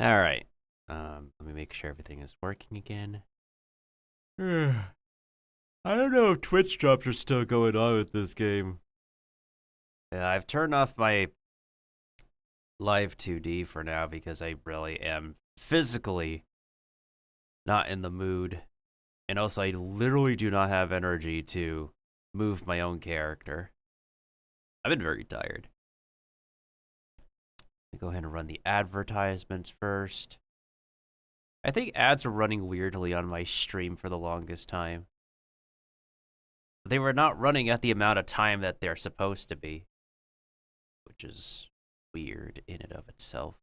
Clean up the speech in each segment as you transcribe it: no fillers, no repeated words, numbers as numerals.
All right. Let me make sure everything is working again. I don't know if Twitch drops are still going on with this game. Yeah, I've turned off my live 2D for now because I really am physically not in the mood. And also, I literally do not have energy to move my own character. I've been very tired. Let me go ahead and run the advertisements first. I think ads were running weirdly on my stream for the longest time. They were not running at the amount of time that they're supposed to be, which is weird in and of itself.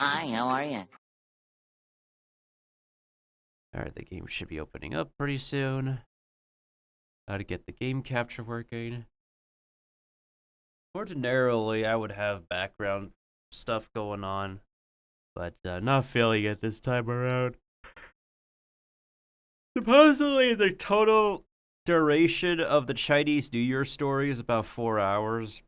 Hi, how are you? Alright, the game should be opening up pretty soon. How to get the game capture working. Ordinarily, I would have background stuff going on, but not feeling it this time around. Supposedly, the total duration of the Chinese New Year story is about 4 hours.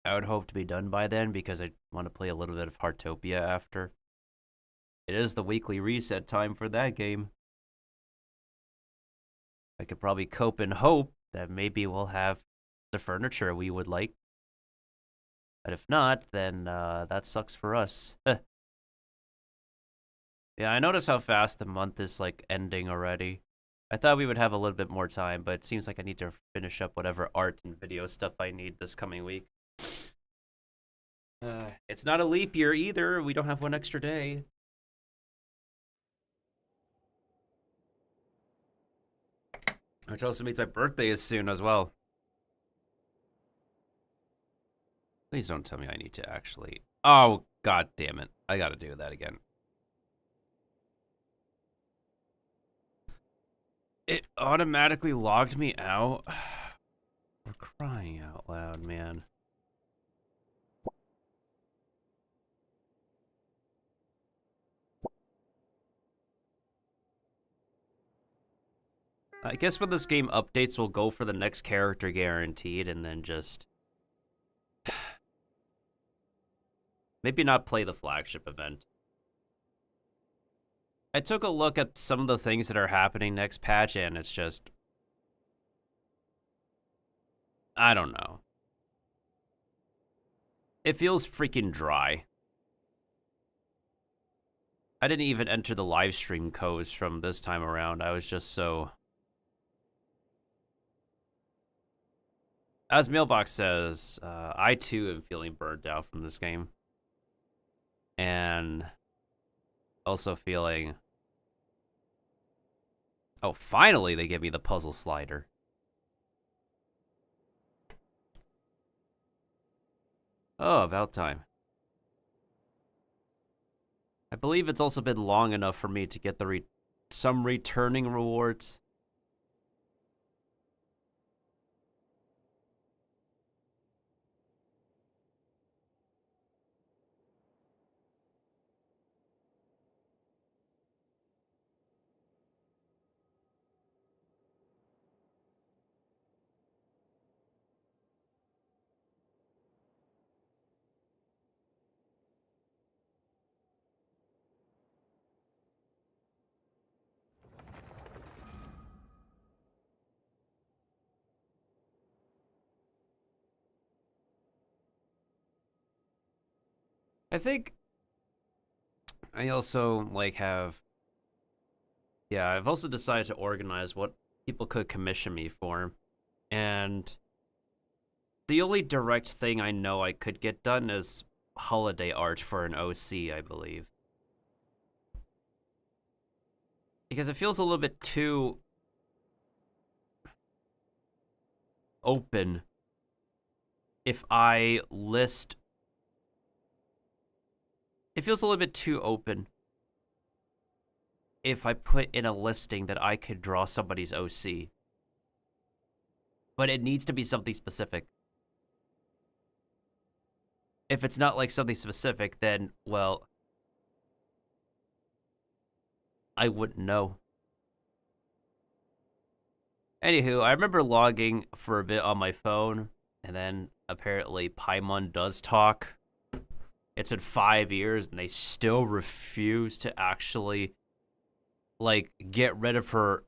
I would hope to be done by then because I want to play a little bit of Heartopia after. It is the weekly reset time for that game. I could probably cope and hope that maybe we'll have the furniture we would like. But if not, then that sucks for us. Yeah, I notice how fast the month is like ending already. I thought we would have a little bit more time, but it seems like I need to finish up whatever art and video stuff I need this coming week. It's not a leap year either. We don't have one extra day. Which also means my birthday is soon as well. Please don't tell me I need to actually... Oh, god damn it. I gotta do that again. It automatically logged me out. We're crying out loud, man. I guess when this game updates, we'll go for the next character guaranteed and then just... maybe not play the flagship event. I took a look at some of the things that are happening next patch, and it's just... I don't know. It feels freaking dry. I didn't even enter the live stream codes from this time around. I was just so... As Mailbox says, I too am feeling burned out from this game. And also feeling... Oh, finally they give me the puzzle slider. Oh, about time. I believe it's also been long enough for me to get the some returning rewards. I think I also like have... Yeah, I've also decided to organize what people could commission me for. And the only direct thing I know I could get done is holiday art for an OC, I believe. Because it feels a little bit too open if I list... It feels a little bit too open if I put in a listing that I could draw somebody's OC. But it needs to be something specific. If it's not like something specific, then, well, I wouldn't know. Anywho, I remember logging for a bit on my phone, and then apparently Paimon does talk. It's been 5 years, and they still refuse to actually, like, get rid of her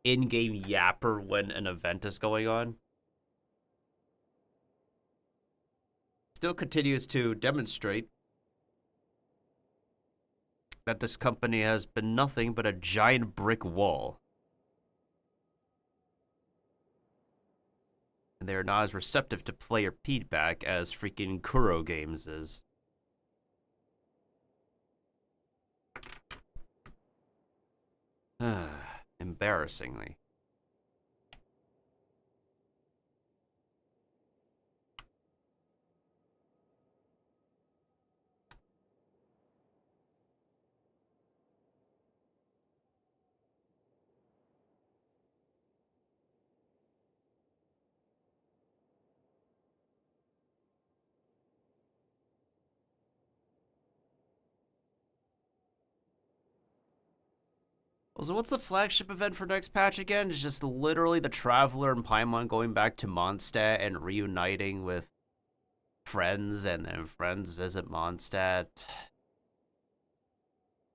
in-game yapper when an event is going on. Still continues to demonstrate that this company has been nothing but a giant brick wall. And they are not as receptive to player feedback as freaking Kuro Games is. Embarrassingly. So what's the flagship event for next patch again? It's just literally the Traveler and Paimon going back to Mondstadt and reuniting with friends, and then friends visit Mondstadt.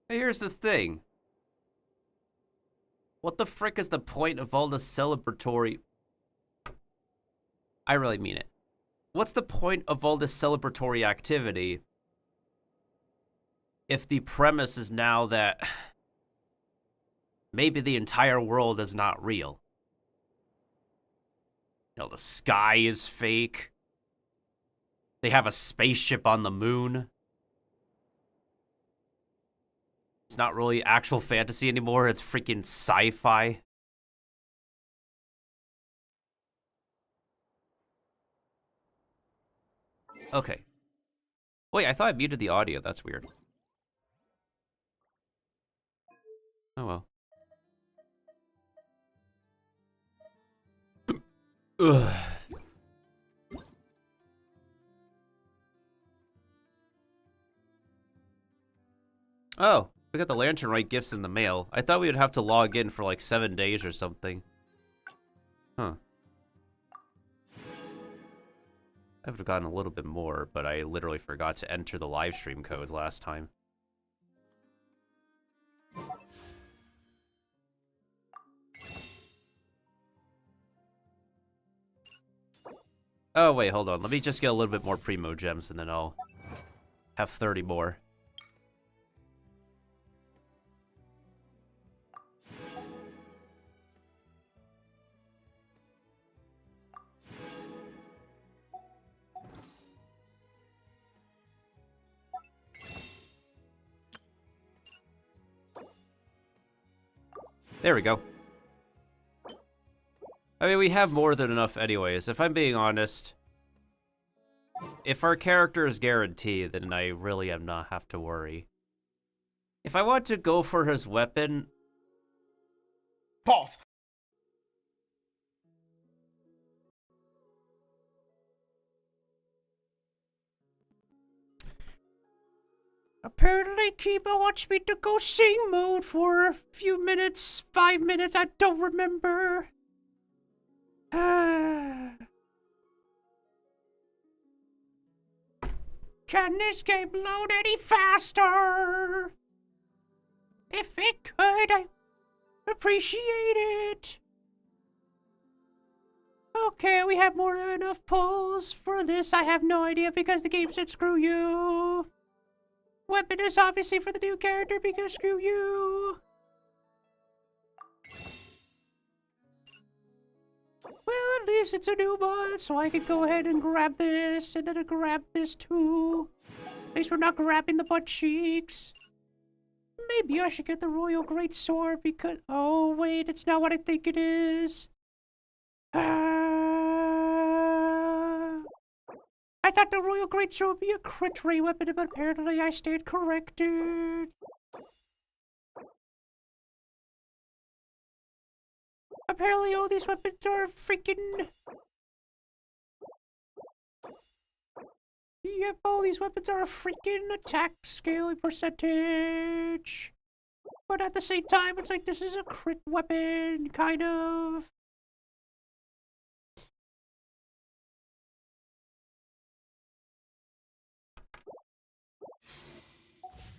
Hey, here's the thing. What the frick is the point of all the celebratory... I really mean it. What's the point of all this celebratory activity if the premise is now that maybe the entire world is not real? You know, the sky is fake. They have a spaceship on the moon. It's not really actual fantasy anymore. It's freaking sci-fi. Okay. Wait, I thought I muted the audio. That's weird. Oh well. Ugh. Oh, we got the Lantern Rite gifts in the mail. I thought we would have to log in for like 7 days or something. Huh. I would have gotten a little bit more, but I literally forgot to enter the live stream codes last time. Oh, wait, hold on. Let me just get a little bit more Primo Gems, and then I'll have 30 more. There we go. I mean, we have more than enough anyways. If I'm being honest, if our character is guaranteed, then I really am not have to worry. If I want to go for his weapon... Pause. Apparently, Kiba wants me to go sing mode for a few minutes, 5 minutes, I don't remember. Can this game load any faster? If it could, I appreciate it. Okay, we have more than enough pulls for this. I have no idea because the game said screw you. Weapon is obviously for the new character because screw you. Well, at least it's a new mod, so I can go ahead and grab this, and then I grab this too. At least we're not grabbing the butt cheeks. Maybe I should get the Royal Greatsword because... Oh, wait, it's not what I think it is. I thought the Royal Greatsword would be a crit ray weapon, but apparently I stayed corrected. Apparently all these weapons are freaking... Yep, all these weapons are a freaking attack scaling percentage. But at the same time, it's like, this is a crit weapon, kind of.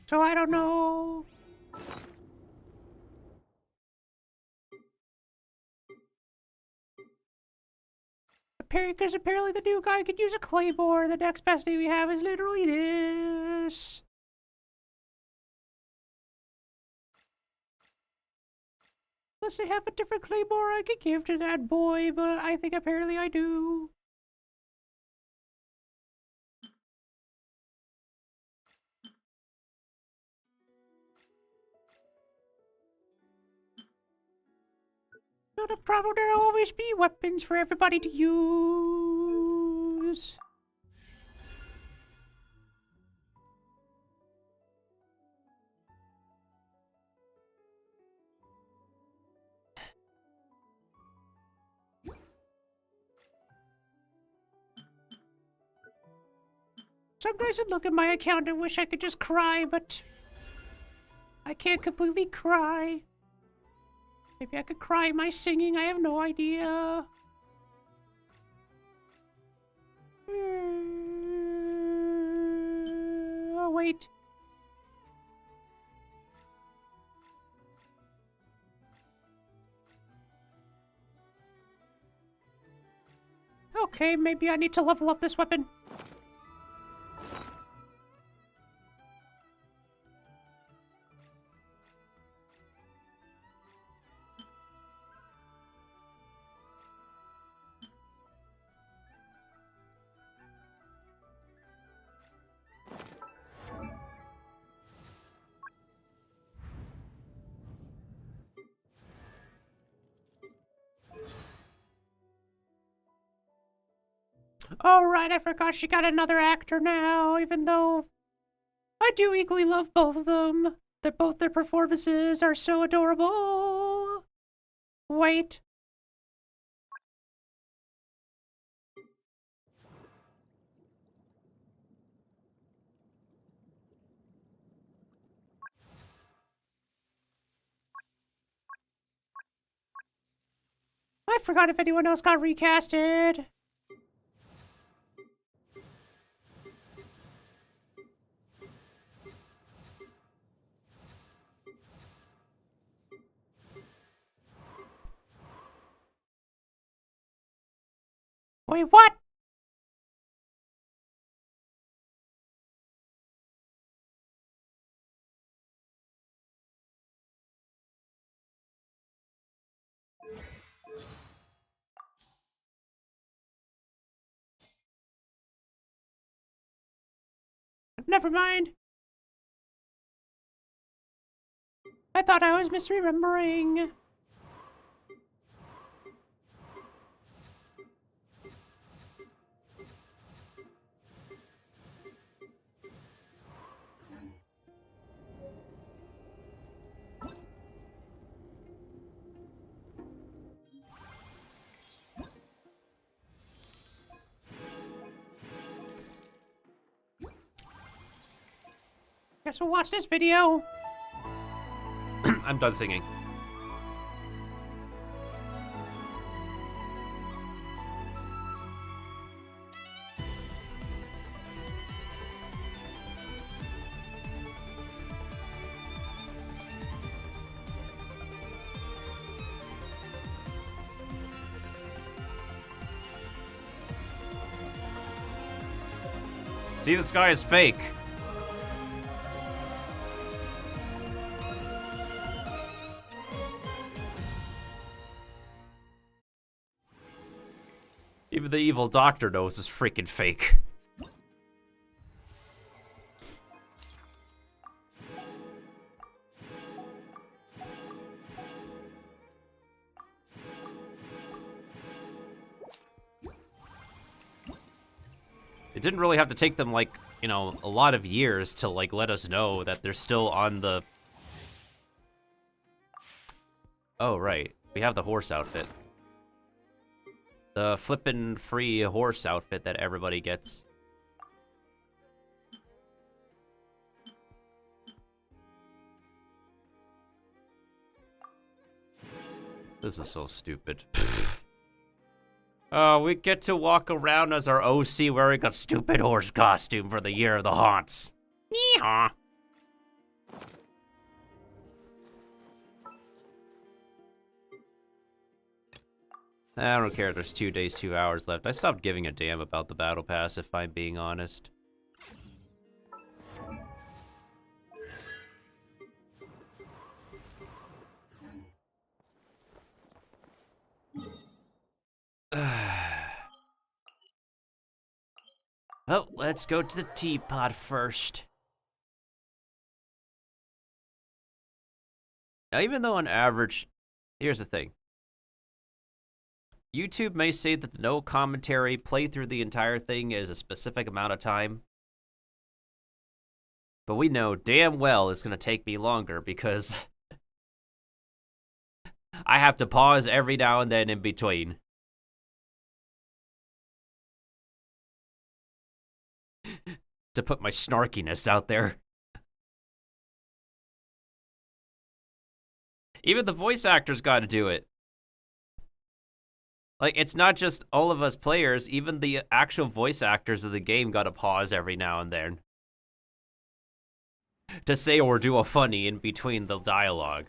So I don't know. Because apparently the new guy could use a claymore. The next best thing we have is literally this. Unless I have a different claymore I could give to that boy, but I think apparently I do. Not a problem, there'll always be weapons for everybody to use. Sometimes I look at my account and wish I could just cry, but I can't completely cry. Maybe I could cry my singing, I have no idea. Oh, wait. Okay, maybe I need to level up this weapon. Oh, right, I forgot she got another actor now, even though I do equally love both of them. Both their performances are so adorable. Wait. I forgot if anyone else got recasted. Wait, what? Never mind. I thought I was misremembering. Guess we'll watch this video. I'm done singing. See, the sky is fake. Even the evil doctor knows it's freaking fake. It didn't really have to take them, like, you know, a lot of years to, like, let us know that they're still on the... Oh, right. We have the horse outfit. The flippin' free horse outfit that everybody gets. This is so stupid. We get to walk around as our OC wearing a stupid horse costume for the Year of the Haunts. Yeehaw. I don't care, there's 2 days, 2 hours left. I stopped giving a damn about the battle pass, if I'm being honest. Oh, let's go to the teapot first. Now, even though on average, here's the thing. YouTube may say that the no commentary play through the entire thing is a specific amount of time. But we know damn well it's going to take me longer because I have to pause every now and then in between. To put my snarkiness out there. Even the voice actors got to do it. Like, it's not just all of us players, even the actual voice actors of the game got to pause every now and then. To say or do a funny in between the dialogue.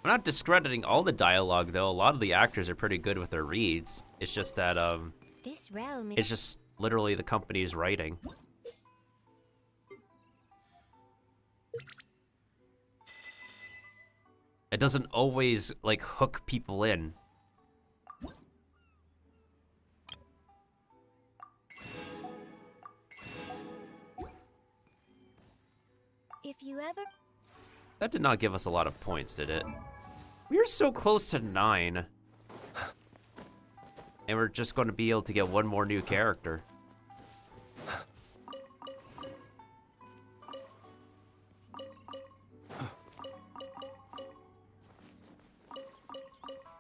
I'm not discrediting all the dialogue, though. A lot of the actors are pretty good with their reads. It's just that, This realm it's just literally the company's writing. It doesn't always, like, hook people in. if you ever That did not give us a lot of points, did it? We were so close to 9. And we're just going to be able to get one more new character.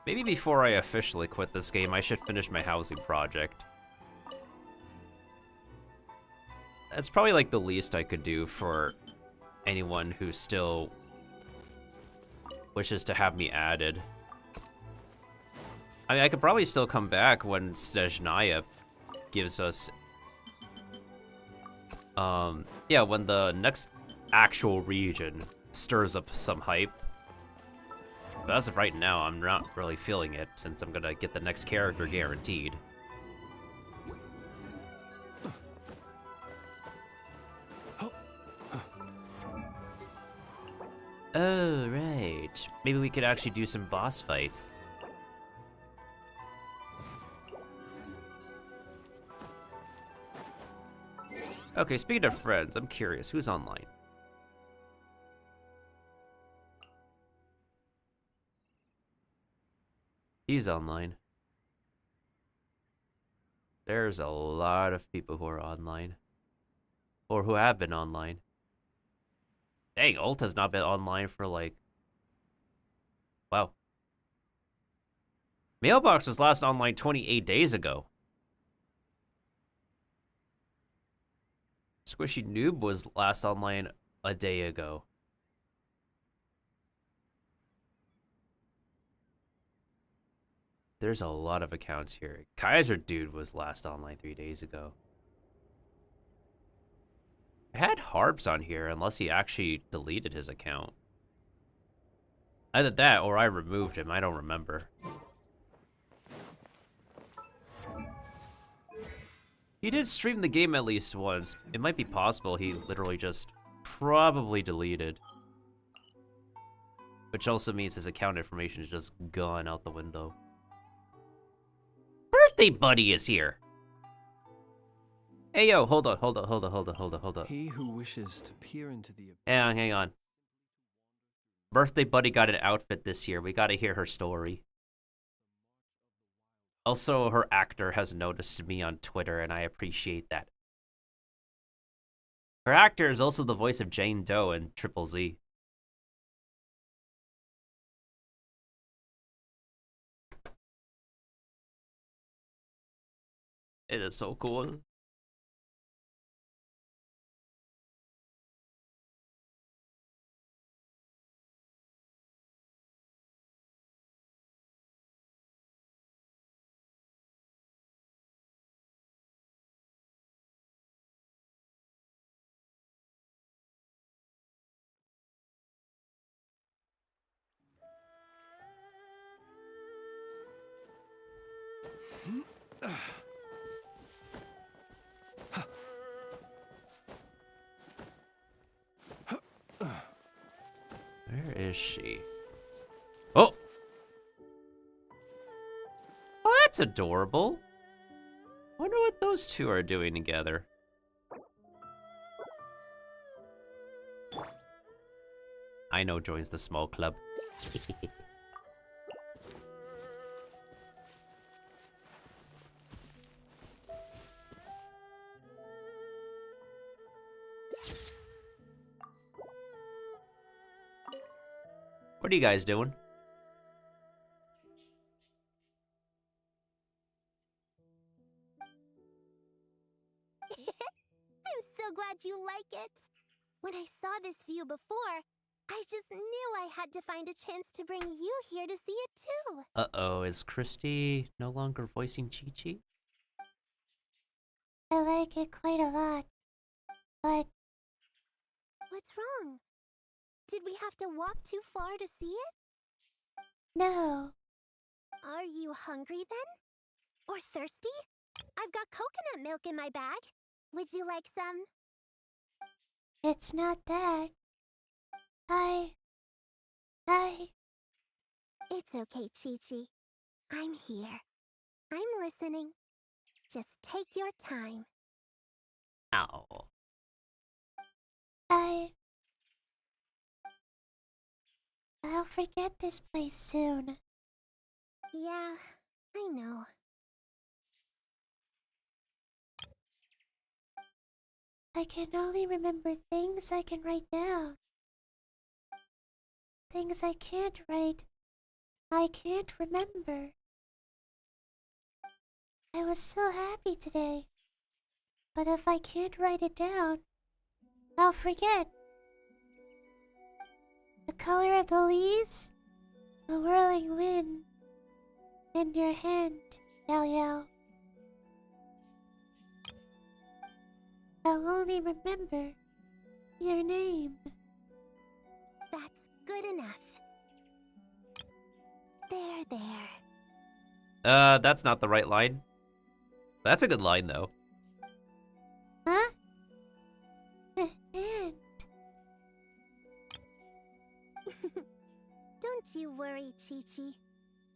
Maybe before I officially quit this game, I should finish my housing project. That's probably like the least I could do for anyone who still wishes to have me added. I mean, I could probably still come back when Snezhnaya gives us... yeah, when the next actual region stirs up some hype. But as of right now, I'm not really feeling it, since I'm gonna get the next character guaranteed. Oh, right. Maybe we could actually do some boss fights. Okay, speaking of friends, I'm curious, who's online? He's online. There's a lot of people who are online. Or who have been online. Dang, Ulta's not been online for like... Wow. Mailbox was last online 28 days ago. Squishy Noob was last online a day ago. There's a lot of accounts here. Kaiser Dude was last online 3 days ago. I had Harps on here unless he actually deleted his account. Either that or I removed him, I don't remember. He did stream the game at least once. It might be possible he literally just probably deleted. Which also means his account information is just gone out the window. Birthday Buddy is here! Hey yo, hold on. He who wishes to peer into the Hang on. Birthday Buddy got an outfit this year. We gotta hear her story. Also, her actor has noticed me on Twitter, and I appreciate that. Her actor is also the voice of Jane Doe in Triple Z. It is so cool. Where is she? Oh! Oh, that's adorable. Wonder what those two are doing together. I know joins the small club. What are you guys doing? I'm so glad you like it. When I saw this view before, I just knew I had to find a chance to bring you here to see it too. Uh-oh, is Christy no longer voicing Chi-Chi? I like it quite a lot, but... What's wrong? Did we have to walk too far to see it? No. Are you hungry then? Or thirsty? I've got coconut milk in my bag. Would you like some? It's not that. It's okay, Chi-Chi. I'm here. I'm listening. Just take your time. Ow. I'll forget this place soon. Yeah, I know. I can only remember things I can write down. Things I can't write, I can't remember. I was so happy today. But if I can't write it down, I'll forget. The color of the leaves, the whirling wind, and your hand, Yao Yao. I'll only remember your name. That's good enough. There. That's not the right line. That's a good line, though. Huh? The hand. Don't you worry, Chi-Chi.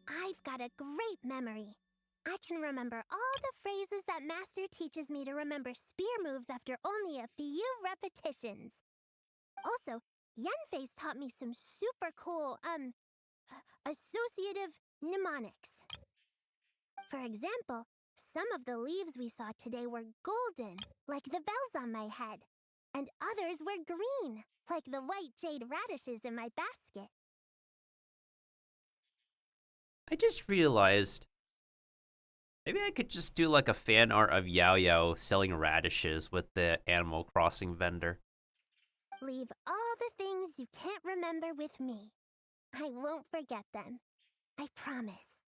I've got a great memory. I can remember all the phrases that Master teaches me to remember spear moves after only a few repetitions. Also, Yanfei's taught me some super cool, associative mnemonics. For example, some of the leaves we saw today were golden, like the bells on my head, and others were green, like the white jade radishes in my basket. I just realized maybe I could just do like a fan art of Yao Yao selling radishes with the Animal Crossing vendor. Leave all the things you can't remember with me. I won't forget them. I promise.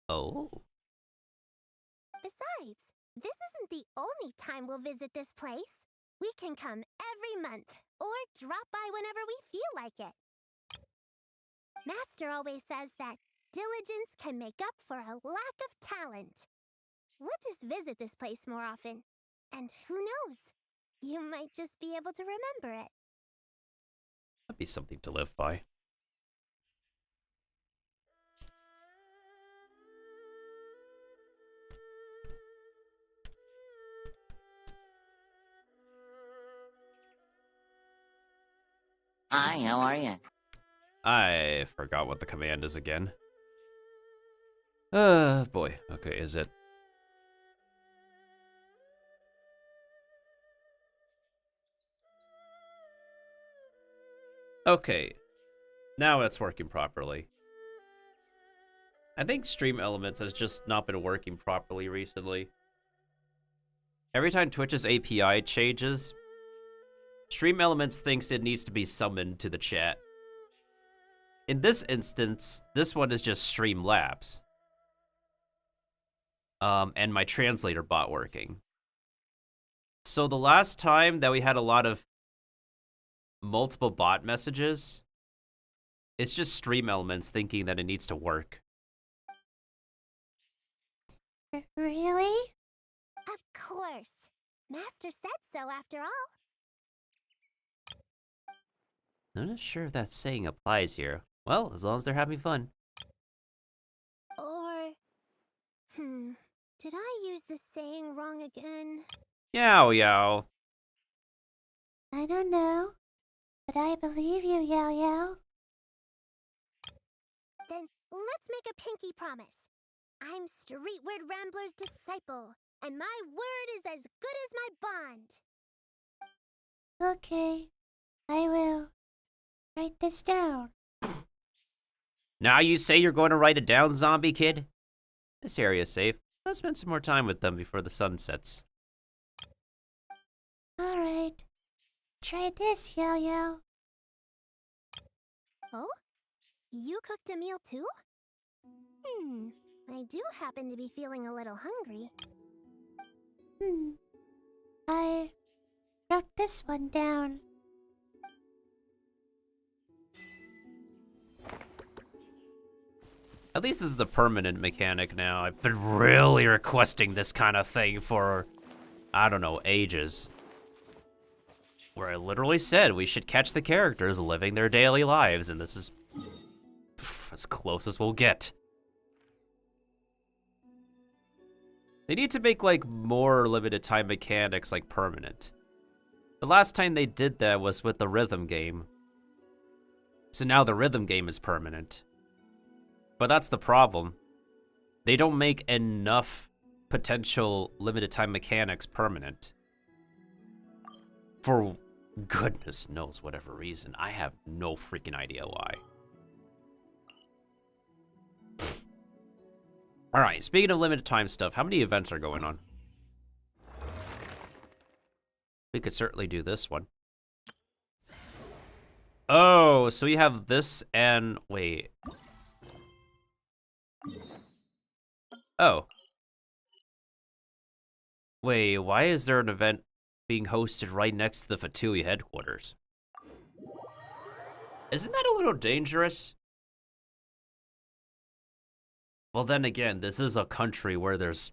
Oh. Besides, this isn't the only time we'll visit this place. We can come every month, or drop by whenever we feel like it. Master always says that diligence can make up for a lack of talent. We'll just visit this place more often. And who knows? You might just be able to remember it. That'd be something to live by. Hi, how are you? I forgot what the command is again. Boy. Okay, is it? Okay. Now it's working properly. I think Stream Elements has just not been working properly recently. Every time Twitch's API changes, Stream Elements thinks it needs to be summoned to the chat. In this instance, this one is just Streamlabs. And my translator bot working. So the last time that we had a lot of multiple bot messages, it's just Stream Elements thinking that it needs to work. Really? Of course. Master said so after all. I'm not sure if that saying applies here. Well, as long as they're having fun. Or... Did I use the saying wrong again? Yow yow. I don't know. But I believe you, Yao Yao. Then let's make a pinky promise. I'm Streetward Rambler's disciple, and my word is as good as my bond. Okay, I will. Write this down. Now you say you're going to write it down, zombie kid? This area's safe. Let's spend some more time with them before the sun sets. Alright. Try this, Yao Yao. Oh? You cooked a meal too? I do happen to be feeling a little hungry. I wrote this one down. At least this is the permanent mechanic now. I've been really requesting this kind of thing for, I don't know, ages. Where I literally said we should catch the characters living their daily lives, and this is as close as we'll get. They need to make, like, more limited time mechanics, like, permanent. The last time they did that was with the rhythm game. So now the rhythm game is permanent. But that's the problem. They don't make enough potential limited time mechanics permanent. For goodness knows whatever reason. I have no freaking idea why. Alright, speaking of limited time stuff, how many events are going on? We could certainly do this one. Oh, so you have this and... wait. Oh. Wait, why is there an event being hosted right next to the Fatui headquarters? Isn't that a little dangerous? Well, then again, this is a country where there's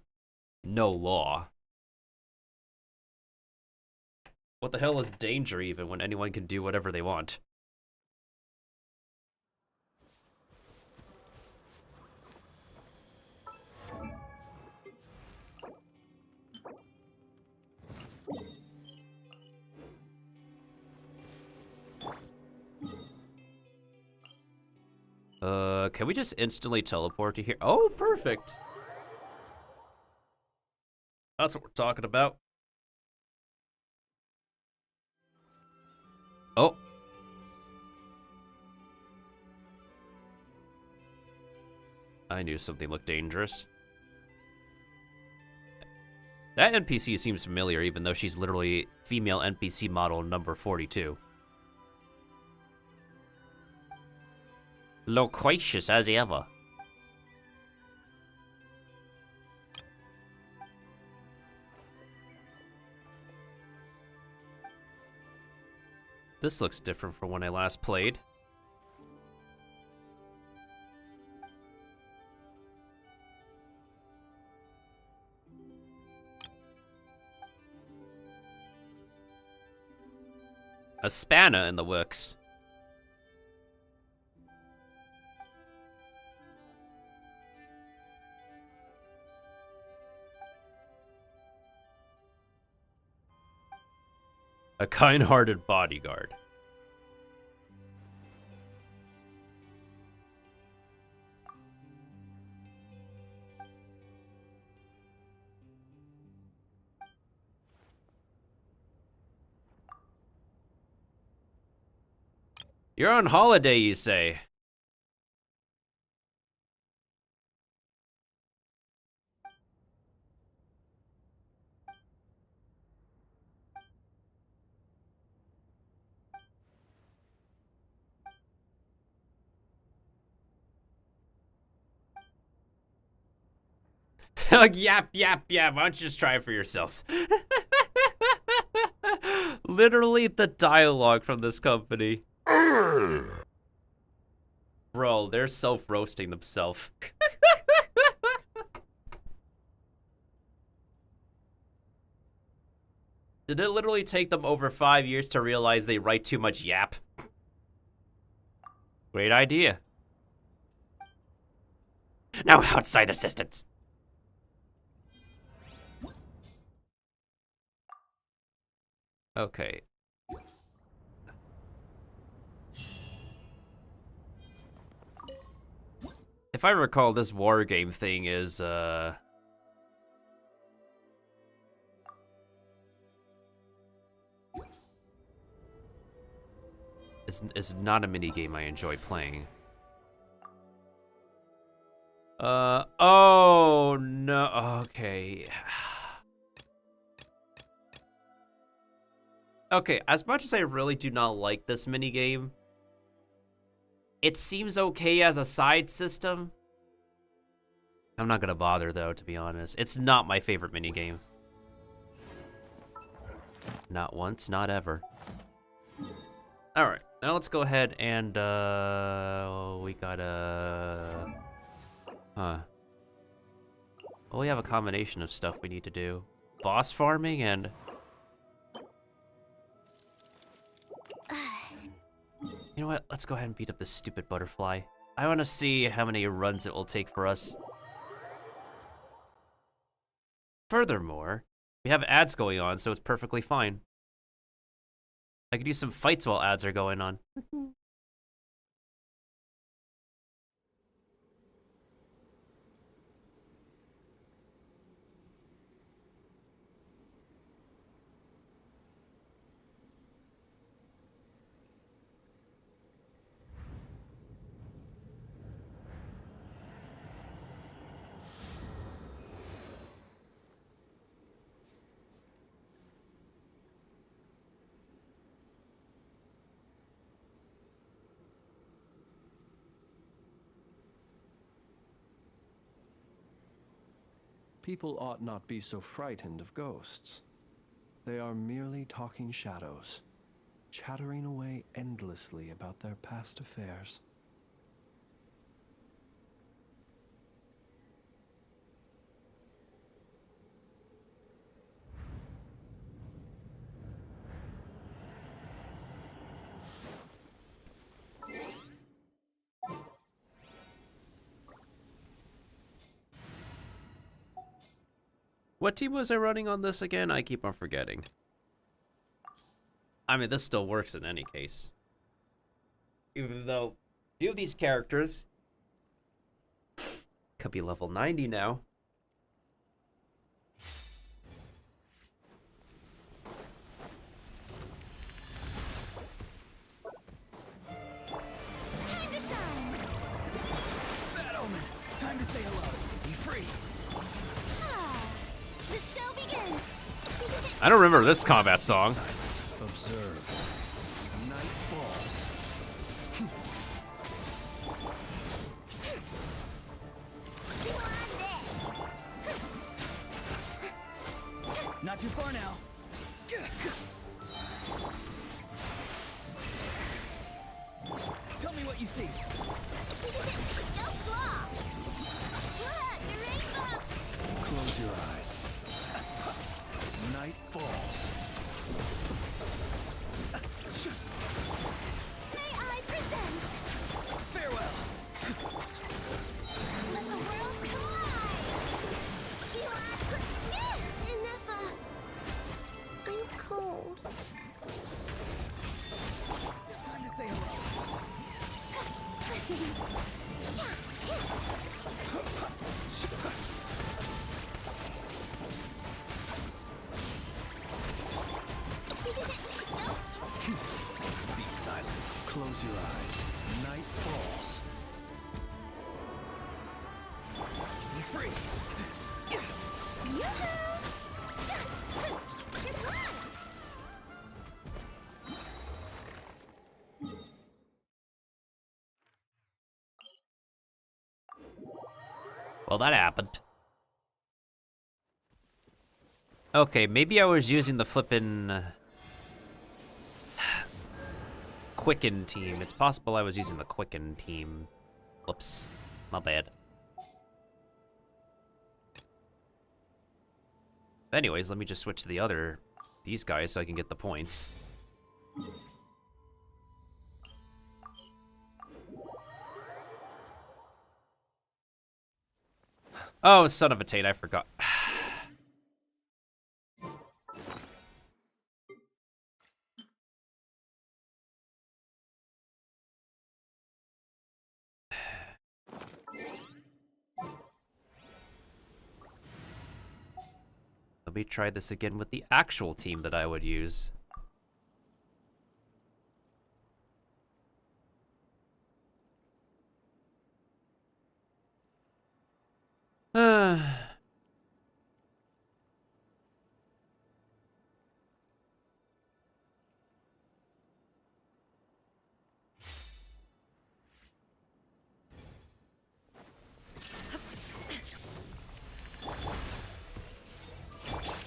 no law. What the hell is danger even when anyone can do whatever they want? Can we just instantly teleport to here? Oh, perfect. That's what we're talking about. Oh. I knew something looked dangerous. That NPC seems familiar, even though she's literally female NPC model number 42. Loquacious as ever. This looks different from when I last played. A spanner in the works. A kind-hearted bodyguard. You're on holiday, you say? Yap, yap, yap. Why don't you just try it for yourselves? Literally the dialogue from this company. Bro, they're self-roasting themselves. Did it literally take them over 5 years to realize they write too much yap? Great idea. Now outside assistance. Okay. If I recall, this war game thing is not a mini game I enjoy playing. Oh no. Okay. Okay, as much as I really do not like this mini game, it seems okay as a side system. I'm not gonna bother though, to be honest. It's not my favorite mini game. Not once, not ever. All right, now let's go ahead and we gotta, well, we have a combination of stuff we need to do. Boss farming and you know what? Let's go ahead and beat up this stupid butterfly. I want to see how many runs it will take for us. Furthermore, we have ads going on, so it's perfectly fine. I could use some fights while ads are going on. People ought not be so frightened of ghosts. They are merely talking shadows, chattering away endlessly about their past affairs. What team was I running on this again? I keep on forgetting. I mean, this still works in any case. Even though a few of these characters could be level 90 now. Time to shine! Bad omen. Time to say hello. Be free. The show begins! I don't remember this combat song. Observe. Night falls. Not too far now. Tell me what you see. Go claw! Look, the rainbow! Close your eyes. Night falls. May I present? Farewell. Let the world collide! Enough, I'm cold. Time to say hello. Be silent. Close your eyes. Night falls. Be free. Well, that happened. Okay, maybe I was using the flippin' Quicken team. It's possible I was using the Quicken team. Whoops. My bad. Anyways, let me just switch to the other these guys so I can get the points. Oh, son of a Tate, I forgot. Let me try this again with the actual team that I would use.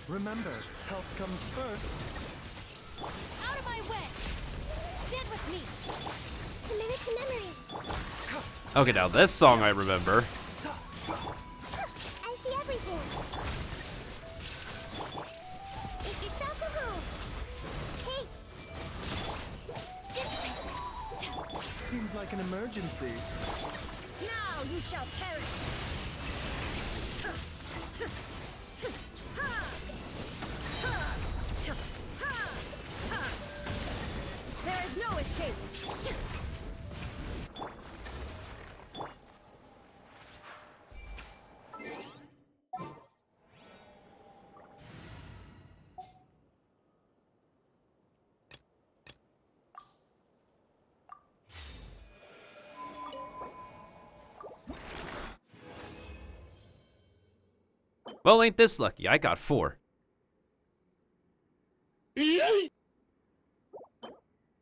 Remember, health comes first. Out of my way! Stand with me! Commit to memory! Okay, now this song I remember. I see everything! Make yourself a home! Hey! This way! Seems like an emergency. Now you shall perish! There is no escape! Well, ain't this lucky? I got 4.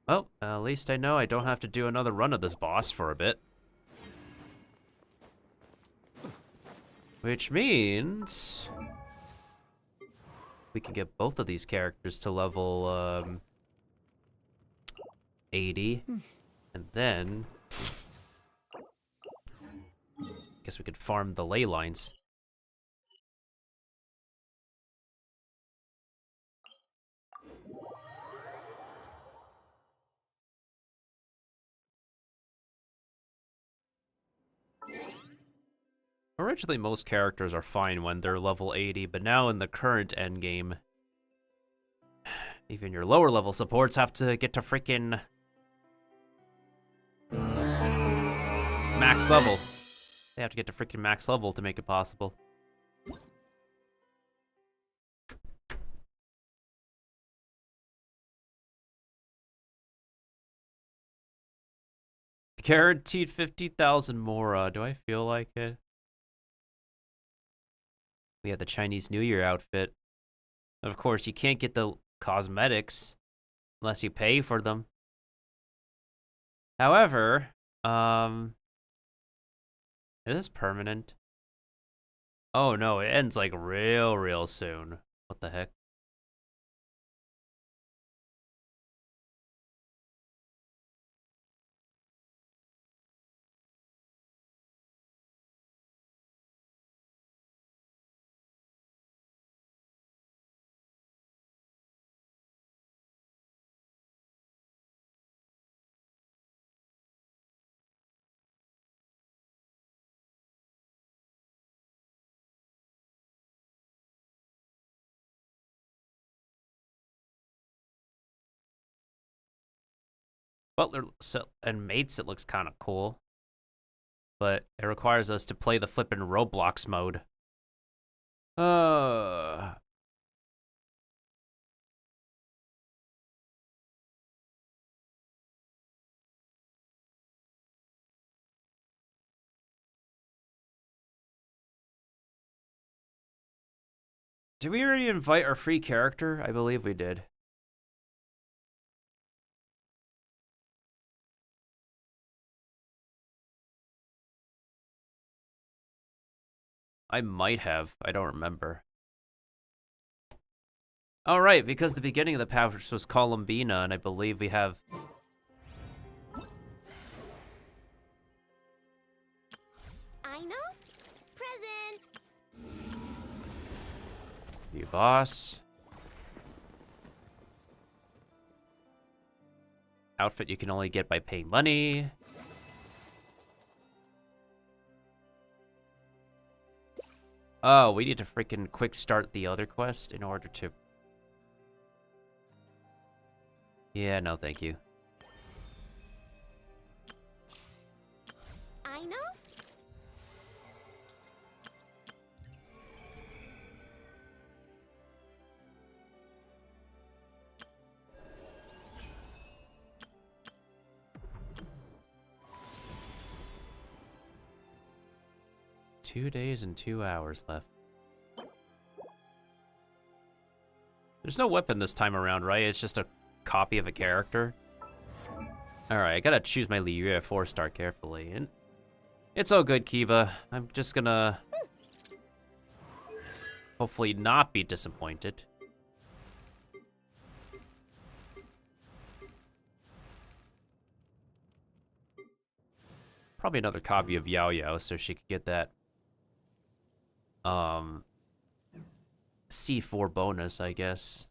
Well, at least I know I don't have to do another run of this boss for a bit. Which means we can get both of these characters to level 80. And then guess we could farm the ley lines. Originally, most characters are fine when they're level 80, but now in the current endgame, even your lower level supports have to get to freaking max level. They have to get to freaking max level to make it possible. Guaranteed 50,000 more. Do I feel like it? We have the Chinese New Year outfit. Of course, you can't get the cosmetics unless you pay for them. However, is this permanent? Oh no, it ends like real soon. What the heck? Butler and mates, it looks kind of cool. But it requires us to play the flippin' Roblox mode. Did we already invite our free character? I believe we did. I might have. I don't remember. All right, because the beginning of the pouch was Columbina, and I believe we have... I know. Present. You boss. outfit you can only get by paying money. Oh, we need to freaking quick start the other quest in order to... Yeah, no thank you. I know. 2 days and 2 hours left. There's no weapon this time around, right? It's just a copy of a character. Alright, I gotta choose my Liria 4-star carefully. And it's all good, Kiva. I'm just gonna... hopefully not be disappointed. Probably another copy of Yao Yao so she could get that C4 bonus, I guess.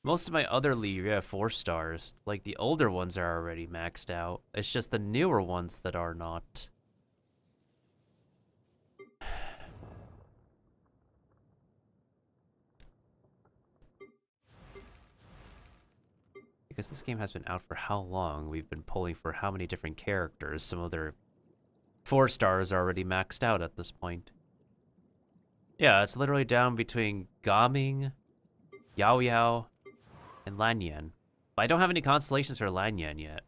Most of my other Liria 4 stars, like the older ones, are already maxed out. It's just the newer ones that are not. Because this game has been out for how long? We've been pulling for how many different characters? Some of their 4 stars are already maxed out at this point. Yeah, it's literally down between Gaming, Yao Yao, and Lanyan. But I don't have any constellations for Lanyan yet.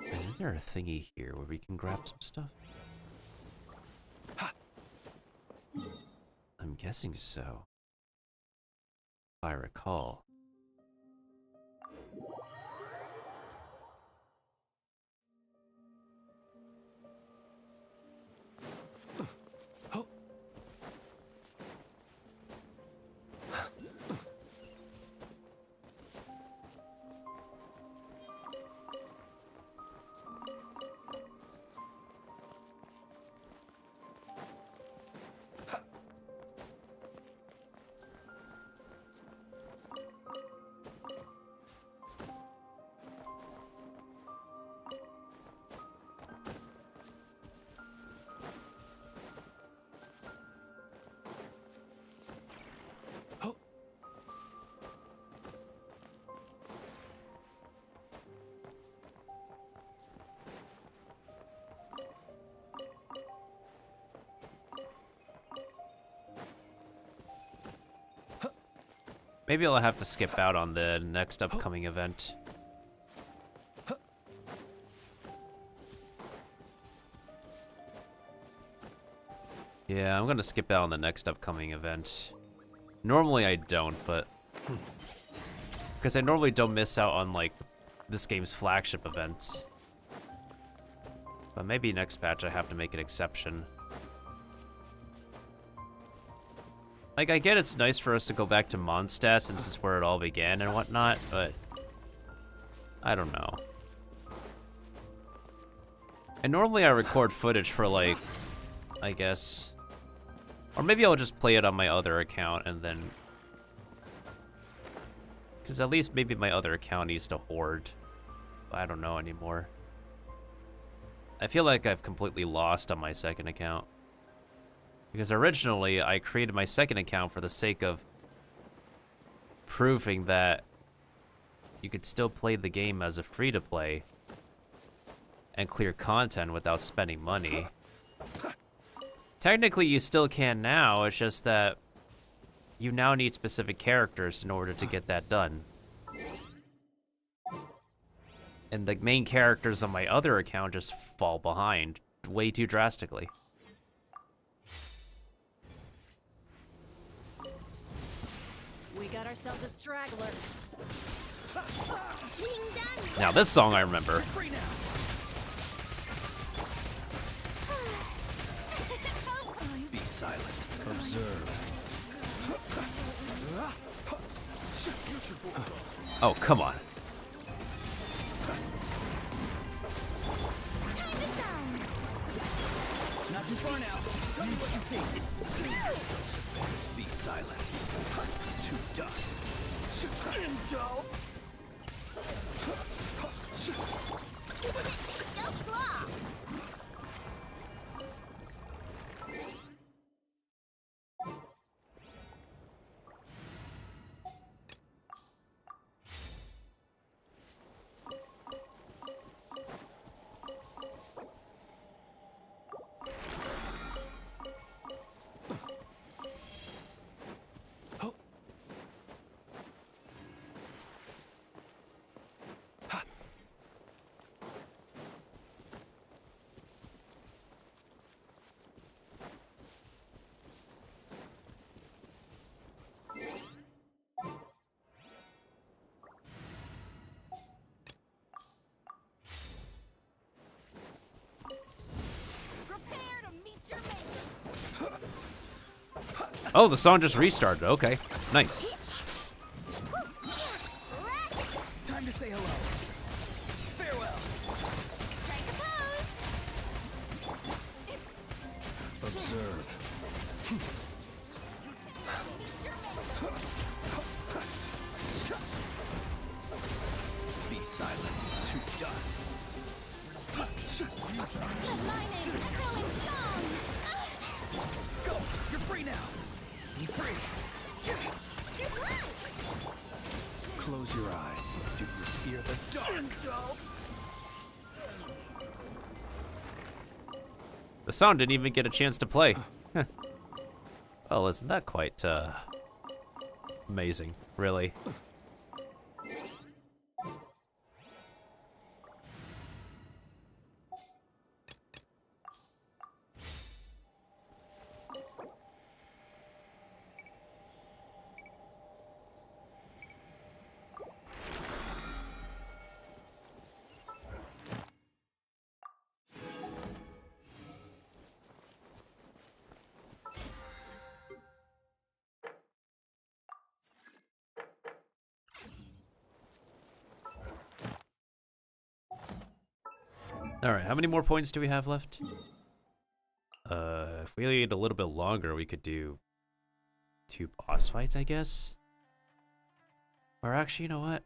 Isn't there a thingy here where we can grab some stuff? I'm guessing so. If I recall. Maybe I'll have to skip out on the next upcoming event. Yeah, I'm gonna skip out on the next upcoming event. Normally I don't, but... because I normally don't miss out on, like, this game's flagship events. But maybe next patch I have to make an exception. Like, I get it's nice for us to go back to Mondstadt since it's where it all began and whatnot, but... I don't know. And normally I record footage for, like, I guess... or maybe I'll just play it on my other account and then... because at least maybe my other account needs to hoard. I don't know anymore. I feel like I've completely lost on my second account. Because originally, I created my second account for the sake of proving that you could still play the game as a free-to-play and clear content without spending money. Technically, you still can now, it's just that you now need specific characters in order to get that done. And the main characters on my other account just fall behind way too drastically. We got ourselves a straggler. Now this song I remember. Free now. Be silent. Observe. Oh, come on. see? Be silent. To dust. Indulge. Go claw! Prepare to meet your maker. Oh, the song just restarted. Okay, nice. Time to say hello. Farewell. Strike a pose. Observe. Be silent. To dust. The lightning echoing song. Go. You're free now. Be free. You're blind. Close your eyes. Do you fear the dark? The song didn't even get a chance to play. Well, isn't that quite amazing, really? Alright, how many more points do we have left? If we wait a little bit longer, we could do 2 boss fights, I guess? Or actually, you know what?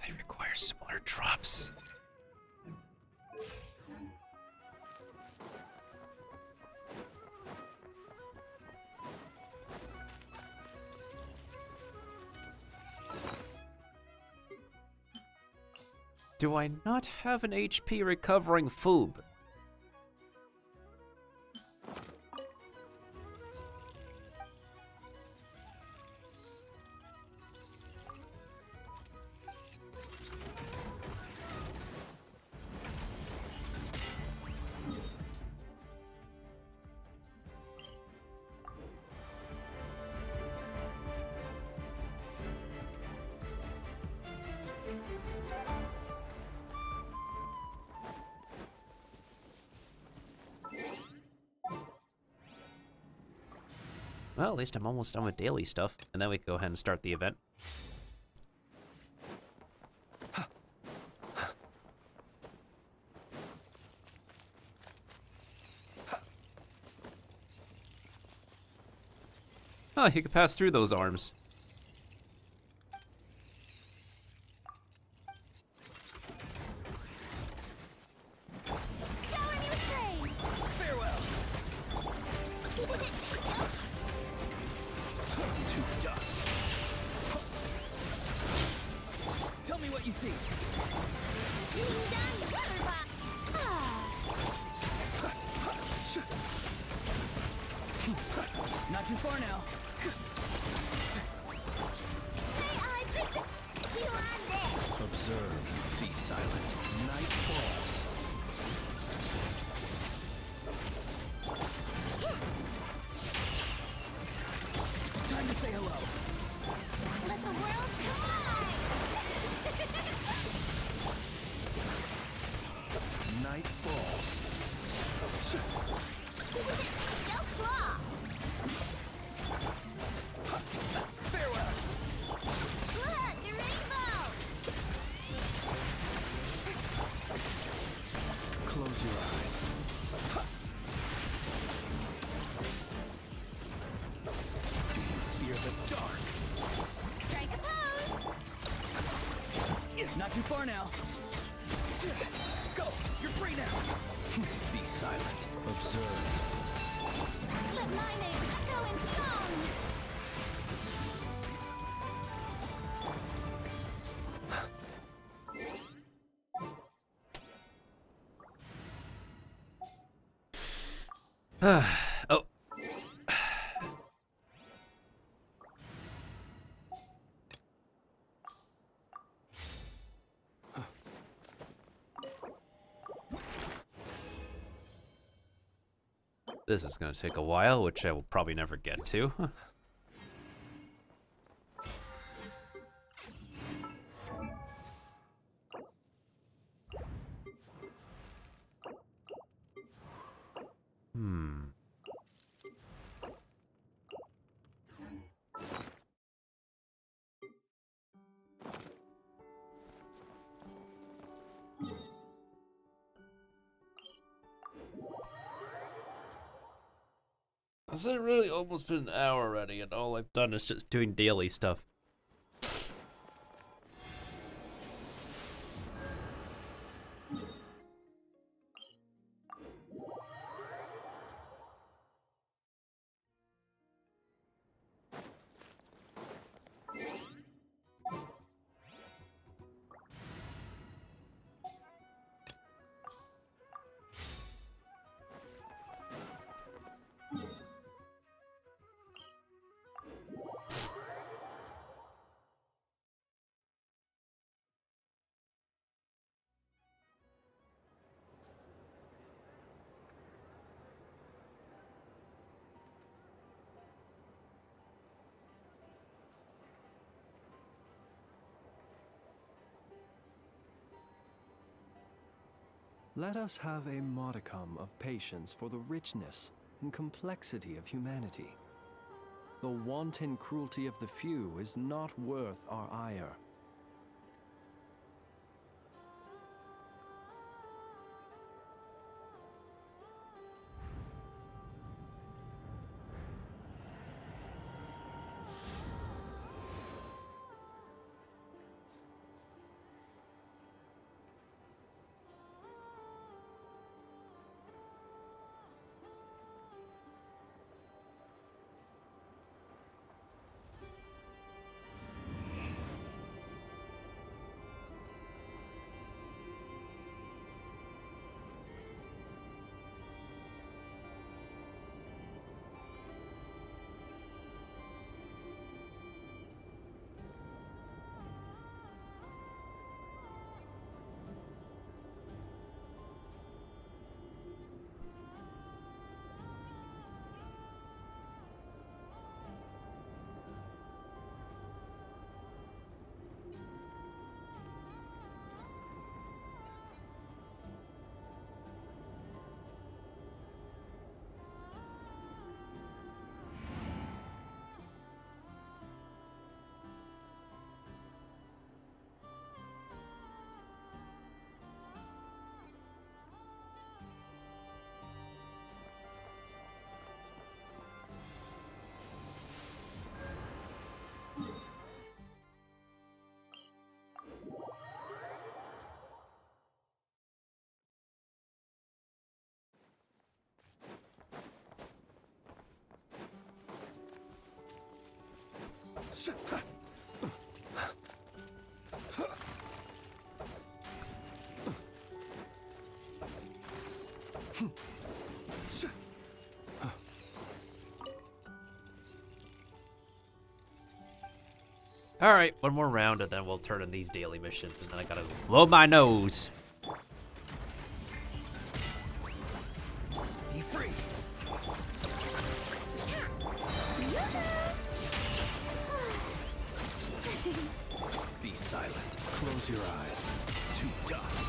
They require similar drops. Do I not have an HP recovering Foob? Well, at least I'm almost done with daily stuff, and then we can go ahead and start the event. Oh, you can pass through those arms. Showering you with praise. Farewell. To dust. Tell me what you see. Ding dong, water pop. Not too far now. May I visit you on this? Observe. Be silent. Night falls. Time to say hello. Let the world collide. Night falls. far now. Go! You're free now! Be silent. Observe. Let my name echo in song! Oh. This is going to take a while, which I will probably never get to. Hmm. Has it really almost been an hour already, and all I've done is just doing daily stuff? Let us have a modicum of patience for the richness and complexity of humanity. The wanton cruelty of the few is not worth our ire. Alright, one more round and then we'll turn in these daily missions, and then I gotta blow my nose. Be free! Be silent. Close your eyes. To dust.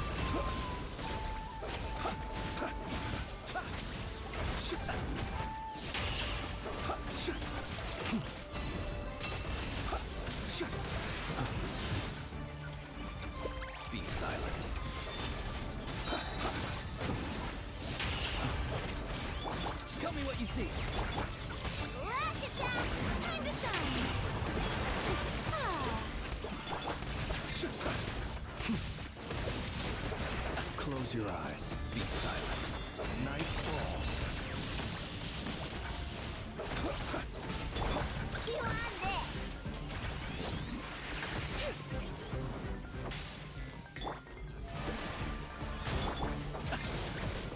Be silent. Tell me what you see. Lash it down! Time to shine! Ah. your eyes. Be silent. Night falls. You on this?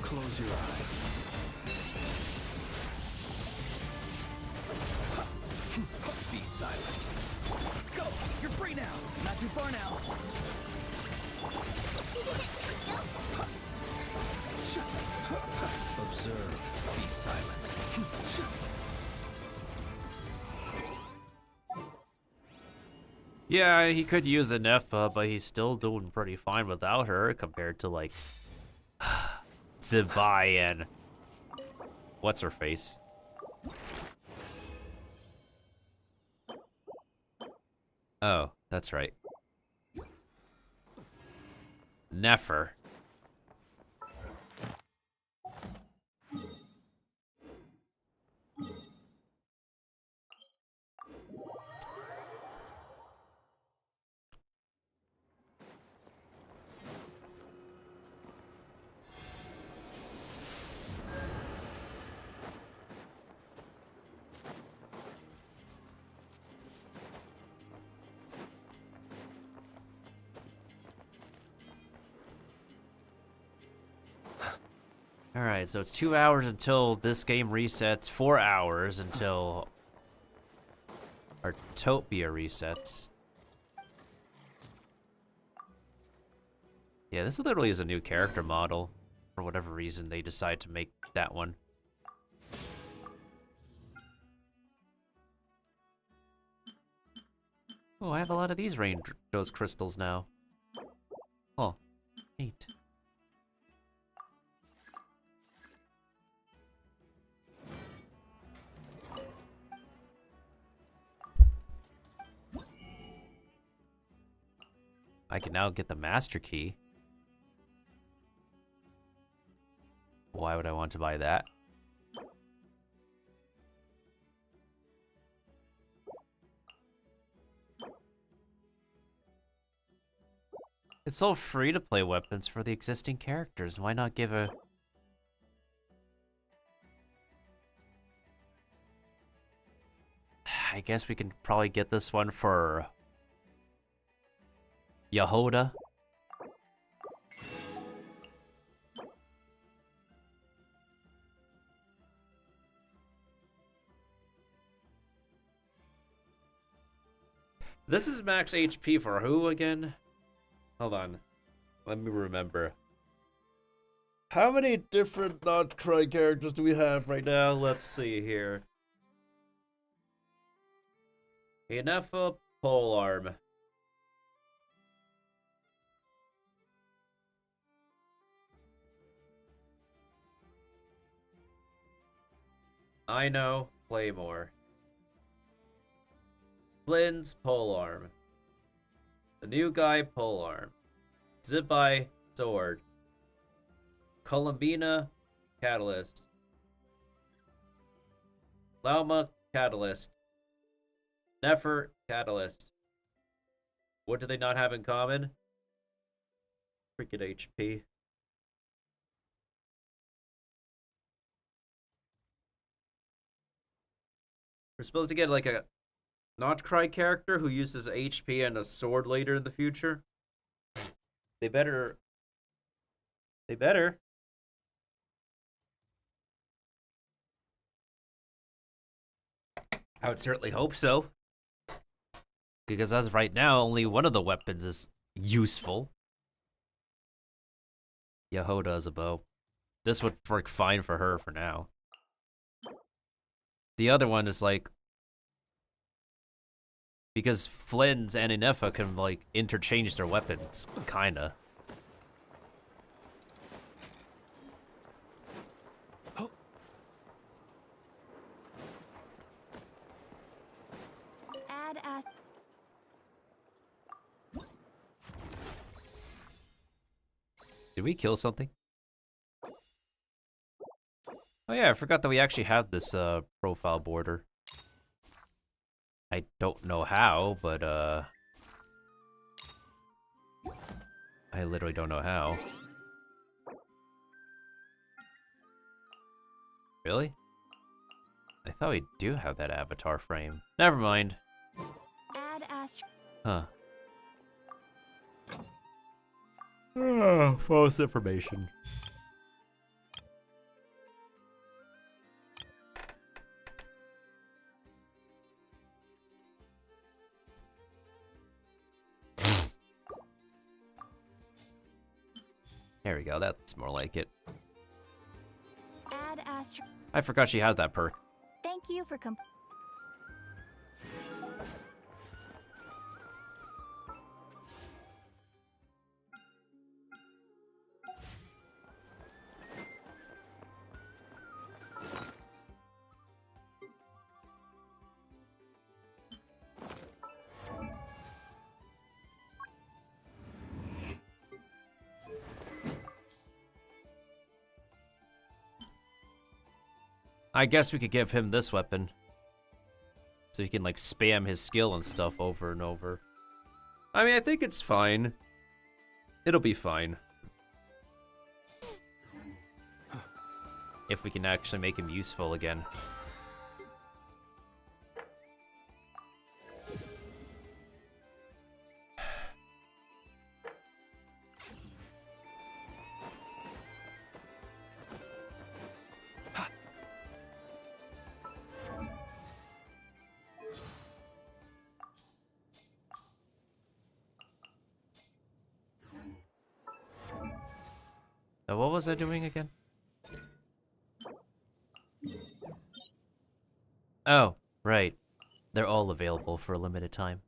Close your eyes. Be silent. Go! You're free now! Not too far now! Observe. Be silent. Yeah, he could use a Nepha, but he's still doing pretty fine without her compared to, like, Zibai and what's her face? Oh, that's right. Nefer. Alright, so it's 2 hours until this game resets, 4 hours until Artopia resets. Yeah, this literally is a new character model. For whatever reason, they decide to make that one. Oh, I have a lot of these those crystals now. Oh, neat. I can now get the master key. Why would I want to buy that? It's all free to play weapons for the existing characters. Why not give a... I guess we can probably get this one for Yehoda. This is max HP for who again? Hold on. Let me remember. How many different not-cry characters do we have right now? Let's see here. Inefa Polearm. I know, Claymore. Flynn's Polearm. The new guy Polearm. Zibai Sword. Columbina Catalyst. Lauma Catalyst. Nefer Catalyst. What do they not have in common? Freaking HP. We're supposed to get like a not cry character who uses HP and a sword later in the future. They better. They better. I would certainly hope so. Because as of right now, only one of the weapons is useful. Yehoda is a bow. This would work fine for her for now. The other one is like... Because Flynn's and Inefa can, like, interchange their weapons, kinda. Add as Did we kill something? Oh yeah, I forgot that we actually have this profile border. I don't know how, but I literally don't know how. Really? I thought we do have that avatar frame. Never mind. Add astro. Huh. False information. There we go, that's more like it. Add astro. I forgot she has that perk. Thank you for I guess we could give him this weapon. So he can, like, spam his skill and stuff over and over. I mean, I think it's fine. It'll be fine. If we can actually make him useful again. Now, what was I doing again? Oh, right. They're all available for a limited time.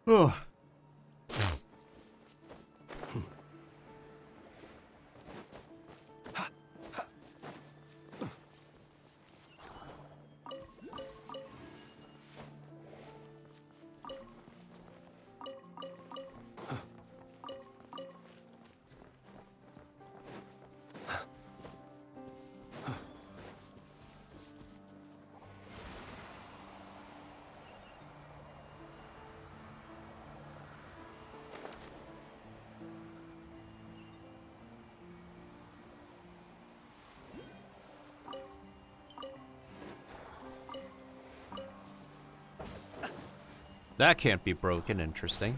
Oh. That can't be broken. Interesting.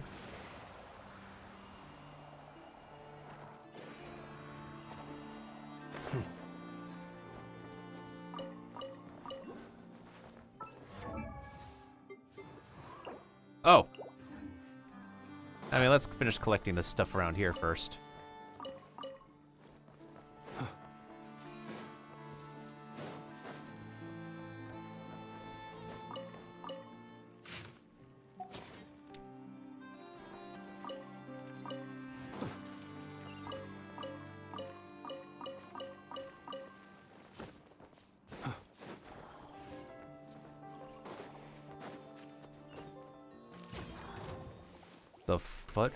Oh. I mean, let's finish collecting this stuff around here first. the foot?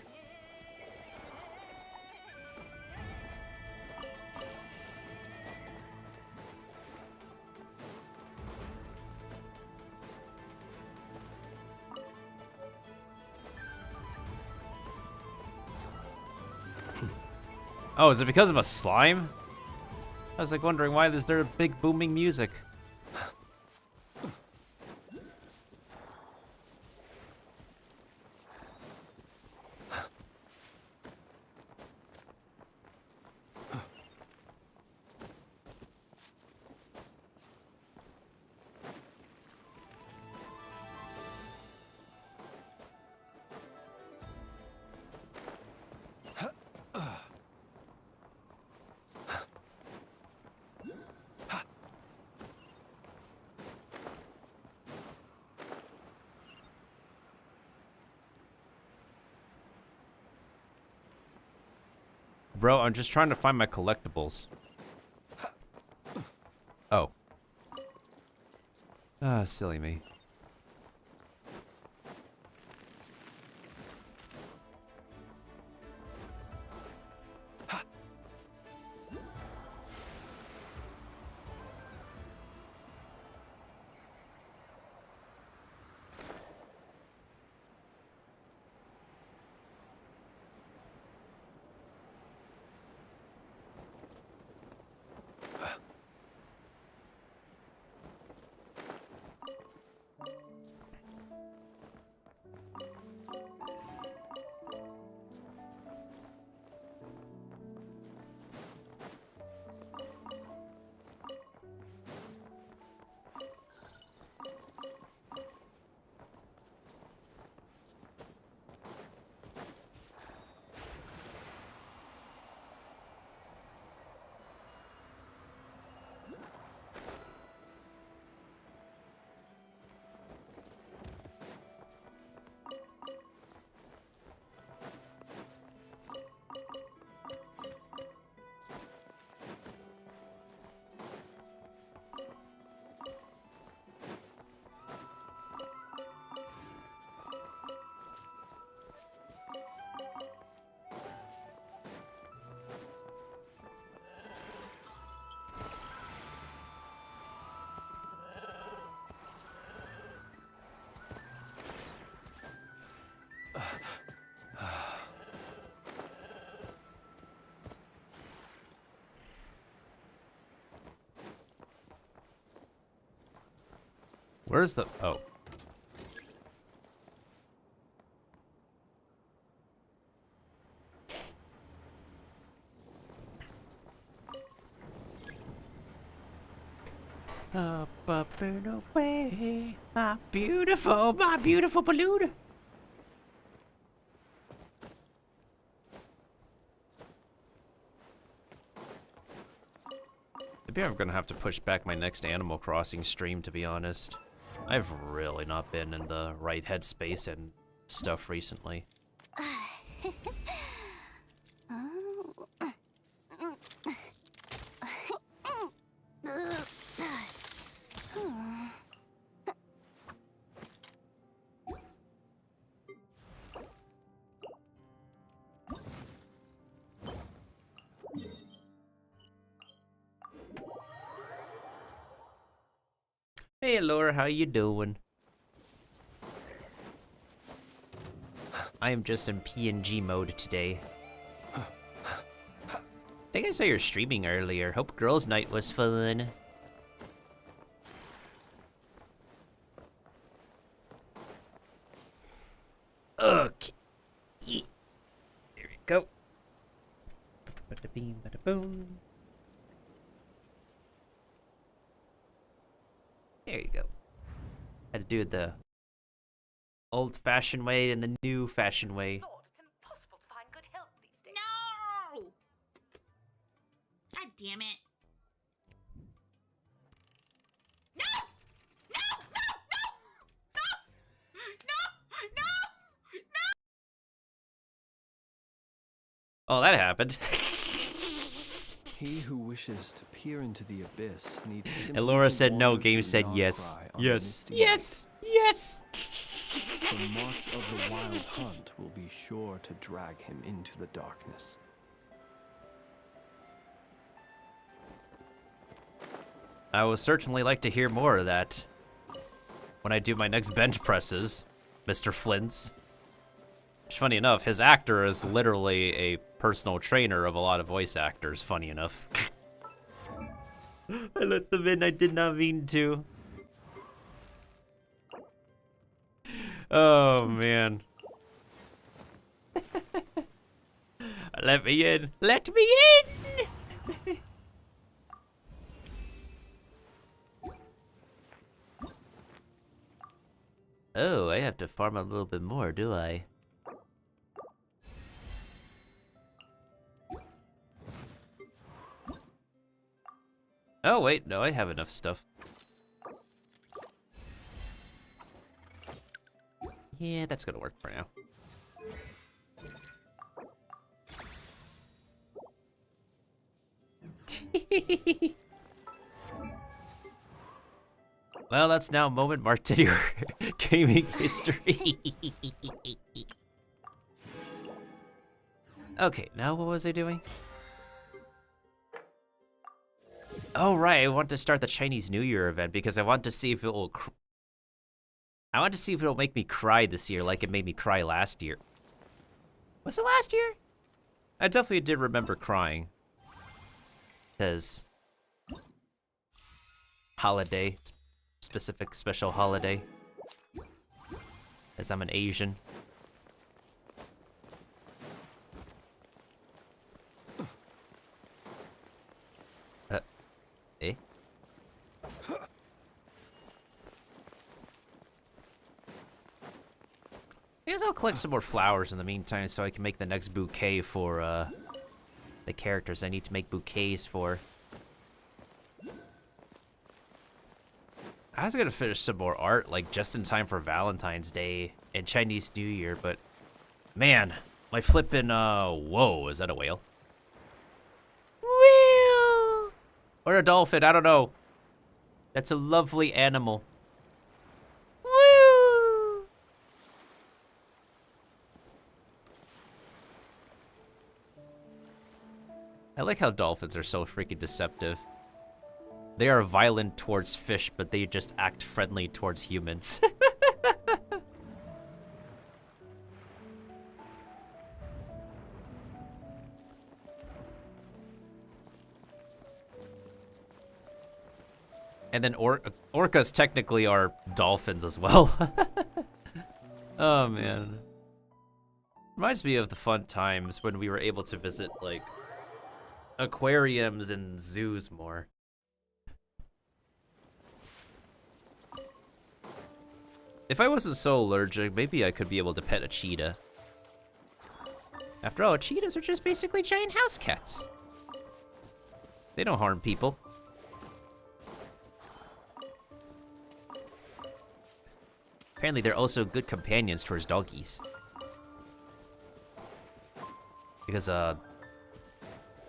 Oh, is it because of a slime? I was like wondering why is there big booming music? Bro, I'm just trying to find my collectibles. Oh. Ah, silly me. Where's the... Oh. Up, up and away, my beautiful balloon. Maybe I'm gonna have to push back my next Animal Crossing stream, to be honest. I've really not been in the right headspace and stuff recently. Hey Laura, how you doing? I am just in PNG mode today. I think I saw you were streaming earlier. Hope girls' night was fun. Okay. There we go. Bada beam, bada boom. There you go. Had to do it the old-fashioned way and the new-fashioned way. Lord, it's impossible to find good help these days. No! God damn it. No! No! No! No! No! No! No! Oh, that happened. He who wishes to peer into the abyss needs simply And Laura to said no, wander game through said Dark yes. Cry on the Yes. misty Yes, yes. The march of the wild hunt will be sure to drag him into the darkness. I would certainly like to hear more of that when I do my next bench presses, Mr. Flint's. Which, funny enough, his actor is literally a personal trainer of a lot of voice actors, funny enough. I let them in, I did not mean to. Oh, man. Let me in. Let me in! Oh, I have to farm a little bit more, do I? Oh, wait, no, I have enough stuff. Yeah, that's gonna work for now. Well, that's now moment marked in your gaming history. Okay, now what was I doing? Oh, right, I want to start the Chinese New Year event because I want to see if it will... I want to see if it'll make me cry this year like it made me cry last year. Was it last year? I definitely did remember crying. Because... holiday. Specific special holiday. As I'm an Asian. Eh? I guess I'll collect some more flowers in the meantime so I can make the next bouquet for, the characters I need to make bouquets for. I was gonna finish some more art, like, just in time for Valentine's Day and Chinese New Year, but... man, my flippin', whoa, is that a whale? Whale! Or a dolphin, I don't know. That's a lovely animal. Woo! I like how dolphins are so freaking deceptive. They are violent towards fish, but they just act friendly towards humans. And then orcas technically are dolphins as well. Oh, man. Reminds me of the fun times when we were able to visit, like, aquariums and zoos more. If I wasn't so allergic, maybe I could be able to pet a cheetah. After all, cheetahs are just basically giant house cats. They don't harm people. Apparently, they're also good companions towards doggies. Because, I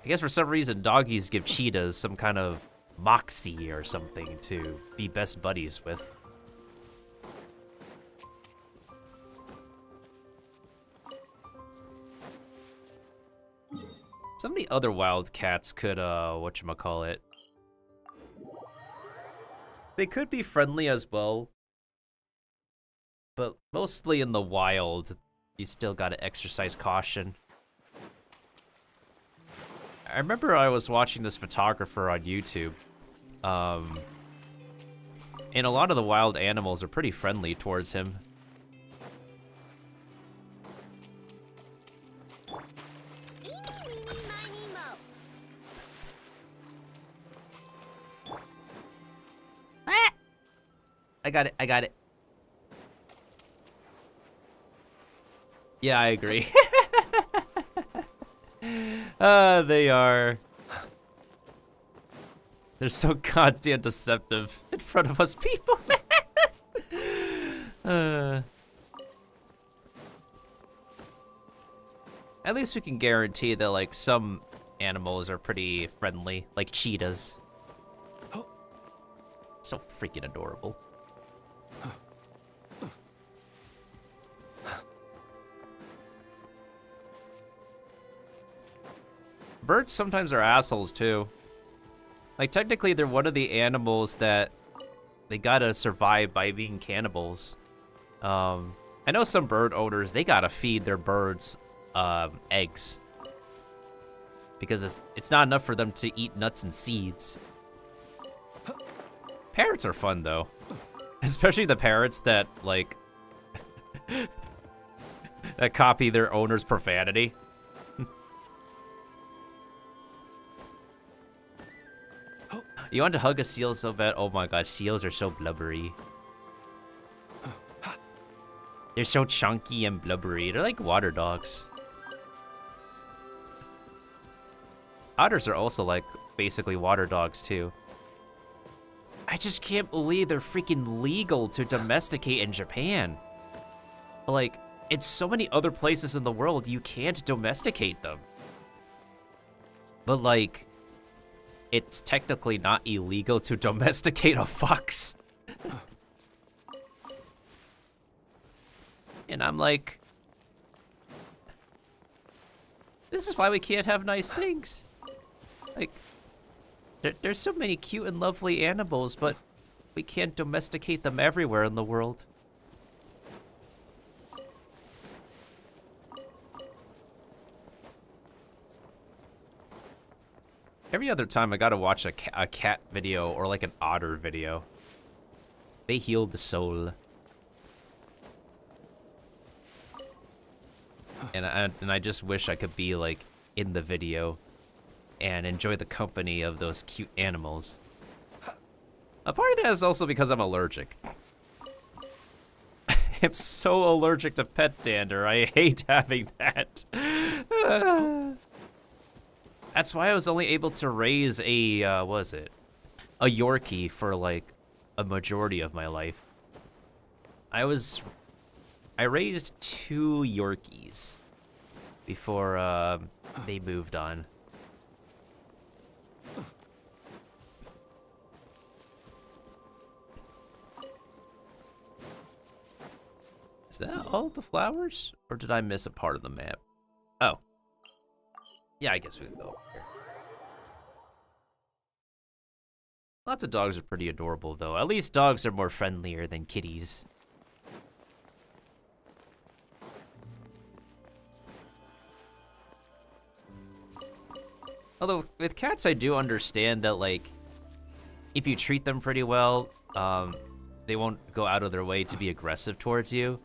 guess for some reason, doggies give cheetahs some kind of moxie or something to be best buddies with. Some of the other wild cats could, whatchamacallit. They could be friendly as well. But mostly in the wild, you still gotta exercise caution. I remember I was watching this photographer on YouTube. And a lot of the wild animals are pretty friendly towards him. I got it, I got it. Yeah, I agree. They are. They're so goddamn deceptive in front of us people. At least we can guarantee that, like, some animals are pretty friendly, like cheetahs. So freaking adorable. birds sometimes are assholes too. Like, technically, they're one of the animals that they gotta survive by being cannibals. I know some bird owners, they gotta feed their birds eggs. Because it's not enough for them to eat nuts and seeds. Parrots are fun, though. Especially the parrots that, like, that copy their owner's profanity. You want to hug a seal so bad? Oh my god, seals are so blubbery. They're so chunky and blubbery. They're like water dogs. Otters are also like basically water dogs too. I just can't believe they're freaking legal to domesticate in Japan. Like, in so many other places in the world, you can't domesticate them. But like, it's technically not illegal to domesticate a fox. And I'm like, this is why we can't have nice things. Like, there's so many cute and lovely animals, but we can't domesticate them everywhere in the world. Every other time I gotta watch a cat video or like an otter video. They heal the soul. And I just wish I could be like in the video and enjoy the company of those cute animals. A part of that is also because I'm allergic. I'm so allergic to pet dander. I hate having that. That's why I was only able to raise a, what was it? A Yorkie for like a majority of my life. I raised 2 Yorkies before they moved on. Is that all of the flowers? Or did I miss a part of the map? Oh. Yeah, I guess we can go over here. Lots of dogs are pretty adorable, though. At least dogs are more friendlier than kitties. Although, with cats, I do understand that, like, if you treat them pretty well, they won't go out of their way to be aggressive towards you.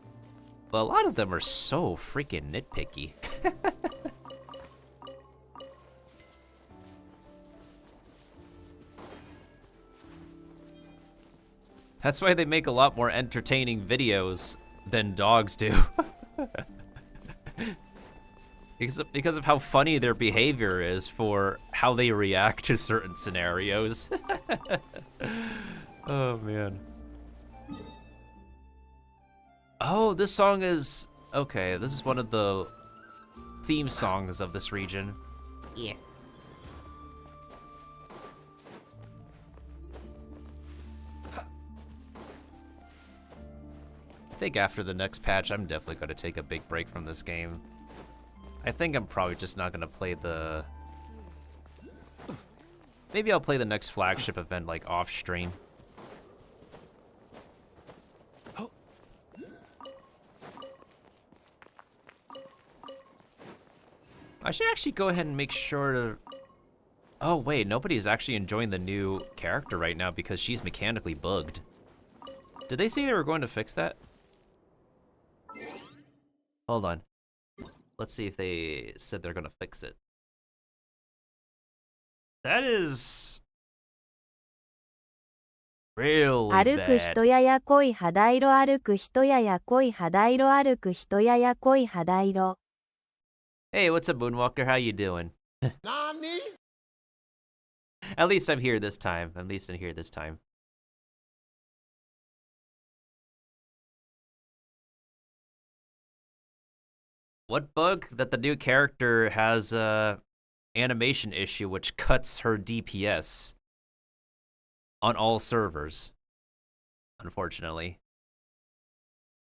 But a lot of them are so freaking nitpicky. That's why they make a lot more entertaining videos than dogs do. Because of how funny their behavior is for how they react to certain scenarios. Oh, man. Oh, this song is... Okay, this is one of the theme songs of this region. Yeah. I think after the next patch, I'm definitely going to take a big break from this game. I think I'm probably just not going to play the... Maybe I'll play the next flagship event, like, off-stream. I should actually go ahead and make sure to... Oh, wait, nobody's actually enjoying the new character right now because she's mechanically bugged. Did they say they were going to fix that? Hold on. Let's see if they said they're gonna fix it. That is... really 歩く bad. 人やや濃い肌色歩く人やや濃い肌色歩く人やや濃い肌色 Hey, what's up, Moonwalker? How you doing? Nani? At least I'm here this time. At least I'm here this time. What bug? That the new character has a animation issue which cuts her DPS on all servers, unfortunately.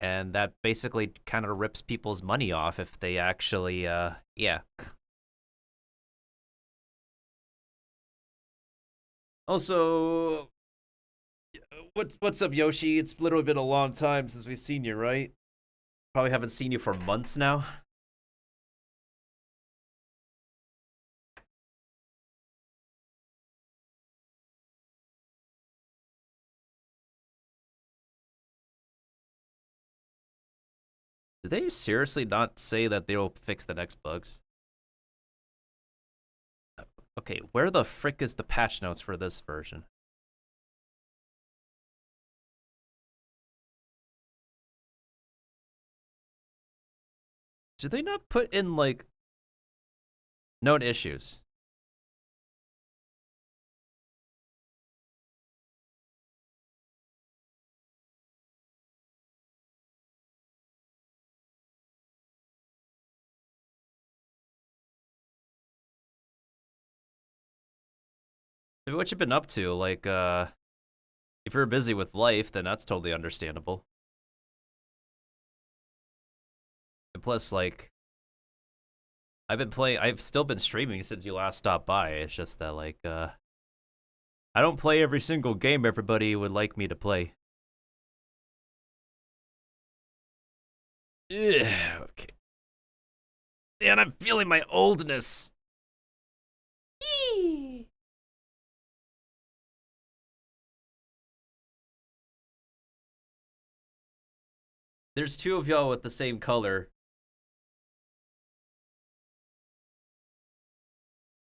And that basically kind of rips people's money off if they actually, yeah. Also, what's up, Yoshi? It's literally been a long time since we've seen you, right? Probably haven't seen you for months now. Did they seriously not say that they'll fix the next bugs? Okay, where the frick is the patch notes for this version? Did they not put in, like, known issues? What you been up to? Like, if you're busy with life, then that's totally understandable. And plus, like, I've still been streaming since you last stopped by. It's just that, like, I don't play every single game everybody would like me to play. Yeah, okay. And I'm feeling my oldness. Eee. There's two of y'all with the same color.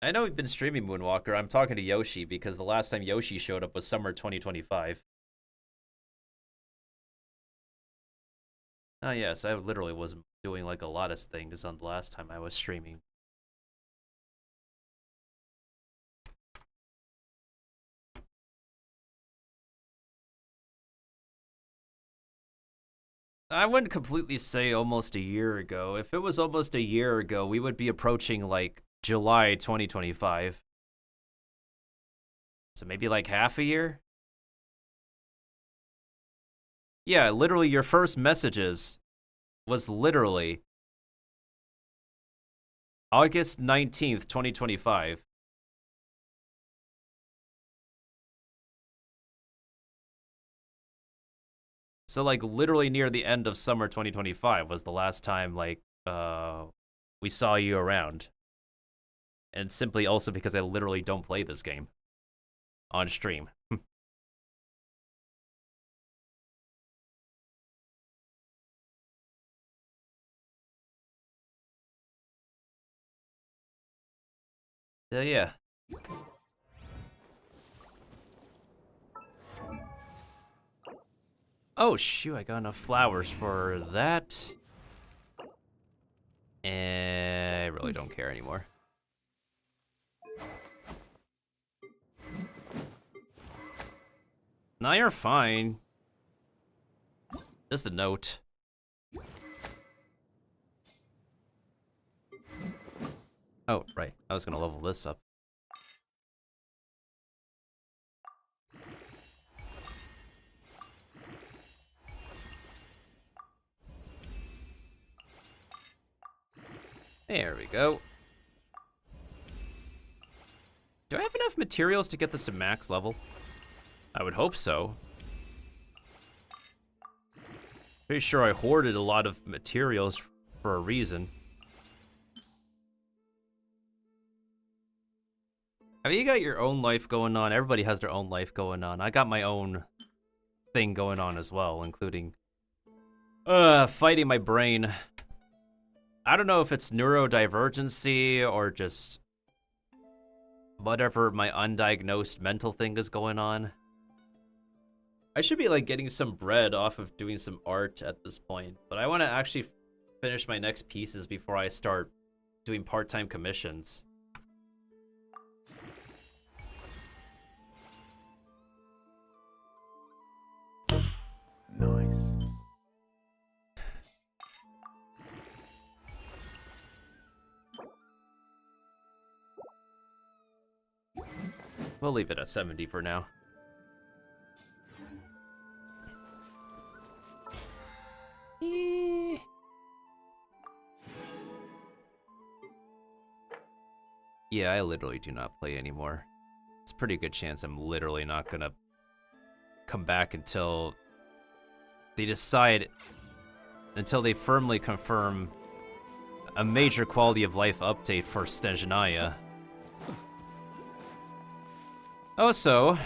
I know we've been streaming Moonwalker. I'm talking to Yoshi because the last time Yoshi showed up was summer 2025. Oh yes, I literally was doing like a lot of things on the last time I was streaming. I wouldn't completely say almost a year ago. If it was almost a year ago, we would be approaching like July 2025. So maybe like half a year? Yeah, literally your first messages was literally August 19th, 2025. So like literally near the end of summer 2025 was the last time like we saw you around. And simply also because I literally don't play this game on stream. So yeah. Oh shoot, I got enough flowers for that. And I really don't care anymore. Now you're fine. Just a note. Oh, right. I was gonna level this up. There we go. Do I have enough materials to get this to max level? I would hope so. Pretty sure I hoarded a lot of materials for a reason. I mean, you got your own life going on. Everybody has their own life going on. I got my own thing going on as well, including fighting my brain. I don't know if it's neurodivergency or just whatever my undiagnosed mental thing is going on. I should be like getting some bread off of doing some art at this point, but I want to actually finish my next pieces before I start doing part-time commissions. Nice. We'll leave it at 70 for now. Yeah, I literally do not play anymore. It's a pretty good chance I'm literally not gonna come back until they decide, until they firmly confirm a major quality of life update for Snezhnaya. Also,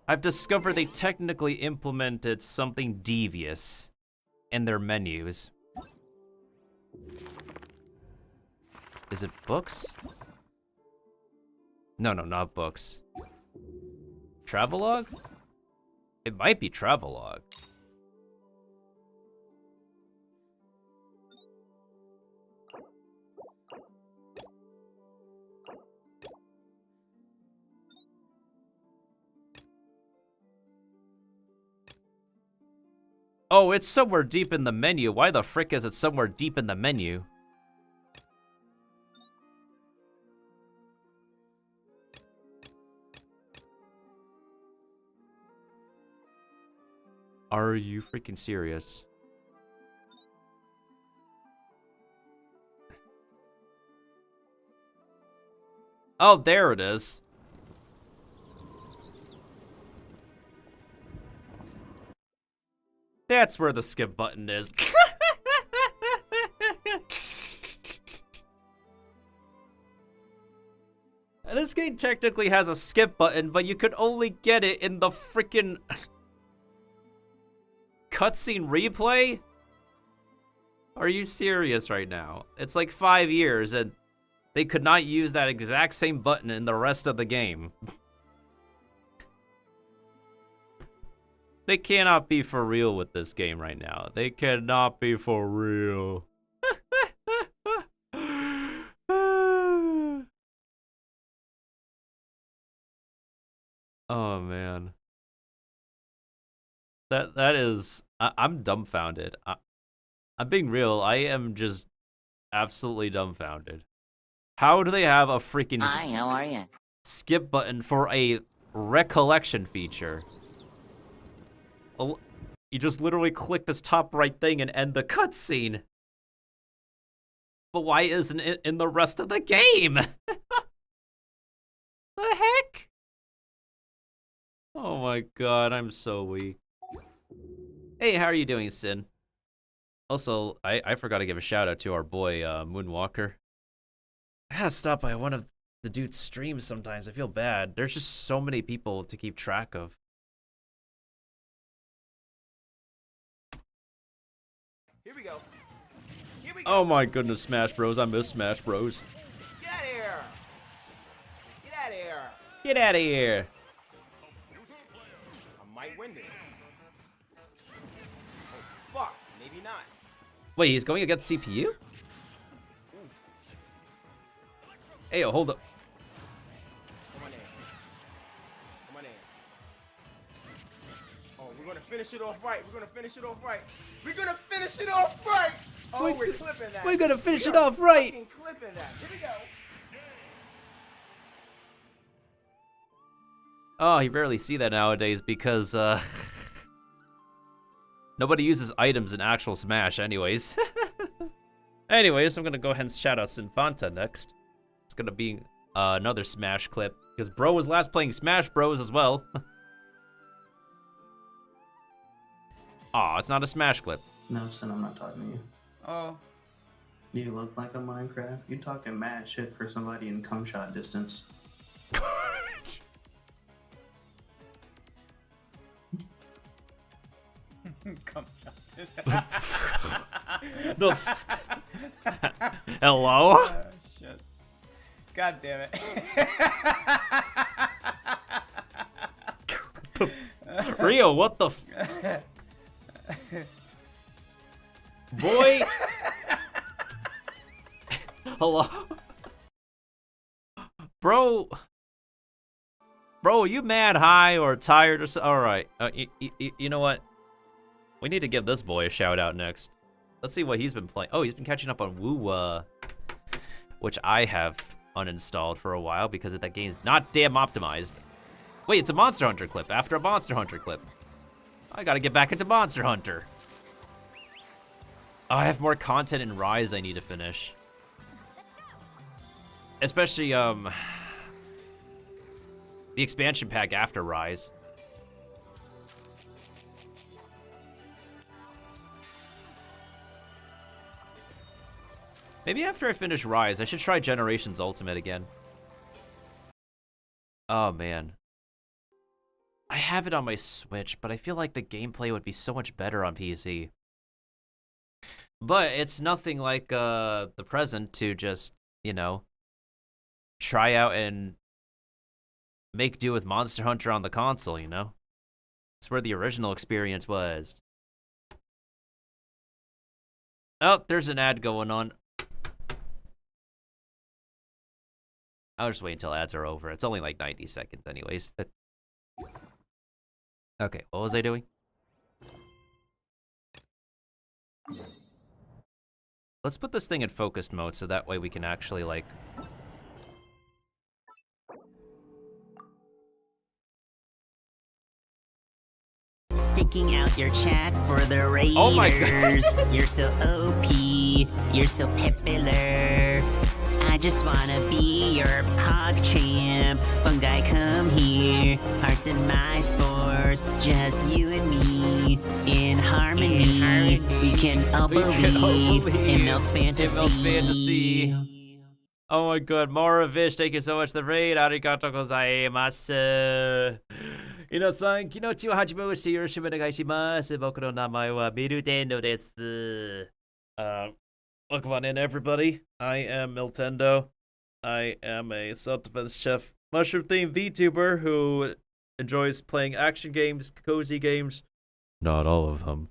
I've discovered they technically implemented something devious in their menus. Is it books? No, not books. Travelogue? It might be Travelogue. Oh, it's somewhere deep in the menu. Why the frick is it somewhere deep in the menu? Are you freaking serious? Oh, there it is. That's where the skip button is. This game technically has a skip button, but you could only get it in the freaking cutscene replay? Are you serious right now? It's like 5 years and they could not use that exact same button in the rest of the game. They cannot be for real with this game right now. They cannot be for real. Oh man. That is, I'm dumbfounded. I'm being real. I am just absolutely dumbfounded. How do they have a freaking Hi, how are you? skip button for a recollection feature? You just literally click this top right thing and end the cutscene. But why isn't it in the rest of the game? The heck? Oh my god, I'm so weak. Hey, how are you doing, Sin? Also, I forgot to give a shout out to our boy, Moonwalker. I gotta stop by one of the dude's streams sometimes. I feel bad. There's just so many people to keep track of. Here we go. Here we go. Oh my goodness, Smash Bros. I miss Smash Bros. Get out of here. Get out of here. Get out of here. I might win this. Oh, fuck. Maybe not. Wait, he's going against CPU? Hey, hold up. Come on in. Come on in. Oh, we're gonna finish it off right. We're gonna finish it off right. We're gonna finish it off right. Oh, we're clipping that. We're gonna finish We it are off right. fucking clipping that. Here we go. Oh, you rarely see that nowadays because, nobody uses items in actual Smash anyways. Anyways, I'm gonna go ahead and shout out Sinfanta next. It's gonna be another Smash clip, because bro was last playing Smash Bros as well. Aw, it's not a Smash clip. No, son, I'm not talking to you. Oh. You look like a Minecraft. You talking mad shit for somebody in cum shot distance. Come The Hello? Oh, shit. God damn it. Rio, what the Boy! Hello? Bro, are you mad high or tired or so? Alright, you know what? We need to give this boy a shout out next. Let's see what he's been playing. Oh, he's been catching up on Woo, which I have uninstalled for a while because that game's not damn optimized. Wait, it's a Monster Hunter clip after a Monster Hunter clip. I gotta get back into Monster Hunter. Oh, I have more content in Rise I need to finish. Especially, The expansion pack after Rise. Maybe after I finish Rise, I should try Generations Ultimate again. Oh, man. I have it on my Switch, but I feel like the gameplay would be so much better on PC. But it's nothing like the present to just, you know, try out and make do with Monster Hunter on the console, you know? It's where the original experience was. Oh, there's an ad going on. I'll just wait until ads are over. It's only like 90 seconds anyways. Okay, what was I doing? Let's put this thing in focused mode so that way we can actually, like... Sticking out your chat for the Raiders. Oh my God. You're so OP. You're so popular. I just wanna be your pog champ. Fungi, come here. Hearts in my spores. Just you and me. In harmony. We can all believe. In Melt's fantasy. In Melt's fantasy. Oh my God, Moravish, thank you so much for the raid. Arigatou gozaimasu. 皆さん、昨日ははじめましてよろしくお願いします。僕の名前はミルテンドです。Welcome on in, everybody. I am Miltendo. I am a self-defense chef, mushroom-themed VTuber who enjoys playing action games, cozy games, not all of them,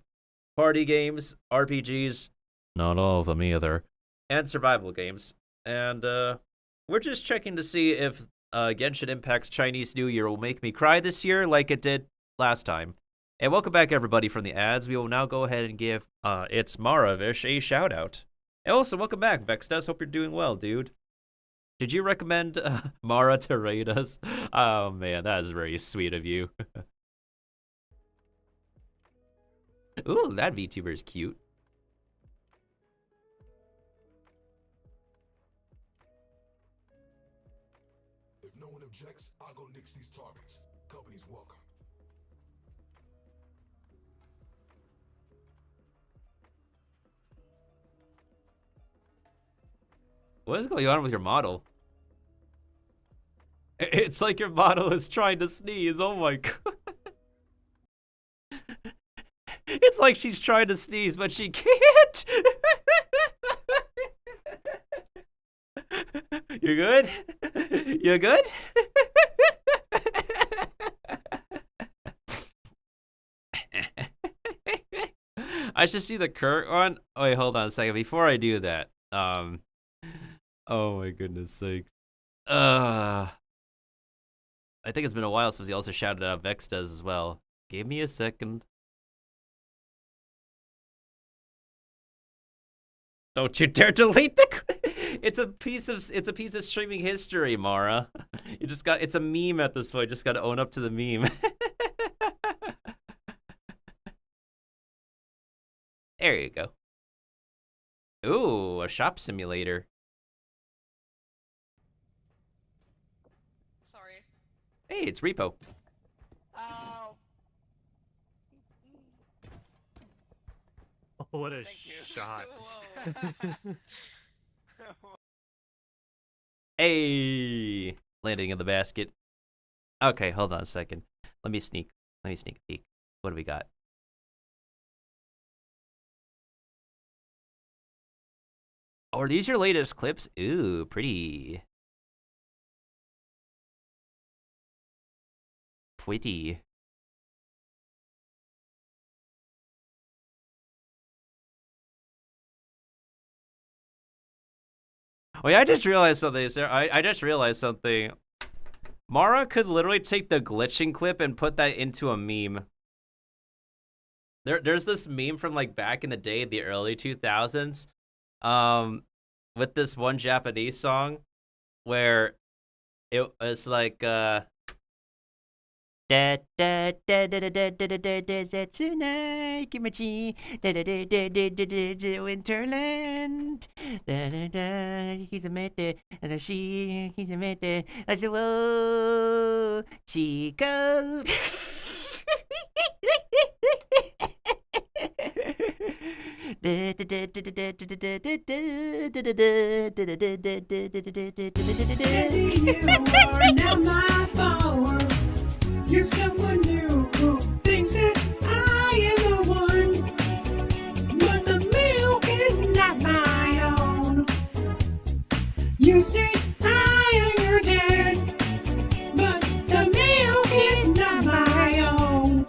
party games, RPGs, not all of them either, and survival games. And we're just checking to see if Genshin Impact's Chinese New Year will make me cry this year like it did last time. And welcome back, everybody, from the ads. We will now go ahead and give It's Maravish a shout-out. And also, welcome back, Vextas. Hope you're doing well, dude. Did you recommend Mara to raid us? Oh, man, that is very sweet of you. Ooh, that VTuber is cute. If no one objects, I'll go nix these targets. Company's welcome. What is going on with your model? It's like your model is trying to sneeze. Oh my God. It's like she's trying to sneeze, but she can't. You good? You good? I should see the current one. Oh, wait, hold on a second. Before I do that, oh my goodness sakes. I think it's been a while since he also shouted out Vextas as well. Give me a second. Don't you dare delete the it's a piece of streaming history, Mara. It's a meme at this point. Just gotta own up to the meme. There you go. Ooh, a shop simulator. Sorry. Hey, it's Repo. Ow. Oh, what a Thank you. shot. Whoa. Hey, landing in the basket. Okay, hold on a second. Let me sneak a peek. What do we got? Oh, are these your latest clips? Ooh, pretty. Pretty. Oh yeah, I just realized something. I just realized something. Mara could literally take the glitching clip and put that into a meme. There's this meme from like back in the day, the early 2000s, with this one Japanese song where it was like Da da da da da da da da da da da tonight, Kimachi. Da da da da da da da da Winterland. Da da da. He's a mete. As a she. He's a mete. As a whoa. Chico. You're someone new who thinks that I am the one, but the milk is not my own. You say I am your dad, but the milk is not my own.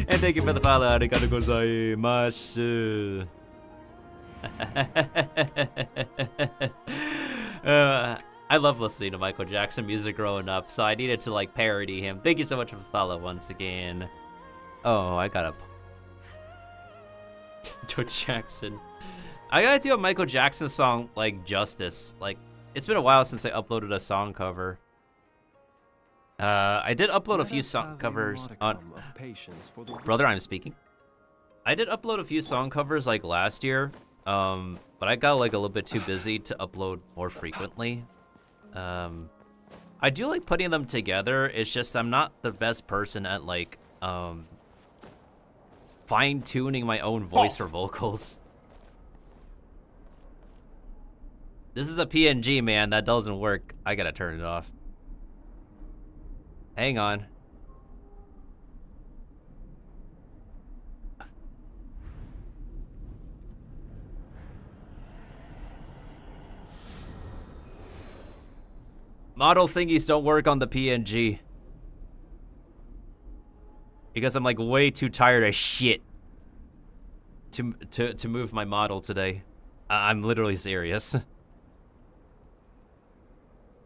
And thank you for the follow. Arigatou gozaimasu. I love listening to Michael Jackson music growing up, so I needed to like parody him. Thank you so much for the follow once again. Oh, I gotta do Jackson. I gotta do a Michael Jackson song like justice. Like, it's been a while since I uploaded a song cover. I did upload a few song covers on. Brother, I'm speaking. I did upload a few song covers like last year, but I got like a little bit too busy to upload more frequently. I do like putting them together. It's just I'm not the best person at like fine-tuning my own voice or vocals. This is a PNG, man. That doesn't work. I gotta turn it off. Hang on. Model thingies don't work on the PNG. Because I'm like way too tired of shit to move my model today. I'm literally serious.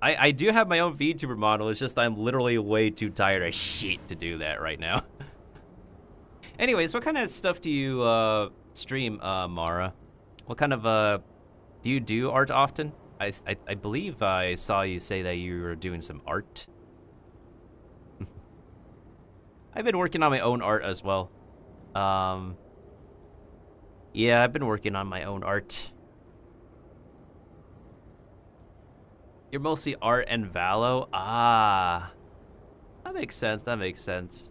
I do have my own VTuber model, it's just I'm literally way too tired of shit to do that right now. Anyways, what kind of stuff do you stream, Mara? What kind of do you do art often? I believe I saw you say that you were doing some art. I've been working on my own art as well. Yeah, I've been working on my own art. You're mostly art and Valo? Ah. That makes sense, that makes sense.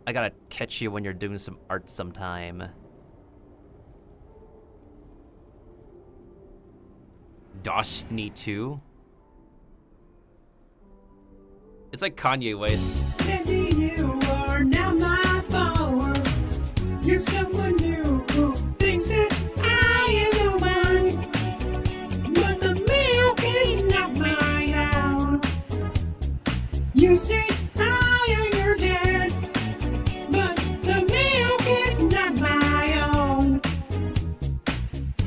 I gotta catch you when you're doing some art sometime. Destiny 2? It's like Kanye West. Sandy, you are now my follower. You're someone new who thinks that I am the one, but the milk is not my own. You say I am your dad, but the milk is not my own.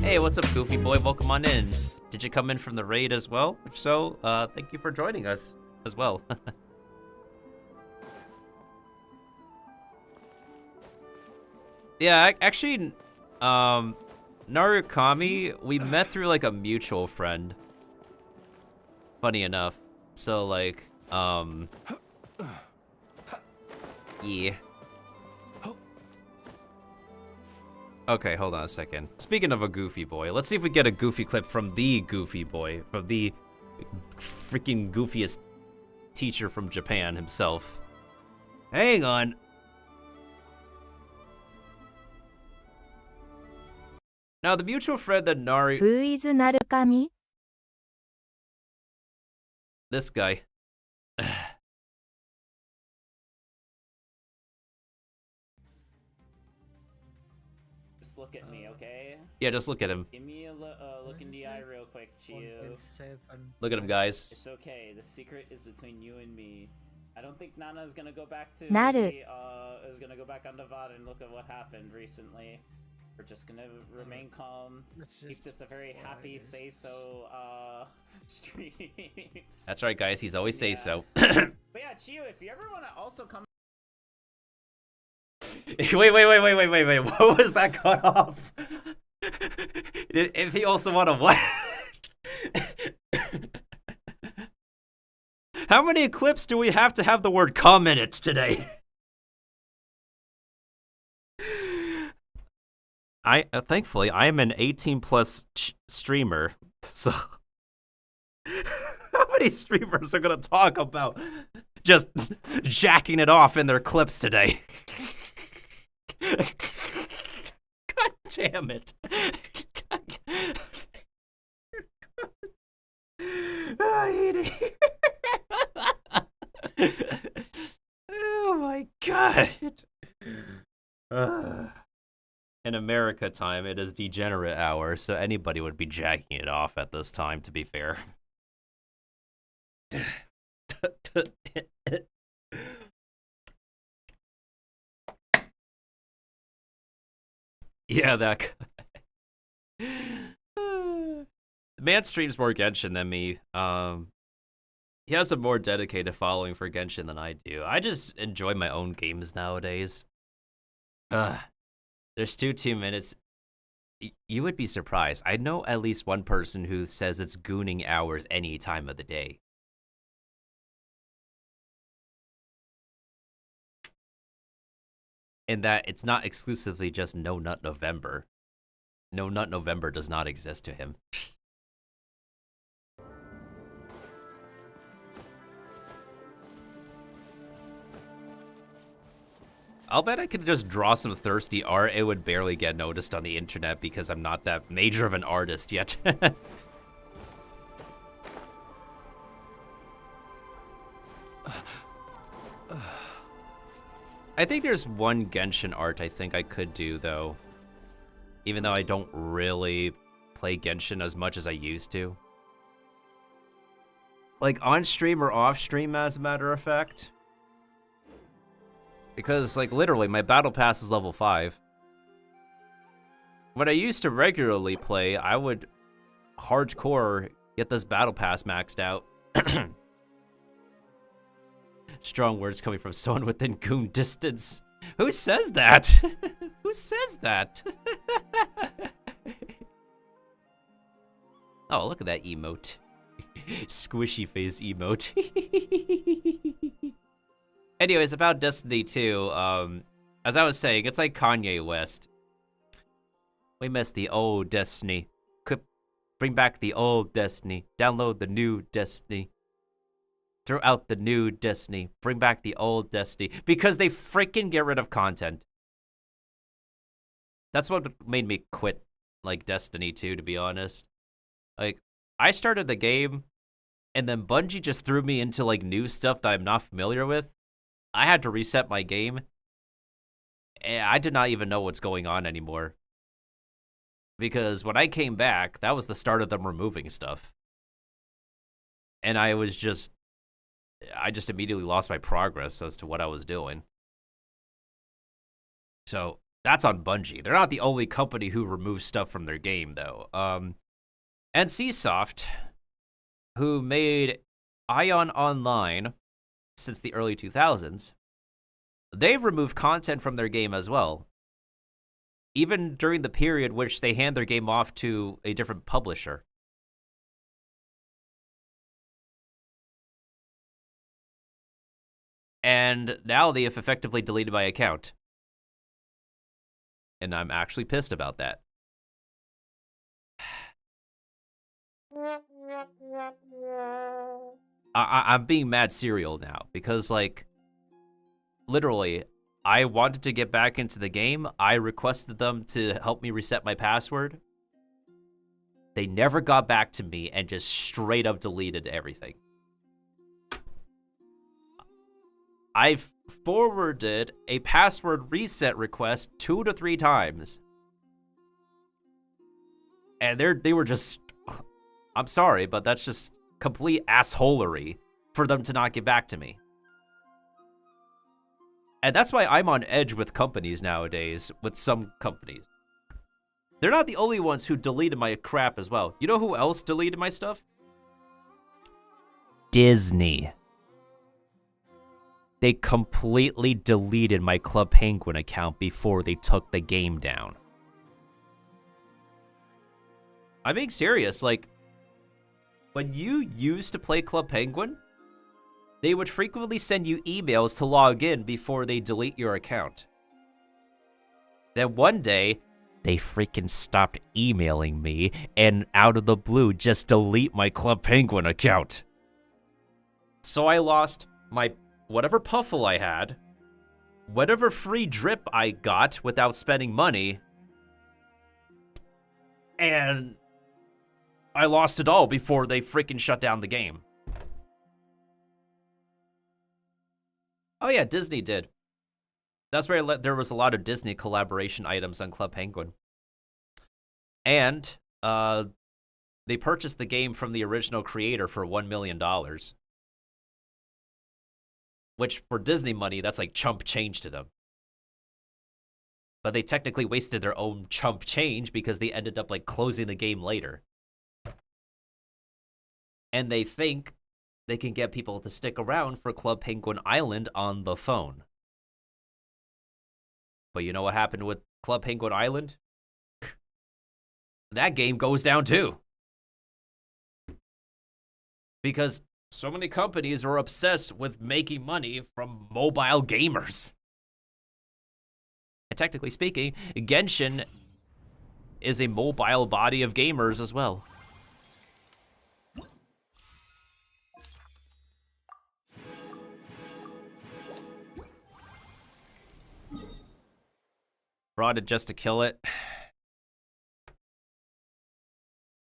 Hey, what's up, Goofy Boy? Welcome on in. Did you come in from the raid as well? If so, thank you for joining us as well. Yeah, actually, Narukami, we met through like a mutual friend. Funny enough. So like, yeah. Okay, hold on a second. Speaking of a Goofy Boy, let's see if we get a Goofy clip from the Goofy Boy, from the freaking goofiest teacher from Japan himself. Hang on. Now, the mutual friend that Nari... Who is Narukami? This guy. Just look at me, okay? Yeah, just look at him. Give me a look in the eye real quick, Chiyo. Look at him, guys. It's okay. The secret is between you and me. I don't think Nana is gonna go back to is gonna go back on Nevada and look at what happened recently. We're just gonna remain calm. Keep this a very happy say-so stream. That's right, guys. He's always say so. But yeah, Chiyo, if you ever wanna also come. Wait. What was that cut off? If he also want to what? How many clips do we have to have the word "cum" in it today? Thankfully, I am an 18+ streamer, so how many streamers are gonna talk about just jacking it off in their clips today? God damn it. I hate it. Oh my god. In America time, it is degenerate hour, so anybody would be jacking it off at this time, to be fair. Yeah, that guy. The man streams more Genshin than me. He has a more dedicated following for Genshin than I do. I just enjoy my own games nowadays. There's 2 minutes. You would be surprised. I know at least one person who says it's gooning hours any time of the day. And that it's not exclusively just No Nut November. No Nut November does not exist to him. I'll bet I could just draw some thirsty art. It would barely get noticed on the internet because I'm not that major of an artist yet. I think there's one Genshin art I think I could do, though. Even though I don't really play Genshin as much as I used to. Like, on stream or off stream, as a matter of fact. Because, like, literally, my battle pass is level 5. When I used to regularly play, I would hardcore get this battle pass maxed out. Strong words coming from someone within goon distance. Who says that? Who says that? Oh, look at that emote. Squishy face emote. Anyways, about Destiny 2, as I was saying, it's like Kanye West. We miss the old Destiny. Bring back the old Destiny. Download the new Destiny. Throw out the new Destiny. Bring back the old Destiny. Because they freaking get rid of content. That's what made me quit, like, Destiny 2, to be honest. Like, I started the game, and then Bungie just threw me into, like, new stuff that I'm not familiar with. I had to reset my game. And I did not even know what's going on anymore. Because when I came back, that was the start of them removing stuff. And I just immediately lost my progress as to what I was doing. So, that's on Bungie. They're not the only company who removes stuff from their game, though. NCSoft, who made Ion Online since the early 2000s, they've removed content from their game as well. Even during the period which they hand their game off to a different publisher. And now they have effectively deleted my account. And I'm actually pissed about that. I'm being mad serial now because, like, literally, I wanted to get back into the game. I requested them to help me reset my password. They never got back to me and just straight up deleted everything. I've forwarded a password reset request 2 to 3 times. And they were just, I'm sorry, but that's just complete assholery for them to not get back to me. And that's why I'm on edge with companies nowadays, with some companies. They're not the only ones who deleted my crap as well. You know who else deleted my stuff? Disney. They completely deleted my Club Penguin account before they took the game down. I'm being serious, like, when you used to play Club Penguin, they would frequently send you emails to log in before they delete your account. Then one day, they freaking stopped emailing me and out of the blue just delete my Club Penguin account. So I lost my whatever puffle I had, whatever free drip I got without spending money, and I lost it all before they freaking shut down the game. Oh yeah, Disney did. That's where there was a lot of Disney collaboration items on Club Penguin. And they purchased the game from the original creator for $1 million. Which, for Disney money, that's like chump change to them. But they technically wasted their own chump change because they ended up like closing the game later. And they think they can get people to stick around for Club Penguin Island on the phone. But you know what happened with Club Penguin Island? That game goes down too. Because so many companies are obsessed with making money from mobile gamers. And technically speaking, Genshin is a mobile body of gamers as well. Brought it just to kill it.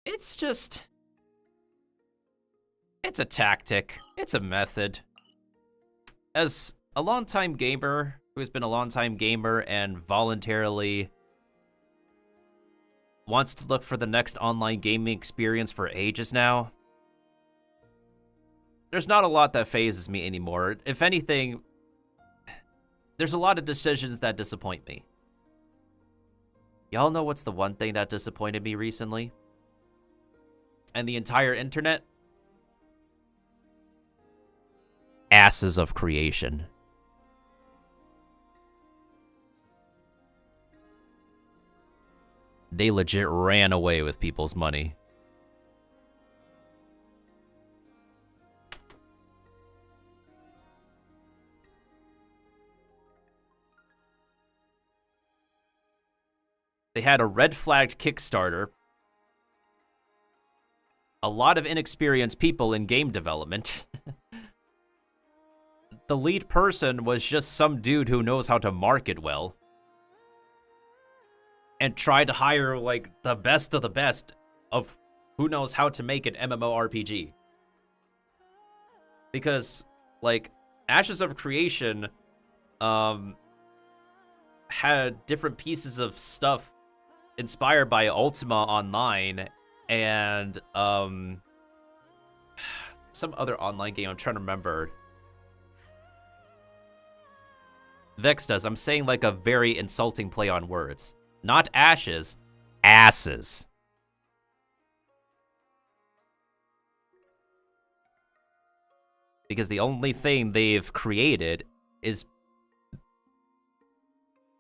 It's just... it's a tactic. It's a method. As a longtime gamer who has been a longtime gamer and voluntarily wants to look for the next online gaming experience for ages now, there's not a lot that phases me anymore. If anything, there's a lot of decisions that disappoint me. Y'all know what's the one thing that disappointed me recently? And the entire internet? Asses of creation. They legit ran away with people's money. They had a red-flagged Kickstarter, a lot of inexperienced people in game development. The lead person was just some dude who knows how to market well. And tried to hire, like, the best of the best of who knows how to make an MMORPG. Because, like, Ashes of Creation, had different pieces of stuff inspired by Ultima Online and, some other online game I'm trying to remember. Vex does. I'm saying like a very insulting play on words. Not ashes, asses. Because the only thing they've created is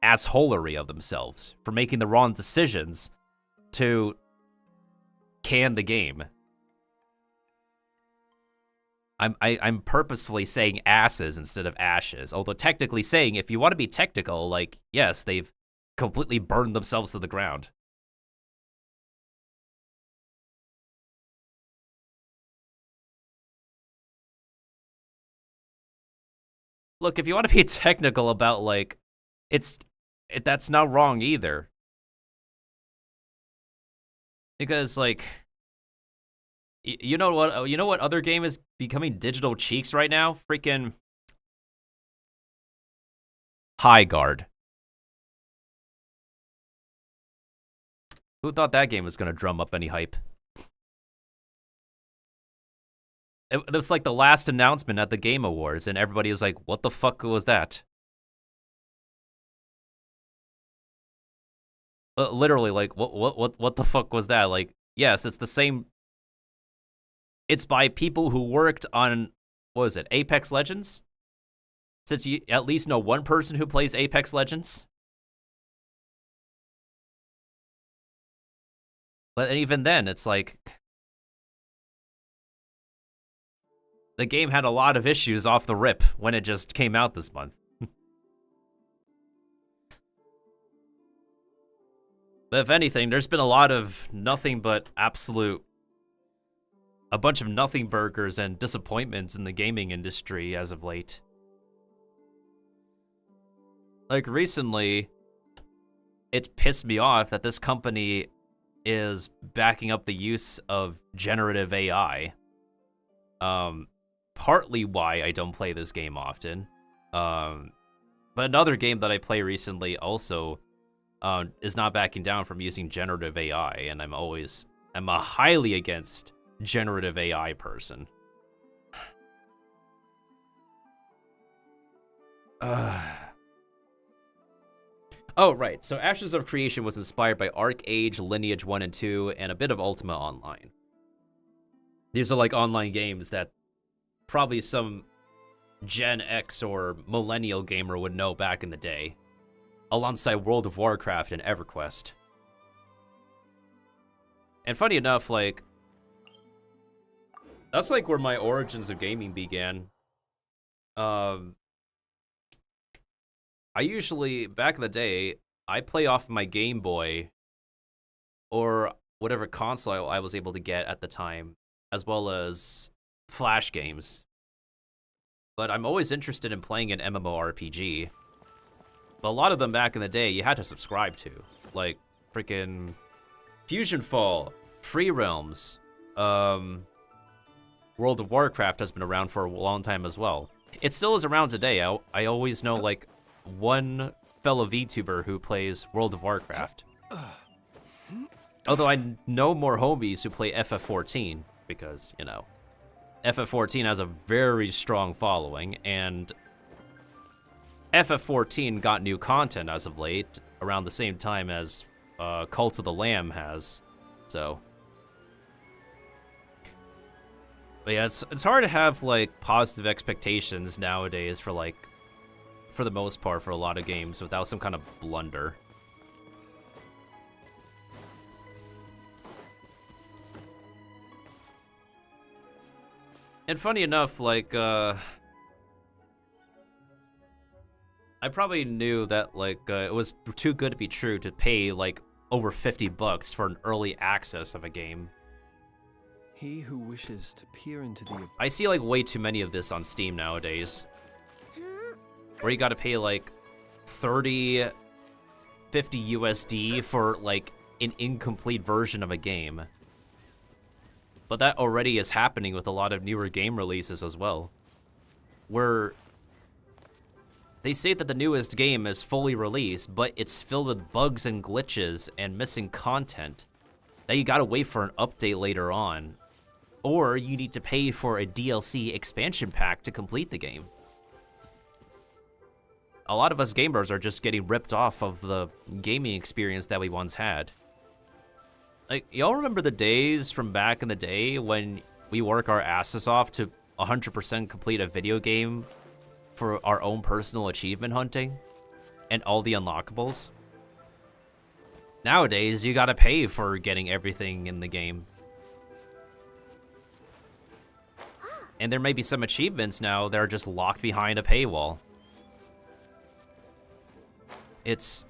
assholery of themselves for making the wrong decisions to can the game. I'm purposefully saying asses instead of ashes. Although technically saying, if you want to be technical, like, yes, they've completely burned themselves to the ground. Look, if you want to be technical about, like, that's not wrong either. Because, like, you know what other game is becoming digital cheeks right now? Freaking High Guard. Who thought that game was going to drum up any hype? It was like the last announcement at the Game Awards, and everybody was like, what the fuck was that? Literally, like, what the fuck was that? Like, yes, it's the same. It's by people who worked on, what was it, Apex Legends? Since you at least know one person who plays Apex Legends. But even then, it's like, the game had a lot of issues off the rip when it just came out this month. But if anything, there's been a lot of nothing but a bunch of nothing burgers and disappointments in the gaming industry as of late. Like recently, it pissed me off that this company is backing up the use of generative AI. Partly why I don't play this game often. But another game that I play recently also is not backing down from using generative AI, and I'm a highly against generative AI person. Oh, right. So Ashes of Creation was inspired by Arc Age, Lineage 1 and 2, and a bit of Ultima Online. These are like online games that probably some Gen X or millennial gamer would know back in the day, alongside World of Warcraft and EverQuest. And funny enough, like, that's like where my origins of gaming began. I usually, back in the day, I play off my Game Boy or whatever console I was able to get at the time, as well as Flash games. But I'm always interested in playing an MMORPG. But a lot of them back in the day, you had to subscribe to. Like, freaking Fusion Fall, Free Realms, World of Warcraft has been around for a long time as well. It still is around today. I always know, like, one fellow VTuber who plays World of Warcraft. Although I know more homies who play FF14, because, you know, FF14 has a very strong following, and FF14 got new content as of late, around the same time as Cult of the Lamb has, so. But yeah, it's hard to have, like, positive expectations nowadays for, like, for the most part, for a lot of games, without some kind of blunder. And funny enough, like, I probably knew that, like, it was too good to be true to pay, like, over $50 for an early access of a game. He who wishes to peer into the... I see, like, way too many of this on Steam nowadays. Where you gotta pay, like, 30, 50 USD for, like, an incomplete version of a game. But that already is happening with a lot of newer game releases as well. Where they say that the newest game is fully released, but it's filled with bugs and glitches and missing content that you gotta wait for an update later on. Or you need to pay for a DLC expansion pack to complete the game. A lot of us gamers are just getting ripped off of the gaming experience that we once had. Like, y'all remember the days from back in the day when we work our asses off to 100% complete a video game for our own personal achievement hunting and all the unlockables? Nowadays, you gotta pay for getting everything in the game. And there may be some achievements now that are just locked behind a paywall. It's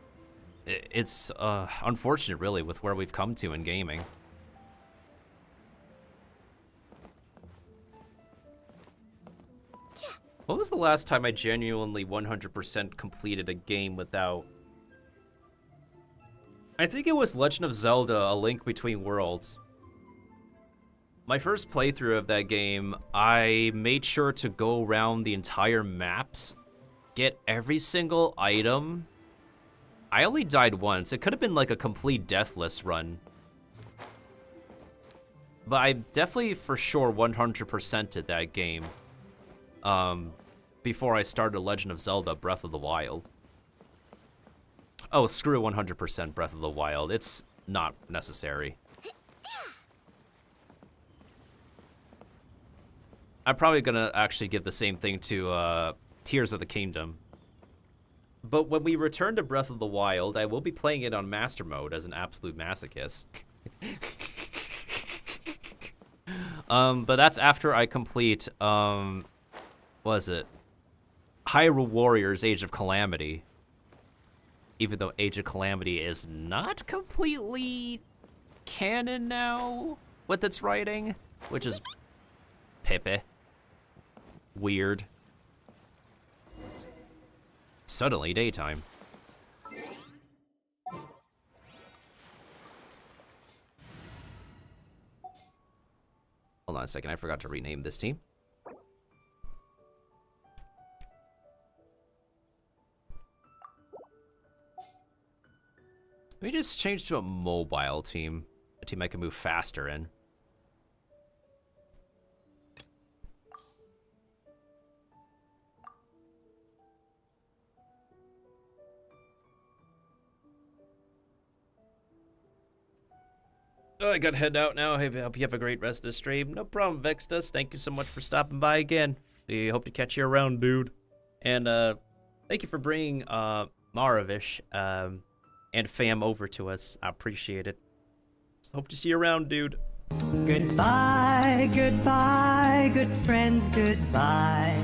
unfortunate, really, with where we've come to in gaming. What was the last time I genuinely 100% completed a game without... I think it was Legend of Zelda: A Link Between Worlds. My first playthrough of that game, I made sure to go around the entire maps, get every single item. I only died once. It could have been like a complete deathless run. But I definitely for sure 100%ed that game. Before I started Legend of Zelda Breath of the Wild. Oh, screw 100% Breath of the Wild. It's not necessary. I'm probably gonna actually give the same thing to Tears of the Kingdom. But when we return to Breath of the Wild, I will be playing it on Master Mode as an absolute masochist. But that's after I complete, what is it? Hyrule Warriors Age of Calamity. Even though Age of Calamity is not completely canon now with its writing, which is Pepe. Weird. Suddenly daytime. Hold on a second, I forgot to rename this team. Let me just change to a mobile team. A team I can move faster in. Oh, I gotta head out now. I hope you have a great rest of the stream. No problem, Vextus. Thank you so much for stopping by again. We hope to catch you around, dude. And thank you for bringing Maravish and fam over to us. I appreciate it. Hope to see you around, dude. Goodbye, goodbye, good friends, goodbye.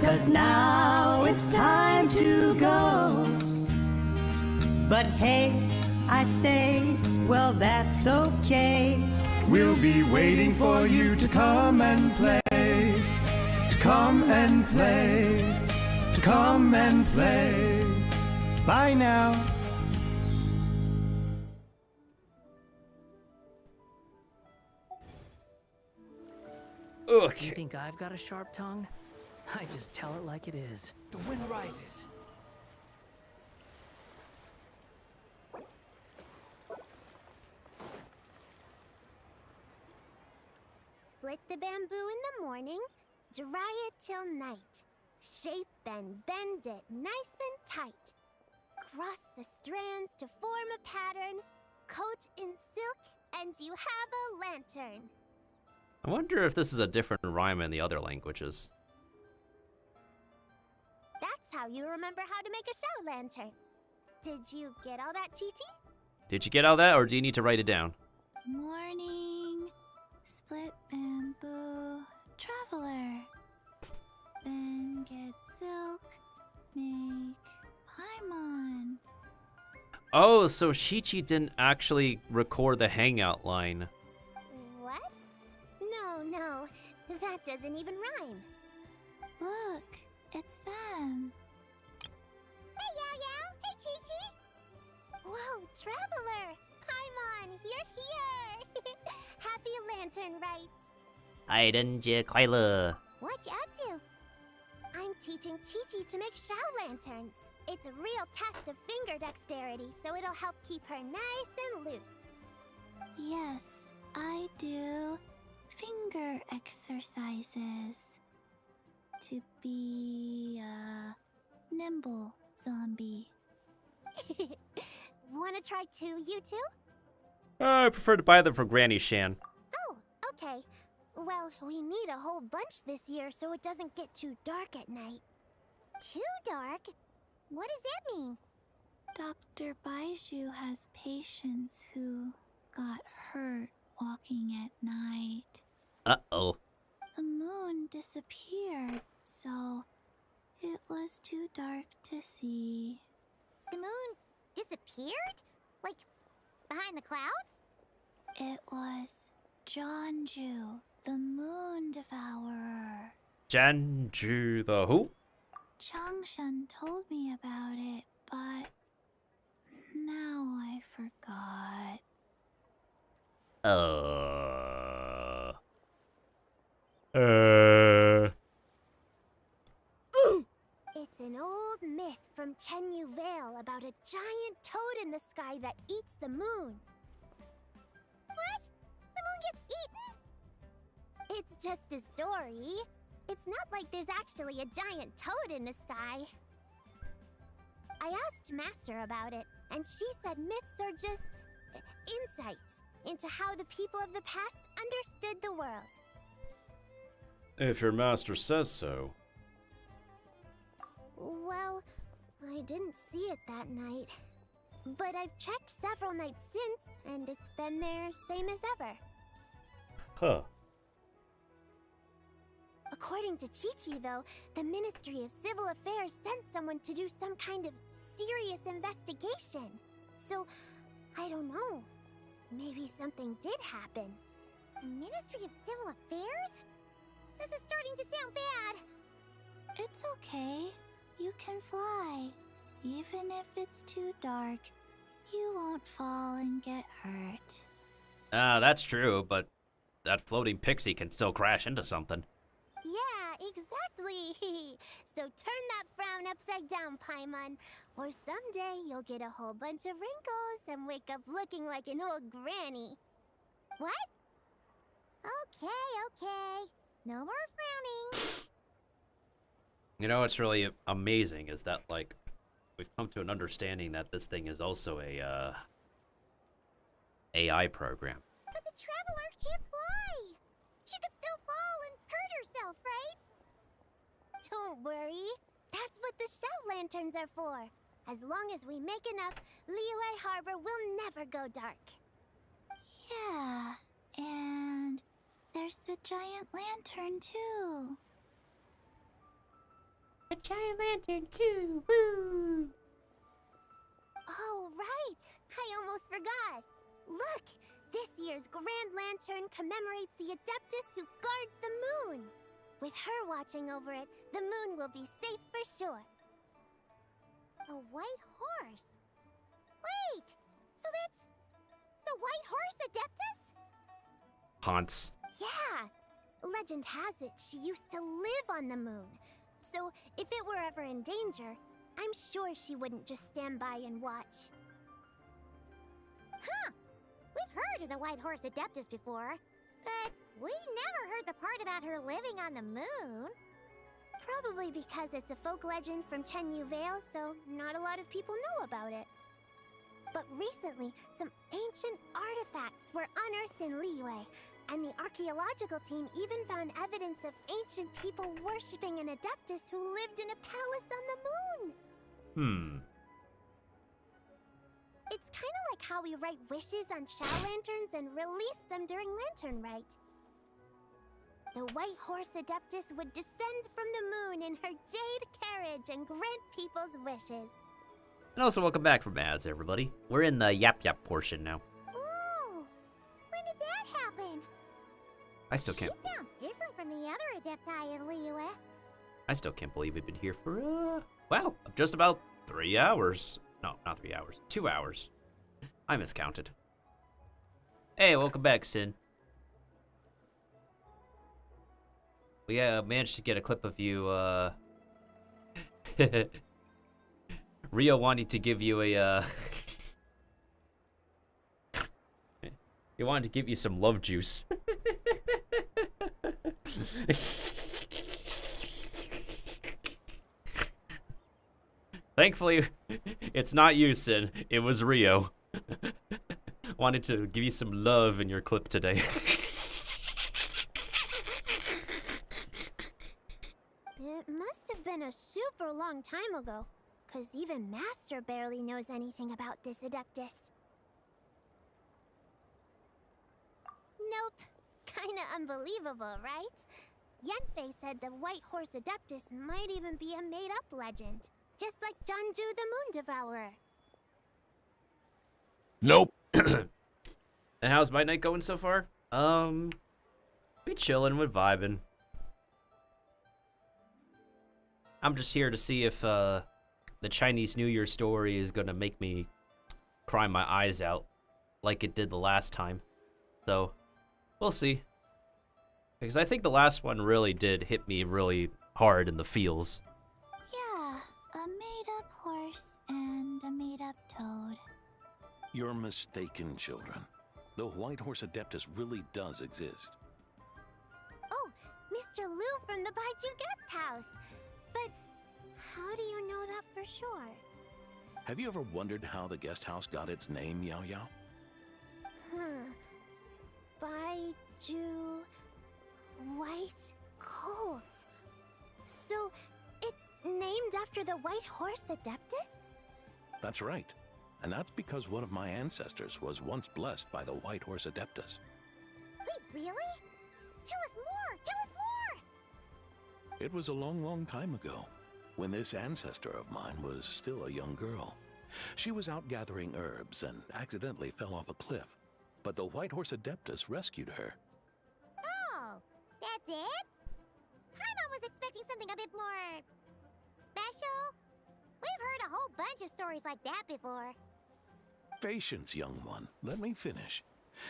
'Cause now it's time to go. But hey, I say, well, that's okay. We'll be waiting for you to come and play. To come and play. To come and play. Bye now. Okay. You think I've got a sharp tongue? I just tell it like it is. The wind rises. Split the bamboo in the morning, dry it till night. Shape and bend it nice and tight. Cross the strands to form a pattern, coat in silk, and you have a lantern. I wonder if this is a different rhyme in the other languages. That's how you remember how to make a show lantern. Did you get all that, Chi-Chi? Did you get all that, or do you need to write it down? Morning, split bamboo, traveler. Then get silk, make Paimon. Oh, so Chi-Chi didn't actually record the hangout line. What? No, that doesn't even rhyme. Look, it's them. Hey, Yao Yao! Hey, Chi-Chi! Whoa, Traveler! Paimon, you're here! Happy Lantern Rites! 爱人节快乐! What you up to? I'm teaching Chi-Chi to make Shao lanterns. It's a real test of finger dexterity, so it'll help keep her nice and loose. Yes, I do finger exercises to be a nimble zombie. Wanna try too, you two? I prefer to buy them from Granny Shan. Oh, okay. Well, we need a whole bunch this year so it doesn't get too dark at night. Too dark? What does that mean? Dr. Baiju has patients who got hurt walking at night. Uh-oh. The moon disappeared, so it was too dark to see. The moon disappeared? Like, behind the clouds? It was Jeonju, the moon devourer. Janju the who? Changshan told me about it, but now I forgot. It's an old myth from Chenyu Vale about a giant toad in the sky that eats the moon. What? The moon gets eaten? It's just a story. It's not like there's actually a giant toad in the sky. I asked Master about it, and she said myths are just insights into how the people of the past understood the world. If your master says so. Well, I didn't see it that night. But I've checked several nights since, and it's been there same as ever. Huh. According to Chi-Chi, though, the Ministry of Civil Affairs sent someone to do some kind of serious investigation. So, I don't know. Maybe something did happen. Ministry of Civil Affairs? This is starting to sound bad. It's okay. You can fly. Even if it's too dark, you won't fall and get hurt. That's true, but that floating pixie can still crash into something. Yeah, exactly. So turn that frown upside down, Paimon. Or someday you'll get a whole bunch of wrinkles and wake up looking like an old granny. What? Okay. No more frowning. You know what's really amazing is that, like, we've come to an understanding that this thing is also a, AI program. But the Traveler can't fly. She could still fall and hurt herself, right? Don't worry. That's what the shout lanterns are for. As long as we make enough, Liyue Harbor will never go dark. Yeah, and there's the giant lantern, too. A giant lantern too. Woo! Oh, right. I almost forgot. Look, this year's Grand Lantern commemorates the Adeptus who guards the moon. With her watching over it, the moon will be safe for sure. A white horse? Wait, so that's the White Horse Adeptus? Haunts. Yeah. Legend has it she used to live on the moon. So if it were ever in danger, I'm sure she wouldn't just stand by and watch. Huh. We've heard of the White Horse Adeptus before, but we never heard the part about her living on the moon. Probably because it's a folk legend from Chenyu Vale, so not a lot of people know about it. But recently, some ancient artifacts were unearthed in Liyue, and the archaeological team even found evidence of ancient people worshipping an Adeptus who lived in a palace on the moon. It's kind of like how we write wishes on shout lanterns and release them during Lantern Rite. The White Horse Adeptus would descend from the moon in her jade carriage and grant people's wishes. And also, welcome back from ads, everybody. We're in the Yap Yap portion now. Ooh! When did that happen? I still can't. She sounds different from the other Adepti in Liyue. I still can't believe we've been here for, wow, just about 3 hours. No, not 3 hours. 2 hours. I miscounted. Hey, welcome back, Sin. We managed to get a clip of you, Rio wanted to give you a, he wanted to give you some love juice. Thankfully, it's not you, Sin. It was Rio. Wanted to give you some love in your clip today. It must have been a super long time ago, because even Master barely knows anything about this Adeptus. Nope. Kinda unbelievable, right? Yenfei said the White Horse Adeptus might even be a made-up legend. Just like Janju the Moon Devourer. Nope. And how's my night going so far? We chillin', we're vibing. I'm just here to see if the Chinese New Year story is gonna make me cry my eyes out like it did the last time. So, we'll see. Because I think the last one really did hit me really hard in the feels. Yeah, a made-up horse and a made-up toad. You're mistaken, children. The White Horse Adeptus really does exist. Oh, Mr. Liu from the Baiju Guest House. But how do you know that for sure? Have you ever wondered how the guest house got its name, Yao Yao? Baiju... White Colt. So, it's named after the White Horse Adeptus? That's right. And that's because one of my ancestors was once blessed by the White Horse Adeptus. Wait, really? Tell us more! Tell us more! It was a long, long time ago, when this ancestor of mine was still a young girl. She was out gathering herbs and accidentally fell off a cliff, but the White Horse Adeptus rescued her. Oh, that's it? Paimon was expecting something a bit more special. We've heard a whole bunch of stories like that before. Patience, young one. Let me finish.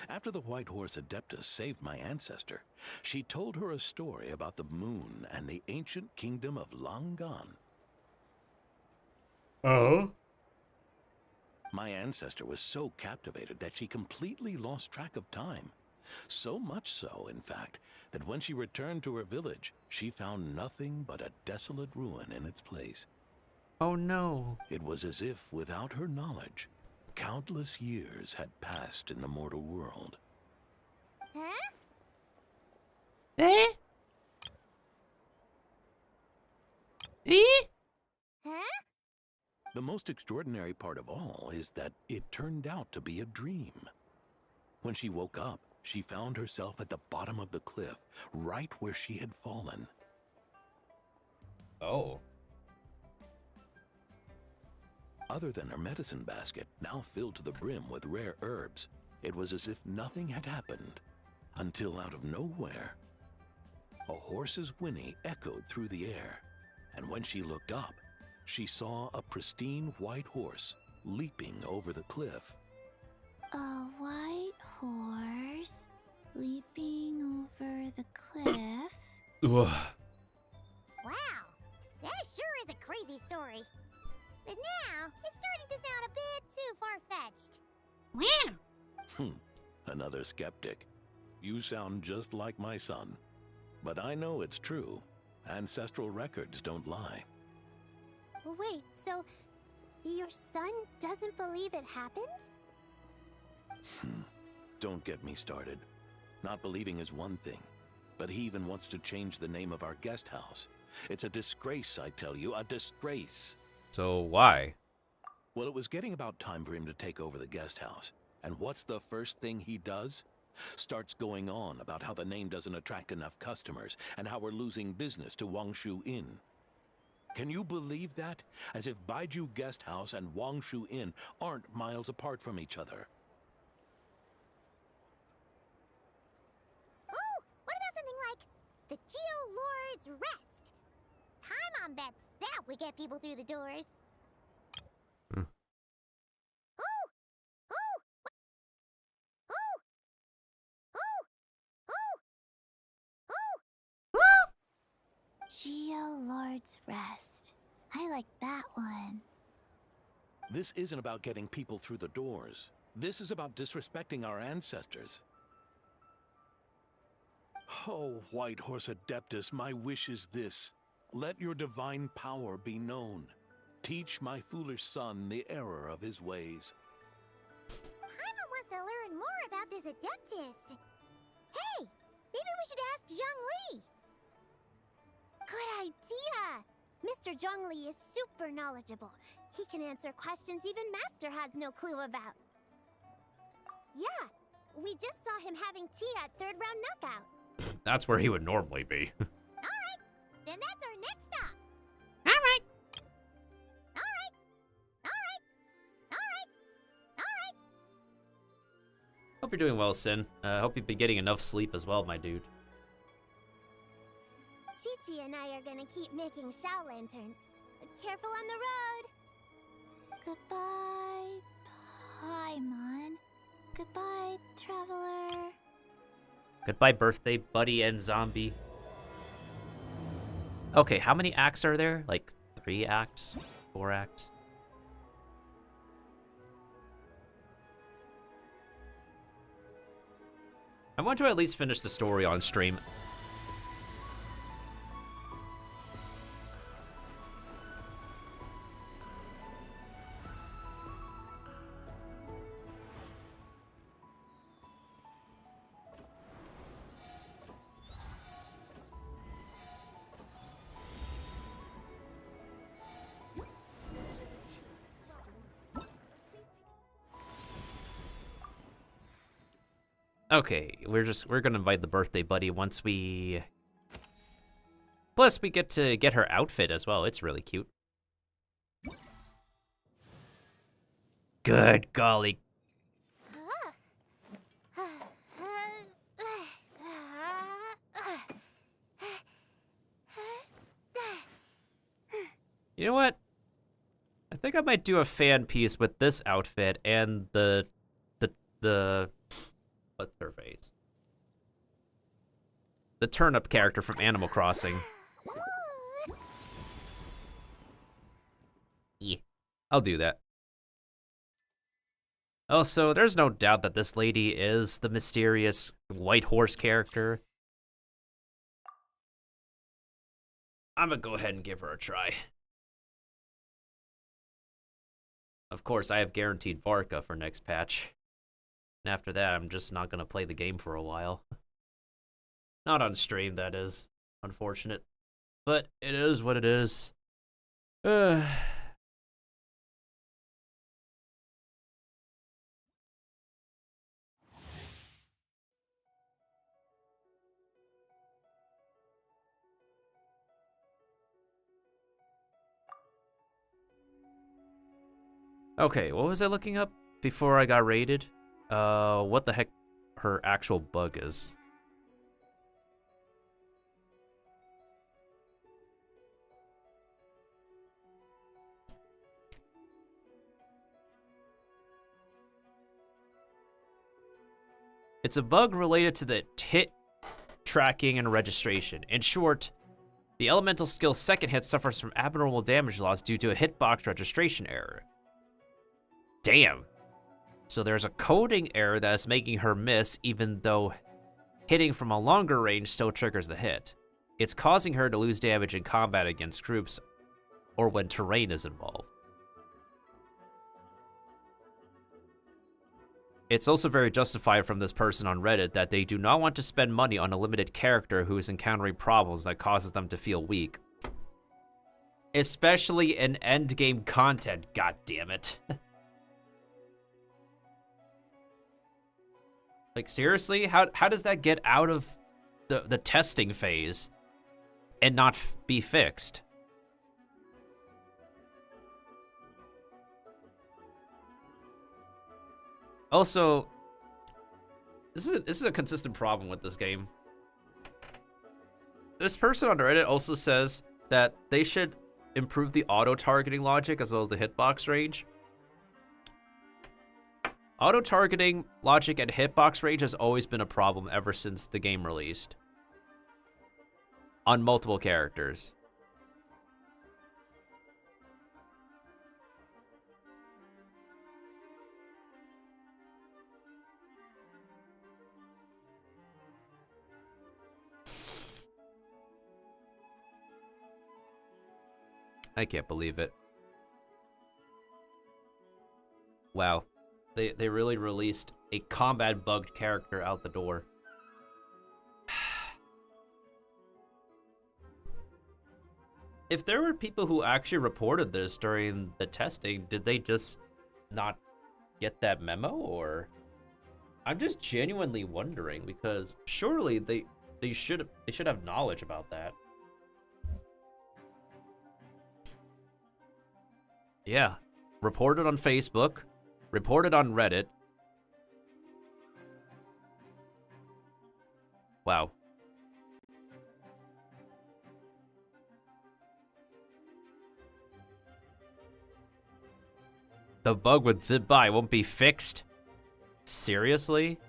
After the White Horse Adeptus saved my ancestor, she told her a story about the moon and the ancient kingdom of Langan. Oh? My ancestor was so captivated that she completely lost track of time. So much so, in fact, that when she returned to her village, she found nothing but a desolate ruin in its place. Oh no. It was as if, without her knowledge, countless years had passed in the mortal world. Huh? Eh? Eh? Huh? The most extraordinary part of all is that it turned out to be a dream. When she woke up, she found herself at the bottom of the cliff, right where she had fallen. Oh. Other than her medicine basket, now filled to the brim with rare herbs, it was as if nothing had happened, until out of nowhere, a horse's whinny echoed through the air, and when she looked up, she saw a pristine white horse leaping over the cliff. A white horse leaping over the cliff. Ugh. Wow, that sure is a crazy story. But now, it's starting to sound a bit too far-fetched. Wow. Another skeptic. You sound just like my son. But I know it's true. Ancestral records don't lie. Wait, so your son doesn't believe it happened? Don't get me started. Not believing is one thing, but he even wants to change the name of our guest house. It's a disgrace, I tell you, a disgrace. So why? Well, it was getting about time for him to take over the guest house. And what's the first thing he does? Starts going on about how the name doesn't attract enough customers and how we're losing business to Wangshu Inn. Can you believe that? As if Baiju Guest House and Wangshu Inn aren't miles apart from each other. Oh, what about something like the Geo Lord's Rest? Paimon bets that would get people through the doors. Hmm. Oh! Oh! Oh! Oh! Oh! Oh! Geo Lord's Rest. I like that one. This isn't about getting people through the doors. This is about disrespecting our ancestors. Oh, White Horse Adeptus, my wish is this. Let your divine power be known. Teach my foolish son the error of his ways. Paimon wants to learn more about this Adeptus. Hey, maybe we should ask Zhang Li. Good idea! Mr. Zhang Li is super knowledgeable. He can answer questions even Master has no clue about. Yeah, we just saw him having tea at third round knockout. That's where he would normally be. Alright, then that's our next stop. All right. Alright, alright, alright, alright. Hope you're doing well, Sin. Hope you've been getting enough sleep as well, my dude. Chi-Chi and I are gonna keep making Shao lanterns. Careful on the road. Goodbye, Paimon. Goodbye, traveler. Goodbye, birthday buddy and zombie. Okay, how many acts are there? Like 3 acts? 4 acts? I want to at least finish the story on stream. Okay, we're gonna invite the birthday buddy once we Plus, we get to get her outfit as well. It's really cute. Good golly. You know what? I think I might do a fan piece with this outfit and the what's her face? The turnip character from Animal Crossing. Yeah, I'll do that. Also, there's no doubt that this lady is the mysterious white horse character. I'm gonna go ahead and give her a try. Of course, I have guaranteed Varka for next patch. And after that, I'm just not gonna play the game for a while. Not on stream, that is. Unfortunate. But it is what it is. Okay, what was I looking up before I got raided? What the heck her actual bug is. It's a bug related to the hit tracking and registration. In short, the elemental skill's second hit suffers from abnormal damage loss due to a hitbox registration error. Damn. So there's a coding error that is making her miss, even though hitting from a longer range still triggers the hit. It's causing her to lose damage in combat against groups or when terrain is involved. It's also very justified from this person on Reddit that they do not want to spend money on a limited character who is encountering problems that causes them to feel weak. Especially in endgame content, goddammit. Like, seriously? How does that get out of the testing phase and not be fixed? Also, this is a consistent problem with this game. This person on Reddit also says that they should improve the auto-targeting logic as well as the hitbox range. Auto-targeting logic and hitbox range has always been a problem ever since the game released. On multiple characters. I can't believe it. Wow. They really released a combat bugged character out the door. If there were people who actually reported this during the testing, did they just not get that memo, or? I'm just genuinely wondering, because surely they should have knowledge about that. Yeah, reported on Facebook, reported on Reddit. Wow. The bug with zip by won't be fixed? Seriously?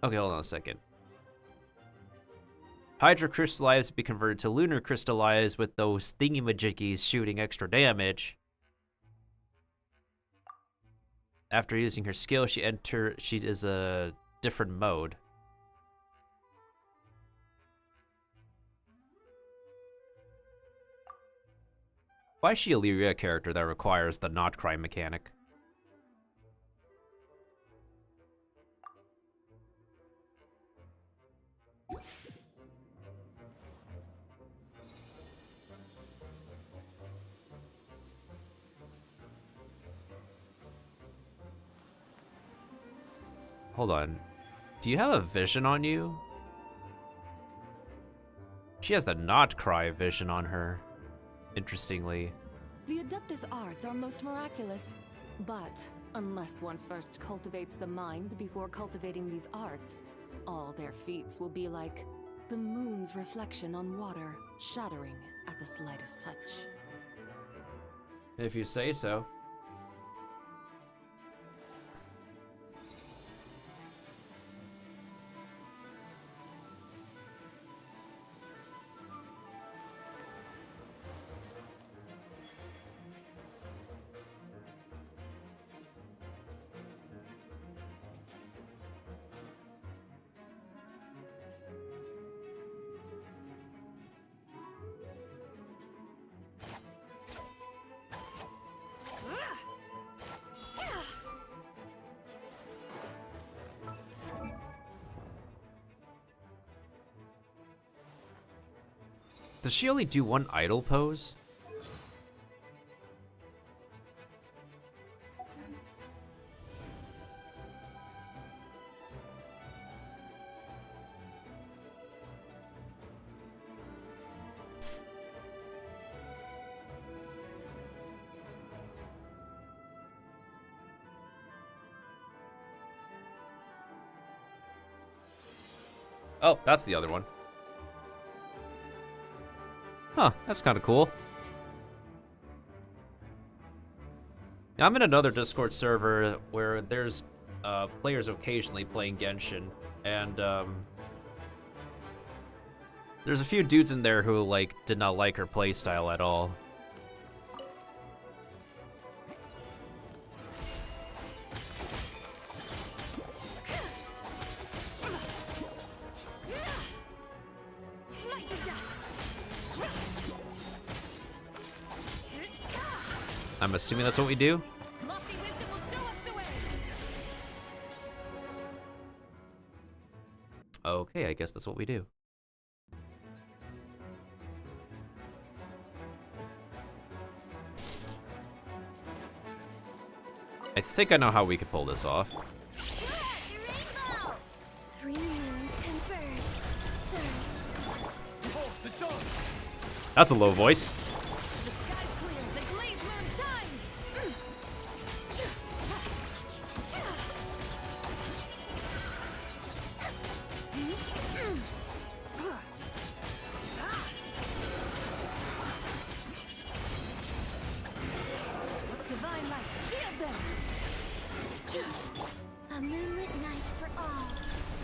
Okay, hold on a second. Hydro crystallized be converted to lunar crystallized with those thingy-majiggies shooting extra damage. After using her skill, she is a different mode. Why is she a Lyria character that requires the not cry mechanic? Hold on. Do you have a vision on you? She has the not cry vision on her, interestingly. The Adeptus arts are most miraculous, but unless one first cultivates the mind before cultivating these arts, all their feats will be like the moon's reflection on water, shattering at the slightest touch. If you say so. Does she only do one idle pose? Oh, that's the other one. Huh, that's kind of cool. I'm in another Discord server where there's players occasionally playing Genshin, and there's a few dudes in there who like did not like her playstyle at all. I'm assuming that's what we do. Okay, I guess that's what we do. I think I know how we could pull this off. Three moons converge. Surge. That's a low voice. A moonlit night for all.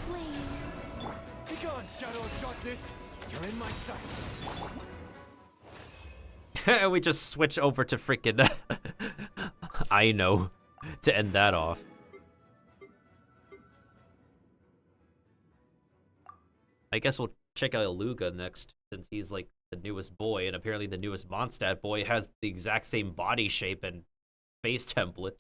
Flame. Begone, shadow of darkness! You're in my sights. We just switch over to freaking I know to end that off. I guess we'll check out Luga next, since he's like the newest boy, and apparently the newest Mondstadt boy has the exact same body shape and face template.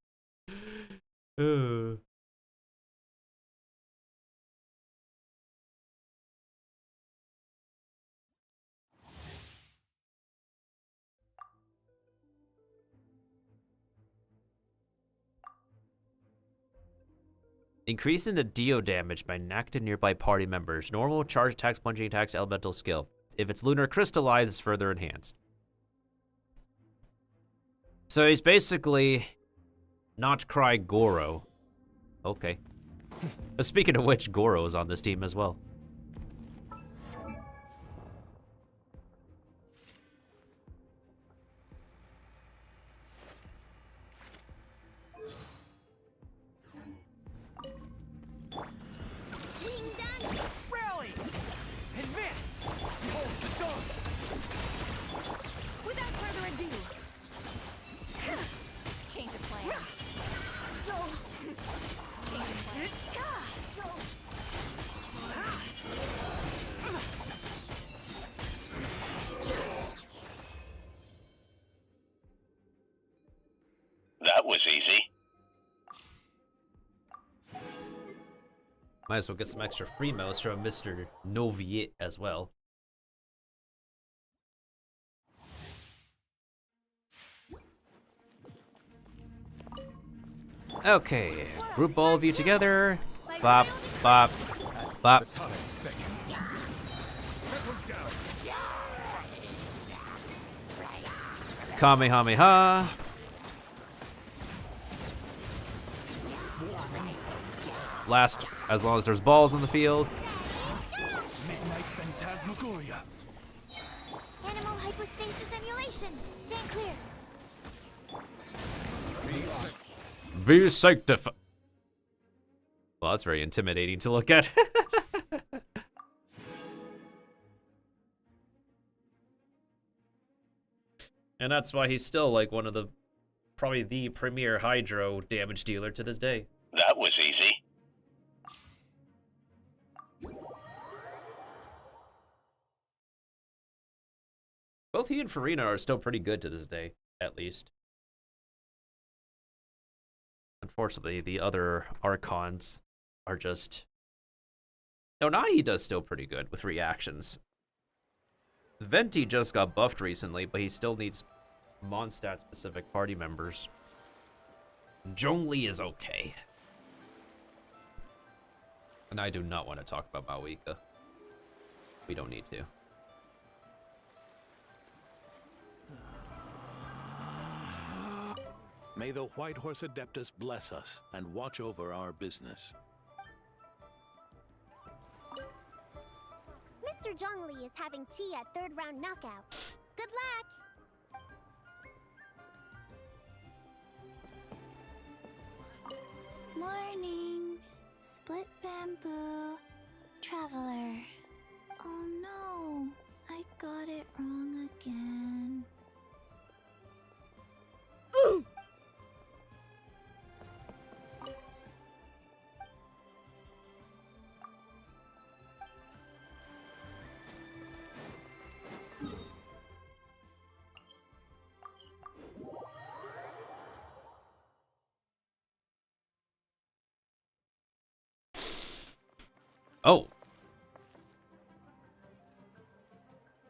Increasing the Dio damage by knocked to nearby party members. Normal, charge attacks, plunging attacks, elemental skill. If it's lunar crystallized, it's further enhanced. So he's basically not cry Goro. Okay. But speaking of which, Goro is on this team as well. Rally! Advance! Behold the dawn! Without further ado, change of plan. So, change of plan. That was easy. Might as well get some extra free mouse from Mr. Noviet as well. Okay, group all of you together. Bop, bop, bop. The tide's beckoning. Settle down. Kamehameha. Last, as long as there's balls in the field. Midnight Phantasmagoria. Animal hypostasis emulation. Stand clear. Be sanctified. Well, that's very intimidating to look at. And that's why he's still like one of the, probably the premier Hydro damage dealer to this day. That was easy. Both he and Farina are still pretty good to this day, at least. Unfortunately, the other Archons are just... Onai does still pretty good with reactions. Venti just got buffed recently, but he still needs Mondstadt-specific party members. Zhongli is okay. And I do not want to talk about Maoika. We don't need to. May the White Horse Adeptus bless us and watch over our business. Mr. Zhongli is having tea at third round knockout. Good luck! Morning. Split bamboo. Traveler. Oh no. I got it wrong again. Oh.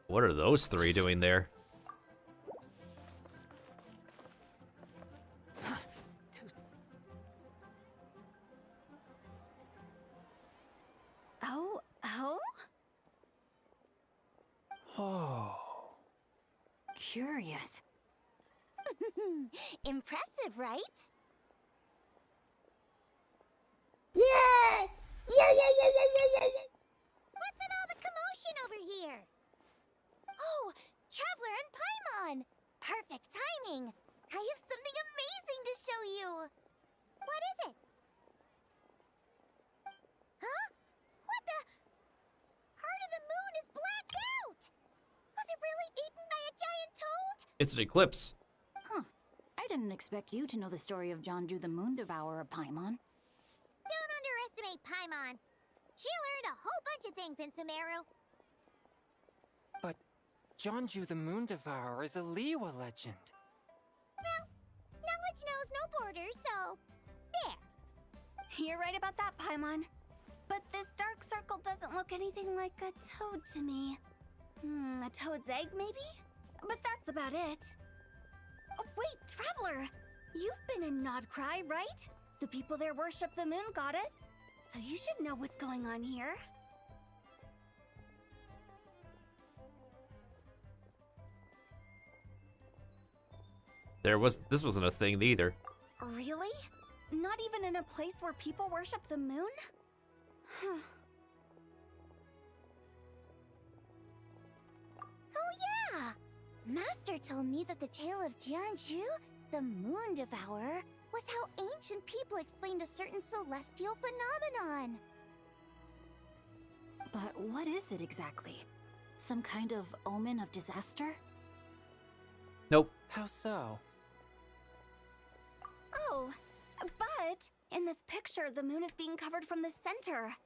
What are those three doing there? Oh, oh? Oh. Curious. Impressive, right? What's with all the commotion over here? Oh, Traveler and Paimon! Perfect timing! I have something amazing to show you! What is it? Huh? What the? Heart of the Moon is blacked out! Was it really eaten by a giant toad? It's an eclipse. Huh. I didn't expect you to know the story of Jonju the Moon Devourer, Paimon. Don't underestimate Paimon. She learned a whole bunch of things in Sumeru. But Jonju the Moon Devourer is a Liyue legend. Well, knowledge knows no borders, so there. You're right about that, Paimon. But this dark circle doesn't look anything like a toad to me. A toad's egg, maybe? But that's about it. Oh, wait, Traveler! You've been in Nodcry, right? The people there worship the moon goddess, so you should know what's going on here. This wasn't a thing either. Really? Not even in a place where people worship the moon? Huh. Oh yeah! Master told me that the tale of Jianzhu, the Moon Devourer, was how ancient people explained a certain celestial phenomenon. But what is it exactly? Some kind of omen of disaster? Nope. How so? Oh, but in this picture, the moon is being covered from the center.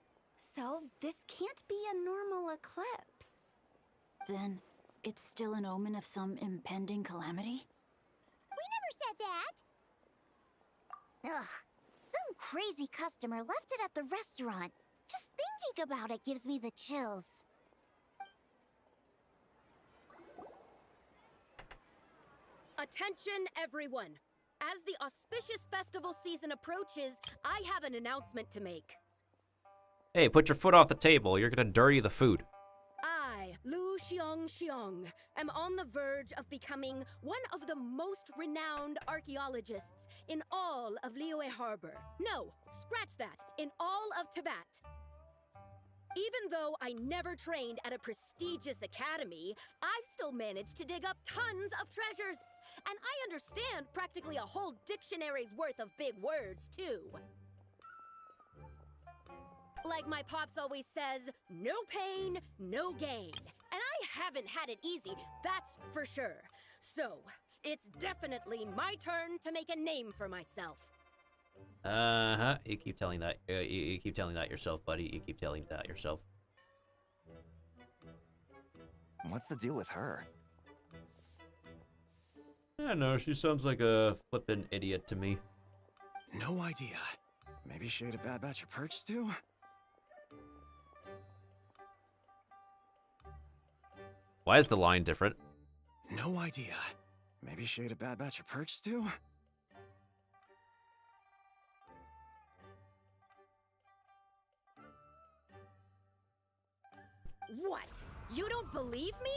So this can't be a normal eclipse. Then it's still an omen of some impending calamity? We never said that! Ugh, some crazy customer left it at the restaurant. Just thinking about it gives me the chills. Attention, everyone! As the auspicious festival season approaches, I have an announcement to make. Hey, put your foot off the table. You're gonna dirty the food. I, Lu Xiong, am on the verge of becoming one of the most renowned archaeologists in all of Liyue Harbor. No, scratch that, in all of Tibet. Even though I never trained at a prestigious academy, I've still managed to dig up tons of treasures. And I understand practically a whole dictionary's worth of big words, too. Like my pops always says, no pain, no gain. And I haven't had it easy, that's for sure. So, it's definitely my turn to make a name for myself. Uh-huh. You keep telling that. You keep telling that yourself, buddy. You keep telling that yourself. What's the deal with her? I don't know. She sounds like a flippin' idiot to me. No idea. Maybe she ate a bad batch of perch stew? Why is the line different? No idea. Maybe she ate a bad batch of perch stew? What? You don't believe me?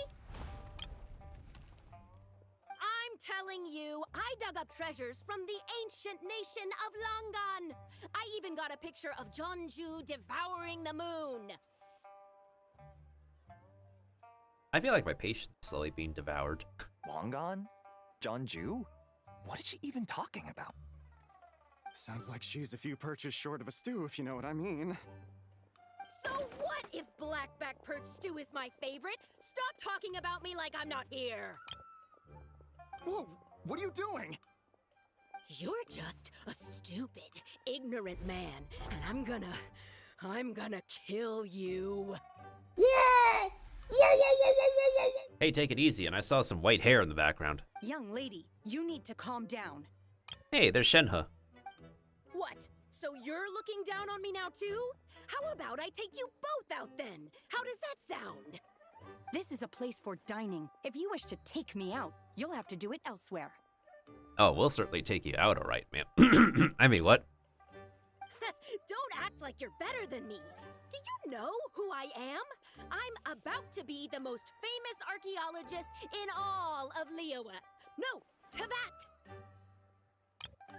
I'm telling you, I dug up treasures from the ancient nation of Longan. I even got a picture of Jeonju devouring the moon. I feel like my patience is slowly being devoured. Longan? Jeonju? What is she even talking about? Sounds like she's a few perches short of a stew, if you know what I mean. So what if blackback perch stew is my favorite? Stop talking about me like I'm not here. Whoa, what are you doing? You're just a stupid, ignorant man, and I'm gonna kill you. Yeah! Hey, take it easy, and I saw some white hair in the background. Young lady, you need to calm down. Hey, there's Shenhe. What? So you're looking down on me now too? How about I take you both out then? How does that sound? This is a place for dining. If you wish to take me out, you'll have to do it elsewhere. Oh, we'll certainly take you out, alright, ma'am. I mean, what? Don't act like you're better than me. Do you know who I am? I'm about to be the most famous archaeologist in all of Liyue. No, Tibet.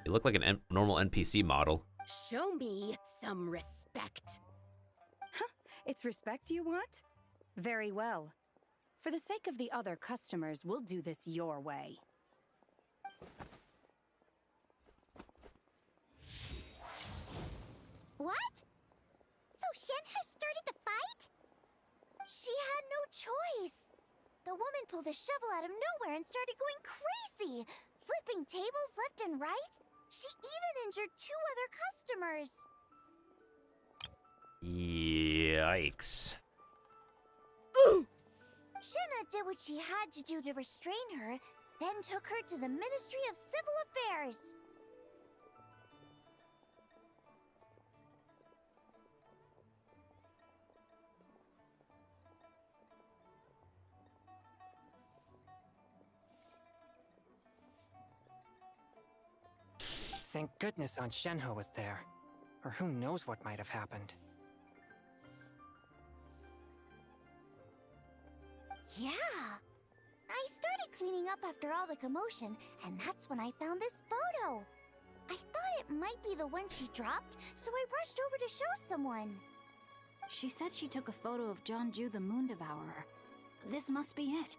You look like a normal NPC model. Show me some respect. It's respect you want? Very well. For the sake of the other customers, we'll do this your way. What? So Shenhe started the fight? She had no choice. The woman pulled a shovel out of nowhere and started going crazy, flipping tables left and right. She even injured 2 other customers. Yikes. Shenhe did what she had to do to restrain her, then took her to the Ministry of Civil Affairs. Thank goodness Aunt Shenhe was there. Or who knows what might have happened. Yeah. I started cleaning up after all the commotion, and that's when I found this photo. I thought it might be the one she dropped, so I rushed over to show someone. She said she took a photo of Jeonju the Moon Devourer. This must be it.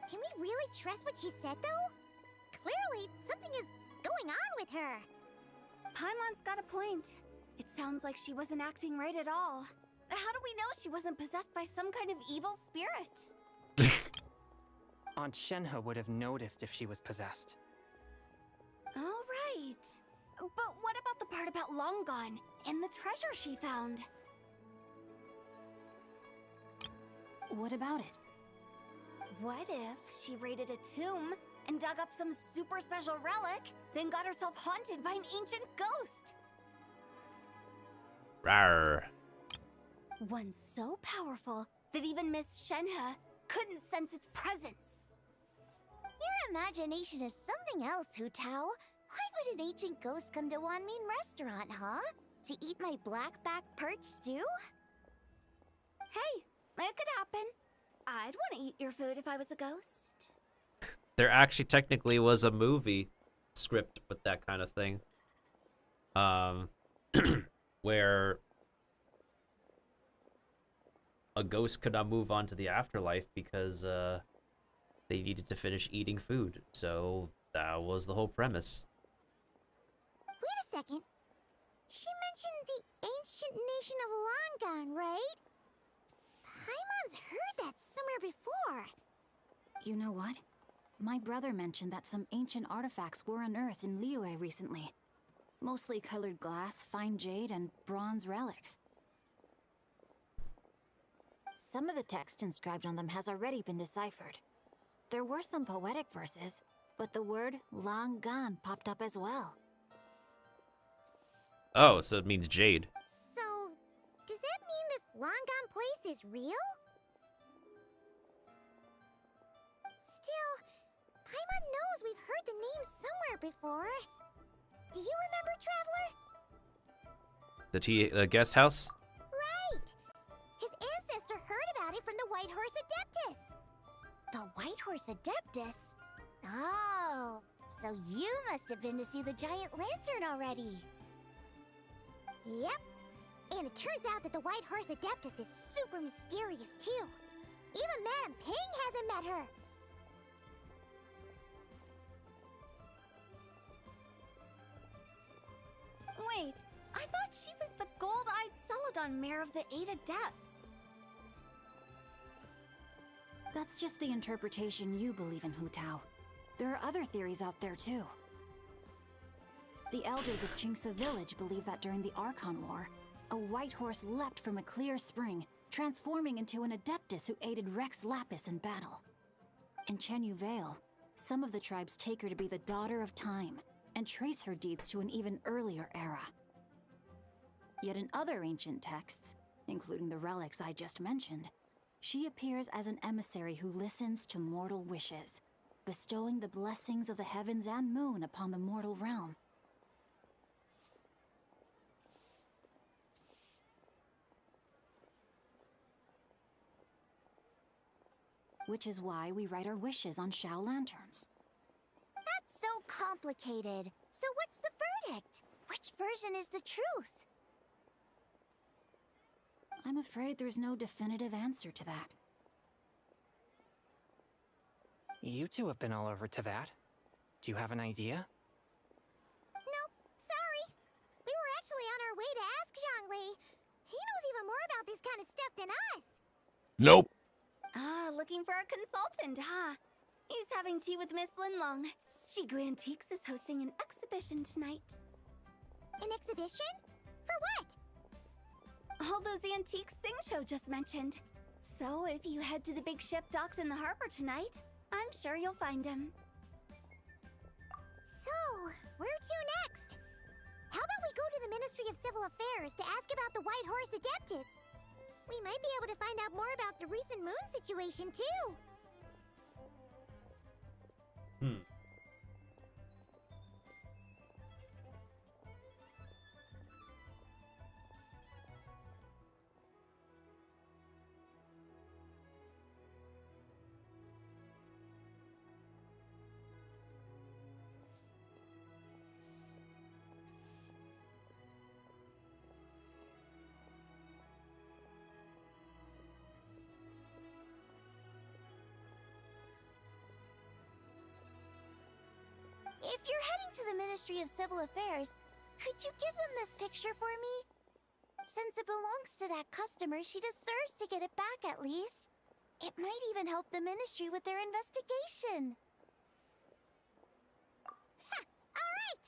Can we really trust what she said, though? Clearly, something is going on with her. Paimon's got a point. It sounds like she wasn't acting right at all. How do we know she wasn't possessed by some kind of evil spirit? Aunt Shenhe would have noticed if she was possessed. All right. But what about the part about Longan and the treasure she found? What about it? What if she raided a tomb and dug up some super special relic, then got herself haunted by an ancient ghost? Rawr. One so powerful that even Miss Shenhe couldn't sense its presence. Your imagination is something else, Hu Tao. Why would an ancient ghost come to Wanmin restaurant, huh? To eat my black-back perch stew? Hey, it could happen. I'd want to eat your food if I was a ghost. There actually technically was a movie script with that kind of thing. Where a ghost could not move on to the afterlife because they needed to finish eating food. So that was the whole premise. Wait a second. She mentioned the ancient nation of Longon, right? Paimon's heard that somewhere before. You know what? My brother mentioned that some ancient artifacts were unearthed in Liyue recently. Mostly colored glass, fine jade, and bronze relics. Some of the text inscribed on them has already been deciphered. There were some poetic verses, but the word Longan popped up as well. Oh, so it means jade. So, does that mean this Longon place is real? Still, Paimon knows we've heard the name somewhere before. Do you remember, Traveler? The guest house? Right! His ancestor heard about it from the White Horse Adeptus. The White Horse Adeptus? Oh, so you must have been to see the giant lantern already. Yep. And it turns out that the White Horse Adeptus is super mysterious, too. Even Madame Ping hasn't met her. Wait, I thought she was the gold-eyed Celadon mare of the Eight Adepts. That's just the interpretation you believe in, Hu Tao. There are other theories out there, too. The elders of Qingce Village believe that during the Archon War, a white horse leapt from a clear spring, transforming into an Adeptus who aided Rex Lapis in battle. In Chenyu Vale, some of the tribes take her to be the Daughter of Time, and trace her deeds to an even earlier era. Yet in other ancient texts, including the relics I just mentioned, she appears as an emissary who listens to mortal wishes, bestowing the blessings of the heavens and moon upon the mortal realm. Which is why we write our wishes on Shao lanterns. That's so complicated. So what's the verdict? Which version is the truth? I'm afraid there's no definitive answer to that. You two have been all over Teyvat. Do you have an idea? Nope, sorry. We were actually on our way to ask Zhongli. He knows even more about this kind of stuff than us. Nope. Ah, looking for a consultant, huh? He's having tea with Miss Linlong. Shigu Antiques is hosting an exhibition tonight. An exhibition? For what? All those antiques Sing-Cho just mentioned. So if you head to the big ship docked in the harbor tonight, I'm sure you'll find him. So, where to next? How about we go to the Ministry of Civil Affairs to ask about the White Horse Adeptus? We might be able to find out more about the recent moon situation, too. If you're heading to the Ministry of Civil Affairs, could you give them this picture for me? Since it belongs to that customer, she deserves to get it back at least. It might even help the Ministry with their investigation. Ha! Alright!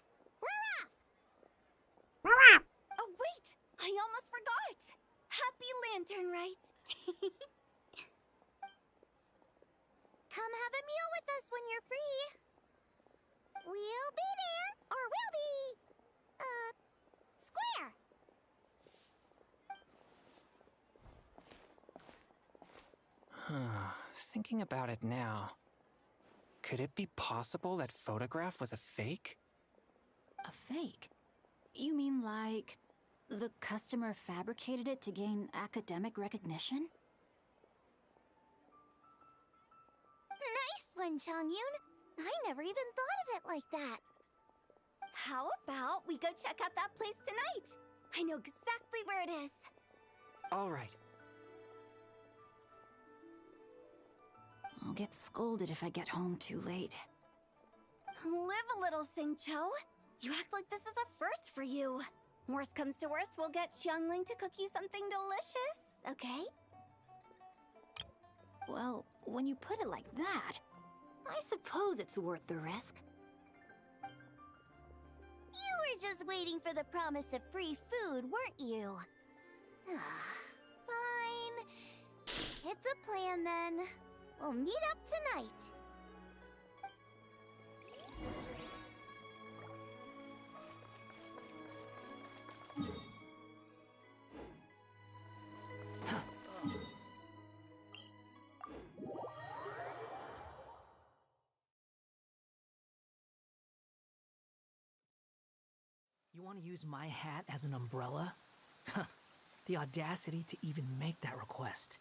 We're off! Oh wait! I almost forgot! Happy Lantern Rite! Come have a meal with us when you're free. We'll be there, or we'll be, square. Thinking about it now, could it be possible that photograph was a fake? A fake? You mean like The customer fabricated it to gain academic recognition? Nice one, Chongyun. I never even thought of it like that. How about we go check out that place tonight? I know exactly where it is. All right. I'll get scolded if I get home too late. Live a little, Singcho. You act like this is a first for you. Worst comes to worst, we'll get Xiangling to cook you something delicious, okay? Well, when you put it like that, I suppose it's worth the risk. You were just waiting for the promise of free food, weren't you? Fine. It's a plan then. We'll meet up tonight. You want to use my hat as an umbrella? The audacity to even make that request.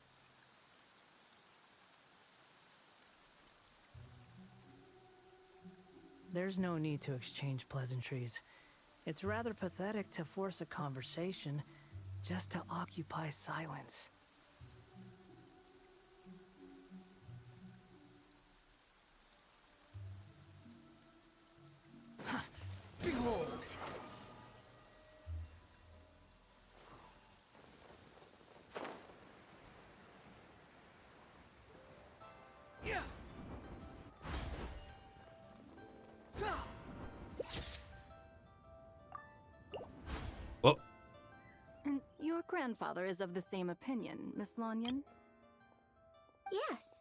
There's no need to exchange pleasantries. It's rather pathetic to force a conversation just to occupy silence. Behold! Well, And your grandfather is of the same opinion, Miss Lanyan? Yes.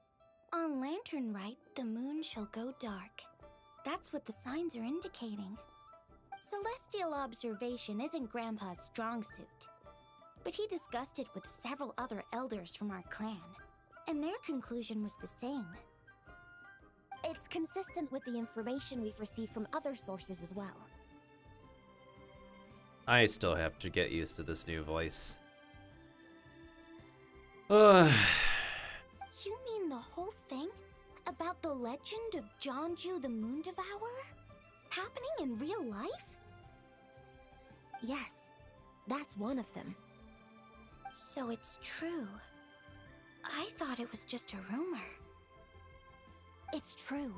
On Lantern Rite, the moon shall go dark. That's what the signs are indicating. Celestial observation isn't Grandpa's strong suit. But he discussed it with several other elders from our clan, and their conclusion was the same. It's consistent with the information we've received from other sources as well. I still have to get used to this new voice. You mean the whole thing? About the legend of Jonju the Moon Devourer? Happening in real life? Yes, that's one of them. So it's true. I thought it was just a rumor. It's true.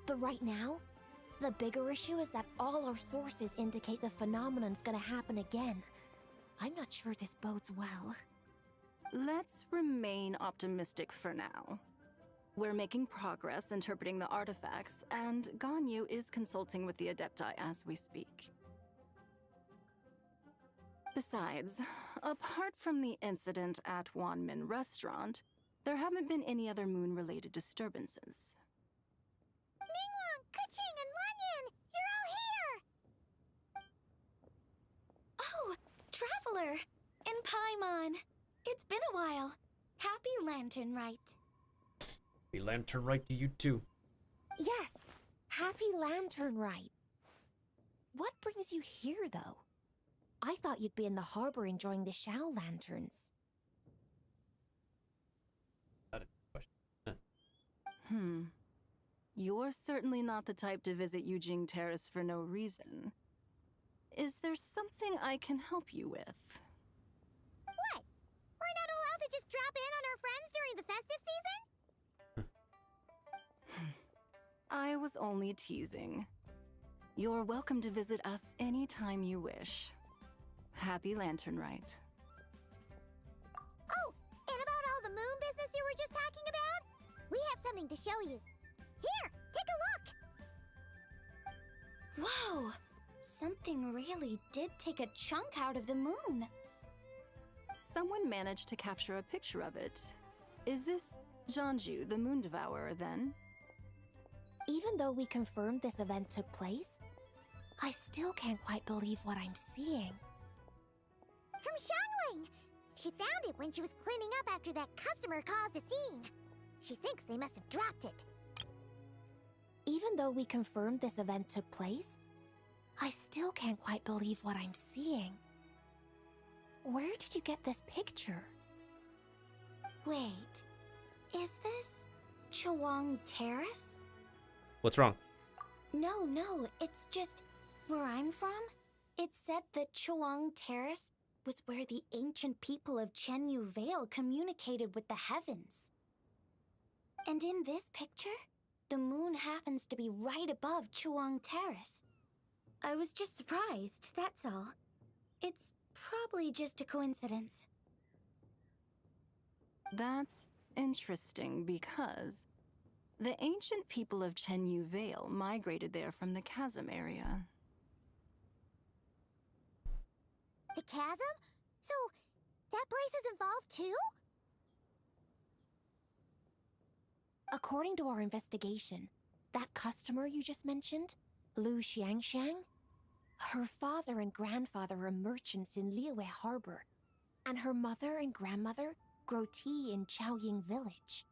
But right now, the bigger issue is that all our sources indicate the phenomenon's gonna happen again. I'm not sure this bodes well. Let's remain optimistic for now. We're making progress interpreting the artifacts, and Ganyu is consulting with the Adepti as we speak. Besides, apart from the incident at Wanmin Restaurant, there haven't been any other moon-related disturbances. Ningguang, Keqing, and Lanyan! You're all here! Oh, Traveler! And Paimon! It's been a while. Happy Lantern Rite. Happy Lantern Rite to you too. Yes, Happy Lantern Rite. What brings you here, though? I thought you'd be in the harbor enjoying the Shao lanterns. You're certainly not the type to visit Yujing Terrace for no reason. Is there something I can help you with? What? We're not allowed to just drop in on our friends during the festive season? I was only teasing. You're welcome to visit us anytime you wish. Happy Lantern Rite. Oh, and about all the moon business you were just talking about? We have something to show you. Here, take a look! Whoa! Something really did take a chunk out of the moon. Someone managed to capture a picture of it. Is this Jonju, the Moon Devourer, then? Even though we confirmed this event took place, I still can't quite believe what I'm seeing. From Xiangling! She found it when she was cleaning up after that customer caused a scene. She thinks they must have dropped it. Even though we confirmed this event took place, I still can't quite believe what I'm seeing. Where did you get this picture? Wait, is this Chawang Terrace? What's wrong? No, it's just where I'm from. It said that Chawang Terrace was where the ancient people of Chenyu Vale communicated with the heavens. And in this picture, the moon happens to be right above Chawang Terrace. I was just surprised, that's all. It's probably just a coincidence. That's interesting because the ancient people of Chenyu Vale migrated there from the chasm area. The chasm? So, that place is involved too? According to our investigation, that customer you just mentioned, Lu Xiangxiang, her father and grandfather are merchants in Liyue Harbor, and her mother and grandmother grow tea in Chaoying Village.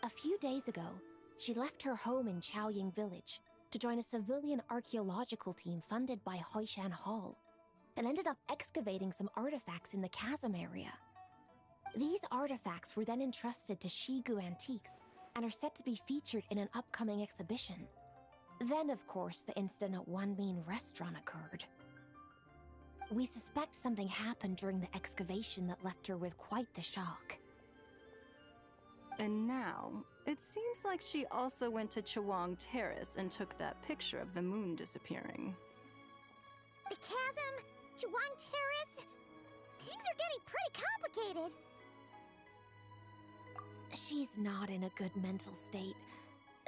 A few days ago, she left her home in Chaoying Village to join a civilian archaeological team funded by Hoishan Hall, and ended up excavating some artifacts in the chasm area. These artifacts were then entrusted to Shigu Antiques and are set to be featured in an upcoming exhibition. Then, of course, the incident at One Mean Restaurant occurred. We suspect something happened during the excavation that left her with quite the shock. And now, it seems like she also went to Chawang Terrace and took that picture of the moon disappearing. The chasm? Chawang Terrace? Things are getting pretty complicated. She's not in a good mental state,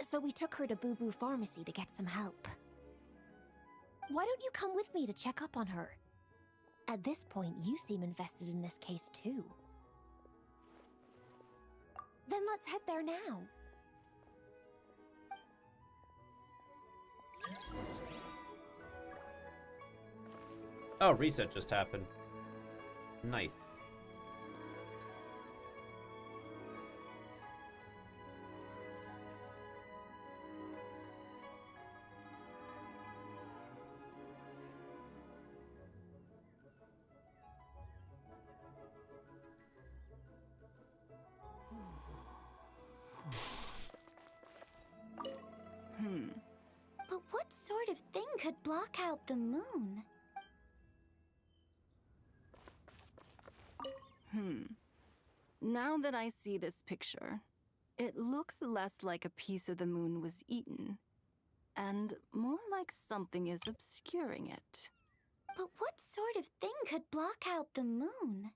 so we took her to Boo Boo Pharmacy to get some help. Why don't you come with me to check up on her? At this point, you seem invested in this case too. Then let's head there now. Oh, reset just happened. Nice. But what sort of thing could block out the moon? Now that I see this picture, it looks less like a piece of the moon was eaten, and more like something is obscuring it. But what sort of thing could block out the moon?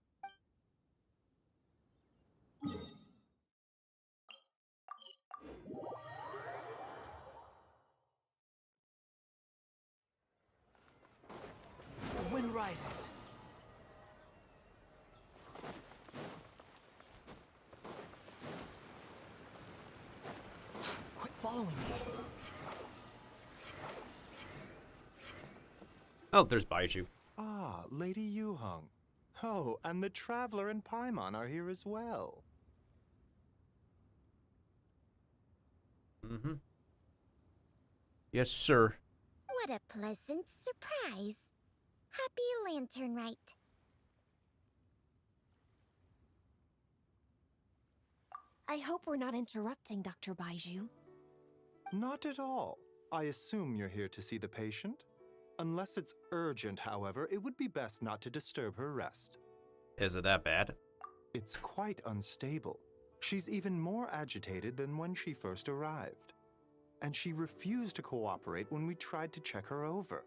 The wind rises. Quit following me. Oh, there's Baiju. Ah, Lady Yuheng. Oh, and the Traveler and Paimon are here as well. Mm-hmm. Yes, sir. What a pleasant surprise. Happy Lantern Rite. I hope we're not interrupting, Dr. Baiju. Not at all. I assume you're here to see the patient? Unless it's urgent, however, it would be best not to disturb her rest. Is it that bad? It's quite unstable. She's even more agitated than when she first arrived. And she refused to cooperate when we tried to check her over.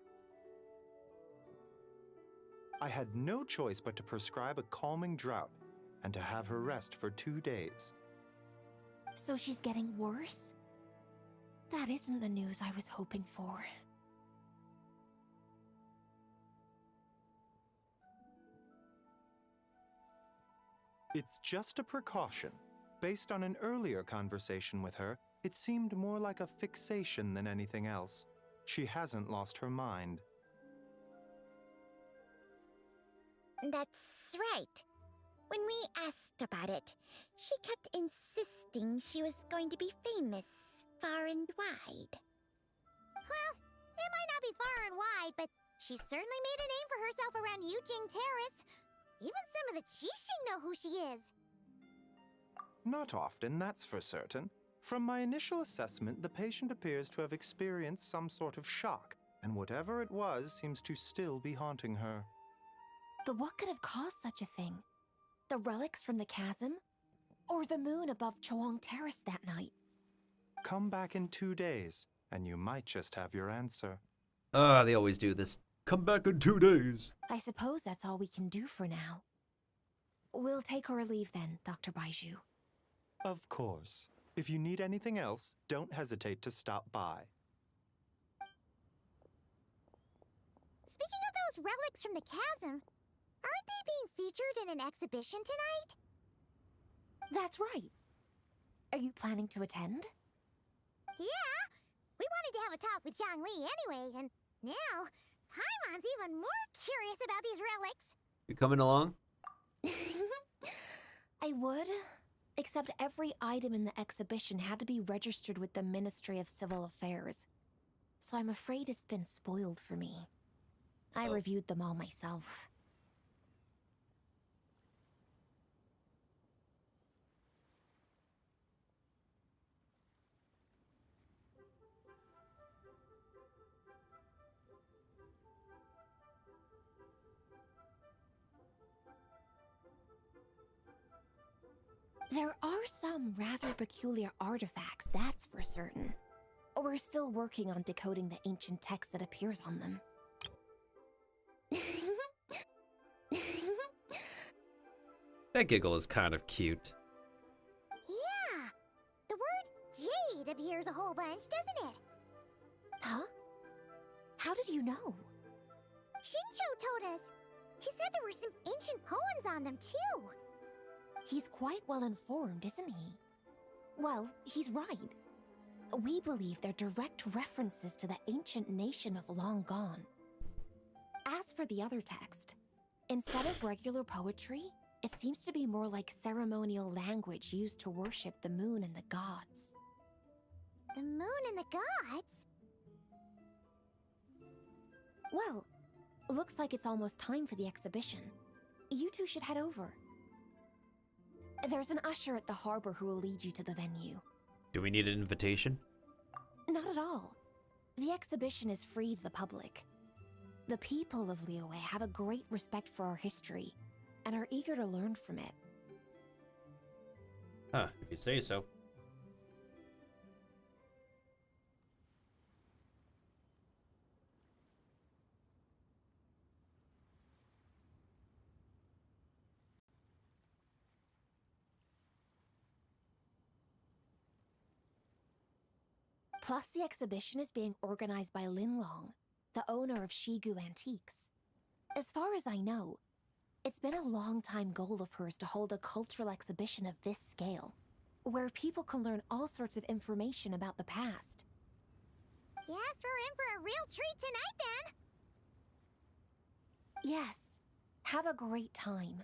I had no choice but to prescribe a calming draught and to have her rest for 2 days. So she's getting worse? That isn't the news I was hoping for. It's just a precaution. Based on an earlier conversation with her, it seemed more like a fixation than anything else. She hasn't lost her mind. That's right. When we asked about it, she kept insisting she was going to be famous far and wide. Well, it might not be far and wide, but she certainly made a name for herself around Yujing Terrace. Even some of the Qixing know who she is. Not often, that's for certain. From my initial assessment, the patient appears to have experienced some sort of shock, and whatever it was seems to still be haunting her. But what could have caused such a thing? The relics from the chasm? Or the moon above Choang Terrace that night? Come back in 2 days, and you might just have your answer. They always do this. Come back in 2 days. I suppose that's all we can do for now. We'll take our leave then, Dr. Baiju. Of course. If you need anything else, don't hesitate to stop by. Speaking of those relics from the chasm, aren't they being featured in an exhibition tonight? That's right. Are you planning to attend? Yeah! We wanted to have a talk with Zhang Li anyway, and now Paimon's even more curious about these relics. You coming along? I would, except every item in the exhibition had to be registered with the Ministry of Civil Affairs. So I'm afraid it's been spoiled for me. I reviewed them all myself. There are some rather peculiar artifacts, that's for certain. We're still working on decoding the ancient text that appears on them. That giggle is kind of cute. Yeah! The word jade appears a whole bunch, doesn't it? Huh? How did you know? Shincho told us. He said there were some ancient poems on them, too. He's quite well informed, isn't he? Well, he's right. We believe they're direct references to the ancient nation of long gone. As for the other text, instead of regular poetry, it seems to be more like ceremonial language used to worship the moon and the gods. The moon and the gods? Well, looks like it's almost time for the exhibition. You two should head over. There's an usher at the harbor who will lead you to the venue. Do we need an invitation? Not at all. The exhibition is free to the public. The people of Liyue have a great respect for our history and are eager to learn from it. Huh, if you say so. Plus, the exhibition is being organized by Linlong, the owner of Shigu Antiques. As far as I know, it's been a long-time goal of hers to hold a cultural exhibition of this scale, where people can learn all sorts of information about the past. Guess we're in for a real treat tonight, then. Yes, have a great time.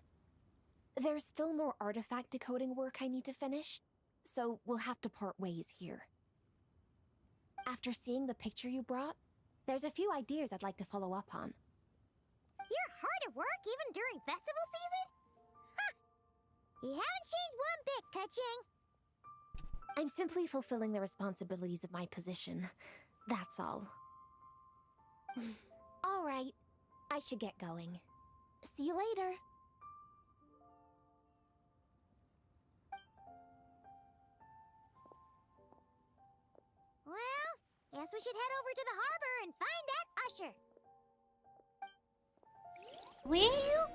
There's still more artifact decoding work I need to finish, so we'll have to part ways here. After seeing the picture you brought, there's a few ideas I'd like to follow up on. You're hard at work even during festival season? Ha! You haven't changed one bit, Keqing. I'm simply fulfilling the responsibilities of my position. That's all. All right, I should get going. See you later. Well, guess we should head over to the harbor and find that usher. Well...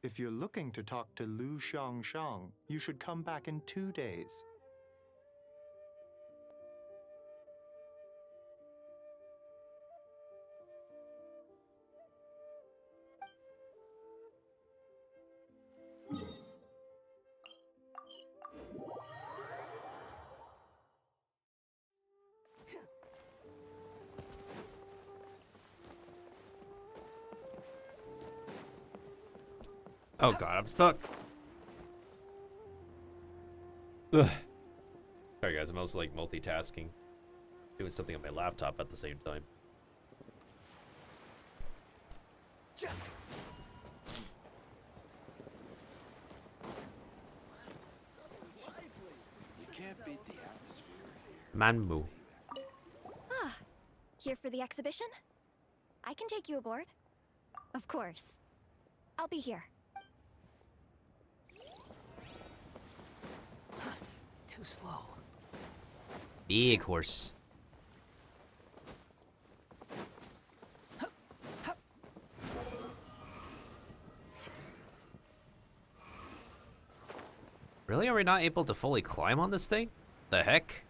If you're looking to talk to Lu Xiangshang, you should come back in 2 days. Oh god, I'm stuck. Ugh. Sorry guys, I'm also like multitasking. Doing something on my laptop at the same time. You can't beat the atmosphere here. Manmu. Ah, here for the exhibition? I can take you aboard. Of course. I'll be here. Too slow. Big horse. Really? Are we not able to fully climb on this thing? The heck?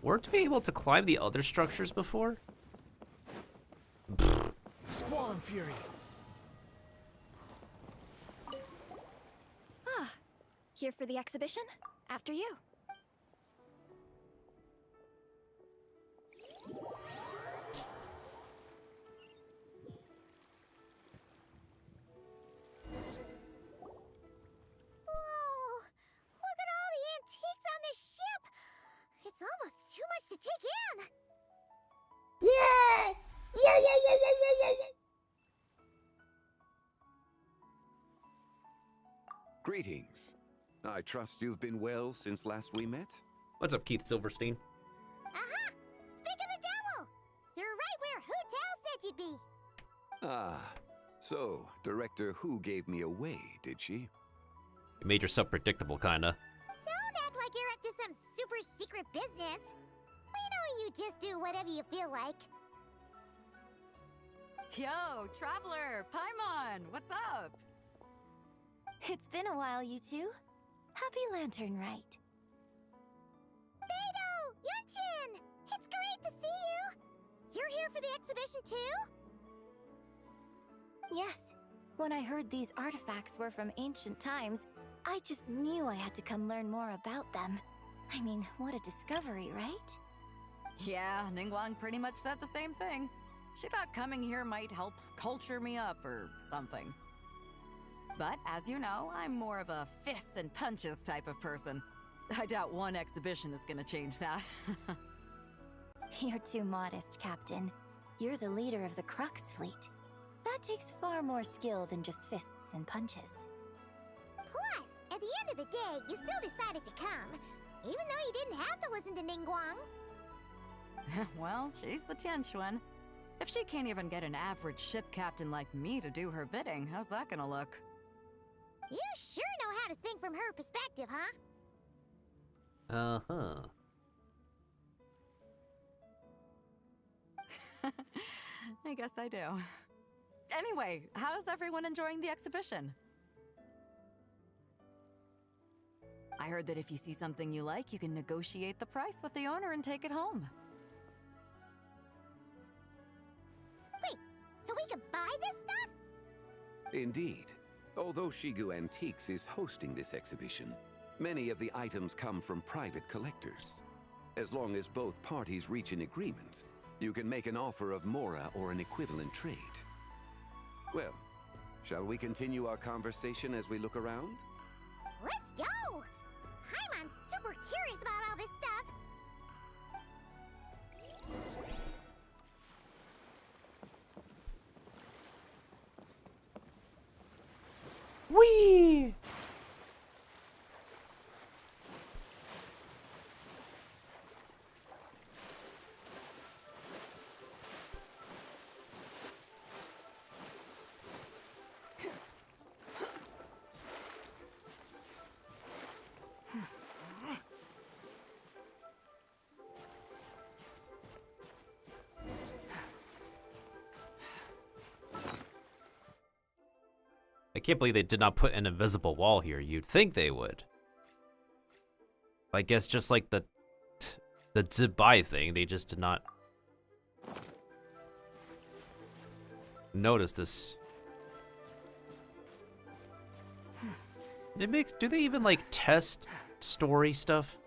Weren't we able to climb the other structures before? Squall and Fury. Ah, here for the exhibition? After you. Whoa! Look at all the antiques on this ship! It's almost too much to take in! Yeah! Greetings. I trust you've been well since last we met? What's up, Keith Silverstein? Aha! Speak of the devil! You're right where Hotel said you'd be! Ah, so Director Who gave me away, did she? You made yourself predictable, kinda. Don't act like you're up to some super secret business. We know you just do whatever you feel like. Yo, Traveler, Paimon, what's up? It's been a while, you two. Happy Lantern Rite. Beidou! Yunchin! It's great to see you! You're here for the exhibition too? Yes. When I heard these artifacts were from ancient times, I just knew I had to come learn more about them. I mean, what a discovery, right? Yeah, Ningguang pretty much said the same thing. She thought coming here might help culture me up or something. But as you know, I'm more of a fists and punches type of person. I doubt one exhibition is gonna change that. You're too modest, Captain. You're the leader of the Crux fleet. That takes far more skill than just fists and punches. Plus, at the end of the day, you still decided to come, even though you didn't have to listen to Ningguang. Well, she's the Tianquan. If she can't even get an average ship captain like me to do her bidding, how's that gonna look? You sure know how to think from her perspective, huh? Uh-huh. I guess I do. Anyway, how's everyone enjoying the exhibition? I heard that if you see something you like, you can negotiate the price with the owner and take it home. Wait, so we can buy this stuff? Indeed. Although Shigu Antiques is hosting this exhibition, many of the items come from private collectors. As long as both parties reach an agreement, you can make an offer of Mora or an equivalent trade. Well, shall we continue our conversation as we look around? Let's go! Paimon's super curious about all this stuff. Whee! I can't believe they did not put an invisible wall here. You'd think they would. I guess just like the Zibai thing, they just did not notice this. Do they even like test story stuff?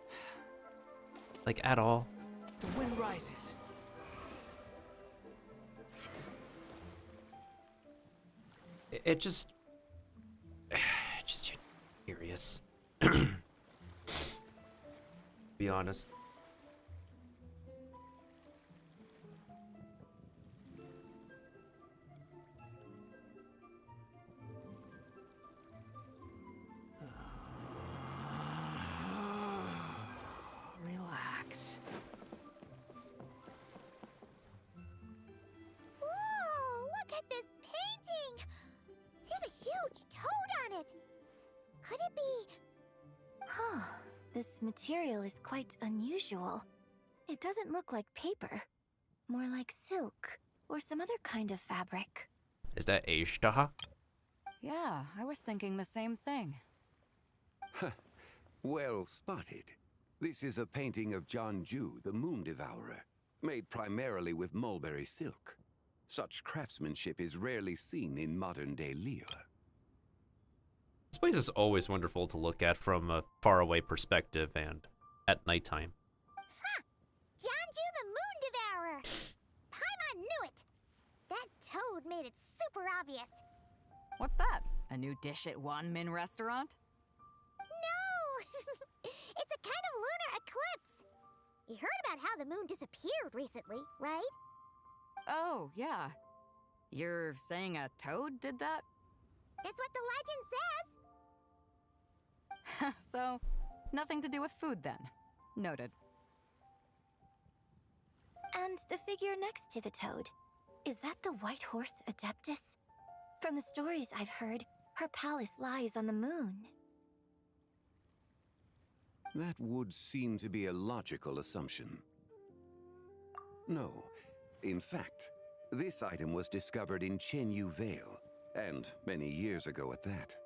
Like at all? The wind rises. It just Curious. Be honest. Relax. Whoa! Look at this painting! There's a huge toad on it! Could it be... Huh. This material is quite unusual. It doesn't look like paper. More like silk, or some other kind of fabric. Is that Ashtaha? Yeah, I was thinking the same thing. Well spotted. This is a painting of Janju, the Moon Devourer, made primarily with mulberry silk. Such craftsmanship is rarely seen in modern-day Liyue. This place is always wonderful to look at from a faraway perspective and at nighttime. Ha! Janju the Moon Devourer! Paimon knew it! That toad made it super obvious. What's that? A new dish at Wanmin restaurant? No! It's a kind of lunar eclipse. You heard about how the moon disappeared recently, right? Oh, yeah. You're saying a toad did that? It's what the legend says. So, nothing to do with food then. Noted. And the figure next to the toad. Is that the white horse Adeptus? From the stories I've heard, her palace lies on the moon. That would seem to be a logical assumption. No. In fact, this item was discovered in Chenyu Vale, and many years ago at that.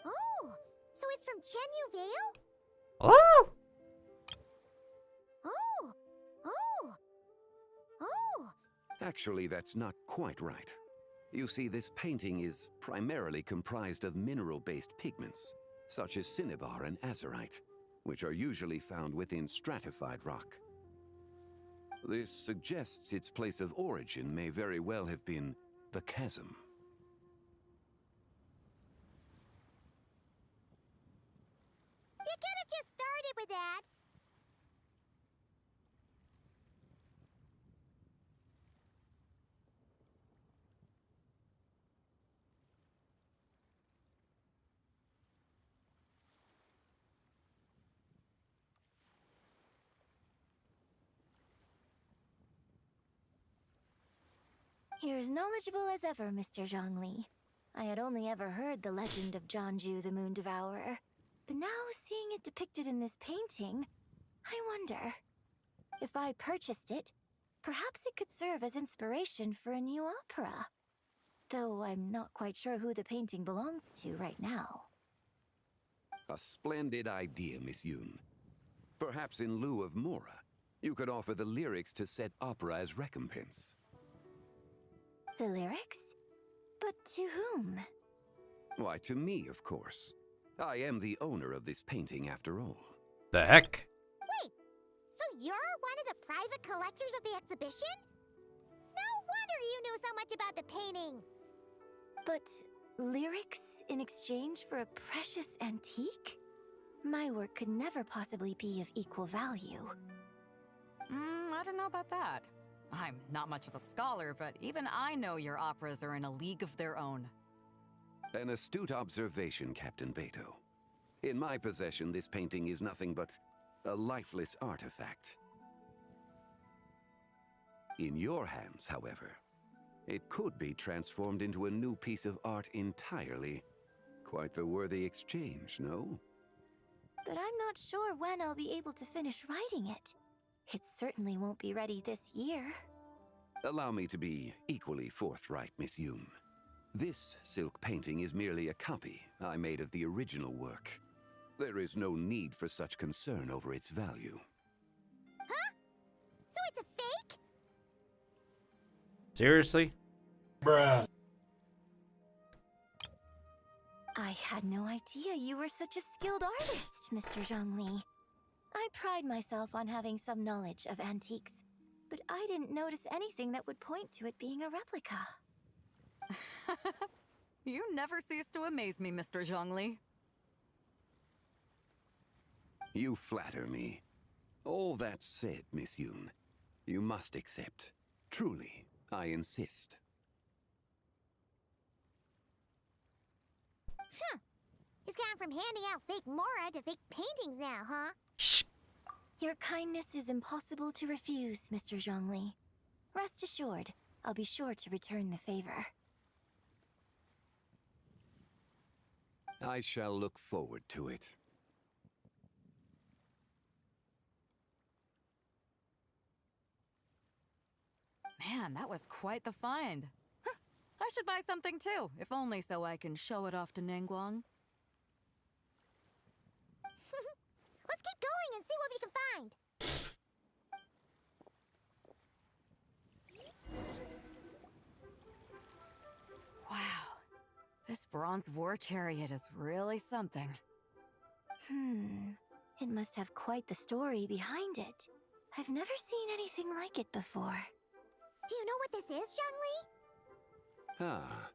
Oh, so it's from Chenyu Vale? Oh! Oh! Oh! Oh! Actually, that's not quite right. You see, this painting is primarily comprised of mineral-based pigments, such as cinnabar and azurite, which are usually found within stratified rock. This suggests its place of origin may very well have been the chasm. You could have just started with that. You're as knowledgeable as ever, Mr. Zhongli. I had only ever heard the legend of Janju the Moon Devourer, but now seeing it depicted in this painting, I wonder. If I purchased it, perhaps it could serve as inspiration for a new opera. Though I'm not quite sure who the painting belongs to right now. A splendid idea, Miss Yoon. Perhaps in lieu of Mora, you could offer the lyrics to said opera as recompense. The lyrics? But to whom? Why, to me, of course. I am the owner of this painting, after all. The heck? Wait, so you're one of the private collectors of the exhibition? No wonder you knew so much about the painting. But lyrics in exchange for a precious antique? My work could never possibly be of equal value. I don't know about that. I'm not much of a scholar, but even I know your operas are in a league of their own. An astute observation, Captain Beto. In my possession, this painting is nothing but a lifeless artifact. In your hands, however, it could be transformed into a new piece of art entirely. Quite the worthy exchange, no? But I'm not sure when I'll be able to finish writing it. It certainly won't be ready this year. Allow me to be equally forthright, Miss Yoon. This silk painting is merely a copy I made of the original work. There is no need for such concern over its value. Huh? So it's a fake? Seriously? Bruh. I had no idea you were such a skilled artist, Mr. Zhongli. I pride myself on having some knowledge of antiques, but I didn't notice anything that would point to it being a replica. You never cease to amaze me, Mr. Zhongli. You flatter me. All that said, Miss Yoon, you must accept. Truly, I insist. Huh. He's gone from handing out fake Mora to fake paintings now, huh? Your kindness is impossible to refuse, Mr. Zhongli. Rest assured, I'll be sure to return the favor. I shall look forward to it. Man, that was quite the find. Huh, I should buy something too, if only so I can show it off to Ningguang. Let's keep going and see what we can find. Wow, this bronze war chariot is really something. It must have quite the story behind it. I've never seen anything like it before. Do you know what this is, Zhongli? Ah.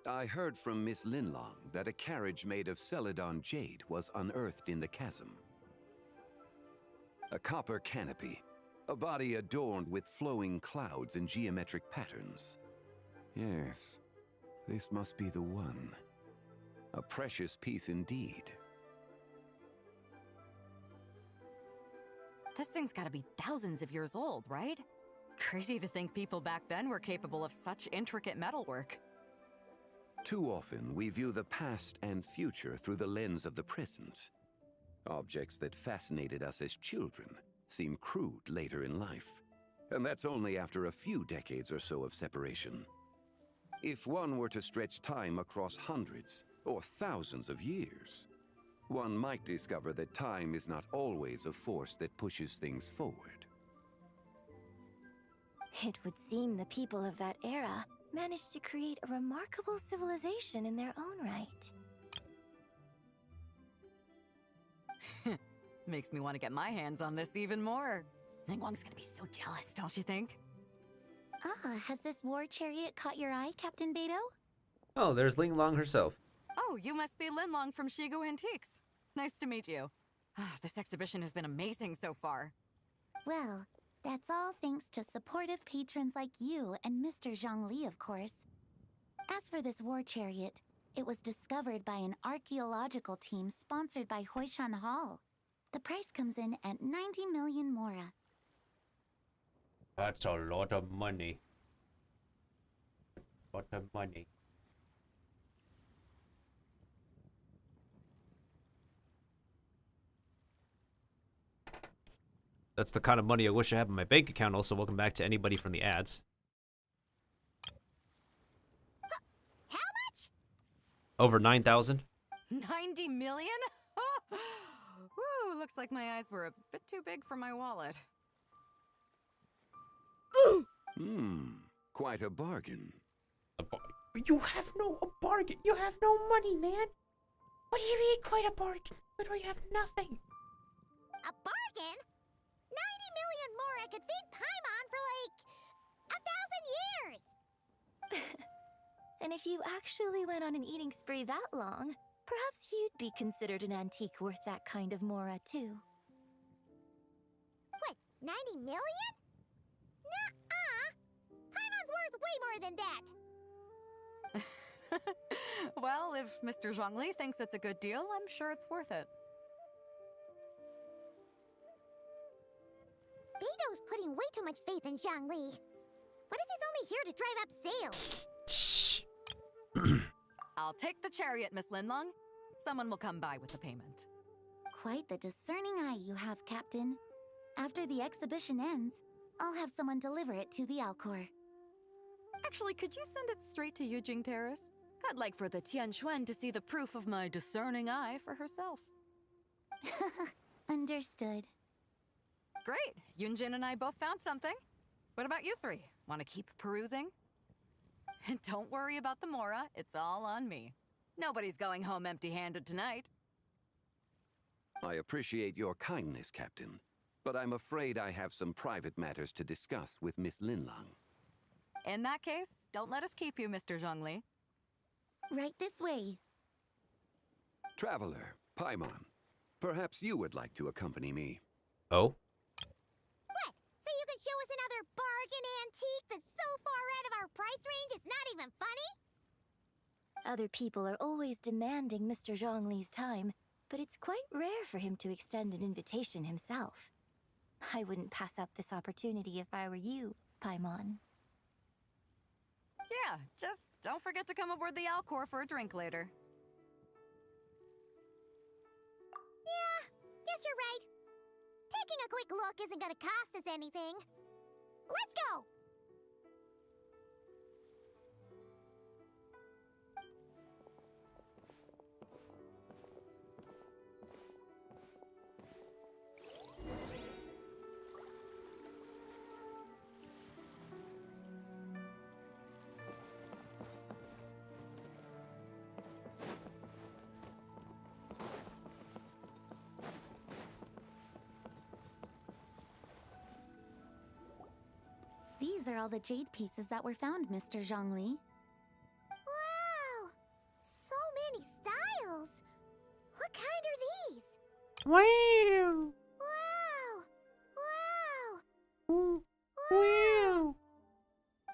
I heard from Miss Linlong that a carriage made of Celadon jade was unearthed in the chasm. A copper canopy, a body adorned with flowing clouds and geometric patterns. Yes, this must be the one. A precious piece indeed. This thing's gotta be thousands of years old, right? Crazy to think people back then were capable of such intricate metalwork. Too often, we view the past and future through the lens of the present. Objects that fascinated us as children seem crude later in life. And that's only after a few decades or so of separation. If one were to stretch time across hundreds or thousands of years, one might discover that time is not always a force that pushes things forward. It would seem the people of that era managed to create a remarkable civilization in their own right. Makes me want to get my hands on this even more. Ningguang's gonna be so jealous, don't you think? Has this war chariot caught your eye, Captain Beto? Oh, there's Ling Long herself. Oh, you must be Linlong from Shigo Antiques. Nice to meet you. This exhibition has been amazing so far. Well, that's all thanks to supportive patrons like you and Mr. Zhongli, of course. As for this war chariot, it was discovered by an archaeological team sponsored by Hoishan Hall. The price comes in at 90 million Mora. That's a lot of money. A lot of money. That's the kind of money I wish I had in my bank account. Also, welcome back to anybody from the ads. How much? Over 9,000. 90 million? Woo, looks like my eyes were a bit too big for my wallet. Quite a bargain. You have no bargain. You have no money, man. What do you mean, quite a bargain? Literally have nothing. A bargain? 90 million more I could feed Paimon for like 1,000 years! And if you actually went on an eating spree that long, perhaps you'd be considered an antique worth that kind of Mora, too. What, 90 million? Nuh-uh! Paimon's worth way more than that! Well, if Mr. Zhongli thinks it's a good deal, I'm sure it's worth it. Beto's putting way too much faith in Zhongli. What if he's only here to drive up sales? I'll take the chariot, Miss Linlong. Someone will come by with the payment. Quite the discerning eye you have, Captain. After the exhibition ends, I'll have someone deliver it to the Alcor. Actually, could you send it straight to Yujing Terrace? I'd like for the Tianquan to see the proof of my discerning eye for herself. Understood. Great! Yunjin and I both found something. What about you three? Want to keep perusing? And don't worry about the Mora, it's all on me. Nobody's going home empty-handed tonight. I appreciate your kindness, Captain, but I'm afraid I have some private matters to discuss with Miss Linlong. In that case, don't let us keep you, Mr. Zhongli. Right this way. Traveler, Paimon, Perhaps you would like to accompany me. Oh? What? So you can show us another bargain antique that's so far out of our price range it's not even funny? Other people are always demanding Mr. Zhongli's time, but it's quite rare for him to extend an invitation himself. I wouldn't pass up this opportunity if I were you, Paimon. Yeah, just don't forget to come aboard the Alcor for a drink later. Yeah, guess you're right. Taking a quick look isn't gonna cost us anything. Let's go! These are all the jade pieces that were found, Mr. Zhongli. Wow! So many styles! What kind are these? Wow! Wow! Ooh, wow!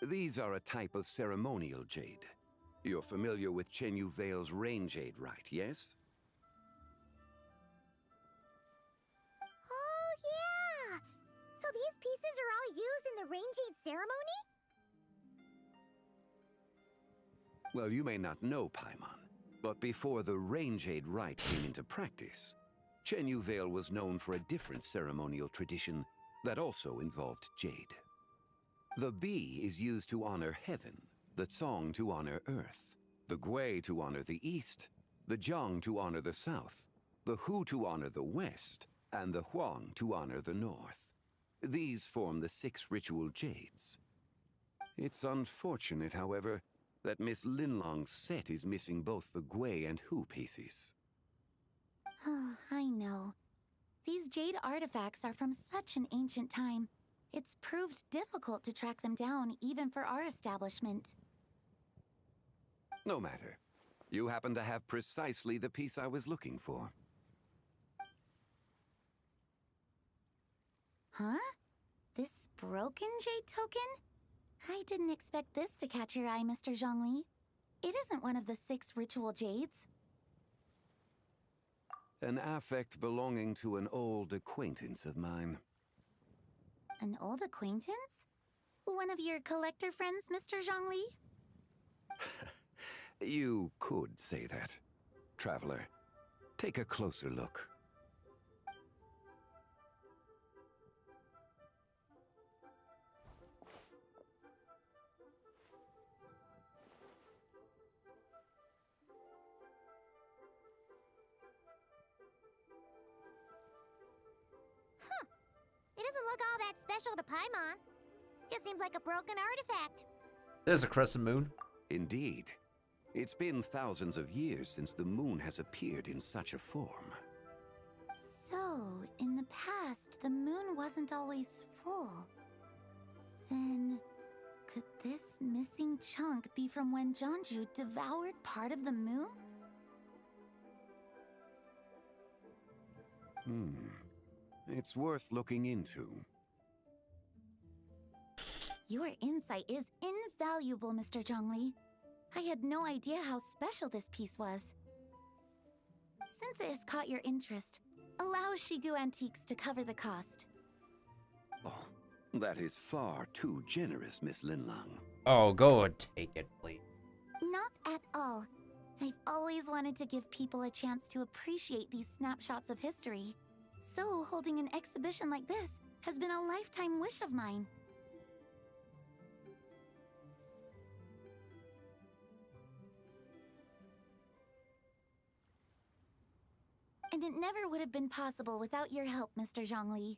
These are a type of ceremonial jade. You're familiar with Chenyu Vale's rain jade, right, yes? Oh, yeah! So these pieces are all used in the rain jade ceremony? Well, you may not know, Paimon, but before the rain jade rite came into practice, Chenyu Vale was known for a different ceremonial tradition that also involved jade. The bee is used to honor heaven, the Tsong to honor earth, the Gui to honor the east, the Jiang to honor the south, the Hu to honor the west, and the Huang to honor the north. These form the 6 ritual jades. It's unfortunate, however, that Miss Linlong's set is missing both the Gui and Hu pieces. I know. These jade artifacts are from such an ancient time. It's proved difficult to track them down, even for our establishment. No matter. You happen to have precisely the piece I was looking for. Huh? This broken jade token? I didn't expect this to catch your eye, Mr. Zhongli. It isn't one of the 6 ritual jades. An affect belonging to an old acquaintance of mine. An old acquaintance? One of your collector friends, Mr. Zhongli? You could say that. Traveler, take a closer look. It doesn't look all that special to Paimon. Just seems like a broken artifact. There's a crescent moon. Indeed. It's been thousands of years since the moon has appeared in such a form. So, in the past, the moon wasn't always full. Then, could this missing chunk be from when Jianzhu devoured part of the moon? It's worth looking into. Your insight is invaluable, Mr. Zhongli. I had no idea how special this piece was. Since it has caught your interest, allow Shigu Antiques to cover the cost. Oh, that is far too generous, Miss Linlang. Oh, go and take it, please. Not at all. I've always wanted to give people a chance to appreciate these snapshots of history. So, holding an exhibition like this has been a lifetime wish of mine. And it never would have been possible without your help, Mr. Zhongli.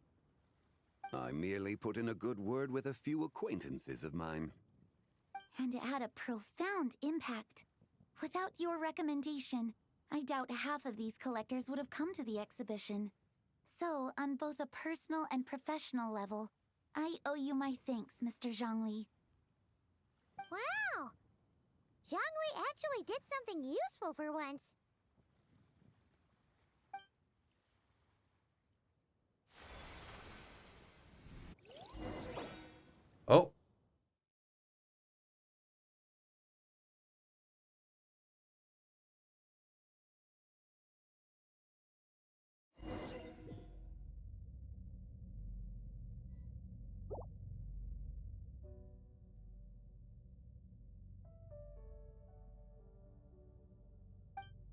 I merely put in a good word with a few acquaintances of mine. And it had a profound impact. Without your recommendation, I doubt half of these collectors would have come to the exhibition. So, on both a personal and professional level, I owe you my thanks, Mr. Zhongli. Wow! Zhongli actually did something useful for once.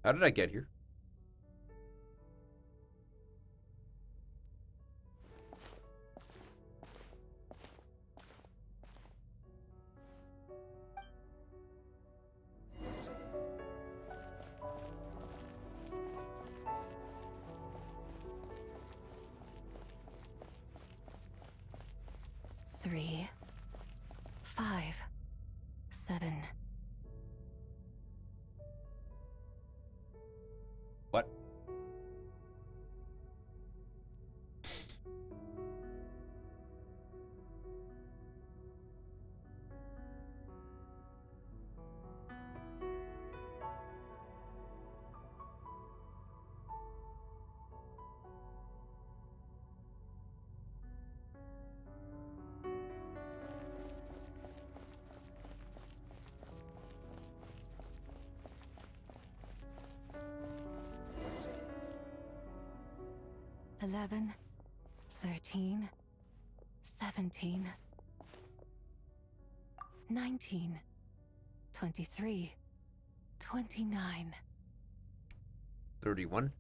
How did I get here? Three, 5, 7. What? Eleven, 13, 17, 19, 23, 29. 31.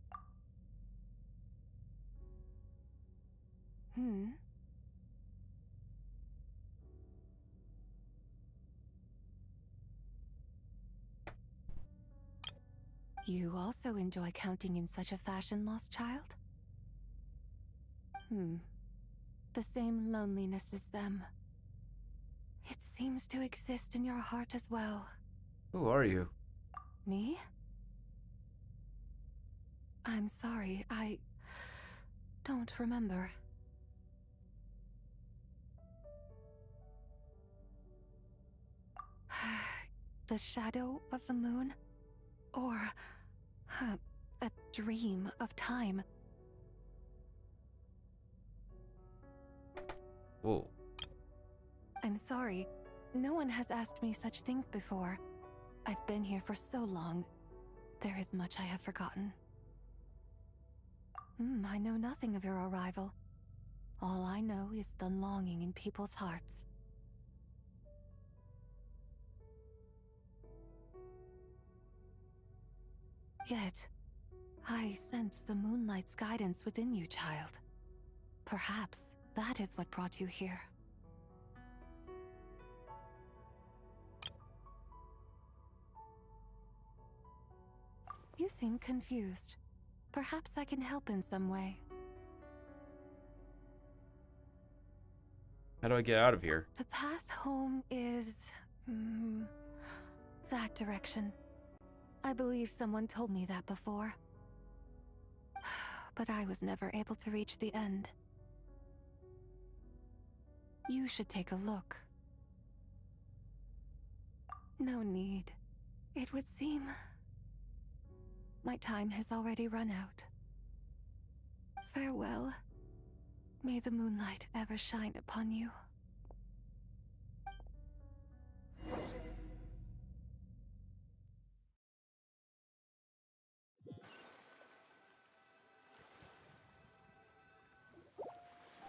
You also enjoy counting in such a fashion, lost child? The same loneliness as them. It seems to exist in your heart as well. Who are you? Me? I'm sorry, I don't remember. The shadow of the moon? Or a dream of time? Whoa. I'm sorry. No one has asked me such things before. I've been here for so long. There is much I have forgotten. I know nothing of your arrival. All I know is the longing in people's hearts. Yet, I sense the moonlight's guidance within you, child. Perhaps that is what brought you here. You seem confused. Perhaps I can help in some way. How do I get out of here? The path home is... that direction. I believe someone told me that before. But I was never able to reach the end. You should take a look. No need. It would seem... my time has already run out. Farewell. May the moonlight ever shine upon you.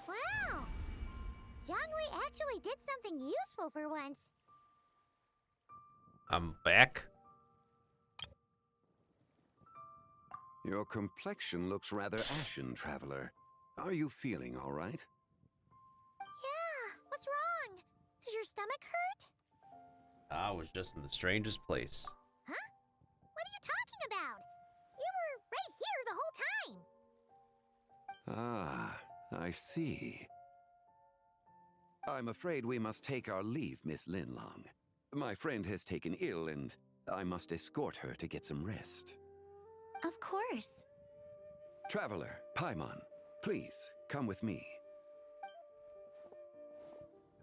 Wow! Zhongli actually did something useful for once. I'm back. Your complexion looks rather ashen, traveler. Are you feeling all right? Yeah, what's wrong? Does your stomach hurt? I was just in the strangest place. Huh? What are you talking about? You were right here the whole time. Ah, I see. I'm afraid we must take our leave, Miss Linlong. My friend has taken ill and I must escort her to get some rest. Of course. Traveler, Paimon, please, come with me.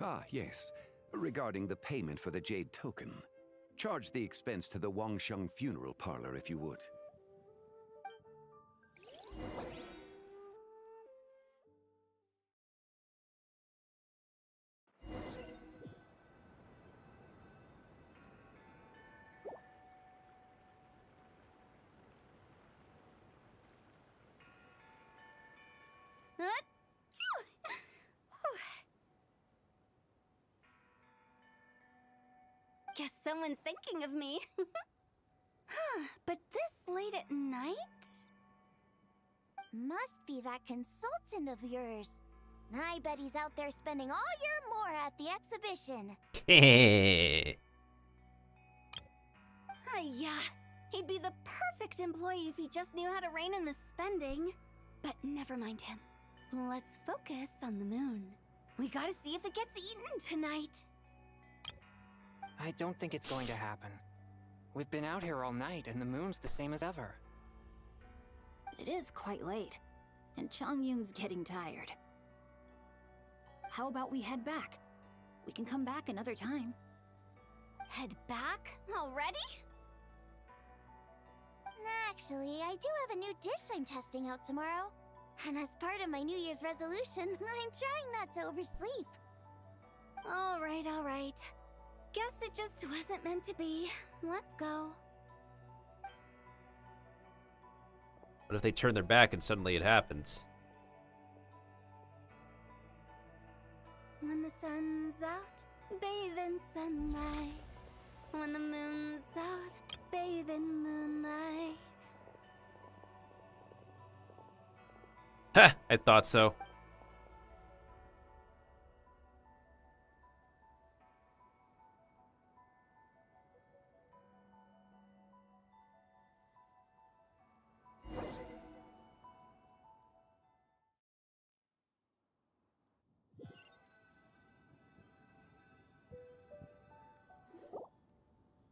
Ah, yes. Regarding the payment for the Jade Token. Charge the expense to the Wangsheng Funeral Parlor if you would. Guess someone's thinking of me. Huh, but this lady late at night? Must be that consultant of yours. I bet he's out there spending all year more at the exhibition. Yeah, he'd be the perfect employee if he just knew how to rein in the spending. But never mind him. Let's focus on the moon. We gotta see if it gets eaten tonight. I don't think it's going to happen. We've been out here all night, and the moon's the same as ever. It is quite late, and Chongyun's getting tired. How about we head back? We can come back another time. Head back? Already? Actually, I do have a new dish I'm testing out tomorrow. And as part of my New Year's resolution, I'm trying not to oversleep. Alright. Guess it just wasn't meant to be. Let's go. What if they turn their back and suddenly it happens? When the sun's out, bathe in sunlight. When the moon's out, bathe in moonlight. Ha! I thought so.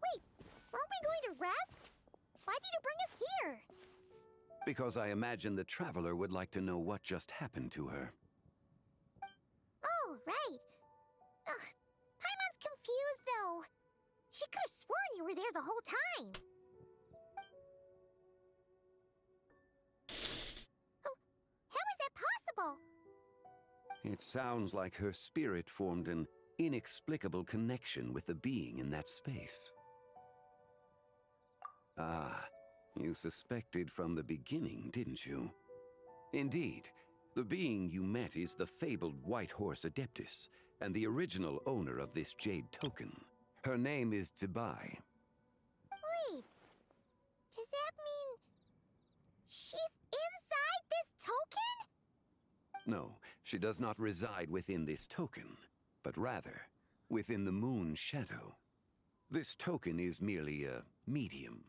Wait, aren't we going to rest? Why did you bring us here? Because I imagine the traveler would like to know what just happened to her. Oh, right. Ugh, Paimon's confused, though. She could have sworn you were there the whole time. Oh, how is that possible? It sounds like her spirit formed an inexplicable connection with the being in that space. Ah, you suspected from the beginning, didn't you? Indeed, the being you met is the fabled White Horse Adeptus, and the original owner of this jade token. Her name is Tbai. Wait, does that mean she's inside this token? No, she does not reside within this token, but rather within the moon's shadow. This token is merely a medium.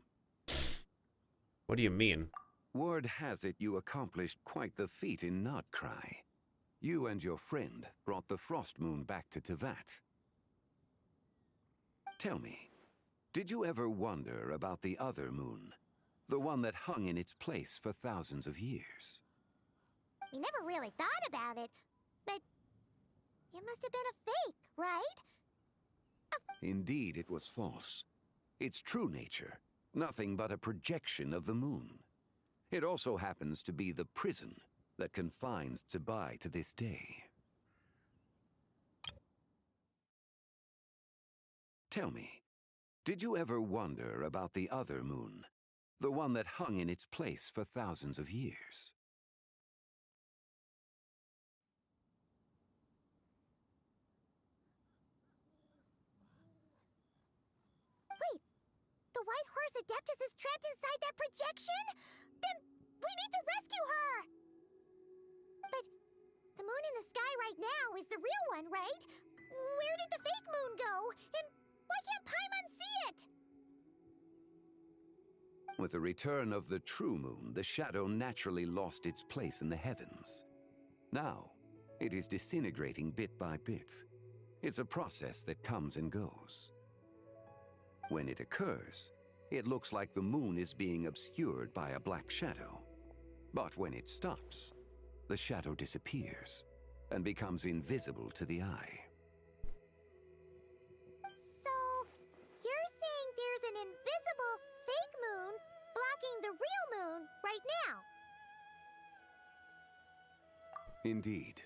What do you mean? Word has it you accomplished quite the feat in Notcry. You and your friend brought the Frost Moon back to Tevat. Tell me, did you ever wonder about the other moon? The one that hung in its place for thousands of years? We never really thought about it, but it must have been a fake, right? Indeed, it was false. Its true nature, nothing but a projection of the moon. It also happens to be the prison that confines Tbai to this day. Tell me, did you ever wonder about the other moon? The one that hung in its place for thousands of years? Wait, the White Horse Adeptus is trapped inside that projection? Then we need to rescue her! But the moon in the sky right now is the real one, right? Where did the fake moon go? And why can't Paimon see it? With the return of the true moon, the shadow naturally lost its place in the heavens. Now, it is disintegrating bit by bit. It's a process that comes and goes. When it occurs, it looks like the moon is being obscured by a black shadow. But when it stops, the shadow disappears and becomes invisible to the eye. So, you're saying there's an invisible fake moon blocking the real moon right now? Indeed.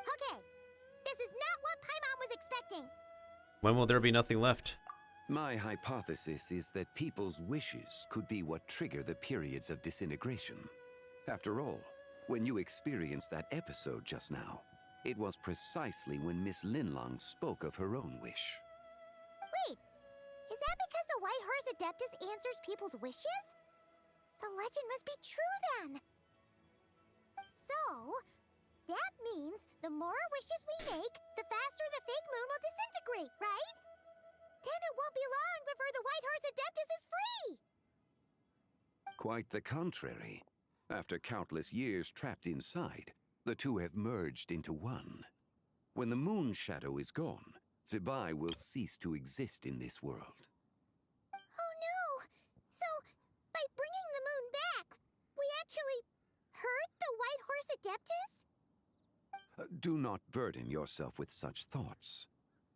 Okay, this is not what Paimon was expecting. When will there be nothing left? My hypothesis is that people's wishes could be what trigger the periods of disintegration. After all, when you experienced that episode just now, it was precisely when Miss Linlong spoke of her own wish. Wait, is that because the White Horse Adeptus answers people's wishes? The legend must be true then. So, that means the more wishes we make, the faster the fake moon will disintegrate, right? Then it won't be long before the White Horse Adeptus is free! Quite the contrary. After countless years trapped inside, the two have merged into one. When the moon shadow is gone, Zebai will cease to exist in this world. Oh no! So, by bringing the moon back, we actually hurt the White Horse Adeptus? Do not burden yourself with such thoughts.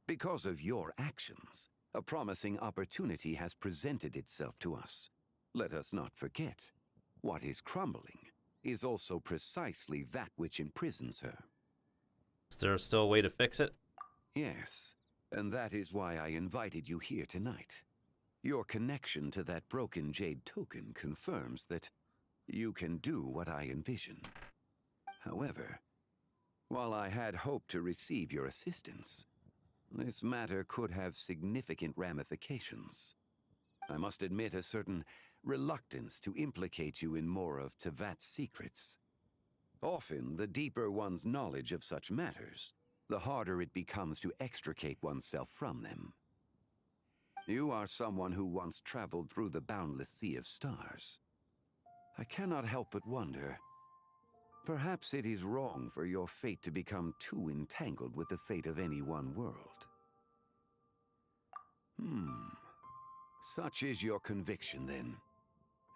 Because of your actions, a promising opportunity has presented itself to us. Let us not forget, what is crumbling is also precisely that which imprisons her. Is there still a way to fix it? Yes, and that is why I invited you here tonight. Your connection to that broken jade token confirms that you can do what I envision. However, while I had hoped to receive your assistance, this matter could have significant ramifications. I must admit a certain reluctance to implicate you in more of Tevat's secrets. Often, the deeper one's knowledge of such matters, the harder it becomes to extricate oneself from them. You are someone who once traveled through the boundless sea of stars. I cannot help but wonder, perhaps it is wrong for your fate to become too entangled with the fate of any one world. Such is your conviction, then.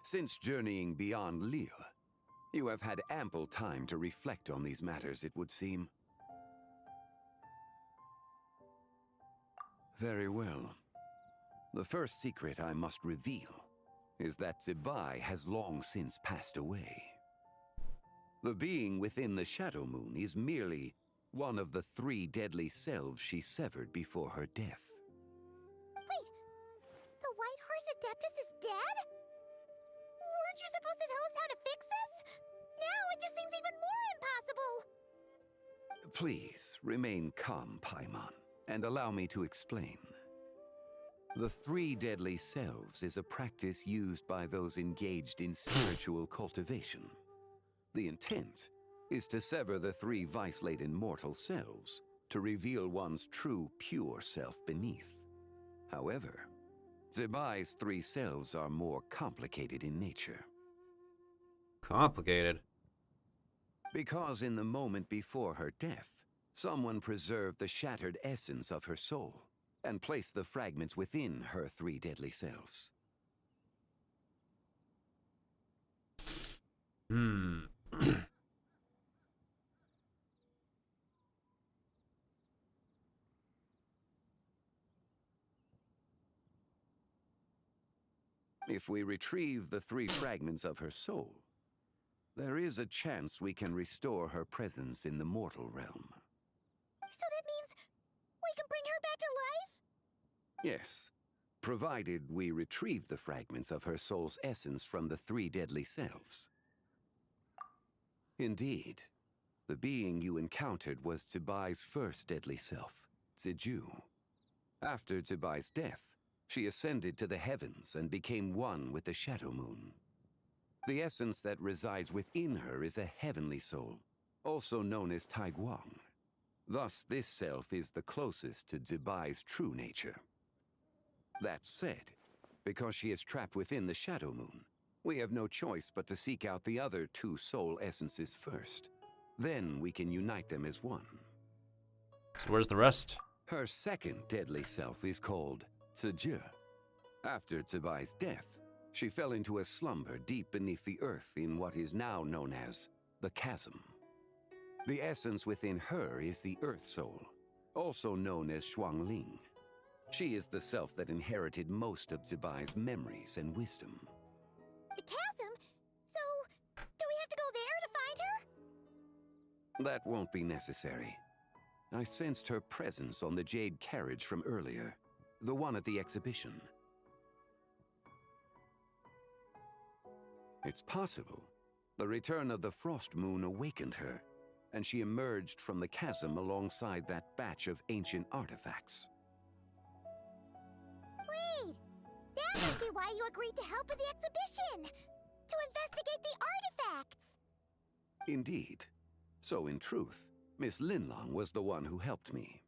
Since journeying beyond Lille, you have had ample time to reflect on these matters, it would seem. Very well. The first secret I must reveal is that Zebai has long since passed away. The being within the Shadow Moon is merely one of the 3 deadly selves she severed before her death. Wait, the White Horse Adeptus is dead? Weren't you supposed to tell us how to fix this? Now it just seems even more impossible! Please, remain calm, Paimon, and allow me to explain. The 3 deadly selves is a practice used by those engaged in spiritual cultivation. The intent is to sever the 3 vice-laden mortal selves to reveal one's true, pure self beneath. However, Zebai's 3 selves are more complicated in nature. Complicated? Because in the moment before her death, someone preserved the shattered essence of her soul and placed the fragments within her 3 deadly selves. If we retrieve the 3 fragments of her soul, there is a chance we can restore her presence in the mortal realm. So that means we can bring her back to life? Yes, provided we retrieve the fragments of her soul's essence from the 3 deadly selves. Indeed, the being you encountered was Zebai's first deadly self, Ziju. After Zebai's death, she ascended to the heavens and became one with the Shadow Moon. The essence that resides within her is a heavenly soul, also known as Taiguang. Thus, this self is the closest to Zebai's true nature. That said, because she is trapped within the Shadow Moon, we have no choice but to seek out the other 2 soul essences first. Then we can unite them as one. So where's the rest? Her second deadly self is called Ziju. After Zebai's death, she fell into a slumber deep beneath the earth in what is now known as the Chasm. The essence within her is the Earth Soul, also known as Shuangling. She is the self that inherited most of Zebai's memories and wisdom. The chasm? So, do we have to go there to find her? That won't be necessary. I sensed her presence on the jade carriage from earlier, the one at the exhibition. It's possible the return of the Frost Moon awakened her, and she emerged from the chasm alongside that batch of ancient artifacts. Wait! Now I see why you agreed to help with the exhibition! To investigate the artifacts! Indeed. So in truth, Miss Linlong was the one who helped me.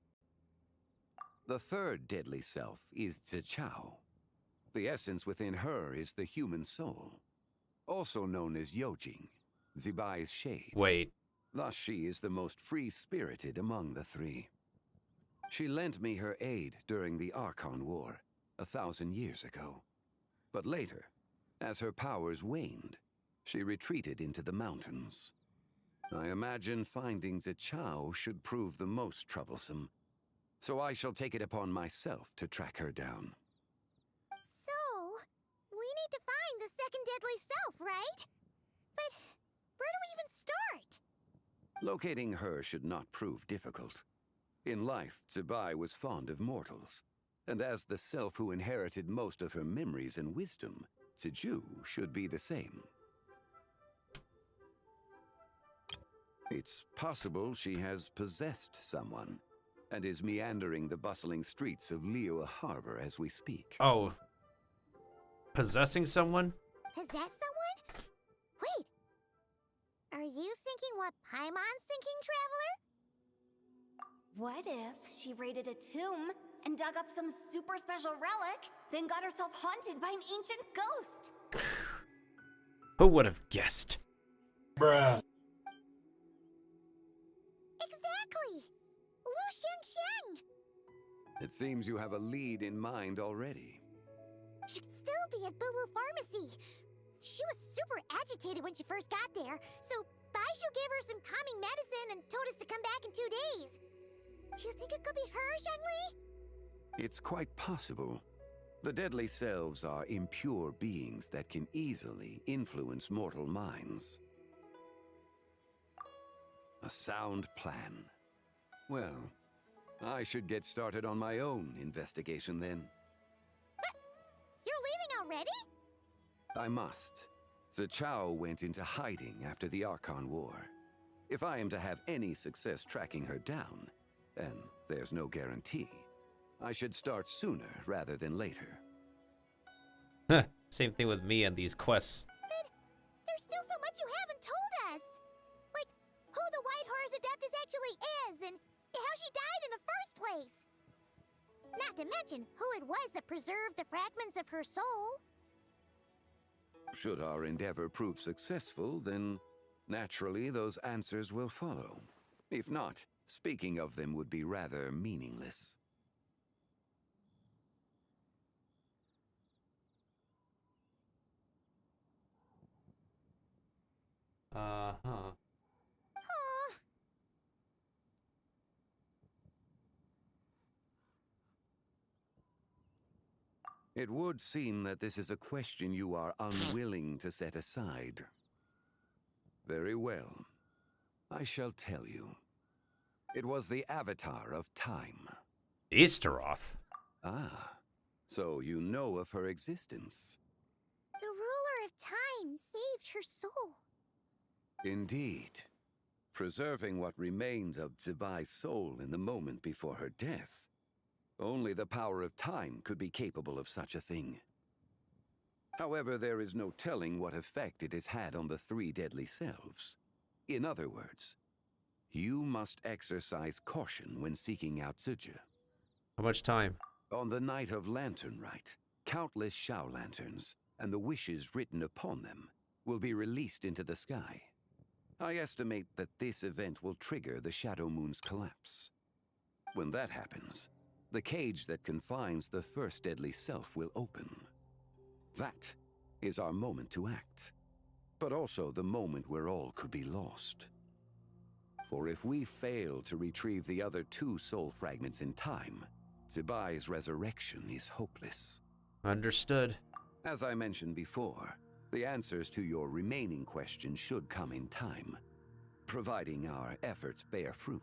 The third deadly self is Zichao. The essence within her is the human soul, also known as Yojing, Zibai's shade. Wait. Thus she is the most free-spirited among the three. She lent me her aid during the Archon War, 1,000 years ago. But later, as her powers waned, she retreated into the mountains. I imagine finding Zichao should prove the most troublesome, so I shall take it upon myself to track her down. So, we need to find the second deadly self, right? But where do we even start? Locating her should not prove difficult. In life, Zibai was fond of mortals, and as the self who inherited most of her memories and wisdom, Ziju should be the same. It's possible she has possessed someone, and is meandering the bustling streets of Liyue Harbor as we speak. Oh. Possessing someone? Possess someone? Wait! Are you thinking what Paimon's thinking, Traveler? What if she raided a tomb and dug up some super special relic, then got herself haunted by an ancient ghost? Who would have guessed? Bruh. Exactly! Lu Xiangxiang! It seems you have a lead in mind already. She'd still be at Boo Boo Pharmacy. She was super agitated when she first got there, so Baishu gave her some calming medicine and told us to come back in 2 days. Do you think it could be her, Zhengli? It's quite possible. The deadly selves are impure beings that can easily influence mortal minds. A sound plan. Well, I should get started on my own investigation then. But you're leaving already? I must. Zichao went into hiding after the Archon War. If I am to have any success tracking her down, and there's no guarantee, I should start sooner rather than later. Huh. Same thing with me and these quests. But there's still so much you haven't told us! Like, who the White Horse Adeptus actually is, and how she died in the first place! Not to mention who it was that preserved the fragments of her soul. Should our endeavor prove successful, then naturally those answers will follow. If not, speaking of them would be rather meaningless. Uh-huh. It would seem that this is a question you are unwilling to set aside. Very well. I shall tell you. It was the Avatar of Time. Easteroth? Ah, so you know of her existence. The ruler of time saved her soul. Indeed. Preserving what remained of Zibai's soul in the moment before her death. Only the power of time could be capable of such a thing. However, there is no telling what effect it has had on the three deadly selves. In other words, you must exercise caution when seeking out Ziju. How much time? On the night of Lantern Rite, countless Shao lanterns, and the wishes written upon them, will be released into the sky. I estimate that this event will trigger the Shadow Moon's collapse. When that happens, the cage that confines the first deadly self will open. That is our moment to act, but also the moment where all could be lost. For if we fail to retrieve the other two soul fragments in time, Zibai's resurrection is hopeless. Understood. As I mentioned before, the answers to your remaining questions should come in time, providing our efforts bear fruit.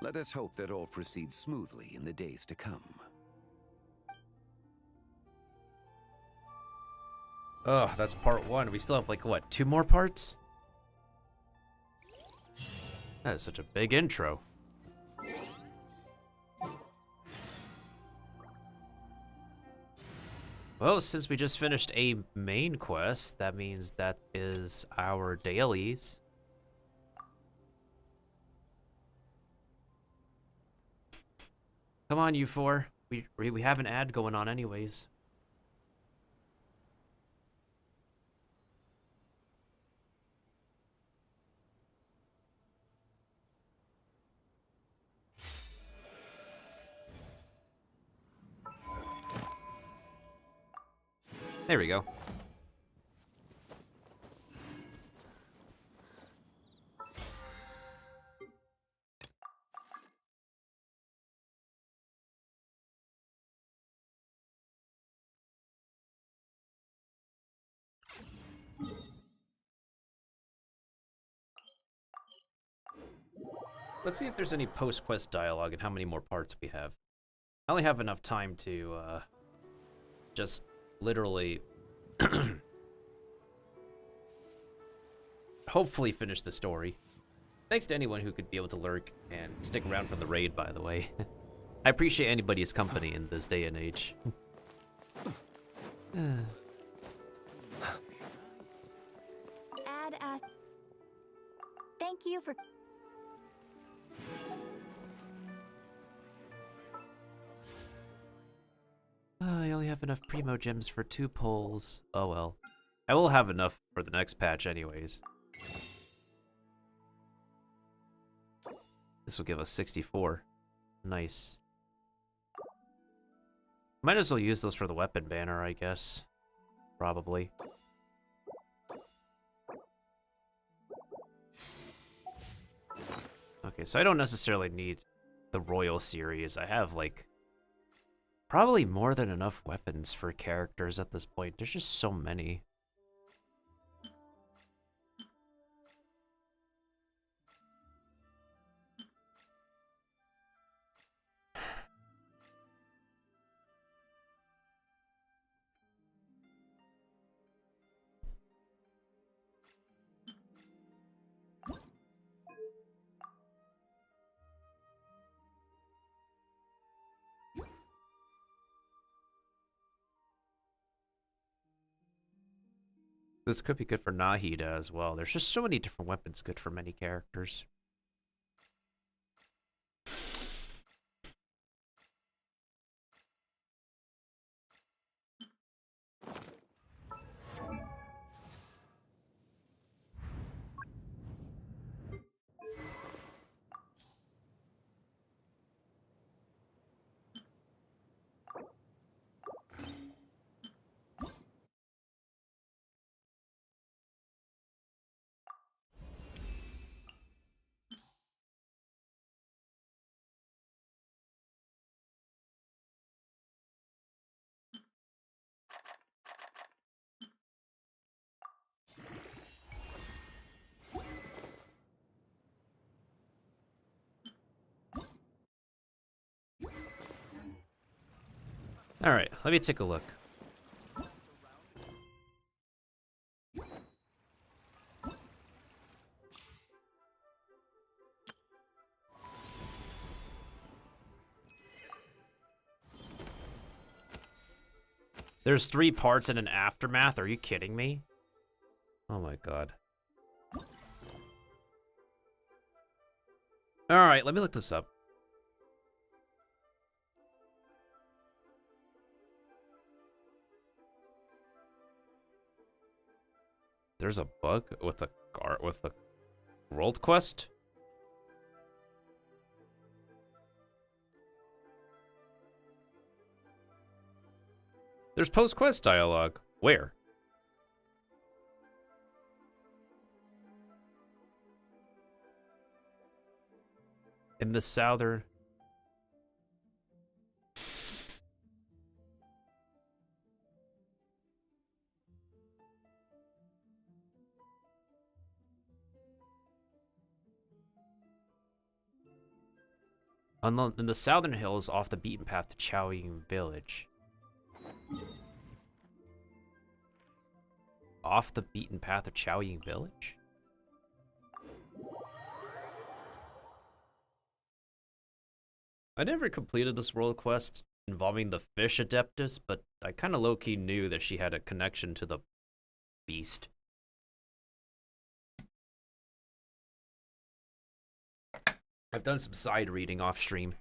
Let us hope that all proceeds smoothly in the days to come. Ugh, that's part 1. We still have, like, what, 2 more parts? That is such a big intro. Well, since we just finished a main quest, that means that is our dailies. Come on, you 4. We have an ad going on anyways. There we go. Let's see if there's any post-quest dialogue and how many more parts we have. I only have enough time to just literally hopefully finish the story. Thanks to anyone who could be able to lurk and stick around for the raid, by the way. I appreciate anybody's company in this day and age. Add as. Thank you for. I only have enough primo gems for 2 pulls. Oh well. I will have enough for the next patch anyways. This will give us 64. Nice. Might as well use those for the weapon banner, I guess. Probably. Okay, so I don't necessarily need the Royal series. I have, like, probably more than enough weapons for characters at this point. There's just so many. This could be good for Nahida as well. There's just so many different weapons good for many characters. All right, let me take a look. There's 3 parts and an aftermath. Are you kidding me? Oh my god. All right, let me look this up. There's a bug with the world quest? There's post-quest dialogue. Where? In the southern... in the southern hills off the beaten path to Chaoying village. off the beaten path of Chaoying Village? I never completed this world quest involving the fish adeptus, but I kind of low-key knew that she had a connection to the beast. I've done some side reading off stream.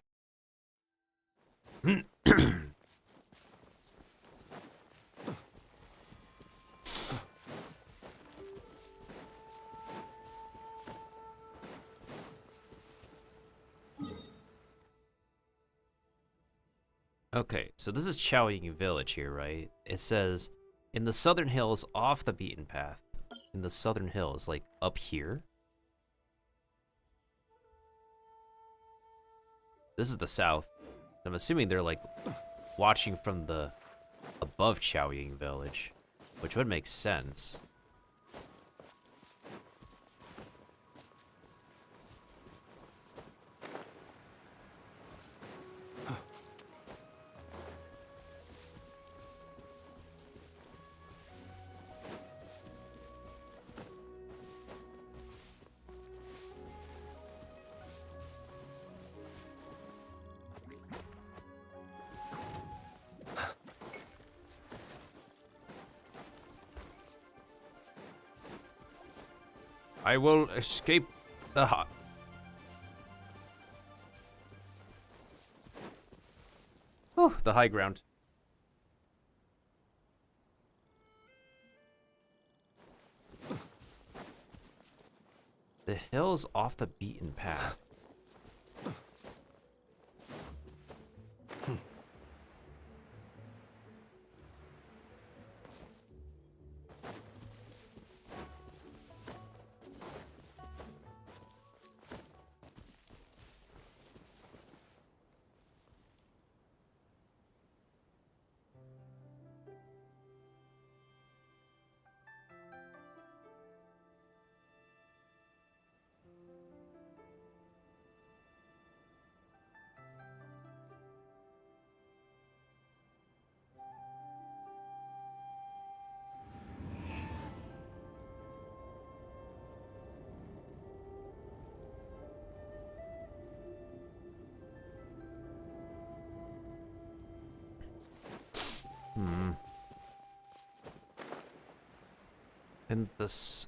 Okay, so this is Chaoying Village here, right? It says, in the southern hills off the beaten path. In the southern hills, like up here? This is the south. I'm assuming they're like watching from the above Chaoying Village, which would make sense. I will escape the the high ground. The hills off the beaten path. And this...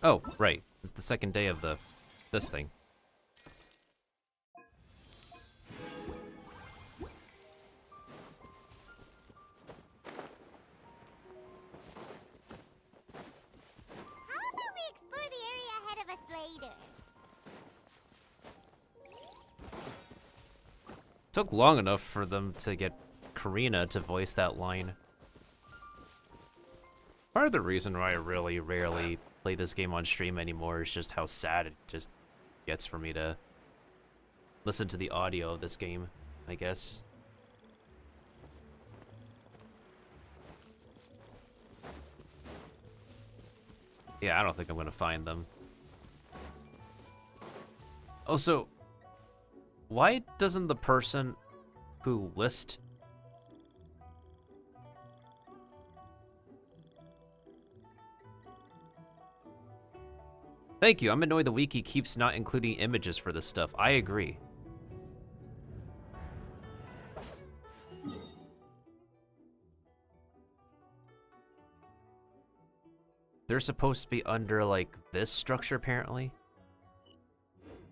Oh, right. It's the second day of this thing. How about we explore the area ahead of us later? Took long enough for them to get Karina to voice that line. Part of the reason why I really rarely play this game on stream anymore is just how sad it just gets for me to listen to the audio of this game, I guess. Yeah, I don't think I'm gonna find them. Also, why doesn't the person who list... Thank you, I'm annoyed the wiki keeps not including images for this stuff. I agree. They're supposed to be under, like, this structure, apparently.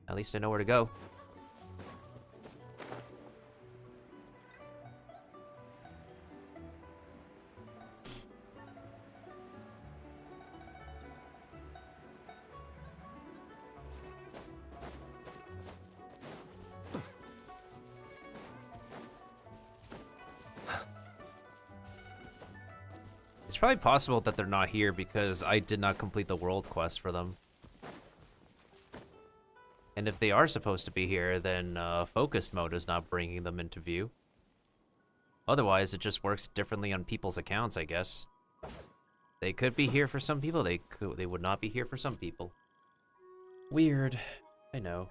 At least I know where to go. It's probably possible that they're not here because I did not complete the world quest for them. And if they are supposed to be here, then focused mode is not bringing them into view. Otherwise, it just works differently on people's accounts, I guess. They could be here for some people, they would not be here for some people. Weird. I know.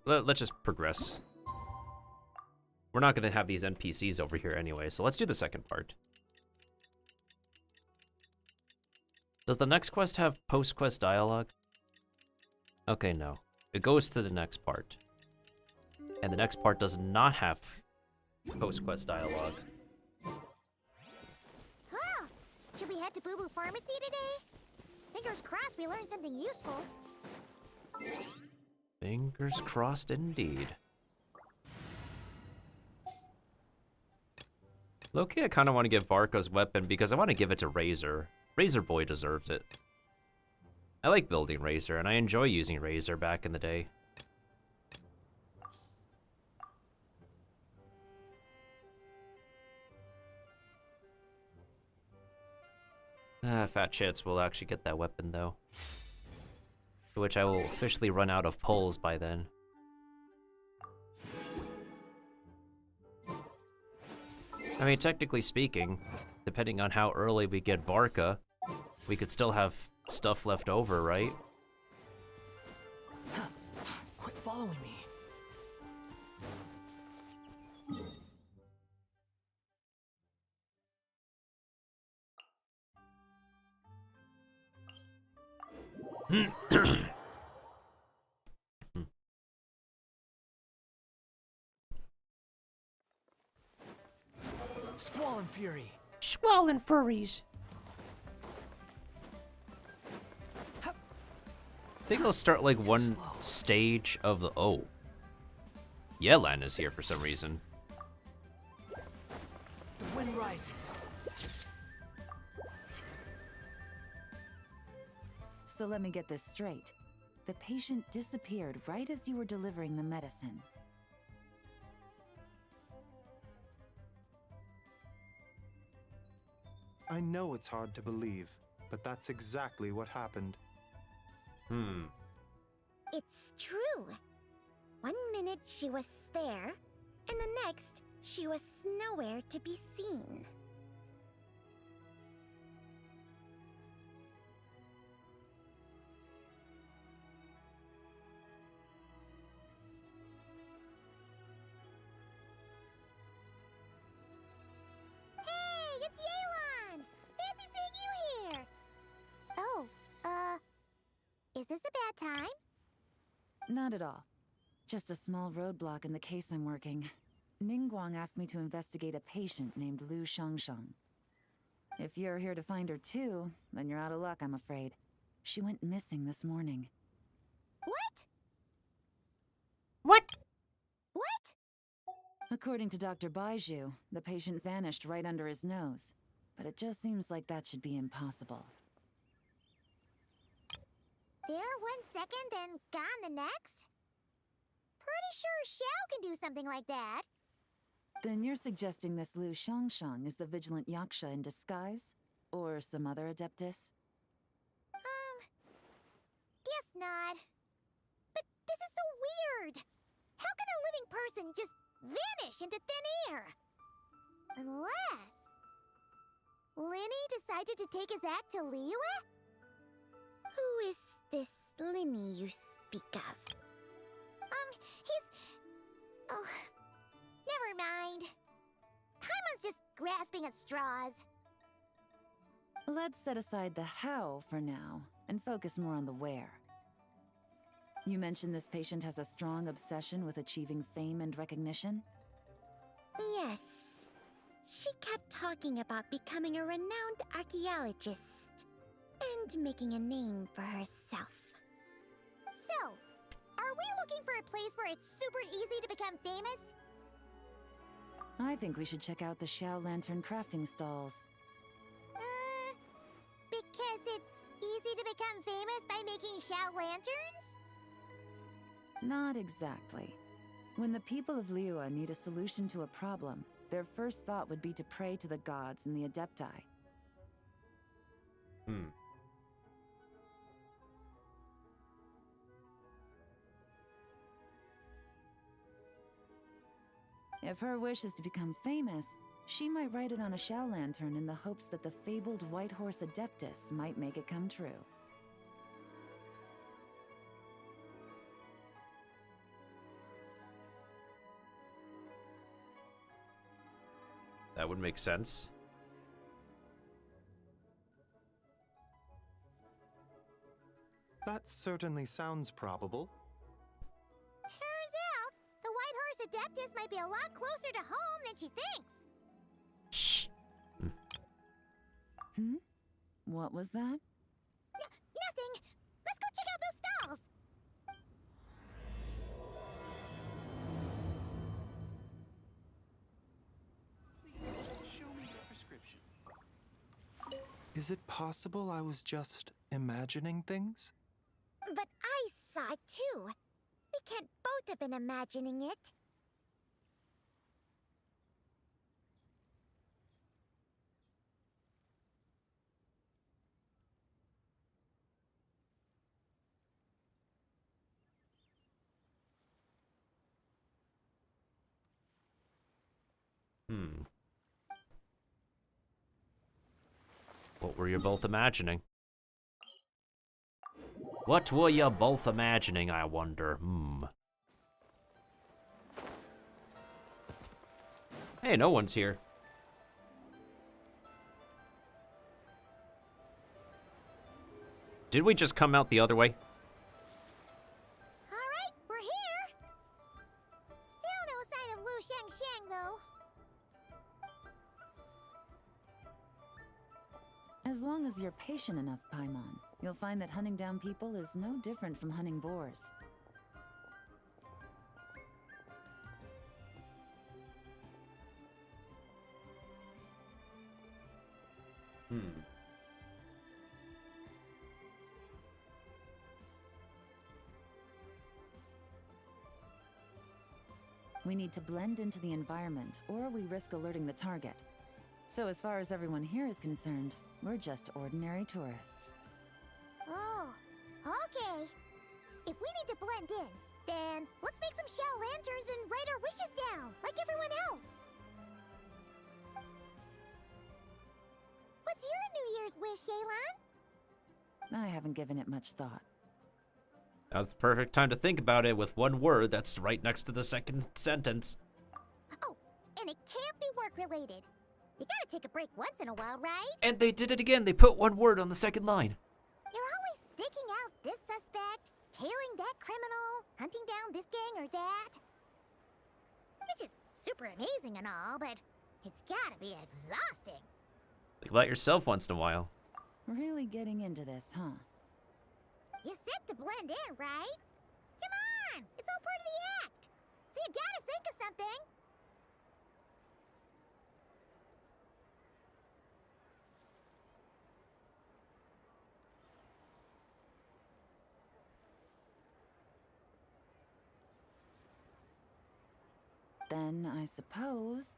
let's just progress. We're not gonna have these NPCs over here anyway, so let's do the second part. Does the next quest have post-quest dialogue? Okay, no. It goes to the next part. And the next part does not have post-quest dialogue. Huh. Should we head to Boo Boo Pharmacy today? Fingers crossed we learned something useful. Fingers crossed indeed. Low-key, I kind of want to give Varka's weapon because I want to give it to Razor. Razor Boy deserves it. I like building Razor, and I enjoy using Razor back in the day. Fat chance we'll actually get that weapon, though. To which I will officially run out of pulls by then. I mean, technically speaking, depending on how early we get Varka, we could still have stuff left over, right? Quit following me. Squall and Fury. Squall and Furries. I think I'll start like one stage of the... Oh. Yelan is here for some reason. The wind rises. So let me get this straight. The patient disappeared right as you were delivering the medicine. I know it's hard to believe, but that's exactly what happened. It's true. 1 minute she was there, and the next she was nowhere to be seen. Hey, it's Yelan! Fancy seeing you here! Oh, is this a bad time? Not at all. Just a small roadblock in the case I'm working. Ningguang asked me to investigate a patient named Lu Shangshang. If you're here to find her too, then you're out of luck, I'm afraid. She went missing this morning. What? What? What? According to Dr. Baiju, the patient vanished right under his nose. But it just seems like that should be impossible. There 1 second and gone the next? Pretty sure Xiao can do something like that. Then you're suggesting this Lu Shangshang is the vigilant Yaksha in disguise? Or some other adeptus? Guess not. But this is so weird. How can a living person just vanish into thin air? Unless... Linny decided to take his act to Liyue? Who is this Linny you speak of? He's... Oh, never mind. Paimon's just grasping at straws. Let's set aside the how for now, and focus more on the where. You mentioned this patient has a strong obsession with achieving fame and recognition? Yes. She kept talking about becoming a renowned archaeologist and making a name for herself. So, are we looking for a place where it's super easy to become famous? I think we should check out the Xiao Lantern crafting stalls. Because it's easy to become famous by making Xiao Lanterns? Not exactly. When the people of Liyue need a solution to a problem, their first thought would be to pray to the gods and the Adepti. If her wish is to become famous, she might write it on a Xiao Lantern in the hopes that the fabled White Horse Adeptus might make it come true. That would make sense. That certainly sounds probable. Turns out, the White Horse Adeptus might be a lot closer to home than she thinks. Shh. Hmm? What was that? Nothing. Let's go check out those stalls. Show me your prescription. Is it possible I was just imagining things? But I saw it too. We can't both have been imagining it. What were you both imagining? What were you both imagining, I wonder? Hey, no one's here. Did we just come out the other way? Alright, we're here. Still no sign of Lu Shang, though. As long as you're patient enough, Paimon, you'll find that hunting down people is no different from hunting boars. We need to blend into the environment, or we risk alerting the target. So as far as everyone here is concerned, we're just ordinary tourists. Oh, okay. If we need to blend in, then let's make some shell lanterns and write our wishes down, like everyone else. What's your New Year's wish, Yelan? I haven't given it much thought. That was the perfect time to think about it with one word that's right next to the second sentence. Oh, and it can't be work-related. You gotta take a break once in a while, right? And they did it again. They put one word on the second line. You're always sticking out this suspect, tailing that criminal, hunting down this gang or that. Which is super amazing and all, but it's gotta be exhausting. Think about yourself once in a while. Really getting into this, huh? You said to blend in, right? Come on! It's all part of the act! So you gotta think of something! Then, I suppose,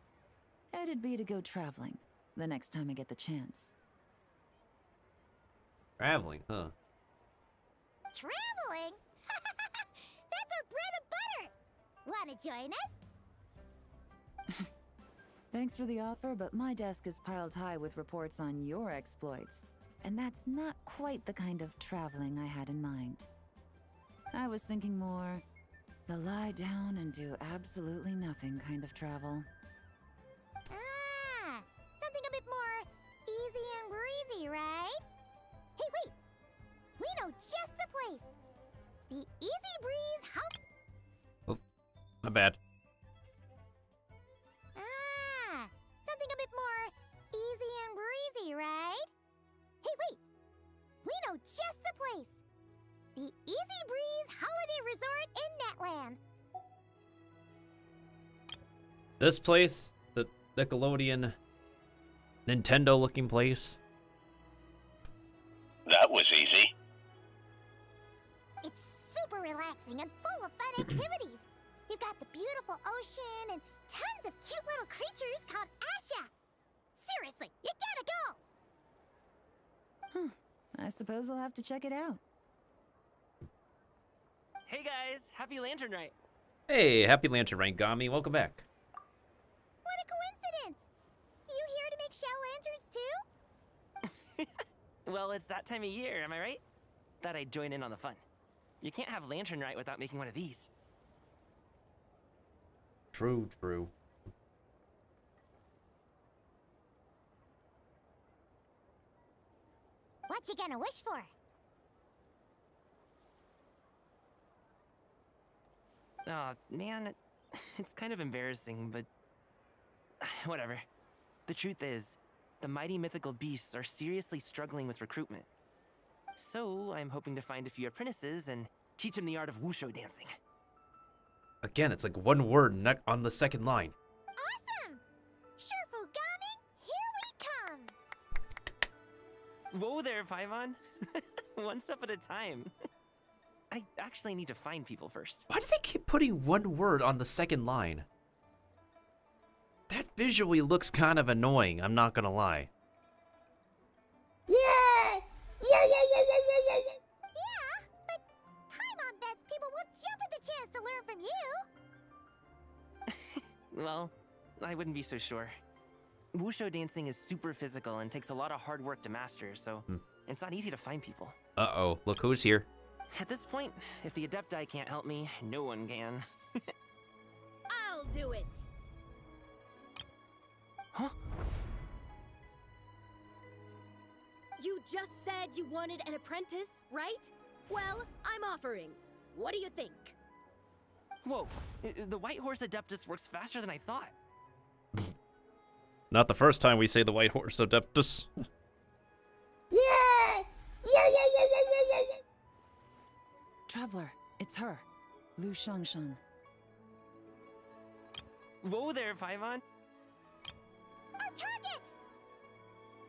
it'd be to go traveling, the next time I get the chance. Traveling, huh? Traveling? That's our bread and butter! Wanna join us? Thanks for the offer, but my desk is piled high with reports on your exploits. And that's not quite the kind of traveling I had in mind. I was thinking more the lie down and do absolutely nothing kind of travel. Ah, something a bit more easy and breezy, right? Hey, wait! We know just the place! The Easy Breeze House. Oh, my bad. Ah, something a bit more easy and breezy, right? Hey, wait! We know just the place! The Easy Breeze Holiday Resort in Netland. This place, the Nickelodeon, Nintendo-looking place. That was easy. It's super relaxing and full of fun activities. You've got the beautiful ocean and tons of cute little creatures called Asha. Seriously, you gotta go! I suppose I'll have to check it out. Hey guys, happy Lantern Night. Hey, happy Lantern Rain Gami, welcome back. What a coincidence! You here to make shell lanterns too? Well, it's that time of year, am I right? Thought I'd join in on the fun. You can't have Lantern Night without making one of these. True, true. What you gonna wish for? Aw, man, it's kind of embarrassing, but whatever. The truth is, the mighty mythical beasts are seriously struggling with recruitment. So, I'm hoping to find a few apprentices and teach them the art of wushu dancing. Again, it's like one word on the second line. Awesome! Shurfugami, here we come! Whoa there, Paimon! One step at a time. I actually need to find people first. Why do they keep putting one word on the second line? That visually looks kind of annoying, I'm not gonna lie. Yeah, but Paimon bets people will jump at the chance to learn from you. Well, I wouldn't be so sure. Wushu dancing is super physical and takes a lot of hard work to master, so it's not easy to find people. Uh-oh, look who's here. At this point, if the Adepti can't help me, no one can. I'll do it! Huh? You just said you wanted an apprentice, right? Well, I'm offering. What do you think? Whoa, the White Horse Adeptus works faster than I thought. Not the first time we say the White Horse Adeptus. Traveler, it's her. Lu Shangshan. Whoa there, Paimon. Our target!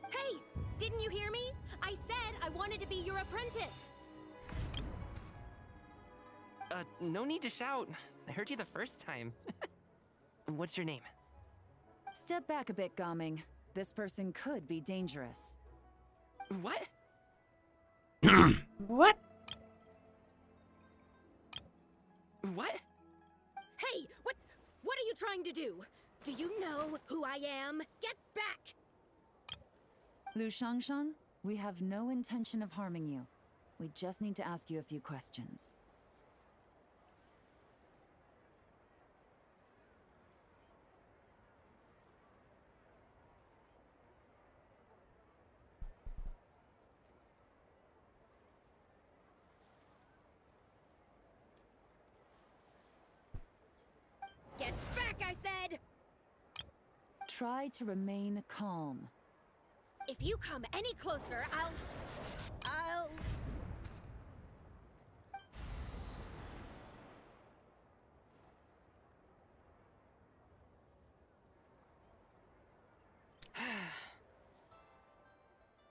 Hey, didn't you hear me? I said I wanted to be your apprentice. No need to shout. I heard you the first time. What's your name? Step back a bit, Gaming. This person could be dangerous. What? What? What? Hey, what are you trying to do? Do you know who I am? Get back! Lu Shangshang, we have no intention of harming you. We just need to ask you a few questions. Get back, I said! Try to remain calm. If you come any closer, I'll...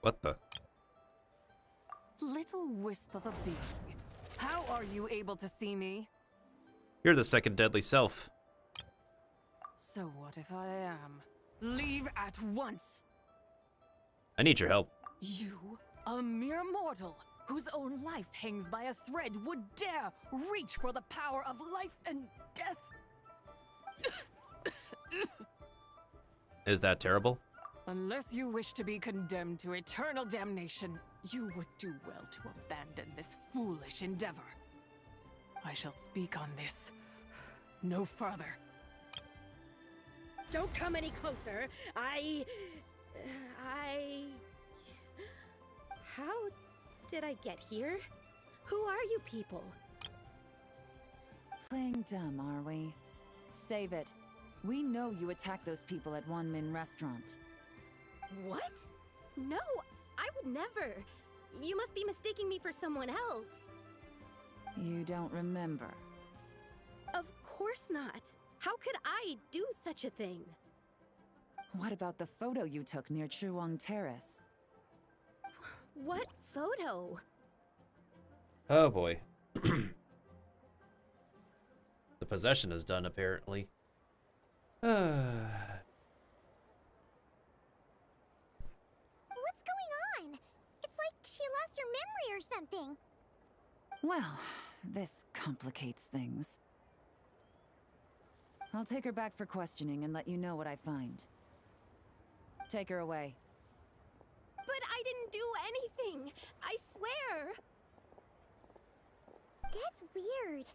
What the? Little wisp of a being. How are you able to see me? You're the second deadly self. So what if I am? Leave at once! I need your help. You, a mere mortal, whose own life hangs by a thread, would dare reach for the power of life and death? Is that terrible? Unless you wish to be condemned to eternal damnation, you would do well to abandon this foolish endeavor. I shall speak on this no further. Don't come any closer. How did I get here? Who are you people? Playing dumb, are we? Save it. We know you attacked those people at Wanmin Restaurant. What? No, I would never. You must be mistaking me for someone else. You don't remember. Of course not. How could I do such a thing? What about the photo you took near Chuang Terrace? What photo? Oh boy. The possession is done, apparently. What's going on? It's like she lost her memory or something. Well, this complicates things. I'll take her back for questioning and let you know what I find. Take her away. But I didn't do anything! I swear! That's weird.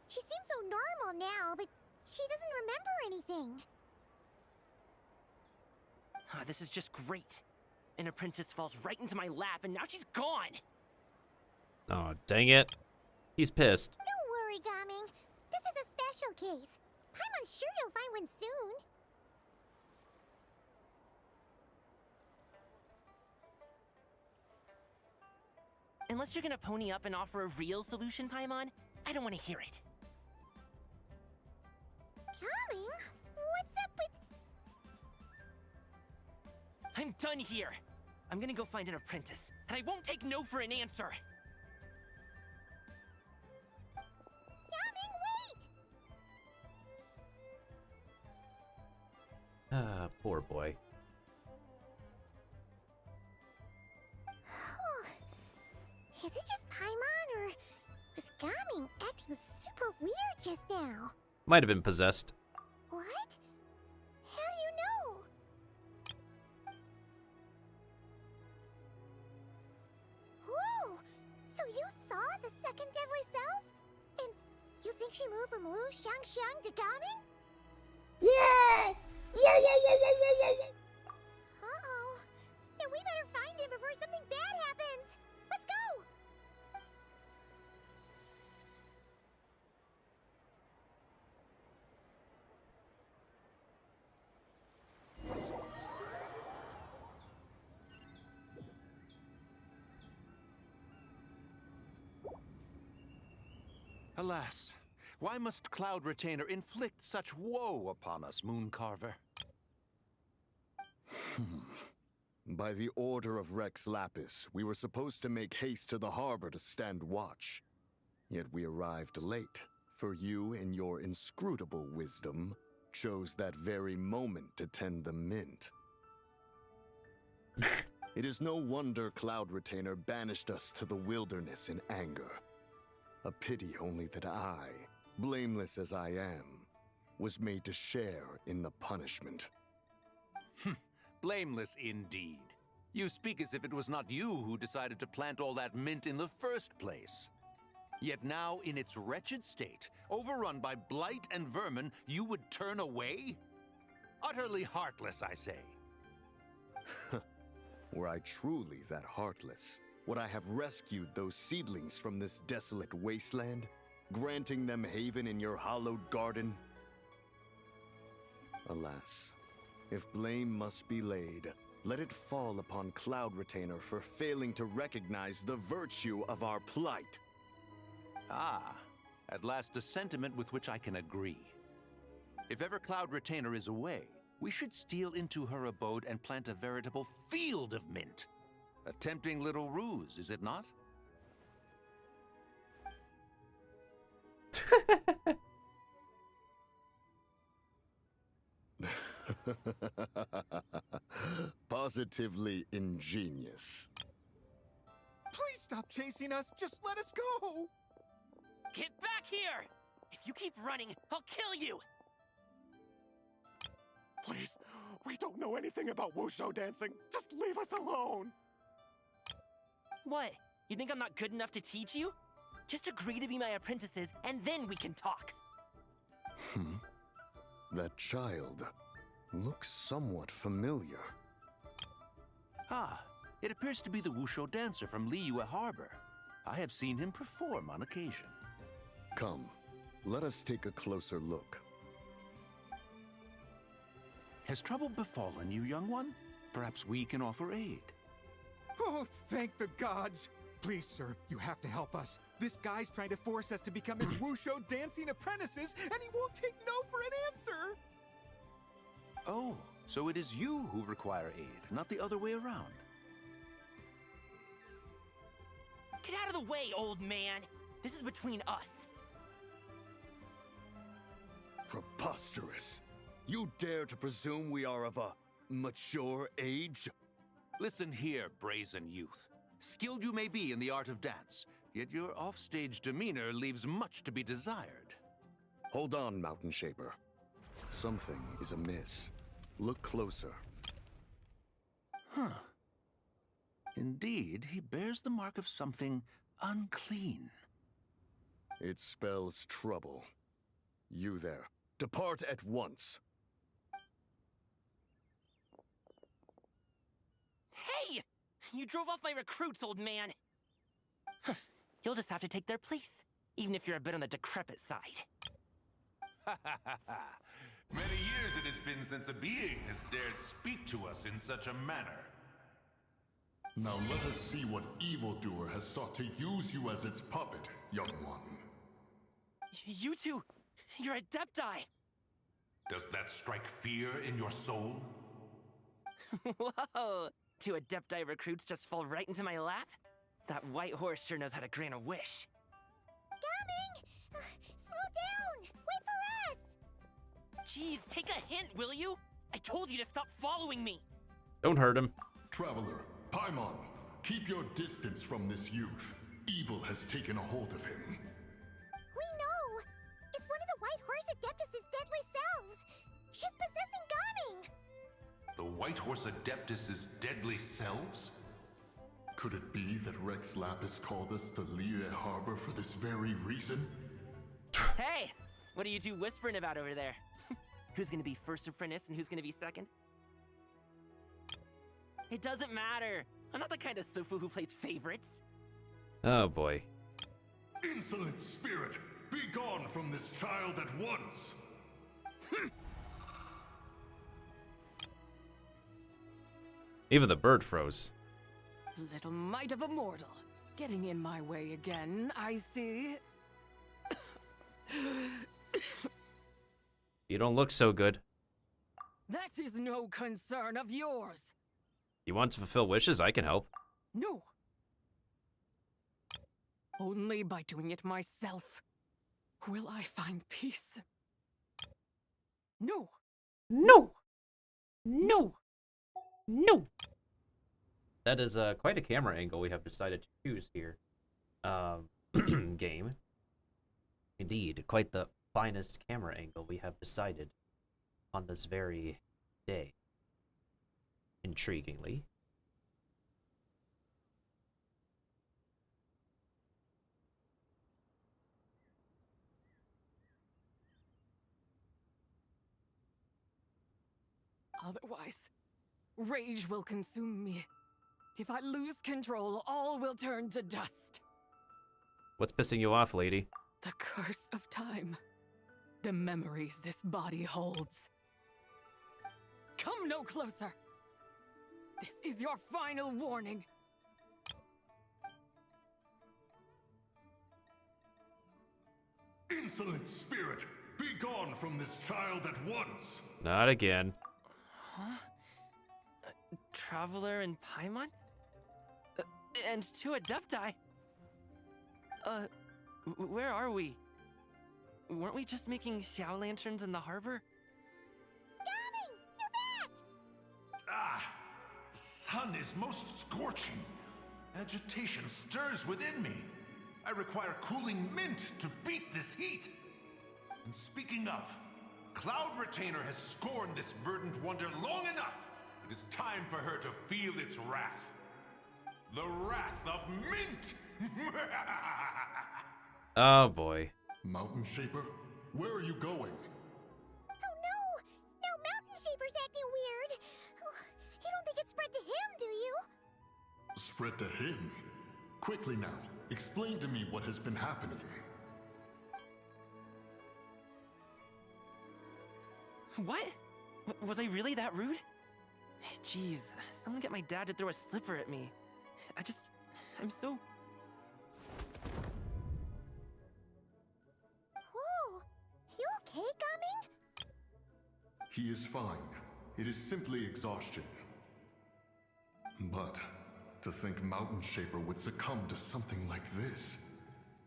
She seems so normal now, but she doesn't remember anything. This is just great. An apprentice falls right into my lap, and now she's gone! Oh, dang it. He's pissed. Don't worry, Gaming. This is a special case. I'm sure you'll find one soon. Unless you're gonna pony up and offer a real solution, Paimon, I don't want to hear it. Gaming? What's up with... I'm done here! I'm gonna go find an apprentice, and I won't take no for an answer! Gaming, wait! Ah, poor boy. Is it just Paimon, or was Gaming acting super weird just now? Might have been possessed. What? How do you know? Whoa! So you saw the second deadly self? And you think she moved from Lu Xiangxiang to Gaming? Yeah! Uh-oh. Then we better find him before something bad happens. Let's go! Alas, why must Cloud Retainer inflict such woe upon us, Mooncarver? By the order of Rex Lapis, we were supposed to make haste to the harbor to stand watch. Yet we arrived late, for you, in your inscrutable wisdom, chose that very moment to tend the mint. It is no wonder Cloud Retainer banished us to the wilderness in anger. A pity only that I, blameless as I am, was made to share in the punishment. Blameless indeed. You speak as if it was not you who decided to plant all that mint in the first place. Yet now, in its wretched state, overrun by blight and vermin, you would turn away? Utterly heartless, I say. Were I truly that heartless, would I have rescued those seedlings from this desolate wasteland, granting them haven in your hallowed garden? Alas, if blame must be laid, let it fall upon Cloud Retainer for failing to recognize the virtue of our plight. Ah, at last a sentiment with which I can agree. If ever Cloud Retainer is away, we should steal into her abode and plant a veritable field of mint. A tempting little ruse, is it not? Positively ingenious. Please stop chasing us. Just let us go. Get back here! If you keep running, I'll kill you! Please, we don't know anything about wushu dancing. Just leave us alone. What? You think I'm not good enough to teach you? Just agree to be my apprentices, and then we can talk. That child looks somewhat familiar. Ah, it appears to be the wushu dancer from Liyue Harbor. I have seen him perform on occasion. Come, let us take a closer look. Has trouble befallen you, young one? Perhaps we can offer aid. Oh, thank the gods. Please, sir, you have to help us. This guy's trying to force us to become his wushu dancing apprentices, and he won't take no for an answer. Oh, so it is you who require aid, not the other way around. Get out of the way, old man! This is between us. Preposterous. You dare to presume we are of a mature age? Listen here, brazen youth. Skilled you may be in the art of dance, yet your offstage demeanor leaves much to be desired. Hold on, Mountain Shaper. Something is amiss. Look closer. Huh. Indeed, he bears the mark of something unclean. It spells trouble. You there, depart at once. Hey! You drove off my recruits, old man! You'll just have to take their place, even if you're a bit on the decrepit side. Many years it has been since a being has dared speak to us in such a manner. Now let us see what evildoer has sought to use you as its puppet, young one. You two, you're Adepti! Does that strike fear in your soul? Whoa! 2 Adepti recruits just fall right into my lap? That white horse sure knows how to grant a wish. Coming! Slow down! Wait for us! Jeez, take a hint, will you? I told you to stop following me! Don't hurt him. Traveler, Paimon, keep your distance from this youth. Evil has taken a hold of him. We know! It's one of the White Horse Adeptus' deadly selves! She's possessing Gaming! The White Horse Adeptus' deadly selves? Could it be that Rex Lapis called us to Liyue Harbor for this very reason? Hey! What are you two whispering about over there? Who's gonna be first apprentice and who's gonna be second? It doesn't matter! I'm not the kind of Sufu who plays favorites. Oh boy. Insolent spirit! Be gone from this child at once! Even the bird froze. Little mite of a mortal. Getting in my way again, I see. You don't look so good. That is no concern of yours. You want to fulfill wishes? I can help. No. Only by doing it myself will I find peace. No. No! No! No! That is quite a camera angle we have decided to choose here. Game. Indeed, quite the finest camera angle we have decided on this very day. Intriguingly. Otherwise, rage will consume me. If I lose control, all will turn to dust. What's pissing you off, lady? The curse of time. The memories this body holds. Come no closer. This is your final warning. Insolent spirit! Be gone from this child at once! Not again. Huh? Traveler and Paimon? And 2 Adepti? Where are we? Weren't we just making Xiao lanterns in the harbor? Gaming! You're back! Ah! The sun is most scorching. Agitation stirs within me. I require cooling mint to beat this heat. And speaking of, Cloud Retainer has scorned this verdant wonder long enough. It is time for her to feel its wrath. The wrath of mint! Oh boy. Mountain Shaper, where are you going? Oh no! Now Mountain Shaper's acting weird! Oh, you don't think it spread to him, do you? Spread to him? Quickly now, explain to me what has been happening. What? Was I really that rude? Jeez, someone get my dad to throw a slipper at me. I'm so... Whoa! You okay, Gaming? He is fine. It is simply exhaustion. But to think Mountain Shaper would succumb to something like this,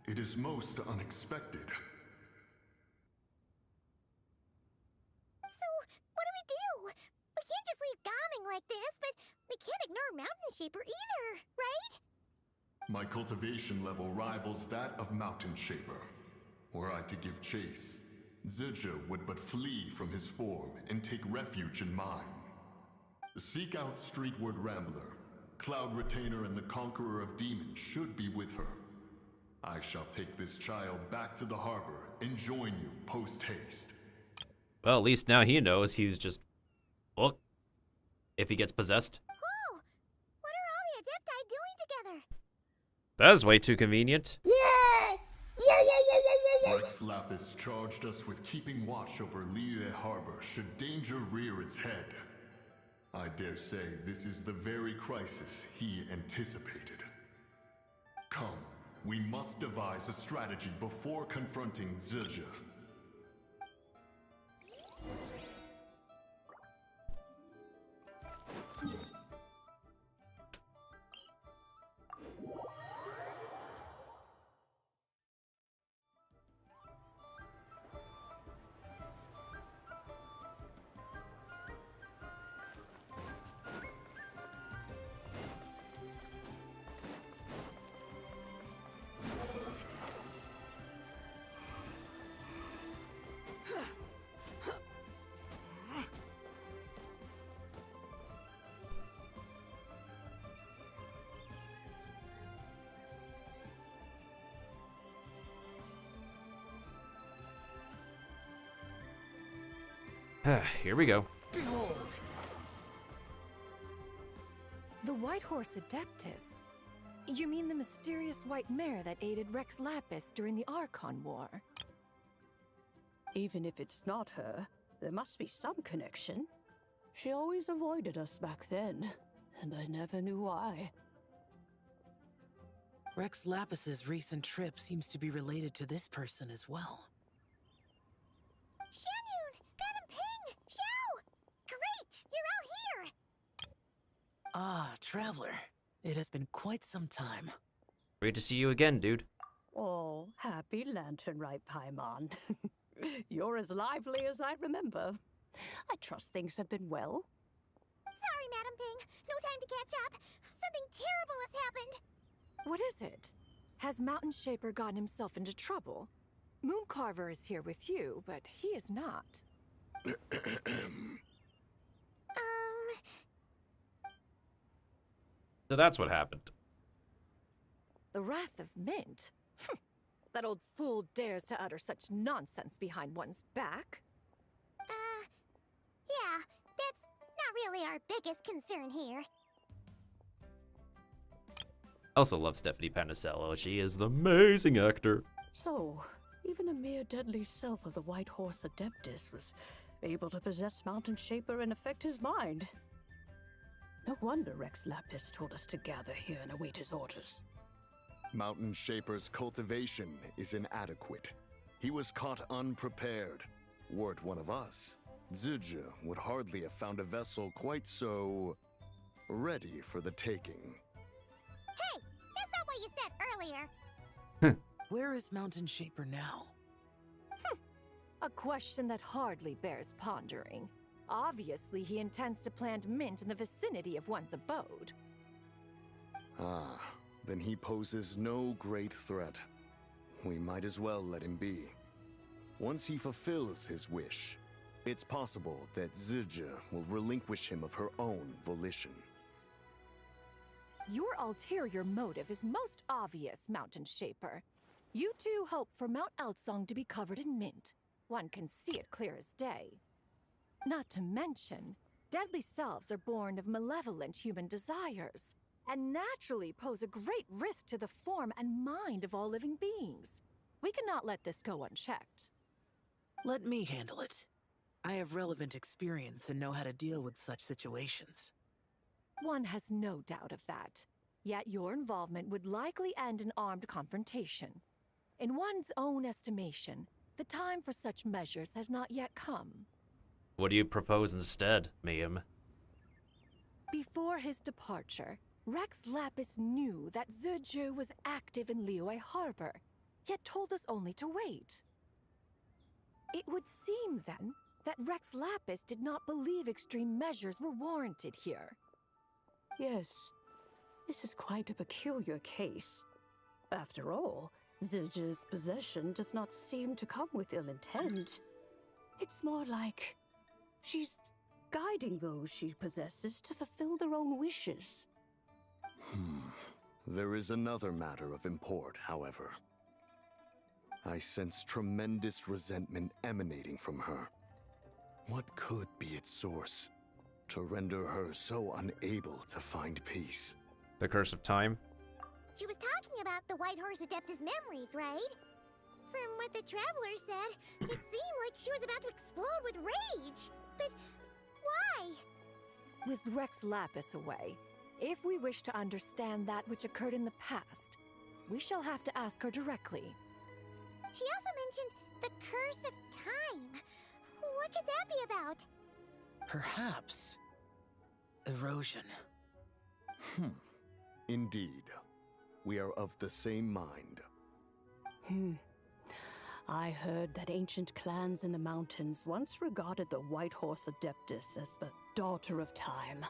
it is most unexpected. So, what do? We can't just leave Gaming like this, but we can't ignore Mountain Shaper either, right? My cultivation level rivals that of Mountain Shaper. Were I to give chase, Zizha would but flee from his form and take refuge in mine. Seek out Streetward Rambler. Cloud Retainer and the Conqueror of Demons should be with her. I shall take this child back to the harbor and join you post-haste. Well, at least now he knows he's just... Well, if he gets possessed. Whoa! What are all the That is way too convenient. Rex Lapis charged us with keeping watch over Liyue Harbor should danger rear its head. I dare say this is the very crisis he anticipated. Come, we must devise a strategy before confronting Zilja. Here we go. Behold! The White Horse Adeptus? You mean the mysterious white mare that aided Rex Lapis during the Archon War? Even if it's not her, there must be some connection. She always avoided us back then, and I never knew why. Rex Lapis's recent trip seems to be related to this person as well. Shanyun! Madam Ping! Xiao! Great! You're all here! Ah, Traveler. It has been quite some time. Great to see you again, dude. Oh, happy Lantern-Ripe Paimon. You're as lively as I remember. I trust things have been well. Sorry, Madam Ping. No time to catch up. Something terrible has happened. What is it? Has Mountain Shaper gotten himself into trouble? Mooncarver is here with you, but he is not. So that's what happened. The Wrath of Mint? That old fool dares to utter such nonsense behind one's back. Yeah, that's not really our biggest concern here. I also love Stephanie Panicello. She is an amazing actor. So, even a mere deadly self of the White Horse Adeptus was able to possess Mountain Shaper and affect his mind. No wonder Rex Lapis told us to gather here and await his orders. Mountain Shaper's cultivation is inadequate. He was caught unprepared. Were it one of us, Zilja would hardly have found a vessel quite so ready for the taking. Hey, that's not what you said earlier. Where is Mountain Shaper now? A question that hardly bears pondering. Obviously, he intends to plant mint in the vicinity of one's abode. Ah, then he poses no great threat. We might as well let him be. Once he fulfills his wish, it's possible that Zilja will relinquish him of her own volition. Your ulterior motive is most obvious, Mountain Shaper. You two hope for Mount Outsong to be covered in mint. One can see it clear as day. Not to mention, deadly selves are born of malevolent human desires, and naturally pose a great risk to the form and mind of all living beings. We cannot let this go unchecked. Let me handle it. I have relevant experience and know how to deal with such situations. One has no doubt of that. Yet your involvement would likely end in armed confrontation. In one's own estimation, the time for such measures has not yet come. What do you propose instead, Miam? Before his departure, Rex Lapis knew that Zilja was active in Liyue Harbor, yet told us only to wait. It would seem, then, that Rex Lapis did not believe extreme measures were warranted here. Yes, this is quite a peculiar case. After all, Zilja's possession does not seem to come with ill intent. It's more like she's guiding those she possesses to fulfill their own wishes. There is another matter of import, however. I sense tremendous resentment emanating from her. What could be its source to render her so unable to find peace? The Curse of Time? She was talking about the White Horse Adeptus memories, right? From what the Traveler said, it seemed like she was about to explode with rage. But why? With Rex Lapis away, if we wish to understand that which occurred in the past, we shall have to ask her directly. She also mentioned the Curse of Time. What could that be about? Perhaps erosion. Indeed. We are of the same mind. I heard that ancient clans in the mountains once regarded the White Horse Adeptus as the daughter of time.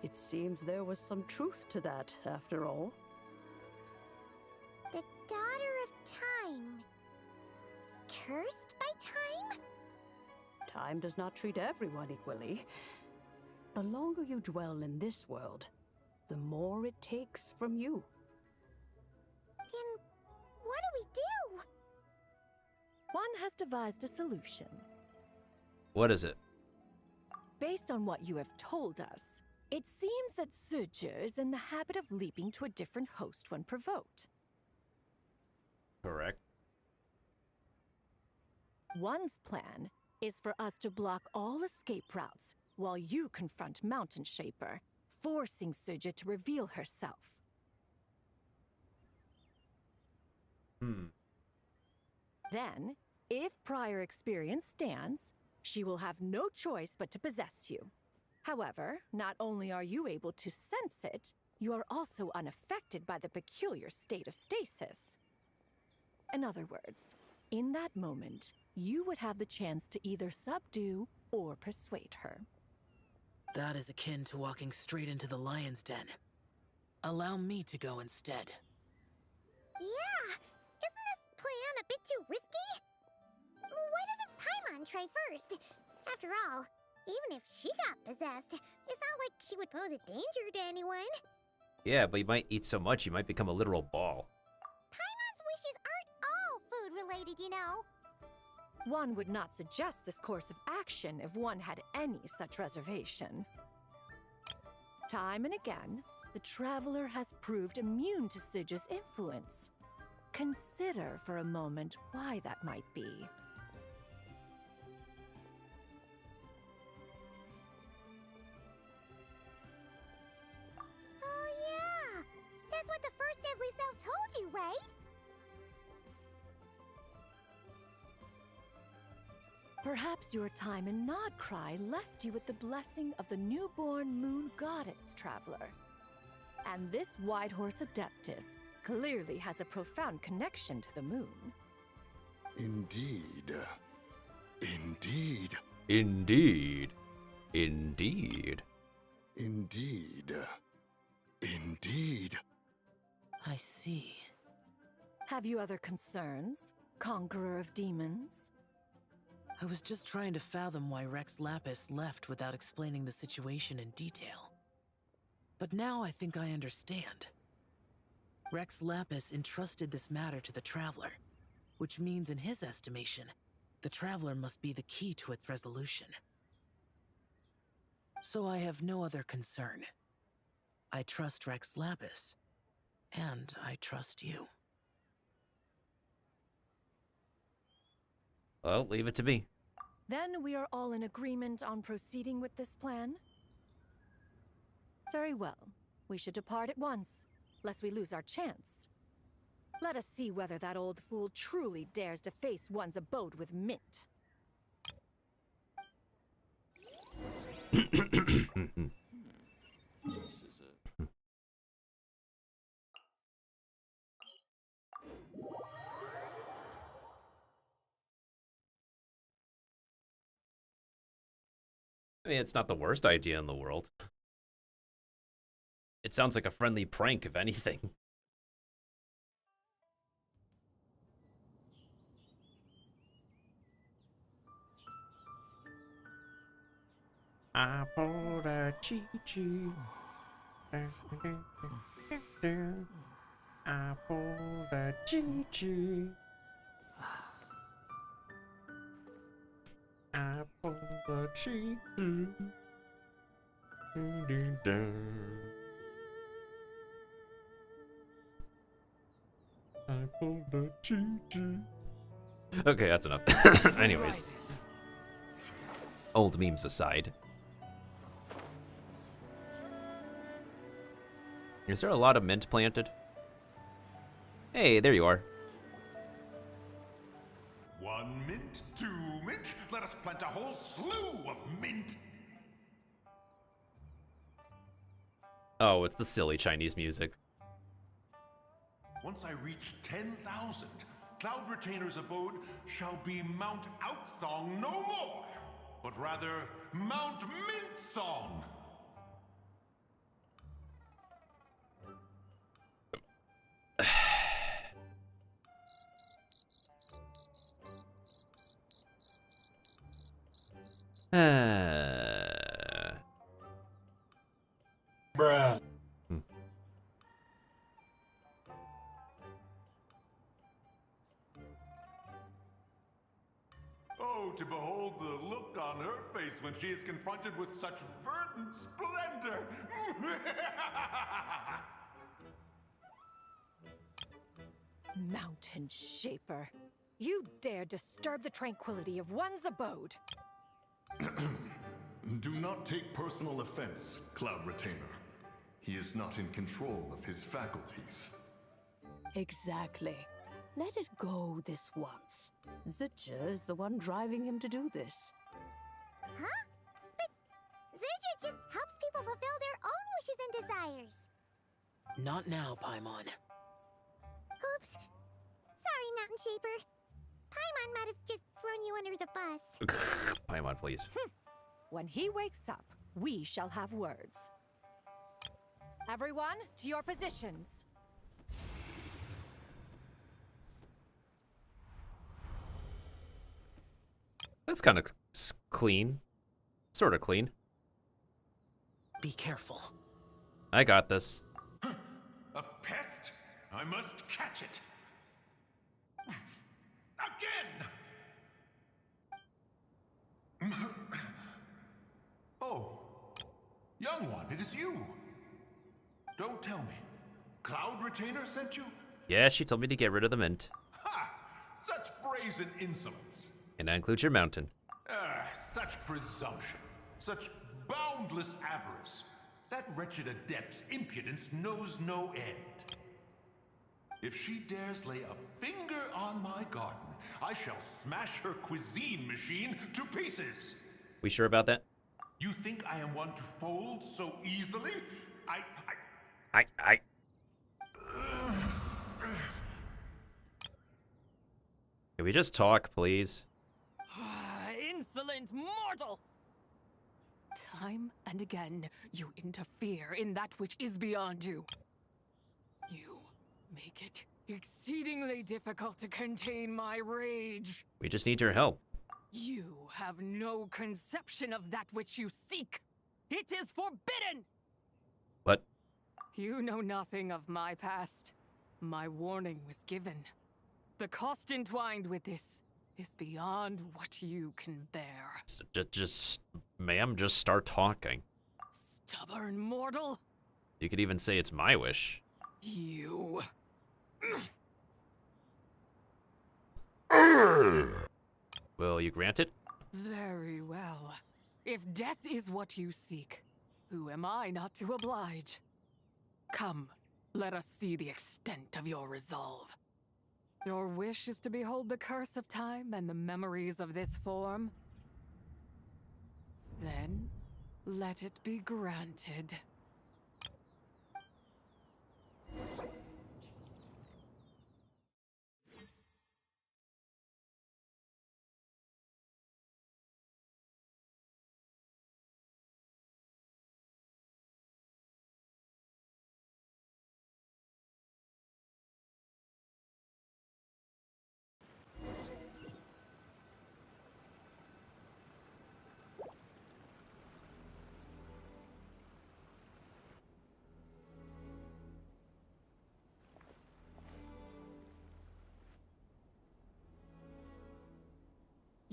It seems there was some truth to that, after all. The Daughter of Time. Cursed by time? Time does not treat everyone equally. The longer you dwell in this world, the more it takes from you. Then what do we do? One has devised a solution. What is it? Based on what you have told us, it seems that Suju is in the habit of leaping to a different host when provoked. Correct. One's plan is for us to block all escape routes while you confront Mountain Shaper, forcing Suju to reveal herself. Then, if prior experience stands, she will have no choice but to possess you. However, not only are you able to sense it, you are also unaffected by the peculiar state of stasis. In other words, in that moment, you would have the chance to either subdue or persuade her. That is akin to walking straight into the lion's den. Allow me to go instead. Yeah! Isn't this plan a bit too risky? Why doesn't Paimon try first? After all, even if she got possessed, it's not like she would pose a danger to anyone. Yeah, but you might eat so much, you might become a literal ball. Paimon's wishes aren't all food-related, you know. One would not suggest this course of action if one had any such reservation. Time and again, the Traveler has proved immune to Suju's influence. Consider for a moment why that might be. Oh yeah! That's what the first Deadly Self told you, right? Perhaps your time in Nodcry left you with the blessing of the newborn moon goddess, Traveler. And this White Horse Adeptus clearly has a profound connection to the moon. Indeed. Indeed. Indeed. Indeed. Indeed. Indeed. I see. Have you other concerns, Conqueror of Demons? I was just trying to fathom why Rex Lapis left without explaining the situation in detail. But now I think I understand. Rex Lapis entrusted this matter to the Traveler, which means in his estimation, the Traveler must be the key to its resolution. So I have no other concern. I trust Rex Lapis, and I trust you. Well, leave it to me. Then we are all in agreement on proceeding with this plan? Very well. We should depart at once, lest we lose our chance. Let us see whether that old fool truly dares to face one's abode with Mint. I mean, it's not the worst idea in the world. It sounds like a friendly prank, if anything. I pulled a chee-chee. I pulled a chee-chee. I pulled a chee-chee. I pulled the choo-choo. Okay, that's enough. Anyways. Old memes aside. Is there a lot of mint planted? Hey, there you are. 1 mint, 2 mint. Let us plant a whole slew of mint. Oh, it's the silly Chinese music. Once I reach 10,000, Cloud Retainer's abode shall be Mount Outsong no more, but rather Mount Mintsong. Bruh. Oh, to behold the look on her face when she is confronted with such verdant splendor! Mountain Shaper, you dare disturb the tranquility of one's abode. Do not take personal offense, Cloud Retainer. He is not in control of his faculties. Exactly. Let it go this once. Zitja is the one driving him to do this. Huh? But Zurger just helps people fulfill their own wishes and desires. Not now, Paimon. Oops. Sorry, Mountain Shaper. Paimon might have just thrown you under the bus. Paimon, please. When he wakes up, we shall have words. Everyone, to your positions. That's kind of clean. Sort of clean. Be careful. I got this. A pest? I must catch it. Again! Oh, young one, it is you. Don't tell me. Cloud Retainer sent you? Yeah, she told me to get rid of the mint. Ha! Such brazen insolence. And that includes your mountain. Such presumption. Such boundless avarice. That wretched adept's impudence knows no end. If she dares lay a finger on my garden, I shall smash her cuisine machine to pieces. We sure about that? You think I am one to fold so easily? Can we just talk, please? Insolent mortal! Time and again, you interfere in that which is beyond you. You make it exceedingly difficult to contain my rage. We just need your help. You have no conception of that which you seek. It is forbidden! What? You know nothing of my past. My warning was given. The cost entwined with this is beyond what you can bear. Ma'am, just start talking. Stubborn mortal! You could even say it's my wish. You... Will you grant it? Very well. If death is what you seek, who am I not to oblige? Come, let us see the extent of your resolve. Your wish is to behold the curse of time and the memories of this form? Then, let it be granted.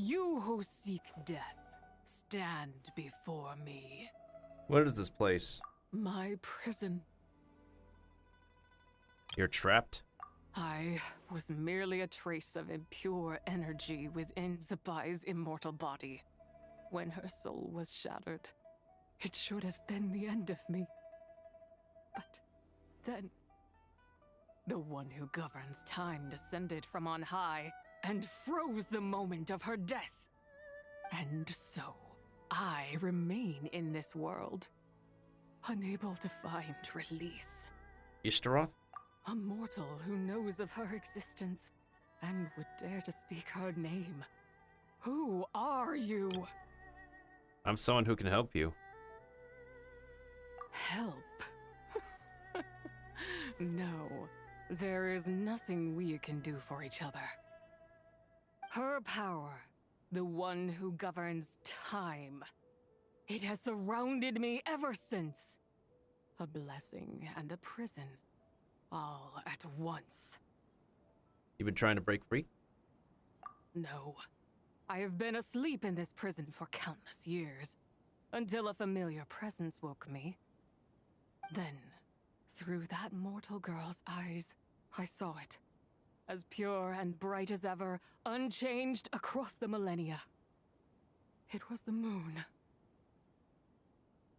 You who seek death, stand before me. What is this place? My prison. You're trapped? I was merely a trace of impure energy within Zabai's immortal body. When her soul was shattered, it should have been the end of me. But then, the one who governs time descended from on high and froze the moment of her death. And so, I remain in this world, unable to find release. Ishtaroth? A mortal who knows of her existence and would dare to speak her name. Who are you? I'm someone who can help you. Help? No, there is nothing we can do for each other. Her power, the one who governs time, it has surrounded me ever since. A blessing and a prison, all at once. You been trying to break free? No. I have been asleep in this prison for countless years, until a familiar presence woke me. Then, through that mortal girl's eyes, I saw it. As pure and bright as ever, unchanged across the millennia. It was the moon.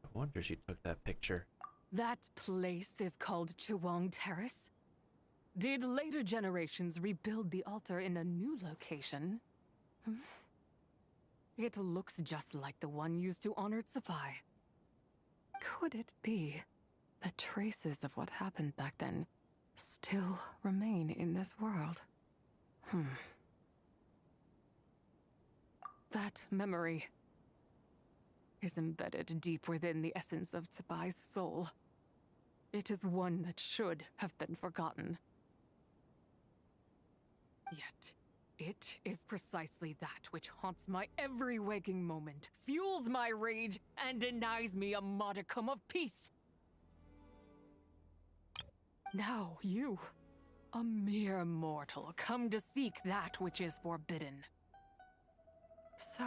No wonder she took that picture. That place is called Chiwang Terrace. Did later generations rebuild the altar in a new location? It looks just like the one used to honor Tsupai. Could it be that traces of what happened back then still remain in this world? That memory is embedded deep within the essence of Tsubai's soul. It is one that should have been forgotten. Yet, it is precisely that which haunts my every waking moment, fuels my rage, and denies me a modicum of peace. Now you, a mere mortal, come to seek that which is forbidden. So,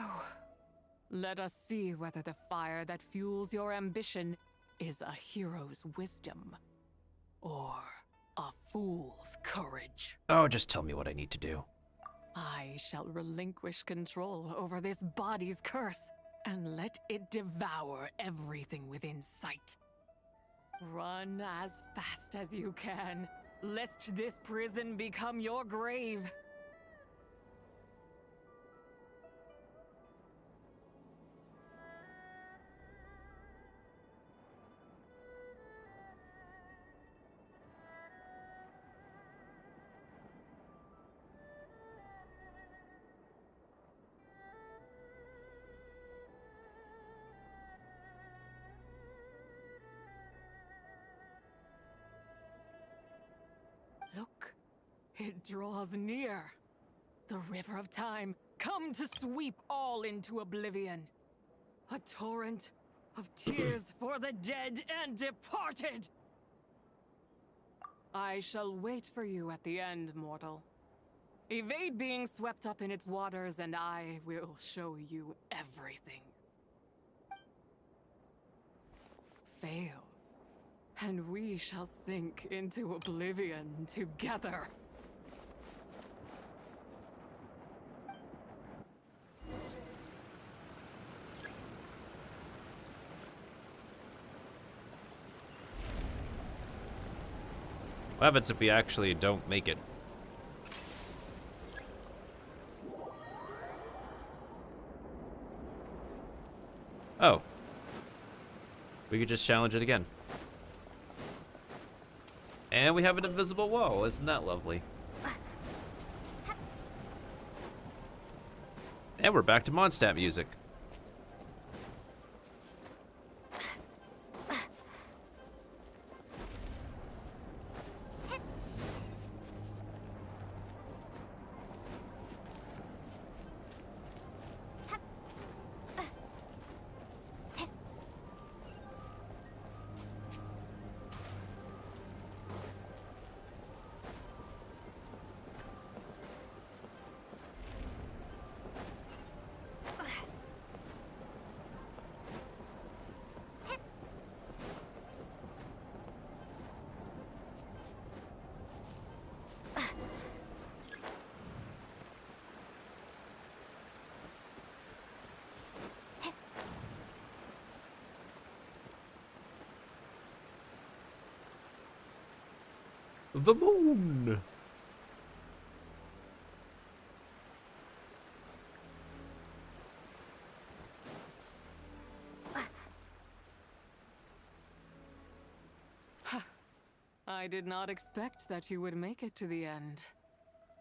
let us see whether the fire that fuels your ambition is a hero's wisdom, or a fool's courage. Oh, just tell me what I need to do. I shall relinquish control over this body's curse, and let it devour everything within sight. Run as fast as you can, lest this prison become your grave. Look, it draws near. The river of time, come to sweep all into oblivion. A torrent of tears for the dead and departed. I shall wait for you at the end, mortal. Evade being swept up in its waters, and I will show you everything. Fail, and we shall sink into oblivion together. What happens if we actually don't make it? Oh. We could just challenge it again. And we have an invisible wall. Isn't that lovely? And we're back to Mondstadt music. The moon! I did not expect that you would make it to the end.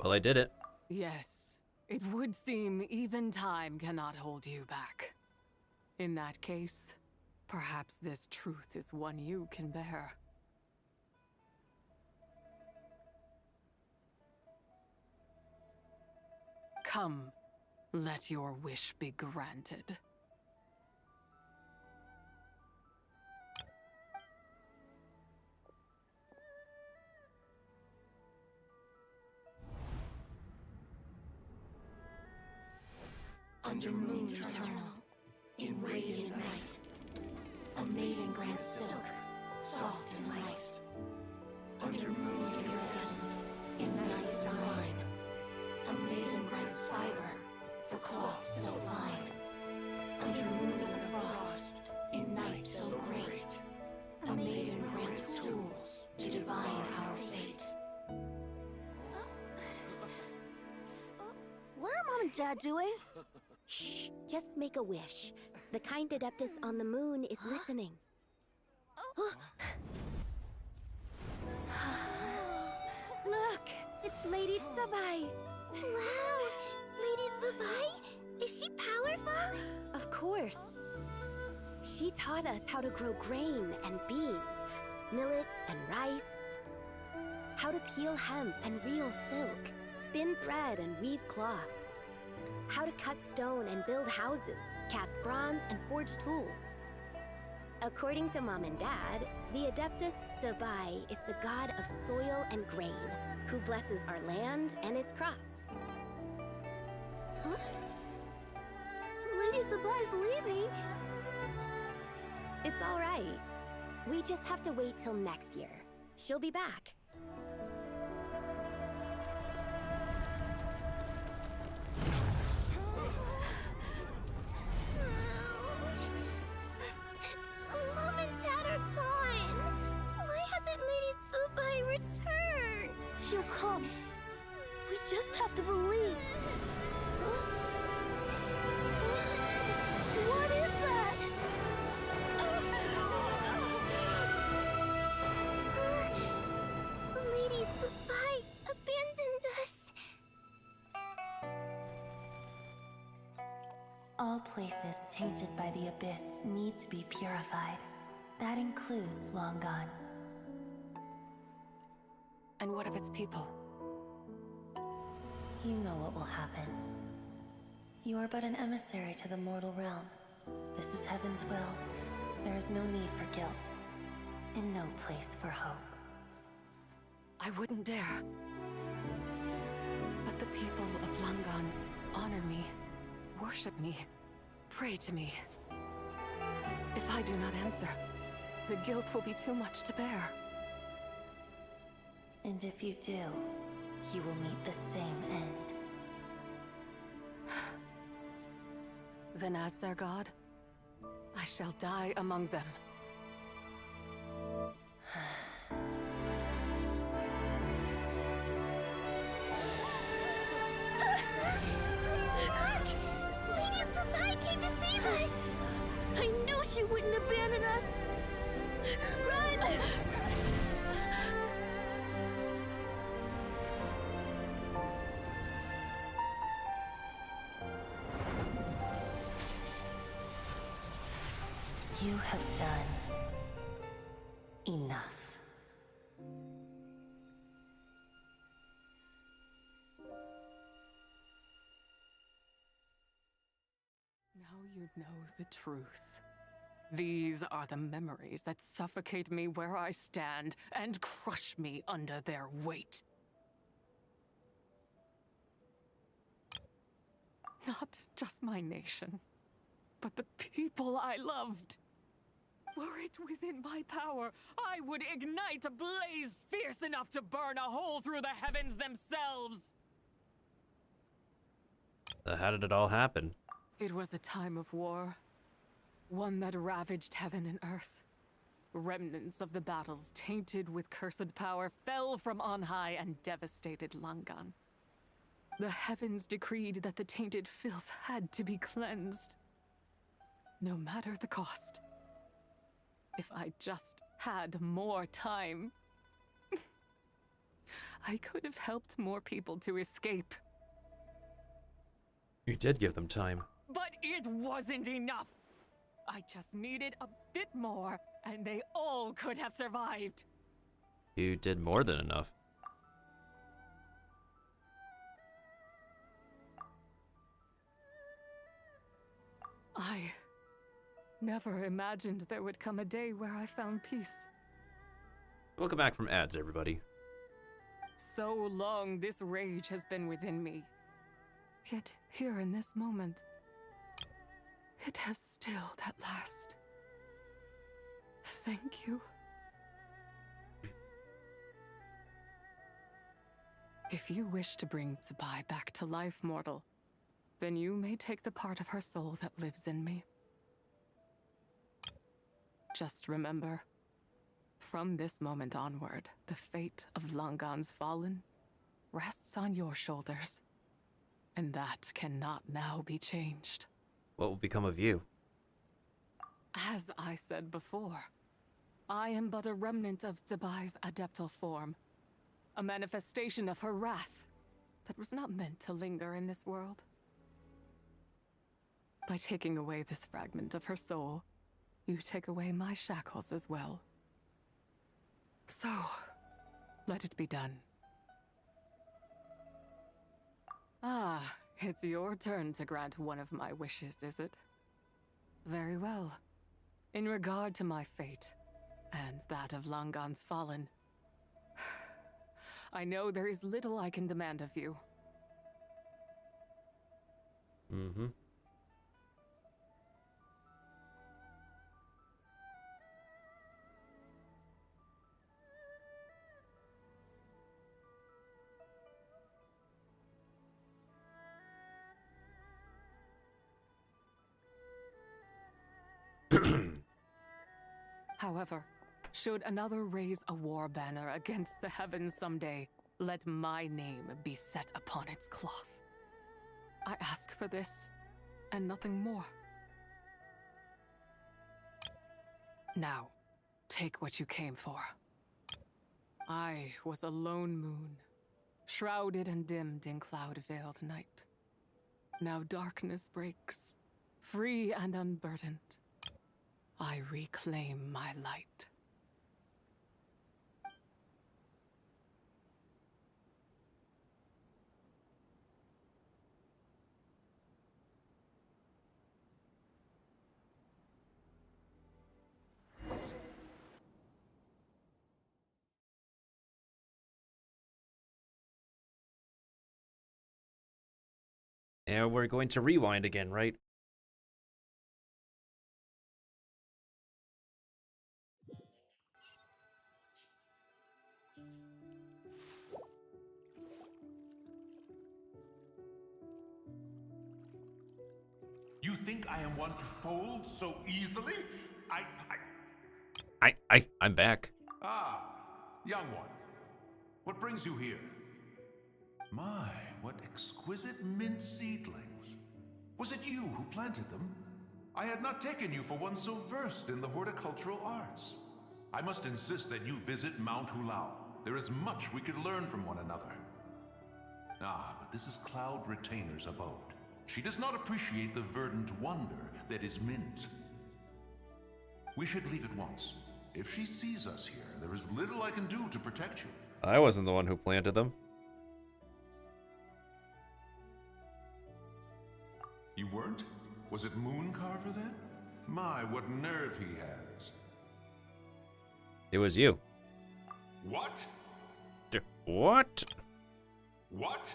Well, I did it. Yes, it would seem even time cannot hold you back. In that case, perhaps this truth is one you can bear. Come, let your wish be granted. Under moon eternal, in radiant night, a maiden grants silk, soft and light. Under moon iridescent, in night divine, a maiden grants fiber for cloth so fine. Under moon of frost, in night so great, a maiden grants tools to divine our fate. What are Mom and Dad doing? Shh, just make a wish. The kind Adeptus on the moon is listening. Look, it's Lady Tsubai. Wow, Lady Tsubai? Is she powerful? Of course. She taught us how to grow grain and beans, millet and rice, how to peel hemp and reel silk, spin thread and weave cloth, how to cut stone and build houses, cast bronze and forge tools. According to Mom and Dad, the Adeptus Tsubai is the god of soil and grain, who blesses our land and its crops. Huh? Lady Tsubai's leaving. It's all right. We just have to wait till next year. She'll be back. Mom and Dad are gone. Why hasn't Lady Tsubai returned? She'll come. We just have to believe. What is that? Lady Tsubai abandoned us. All places tainted by the abyss need to be purified. That includes Long Gone. And what of its people? You know what will happen. You are but an emissary to the mortal realm. This is Heaven's will. There is no need for guilt, and no place for hope. I wouldn't dare. But the people of Langan honor me, worship me, pray to me. If I do not answer, the guilt will be too much to bear. And if you do, you will meet the same end. Then as their god, I shall die among them. Look! Lady Tsubai came to save us! I knew she wouldn't abandon us! Run! You have done enough. Now you know the truth. These are the memories that suffocate me where I stand and crush me under their weight. Not just my nation, but the people I loved. Were it within my power, I would ignite a blaze fierce enough to burn a hole through the heavens themselves. So how did it all happen? It was a time of war, one that ravaged heaven and earth. Remnants of the battles tainted with cursed power fell from on high and devastated Langan. The heavens decreed that the tainted filth had to be cleansed, no matter the cost. If I just had more time, I could have helped more people to escape. You did give them time. But it wasn't enough. I just needed a bit more, and they all could have survived. You did more than enough. I never imagined there would come a day where I found peace. Welcome back from ads, everybody. So long this rage has been within me. Yet here in this moment, it has stilled at last. Thank you. If you wish to bring Tsubai back to life, mortal, then you may take the part of her soul that lives in me. Just remember, from this moment onward, the fate of Langan's fallen rests on your shoulders. And that cannot now be changed. What will become of you? As I said before, I am but a remnant of Tsubai's adeptal form. A manifestation of her wrath that was not meant to linger in this world. By taking away this fragment of her soul, you take away my shackles as well. So, let it be done. Ah, it's your turn to grant one of my wishes, is it? Very well. In regard to my fate, and that of Langan's fallen, I know there is little I can demand of you. Mm-hmm. However, should another raise a war banner against the heavens someday, let my name be set upon its cloth. I ask for this, and nothing more. Now, take what you came for. I was a lone moon, shrouded and dimmed in cloud-veiled night. Now darkness breaks, free and unburdened. I reclaim my light. And we're going to rewind again, right? You think I am one to fold so easily? I'm back. Ah, young one. What brings you here? My, what exquisite mint seedlings. Was it you who planted them? I had not taken you for one so versed in the horticultural arts. I must insist that you visit Mount Hulao. There is much we could learn from one another. Ah, but this is Cloud Retainer's abode. She does not appreciate the verdant wonder that is mint. We should leave at once. If she sees us here, there is little I can do to protect you. I wasn't the one who planted them. You weren't? Was it Mooncarver then? My, what nerve he has. It was you. What? What? What?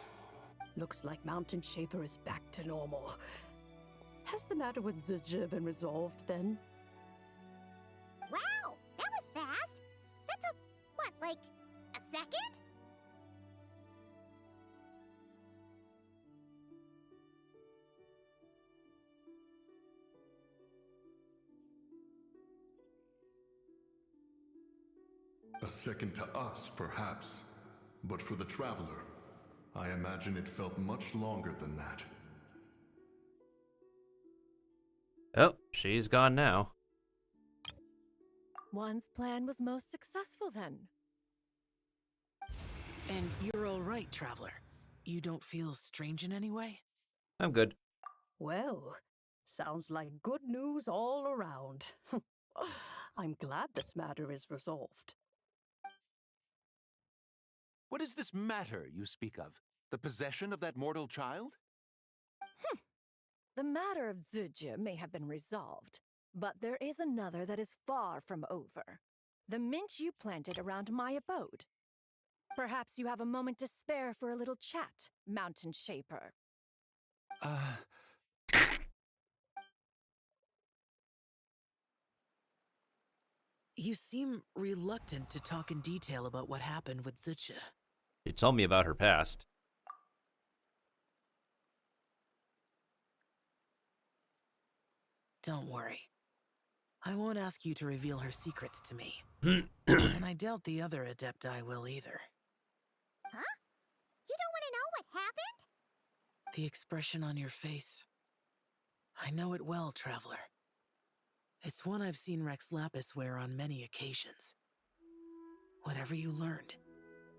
Looks like Mountain Shaper is back to normal. Has the matter with Zizhi been resolved then? Wow, that was fast. That took, what, like, a second? Second to us, perhaps. But for the Traveler, I imagine it felt much longer than that. Oh, she's gone now. One's plan was most successful then. And you're all right, Traveler. You don't feel strange in any way? I'm good. Well, sounds like good news all around. I'm glad this matter is resolved. What is this matter you speak of? The possession of that mortal child? The matter of Zuje may have been resolved, but there is another that is far from over. The mint you planted around my abode. Perhaps you have a moment to spare for a little chat, Mountain Shaper. You seem reluctant to talk in detail about what happened with Zucha. She told me about her past. Don't worry. I won't ask you to reveal her secrets to me. And I doubt the other Adepti will either. Huh? You don't want to know what happened? The expression on your face. I know it well, Traveler. It's one I've seen Rex Lapis wear on many occasions. Whatever you learned,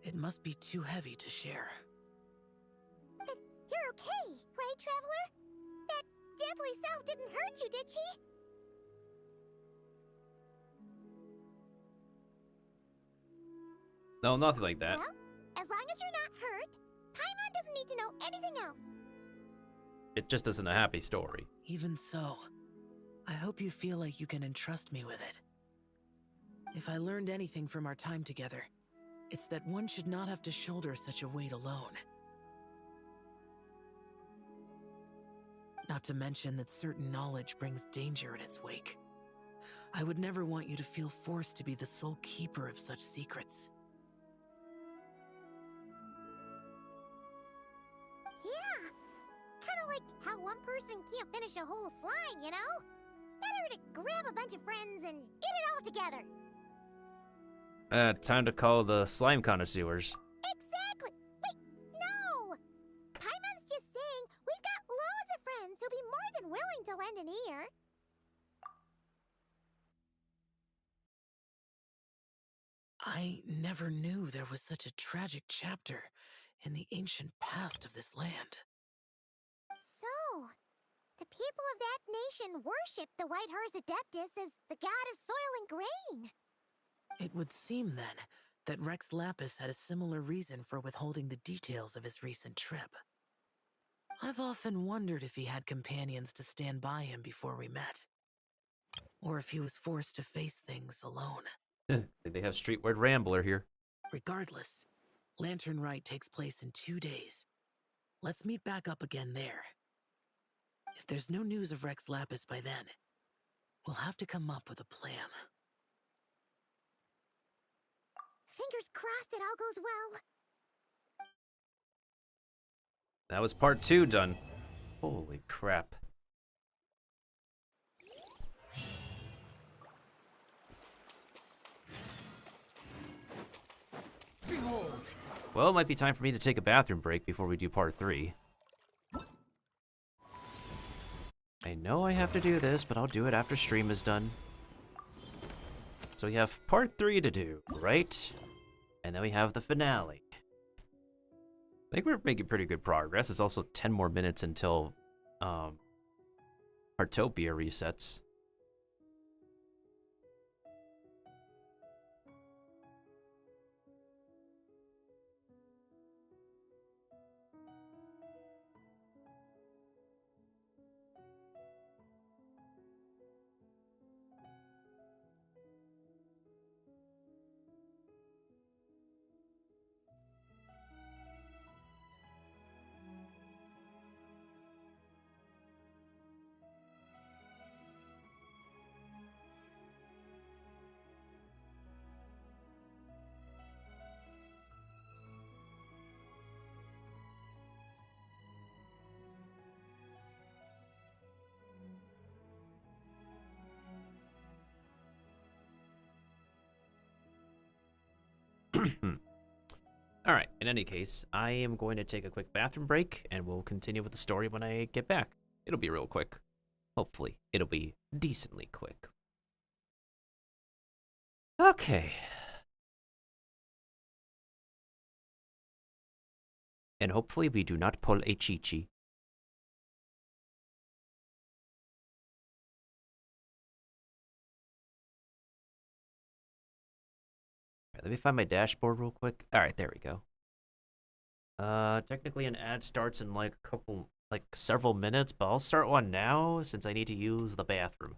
it must be too heavy to share. But you're okay, right, Traveler? That deadly self didn't hurt you, did she? No, nothing like that. Well, as long as you're not hurt, Paimon doesn't need to know anything else. It just isn't a happy story. Even so, I hope you feel like you can entrust me with it. If I learned anything from our time together, it's that one should not have to shoulder such a weight alone. Not to mention that certain knowledge brings danger in its wake. I would never want you to feel forced to be the sole keeper of such secrets. Yeah, kind of like how one person can't finish a whole slime, you know? Better to grab a bunch of friends and eat it all together. Time to call the slime connoisseurs. Exactly! Wait, no! Paimon's just saying we've got loads of friends who'll be more than willing to lend an ear. I never knew there was such a tragic chapter in the ancient past of this land. So, the people of that nation worship the White Horse Adeptus as the god of soil and grain. It would seem, then, that Rex Lapis had a similar reason for withholding the details of his recent trip. I've often wondered if he had companions to stand by him before we met. Or if he was forced to face things alone. They have Streetward Rambler here. Regardless, Lantern Rite takes place in 2 days. Let's meet back up again there. If there's no news of Rex Lapis by then, we'll have to come up with a plan. Fingers crossed it all goes well. That was part 2 done. Holy crap. Behold! Well, it might be time for me to take a bathroom break before we do part 3. I know I have to do this, but I'll do it after stream is done. So we have part 3 to do, right? And then we have the finale. I think we're making pretty good progress. It's also 10 more minutes until Heartopia resets. Alright, in any case, I am going to take a quick bathroom break, and we'll continue with the story when I get back. It'll be real quick. Hopefully, it'll be decently quick. Okay. And hopefully we do not pull a Chi-Chi. Let me find my dashboard real quick. Alright, there we go. Technically an ad starts in like several minutes, but I'll start one now since I need to use the bathroom.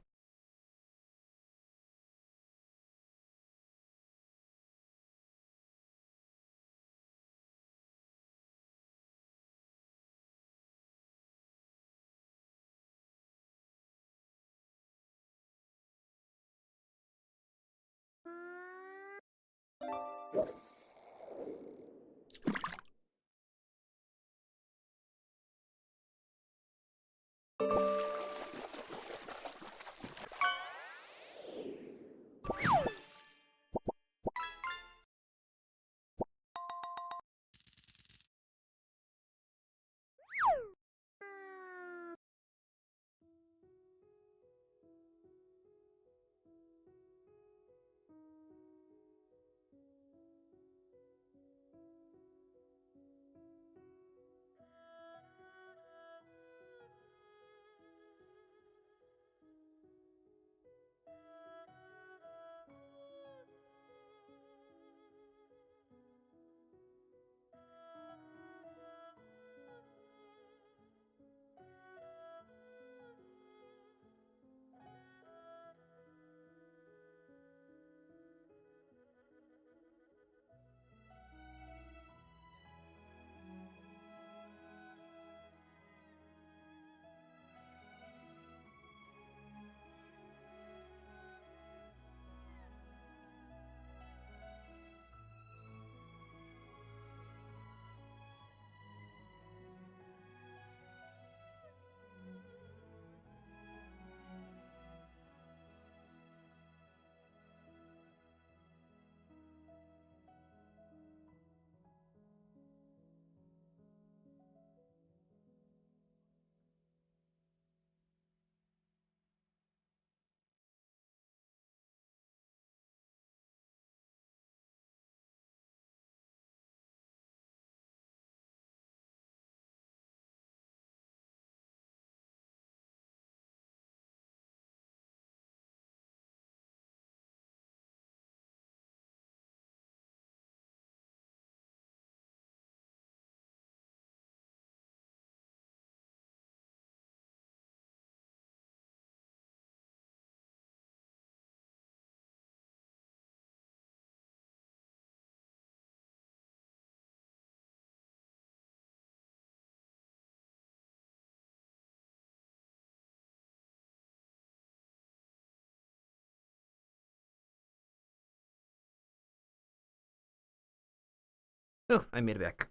Oh, I made it back.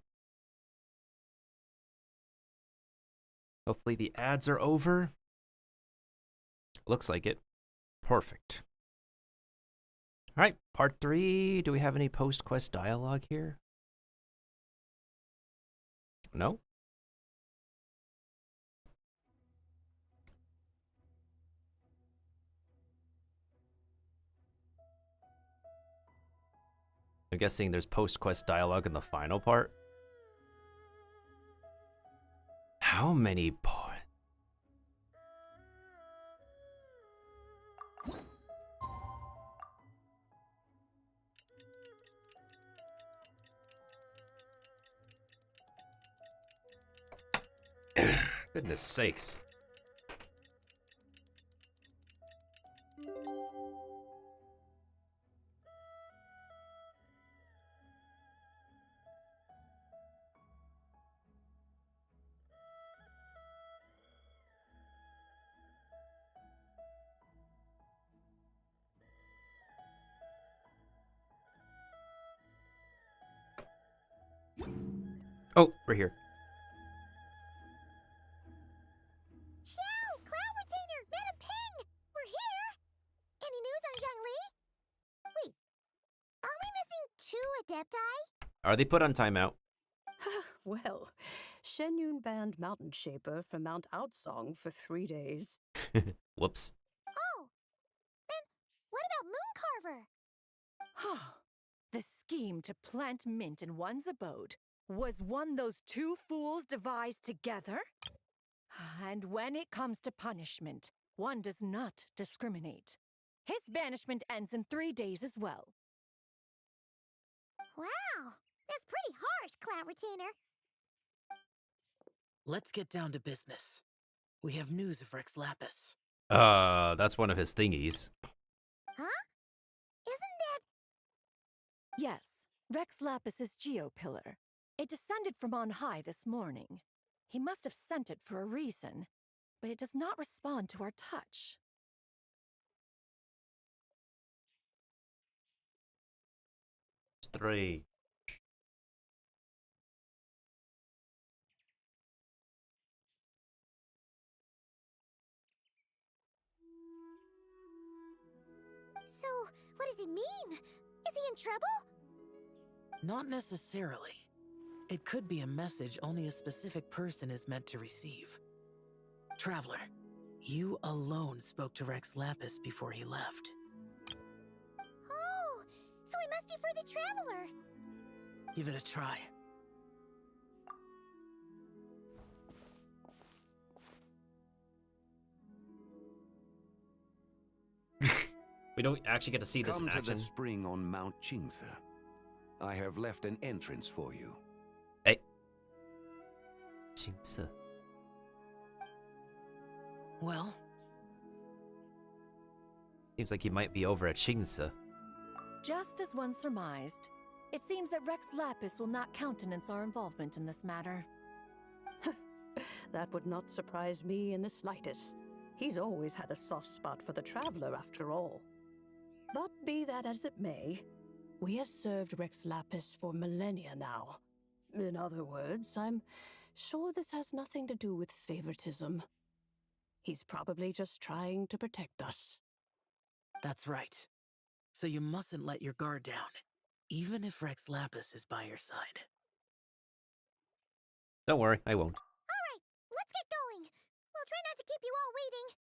Hopefully the ads are over. Looks like it. Perfect. Alright, part 3. Do we have any post-quest dialogue here? No? I'm guessing there's post-quest dialogue in the final part. How many Goodness sakes. Oh, we're here. Xiao! Cloud Retainer! Meta Ping! We're here! Any news on Zhongli? Wait, are we missing 2 Are they put on timeout? Well, Shenyun banned Mountain Shaper from Mount Outsong for 3 days. Whoops. Oh, then what about Mooncarver? The scheme to plant mint in one's abode was one those two fools devised together? And when it comes to punishment, one does not discriminate. His banishment ends in 3 days as well. Wow, that's pretty harsh, Cloud Retainer. Let's get down to business. We have news of Rex Lapis. That's one of his thingies. Huh? Isn't that... Yes, Rex Lapis's geopillar. It descended from on high this morning. He must have sent it for a reason, but it does not respond to our touch. Three. So, what does it mean? Is he in trouble? Not necessarily. It could be a message only a specific person is meant to receive. Traveler, you alone spoke to Rex Lapis before he left. Oh, so it must be for the Traveler. Give it a try. We don't actually get to see this in Come to action. the spring on Mount Chingsa. I have left an entrance for you. Hey. Chingsa. Well? Seems like he might be over at Chingsa. Just as one surmised, it seems that Rex Lapis will not countenance our involvement in this matter. That would not surprise me in the slightest. He's always had a soft spot for the Traveler, after all. But be that as it may, we have served Rex Lapis for millennia now. In other words, I'm sure this has nothing to do with favoritism. He's probably just trying to protect us. That's right. So you mustn't let your guard down, even if Rex Lapis is by your side. Don't worry, I won't. All right, let's get going. We'll try not to keep you all waiting.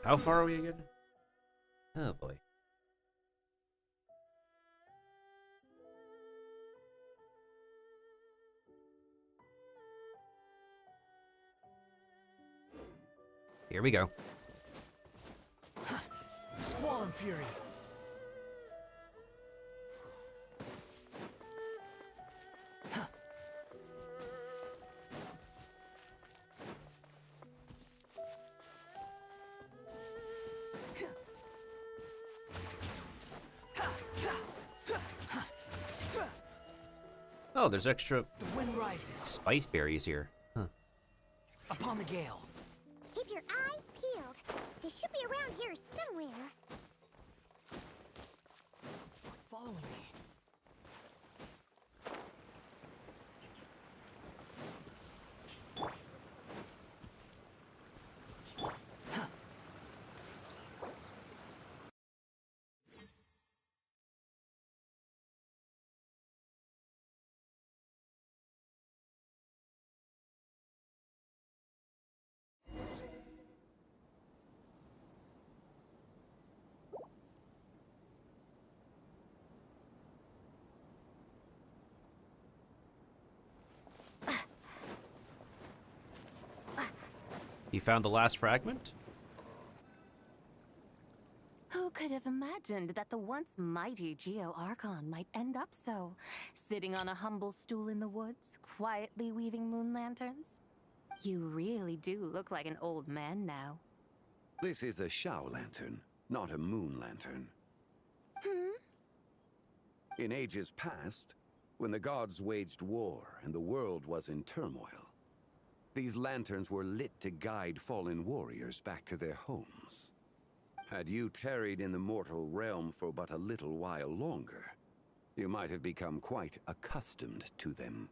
How far are we again? Oh boy. Here we go. Squall and Fury. Oh, there's extra The wind rises. spice berries here. Huh. Upon the gale. Keep your eyes peeled. They should be around here somewhere. Following me. He found the last fragment? Who could have imagined that the once mighty Geo Archon might end up so, sitting on a humble stool in the woods, quietly weaving moon lanterns? You really do look like an old man now. This is a Shao lantern, not a moon lantern. In ages past, when the gods waged war and the world was in turmoil, these lanterns were lit to guide fallen warriors back to their homes. Had you tarried in the mortal realm for but a little while longer, you might have become quite accustomed to them.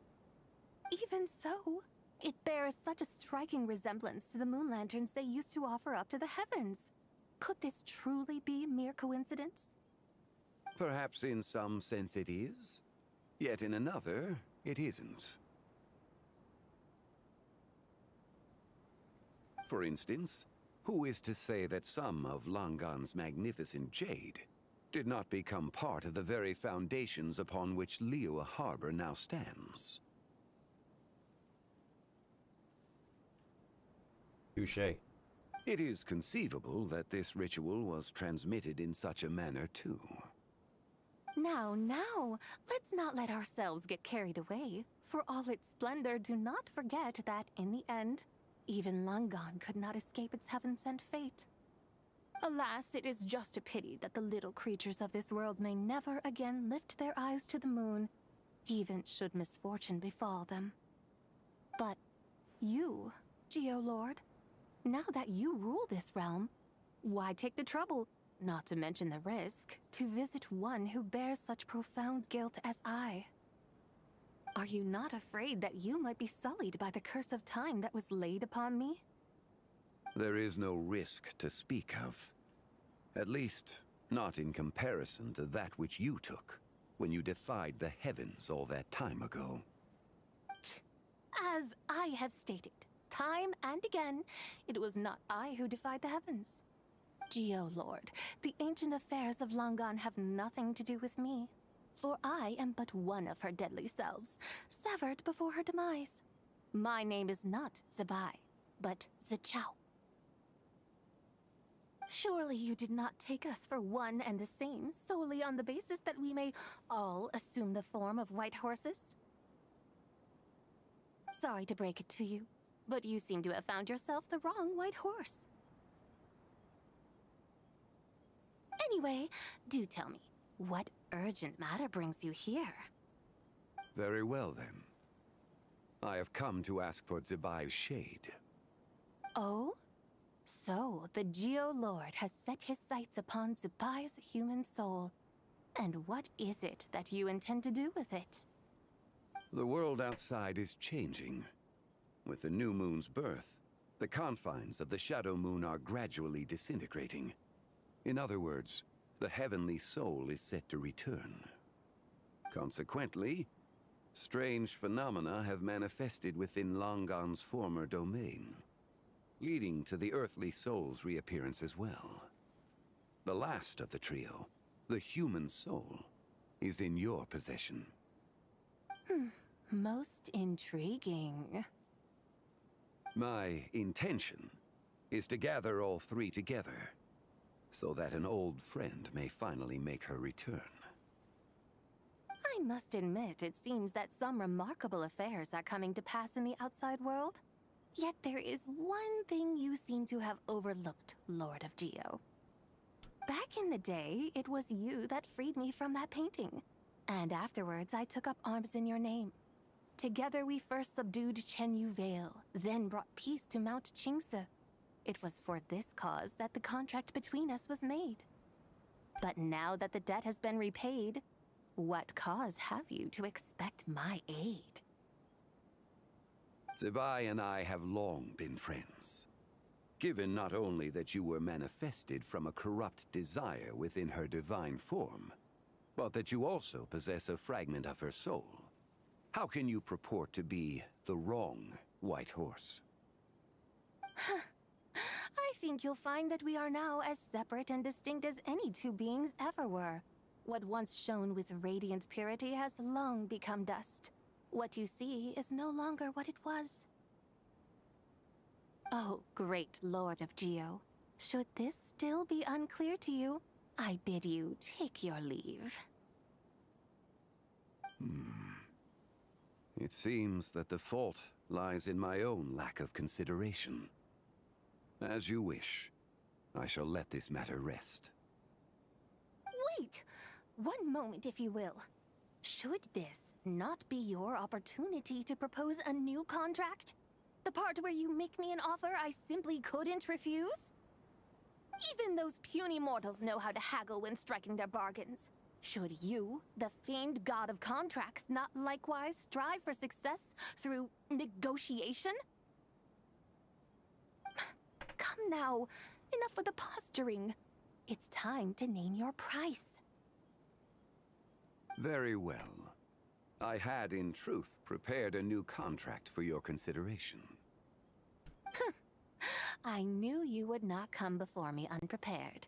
Even so, it bears such a striking resemblance to the moon lanterns they used to offer up to the heavens. Could this truly be mere coincidence? Perhaps in some sense it is, yet in another, it isn't. For instance, who is to say that some of Langan's magnificent jade did not become part of the very foundations upon which Liyue Harbor now stands? Touché. It is conceivable that this ritual was transmitted in such a manner too. Now, let's not let ourselves get carried away. For all its splendor, do not forget that, in the end, even Langan could not escape its heaven-sent fate. Alas, it is just a pity that the little creatures of this world may never again lift their eyes to the moon, even should misfortune befall them. But you, Geo-Lord, now that you rule this realm, why take the trouble, not to mention the risk, to visit one who bears such profound guilt as I? Are you not afraid that you might be sullied by the curse of time that was laid upon me? There is no risk to speak of. At least, not in comparison to that which you took when you defied the heavens all that time ago. As I have stated, time and again, it was not I who defied the heavens. Geo-Lord, the ancient affairs of Langan have nothing to do with me, for I am but one of her deadly selves, severed before her demise. My name is not Zebai, but Zichao. Surely you did not take us for one and the same, solely on the basis that we may all assume the form of white horses? Sorry to break it to you, but you seem to have found yourself the wrong white horse. Anyway, do tell me, what urgent matter brings you here? Very well then. I have come to ask for Zebai's shade. Oh? So, the Geo-Lord has set his sights upon Zebai's human soul. And what is it that you intend to do with it? The world outside is changing. With the new moon's birth, the confines of the Shadow Moon are gradually disintegrating. In other words, the heavenly soul is set to return. Consequently, strange phenomena have manifested within Langan's former domain, leading to the earthly soul's reappearance as well. The last of the trio, the human soul, is in your possession. Most intriguing. My intention is to gather all three together, so that an old friend may finally make her return. I must admit, it seems that some remarkable affairs are coming to pass in the outside world. Yet there is one thing you seem to have overlooked, Lord of Geo. Back in the day, it was you that freed me from that painting. And afterwards, I took up arms in your name. Together we first subdued Chenyu Vale, then brought peace to Mount Qingse. It was for this cause that the contract between us was made. But now that the debt has been repaid, what cause have you to expect my aid? Zebai and I have long been friends. Given not only that you were manifested from a corrupt desire within her divine form, but that you also possess a fragment of her soul, how can you purport to be the wrong white horse? I think you'll find that we are now as separate and distinct as any two beings ever were. What once shone with radiant purity has long become dust. What you see is no longer what it was. Oh, great Lord of Geo. Should this still be unclear to you, I bid you take your leave. It seems that the fault lies in my own lack of consideration. As you wish. I shall let this matter rest. Wait! One moment, if you will. Should this not be your opportunity to propose a new contract? The part where you make me an offer I simply couldn't refuse? Even those puny mortals know how to haggle when striking their bargains. Should you, the famed god of contracts, not likewise strive for success through negotiation? Come now, enough with the posturing. It's time to name your price. Very well. I had, in truth, prepared a new contract for your consideration. I knew you would not come before me unprepared.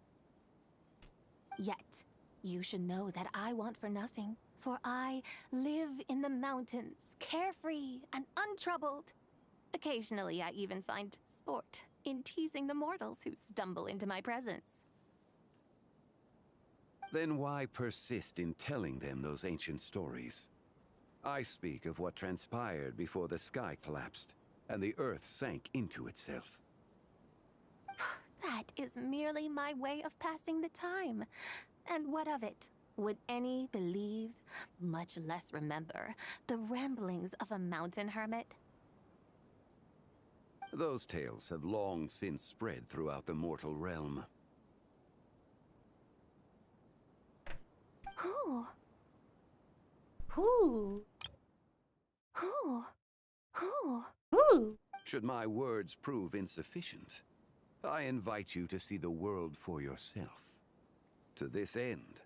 Yet, you should know that I want for nothing, for I live in the mountains, carefree and untroubled. Occasionally, I even find sport in teasing the mortals who stumble into my presence. Then why persist in telling them those ancient stories? I speak of what transpired before the sky collapsed and the earth sank into itself. That is merely my way of passing the time. And what of it? Would any believe, much less remember, the ramblings of a mountain hermit? Those tales have long since spread throughout the mortal realm. Who? Who? Who? Who? Who? Should my words prove insufficient, I invite you to see the world for yourself. To this end,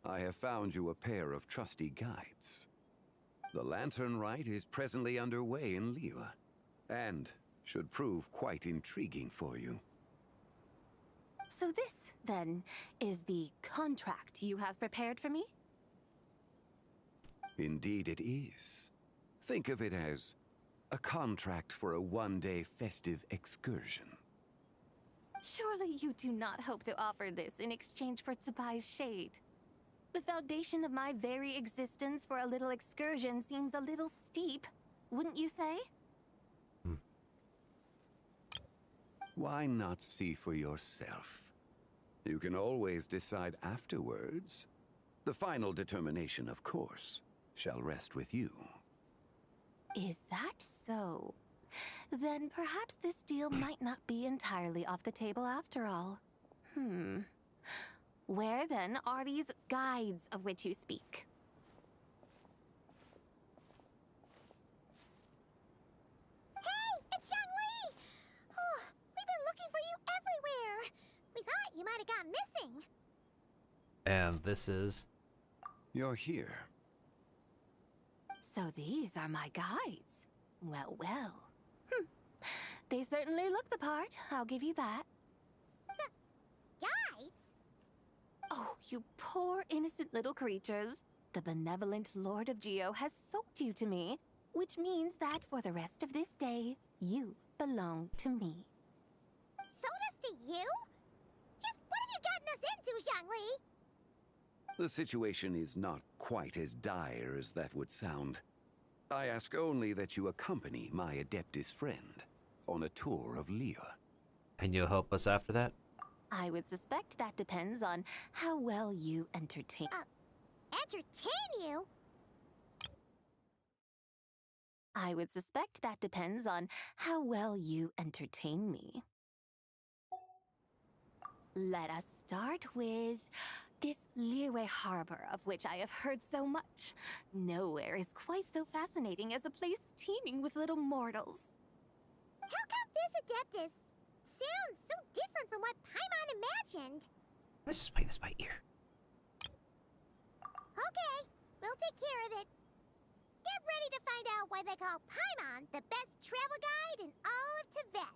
I have found you a pair of trusty guides. The Lantern Rite is presently underway in Liyue, and should prove quite intriguing for you. So this, then, is the contract you have prepared for me? Indeed it is. Think of it as a contract for a one-day festive excursion. Surely you do not hope to offer this in exchange for Tsubai's shade. The foundation of my very existence for a little excursion seems a little steep, wouldn't you say? Why not see for yourself? You can always decide afterwards. The final determination, of course, shall rest with you. Is that so? Then perhaps this deal might not be entirely off the table after all. Where then are these guides of which you speak? Hey, it's Xiangli! Oh, we've been looking for you everywhere. We thought you might have gone missing. And this is... You're here. So these are my guides. Well, well. They certainly look the part, I'll give you that. Guides? Oh, you poor innocent little creatures. The benevolent Lord of Geo has sold you to me, which means that for the rest of this day, you belong to me. Sold us to you? Just what have you gotten us into, Xiangli? The situation is not quite as dire as that would sound. I ask only that you accompany my Adeptus friend on a tour of Liyue. And you'll help us after that? I would suspect that depends on how well you entertain. Entertain you? I would suspect that depends on how well you entertain me. Let us start with this Liyue Harbor, of which I have heard so much. Nowhere is quite so fascinating as a place teeming with little mortals. How come this Adeptus sounds so different from what Paimon imagined? Let's just play this by ear. Okay, we'll take care of it. Get ready to find out why they call Paimon the best travel guide in all of Tibet.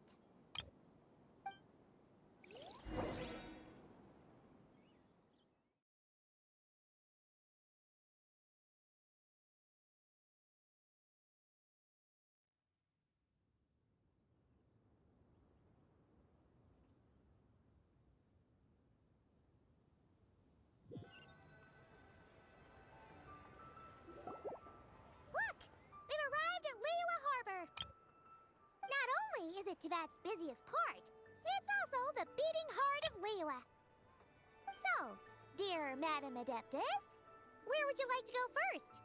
visit Teyvat's busiest part. It's also the beating heart of Liyue. So, dear Madam Adeptus, where would you like to go first?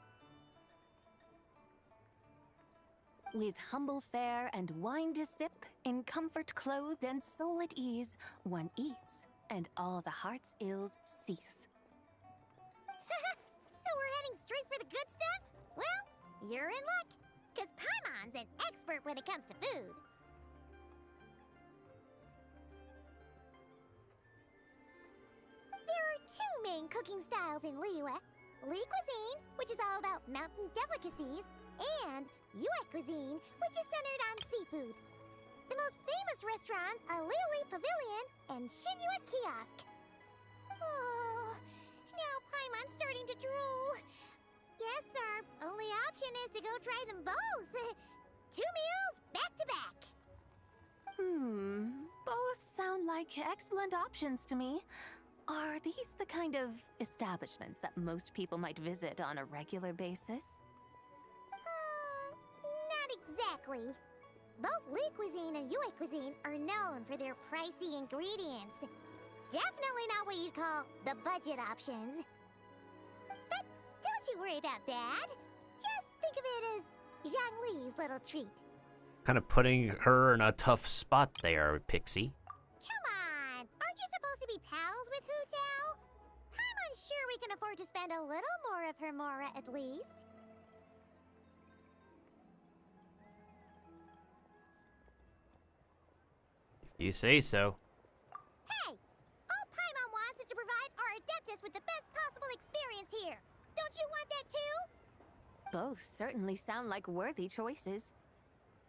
With humble fare and wine to sip, in comfort clothed and soul at ease, one eats, and all the heart's ills cease. So we're heading straight for the good stuff? Well, you're in luck, because Paimon's an expert when it comes to food. There are two main cooking styles in Liyue. Li cuisine, which is all about mountain delicacies, and Yue cuisine, which is centered on seafood. The most famous restaurants are Liuli Pavilion and Shinyue Kiosk. Oh, now Paimon's starting to drool. Guess our only option is to go try them both. 2 meals back to back. Both sound like excellent options to me. Are these the kind of establishments that most people might visit on a regular basis? Not exactly. Both Li cuisine and Yue cuisine are known for their pricey ingredients. Definitely not what you'd call the budget options. But don't you worry about that. Just think of it as Zhang Li's little treat. Kind of putting her in a tough spot there, Pixie. Come on! Aren't you supposed to be pals with Hu Tao? I'm sure we can afford to spend a little more of her mora at least. You say so. Hey! All Paimon wants is to provide our Adeptus with the best possible experience here. Don't you want that too? Both certainly sound like worthy choices.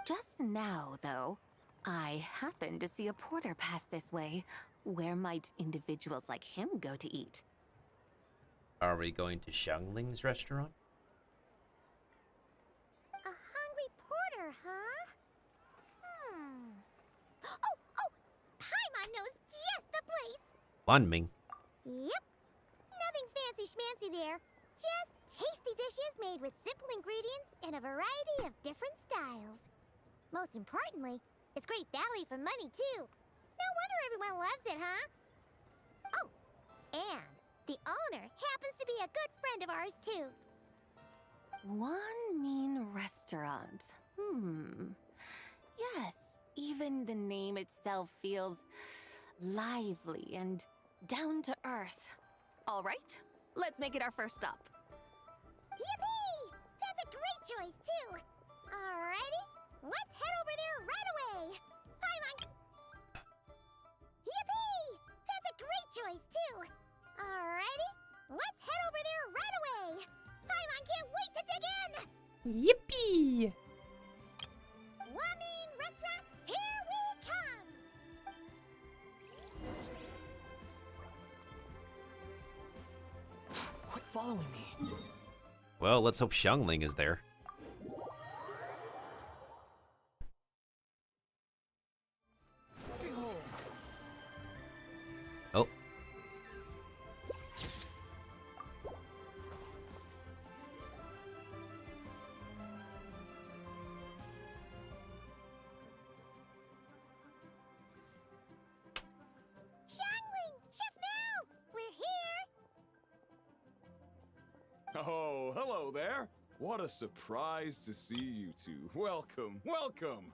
Just now, though, I happened to see a porter pass this way. Where might individuals like him go to eat? Are we going to Xiangling's restaurant? A hungry porter, huh? Oh! Paimon knows just the place! Wanming. Yep. Nothing fancy schmancy there. Just tasty dishes made with simple ingredients in a variety of different styles. Most importantly, it's great value for money, too. No wonder everyone loves it, huh? Oh, and the owner happens to be a good friend of ours, too. One mean restaurant. Yes, even the name itself feels lively and down to earth. All right, let's make it our first stop. Yippee! That's a great choice, too. Alrighty, let's head over there right away. Paimon! Yippee! That's a great choice, too. Alrighty, let's head over there right away. Paimon can't wait to dig in! Yippee! Wamin Restaurant, here we come! Quit following me. Well, let's hope Xiangling is there. Oh. Xiangling! Chef Mel! We're here! Oh, hello there. What a surprise to see you two. Welcome, welcome.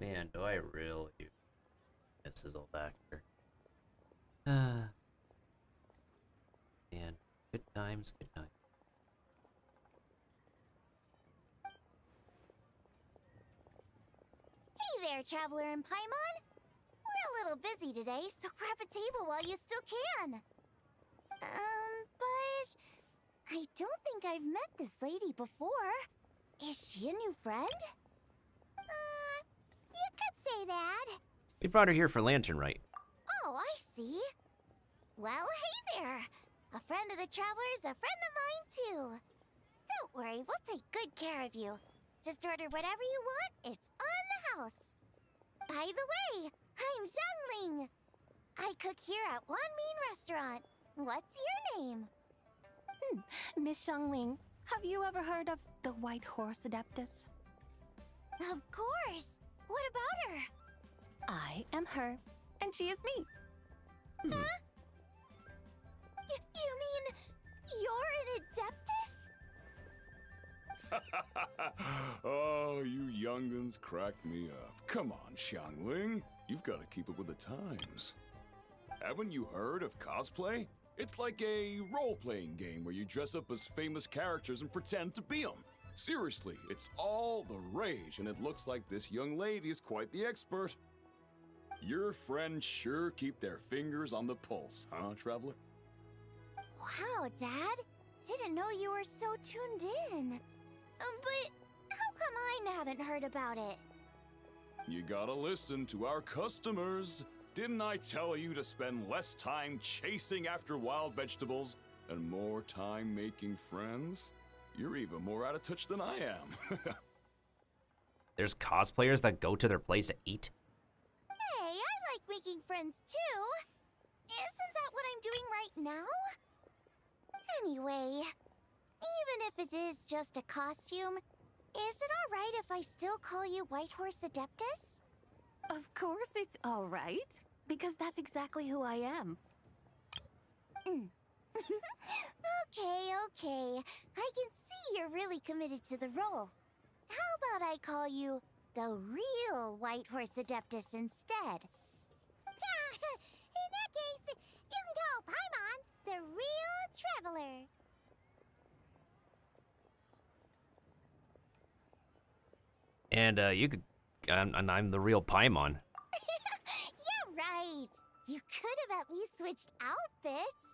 Man, do I really miss his old actor. Man, good times, good times. Hey there, Traveler and Paimon. We're a little busy today, so grab a table while you still can. But I don't think I've met this lady before. Is she a new friend? You could say that. We brought her here for Lantern Rite. Oh, I see. Well, hey there. A friend of the Traveler's a friend of mine, too. Don't worry, we'll take good care of you. Just order whatever you want, it's on the house. By the way, I'm Zhangling. I cook here at One Mean Restaurant. What's your name? Miss Xiangling, have you ever heard of the White Horse Adeptus? Of course. What about her? I am her, and she is me. Huh? You mean you're an Adeptus? Oh, you young'uns crack me up. Come on, Xiangling. You've got to keep up with the times. Haven't you heard of cosplay? It's like a role-playing game where you dress up as famous characters and pretend to be them. Seriously, it's all the rage, and it looks like this young lady is quite the expert. Your friends sure keep their fingers on the pulse, huh, Traveler? Wow, Dad. Didn't know you were so tuned in. But how come I haven't heard about it? You gotta listen to our customers. Didn't I tell you to spend less time chasing after wild vegetables and more time making friends? You're even more out of touch than I am. There's cosplayers that go to their place to eat? Hey, I like making friends too. Isn't that what I'm doing right now? Anyway, even if it is just a costume, is it alright if I still call you Whitehorse Adeptus? Of course it's all right, because that's exactly who I am. Okay. I can see you're really committed to the role. How about I call you the real Whitehorse Adeptus instead? In that case, you can call Paimon the real traveler. And you could, and I'm the real Paimon. Yeah, right. You could have at least switched outfits.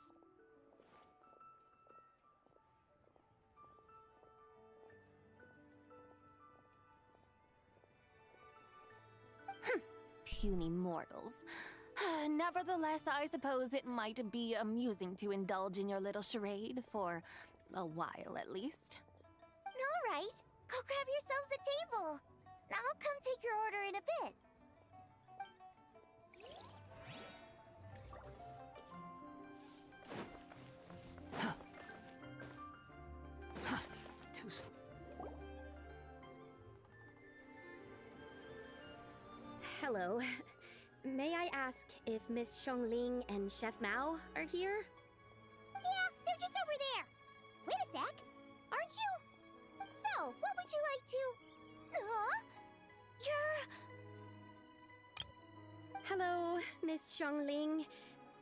Puny mortals. Nevertheless, I suppose it might be amusing to indulge in your little charade for a while at least. All right. Go grab yourselves a table. I'll come take your order in a bit. Too slow. Hello. May I ask if Miss Xiangling and Chef Mao are here? Yeah, they're just over there. Wait a sec. Aren't you? So, what would you like to... Huh? You're... Hello, Miss Xiangling.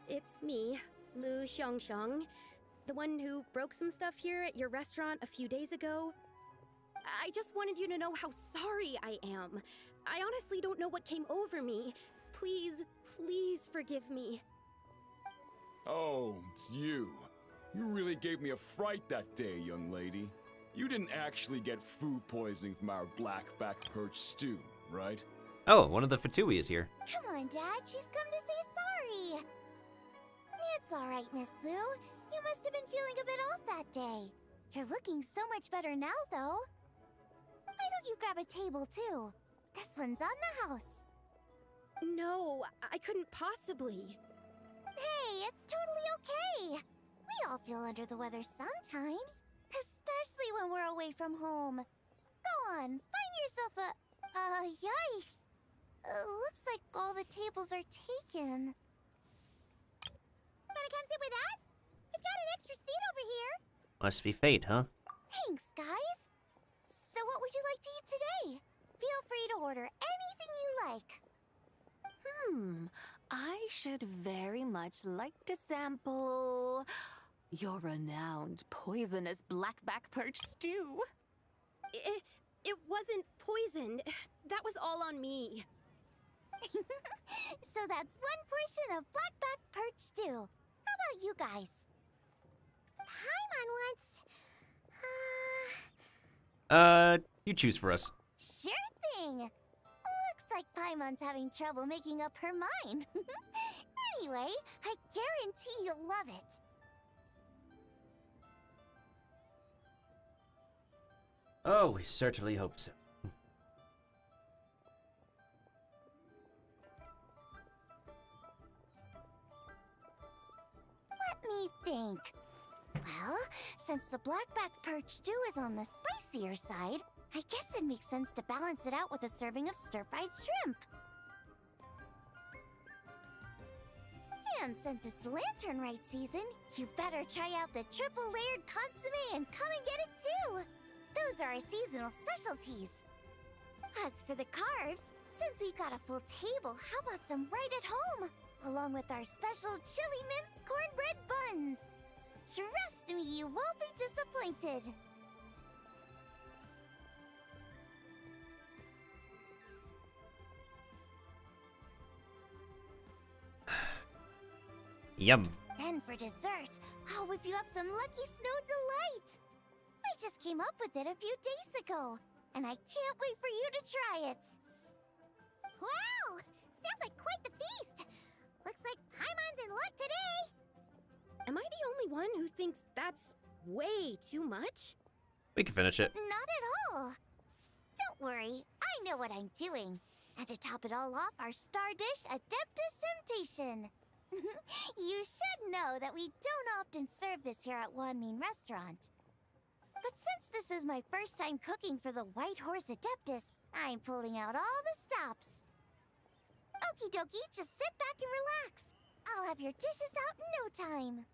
It's me, Lu Xiangxiang, the one who broke some stuff here at your restaurant a few days ago. I just wanted you to know how sorry I am. I honestly don't know what came over me. Please, please forgive me. Oh, it's you. You really gave me a fright that day, young lady. You didn't actually get food poisoning from our blackback perch stew, right? Oh, one of the Fatui is here. Come on, Dad. She's come to say sorry. It's all right, Miss Lou. You must have been feeling a bit off that day. You're looking so much better now, though. Why don't you grab a table, too? This one's on the house. No, I couldn't possibly. Hey, it's totally okay. We all feel under the weather sometimes, especially when we're away from home. Go on, find yourself a... yikes. Looks like all the tables are taken. Wanna come sit with us? We've got an extra seat over here. Must be fate, huh? Thanks, guys. So what would you like to eat today? Feel free to order anything you like. I should very much like to sample your renowned poisonous blackback perch stew. It wasn't poisoned. That was all on me. So that's one portion of blackback perch stew. How about you guys? Paimon wants... You choose for us. Sure thing. Looks like Paimon's having trouble making up her mind. Anyway, I guarantee you'll love it. Oh, we certainly hope so. Let me think. Well, since the blackback perch stew is on the spicier side, I guess it makes sense to balance it out with a serving of stir-fried shrimp. And since it's Lantern Rite season, you better try out the triple-layered consommé and come and get it too! Those are our seasonal specialties. As for the carbs, since we've got a full table, how about some right at home? Along with our special chili mince cornbread buns. Trust me, you won't be disappointed. Yum. Then for dessert, I'll whip you up some Lucky Snow Delight. I just came up with it a few days ago, and I can't wait for you to try it. Wow! Sounds like quite the feast! Looks like Paimon's in luck today! Am I the only one who thinks that's way too much? We can finish it. Not at all. Don't worry, I know what I'm doing. And to top it all off, our star dish, Adeptus Temptation. You should know that we don't often serve this here at Wanmin Restaurant. But since this is my first time cooking for the White Horse Adeptus, I'm pulling out all the stops. Okie dokie, just sit back and relax. I'll have your dishes out in no time.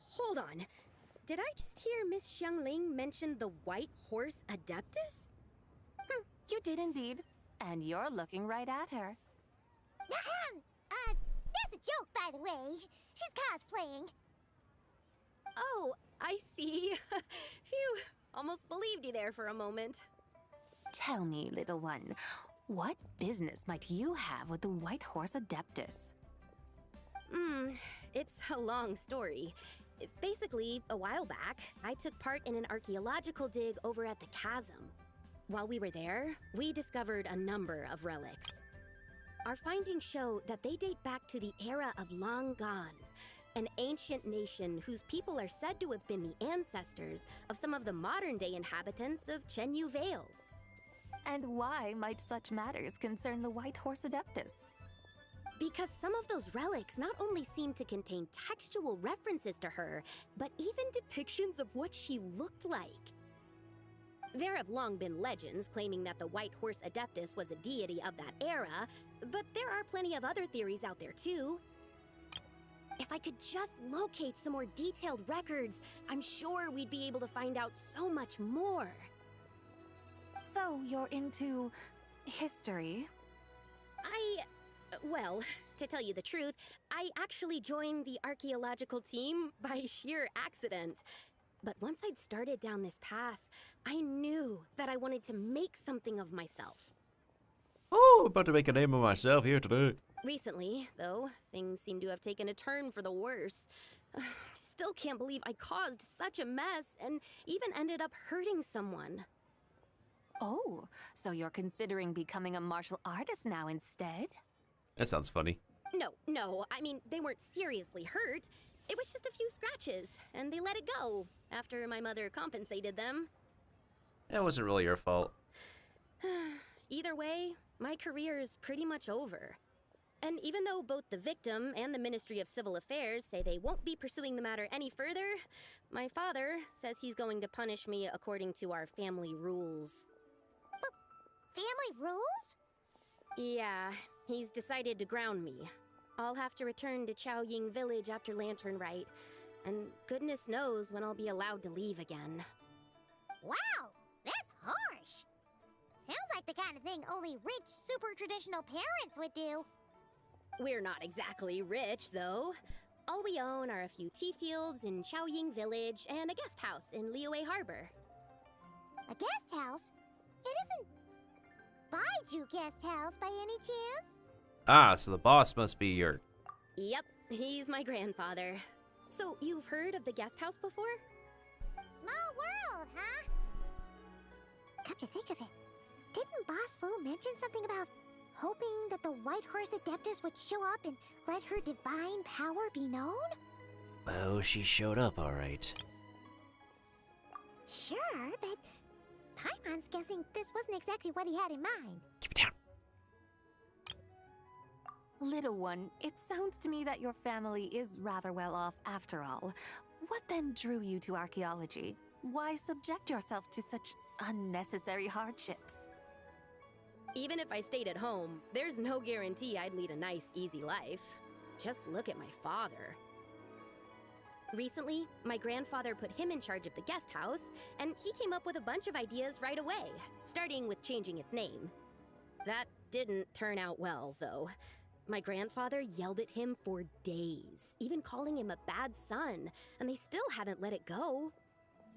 Hold on. Did I just hear Miss Xiangling mention the White Horse Adeptus? You did indeed. And you're looking right at her. That's a joke, by the way. She's cosplaying. Oh, I see. Phew, almost believed you there for a moment. Tell me, little one, what business might you have with the White Horse Adeptus? It's a long story. Basically, a while back, I took part in an archaeological dig over at the chasm. While we were there, we discovered a number of relics. Our findings show that they date back to the era of Long Gone, an ancient nation whose people are said to have been the ancestors of some of the modern-day inhabitants of Chenyu Vale. And why might such matters concern the White Horse Adeptus? Because some of those relics not only seem to contain textual references to her, but even depictions of what she looked like. There have long been legends claiming that the White Horse Adeptus was a deity of that era, but there are plenty of other theories out there too. If I could just locate some more detailed records, I'm sure we'd be able to find out so much more. So you're into history? Well, to tell you the truth, I actually joined the archaeological team by sheer accident. But once I'd started down this path, I knew that I wanted to make something of myself. Oh, about to make a name of myself here today. Recently, though, things seem to have taken a turn for the worse. Still can't believe I caused such a mess and even ended up hurting someone. Oh, so you're considering becoming a martial artist now instead? That sounds funny. No, I mean, they weren't seriously hurt. It was just a few scratches, and they let it go after my mother compensated them. It wasn't really your fault. Either way, my career is pretty much over. And even though both the victim and the Ministry of Civil Affairs say they won't be pursuing the matter any further, my father says he's going to punish me according to our family rules. Family rules? Yeah, he's decided to ground me. I'll have to return to Chaoying Village after Lantern Rite, and goodness knows when I'll be allowed to leave again. Wow, that's harsh. Sounds like the kind of thing only rich, super traditional parents would do. We're not exactly rich, though. All we own are a few tea fields in Chaoying Village and a guest house in Liyue Harbor. A guest house? It isn't Baiju Guest House by any chance? Ah, so the boss must be your... Yep, he's my grandfather. So, you've heard of the guest house before? Small world, huh? Come to think of it, didn't Boss Lu mention something about hoping that the White Horse Adeptus would show up and let her divine power be known? Oh, she showed up alright. Sure, but Paimon's guessing this wasn't exactly what he had in mind. Keep it down. Little one, it sounds to me that your family is rather well off after all. What then drew you to archaeology? Why subject yourself to such unnecessary hardships? Even if I stayed at home, there's no guarantee I'd lead a nice, easy life. Just look at my father. Recently, my grandfather put him in charge of the guest house, and he came up with a bunch of ideas right away, starting with changing its name. That didn't turn out well, though. My grandfather yelled at him for days, even calling him a bad son, and they still haven't let it go.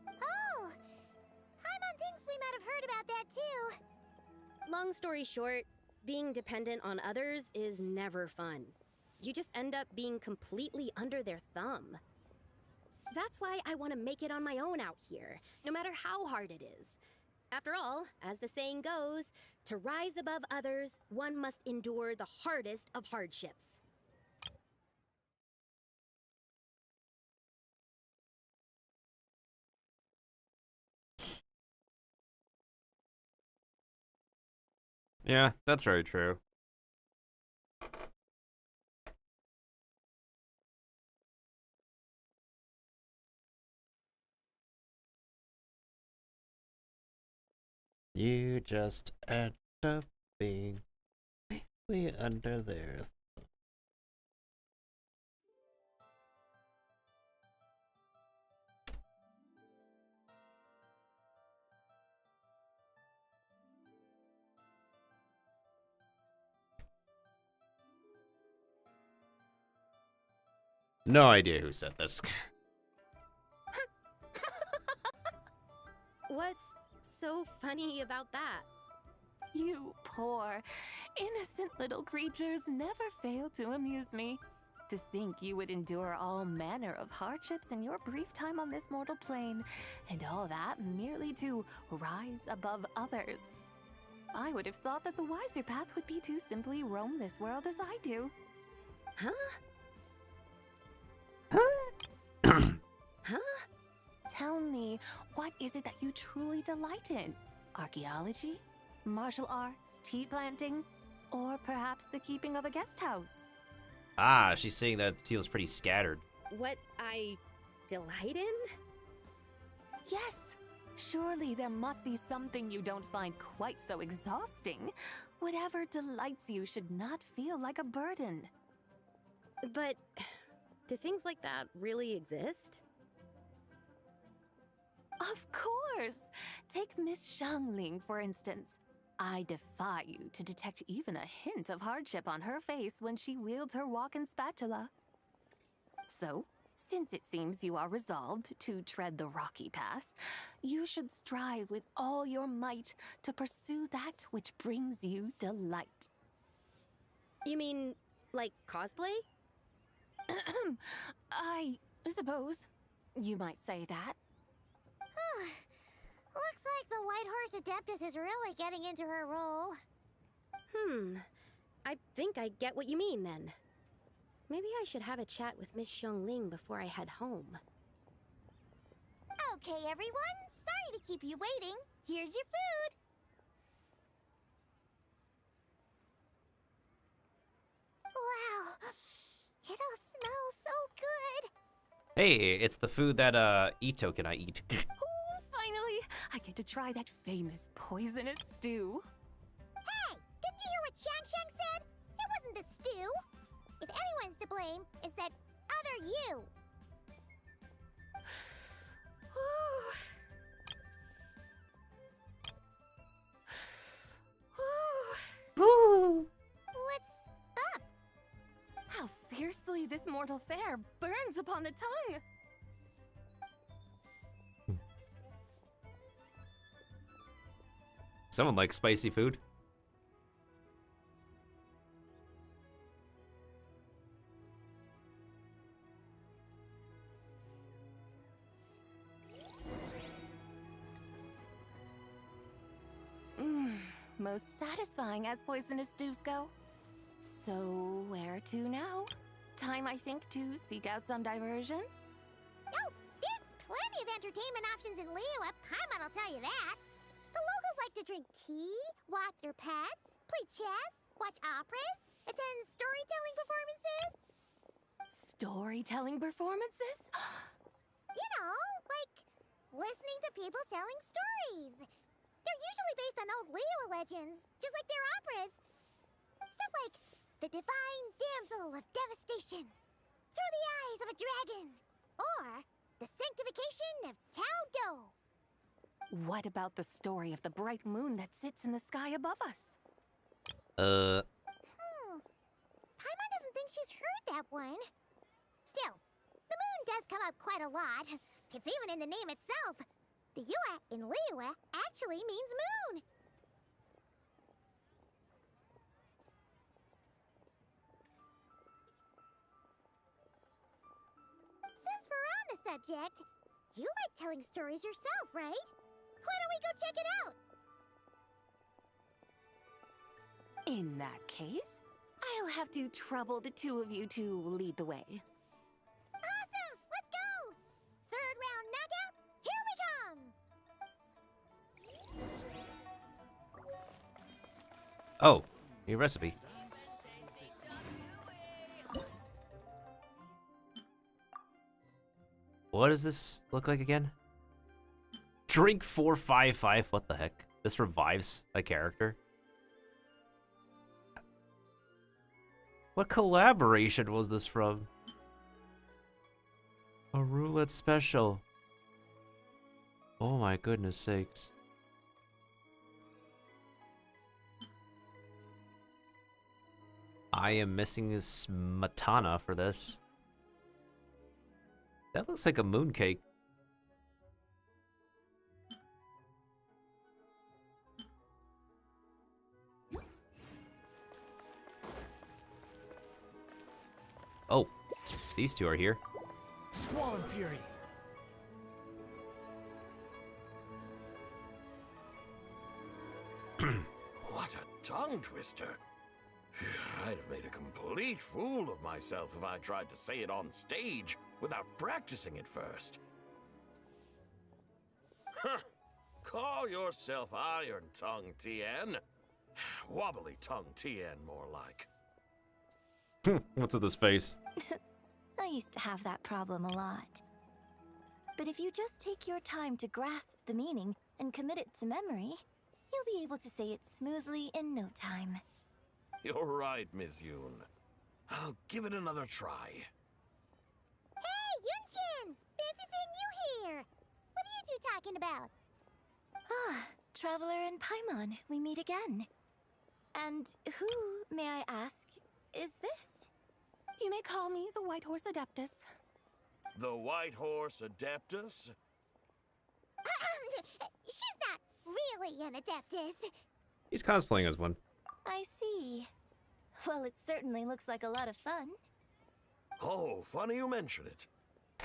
Oh! Paimon thinks we might have heard about that too. Long story short, being dependent on others is never fun. You just end up being completely under their thumb. That's why I want to make it on my own out here, no matter how hard it is. After all, as the saying goes, to rise above others, one must endure the hardest of hardships. Yeah, that's very true. You just end up being way under there. No idea who said this. What's so funny about that? You poor, innocent little creatures never fail to amuse me. To think you would endure all manner of hardships in your brief time on this mortal plane, and all that merely to rise above others. I would have thought that the wiser path would be to simply roam this world as I do. Huh? Huh? Tell me, what is it that you truly delight in? Archaeology? Martial arts? Tea planting? Or perhaps the keeping of a guest house? Ah, she's saying that feels pretty scattered. What I delight in? Yes! Surely there must be something you don't find quite so exhausting. Whatever delights you should not feel like a burden. But do things like that really exist? Of course! Take Miss Xiangling, for instance. I defy you to detect even a hint of hardship on her face when she wields her walking spatula. So, since it seems you are resolved to tread the rocky path, you should strive with all your might to pursue that which brings you delight. You mean, like cosplay? I suppose you might say that. Looks like the White Horse Adeptus is really getting into her role. I think I get what you mean then. Maybe I should have a chat with Miss Xiangling before I head home. Okay, everyone. Sorry to keep you waiting. Here's your food. Wow. It all smells so good. Hey, it's the food that Ito can I eat. Oh, finally! I get to try that famous poisonous stew. Hey, didn't you hear what Shang said? It wasn't the stew. If anyone's to blame, it's that other you. What's up? How fiercely this mortal fare burns upon the tongue! Someone likes spicy food. Most satisfying as poisonous stews go. So, where to now? Time, I think, to seek out some diversion? Oh, there's plenty of entertainment options in Liyue. Paimon will tell you that. The locals like to drink tea, walk their pets, play chess, watch operas, attend storytelling performances. Storytelling performances? You know, like listening to people telling stories. They're usually based on old Liyue legends, just like their operas. Stuff like the Divine Damsel of Devastation, Through the Eyes of a Dragon, or the Sanctification of Tao Do. What about the story of the bright moon that sits in the sky above us? Paimon doesn't think she's heard that one. Still, the moon does come up quite a lot. It's even in the name itself. The Yue in Liyue actually means moon. Since we're on the subject, you like telling stories yourself, right? Why don't we go check it out? In that case, I'll have to trouble the two of you to lead the way. Awesome! Let's go! Third round knockout, here we come! Oh, new recipe. What does this look like again? Drink 455. What the heck? This revives a character. What collaboration was this from? A roulette special. Oh my goodness sakes. I am missing this Smetana for this. That looks like a mooncake. Oh, these two are here. Squall and Fury. What a tongue twister. I'd have made a complete fool of myself if I tried to say it on stage without practicing it first. Huh. Call yourself Iron Tongue Tien. Wobbly Tongue Tien, more like. What's with this face? I used to have that problem a lot. But if you just take your time to grasp the meaning and commit it to memory, you'll be able to say it smoothly in no time. You're right, Miss Yoon. I'll give it another try. Hey, Yunjin! Fancy seeing you here! What are you two talking about? Ah, Traveler and Paimon, we meet again. And who, may I ask, is this? You may call me the White Horse Adeptus. The White Horse Adeptus? She's not really an Adeptus. He's cosplaying as one. I see. Well, it certainly looks like a lot of fun. Oh, funny you mention it.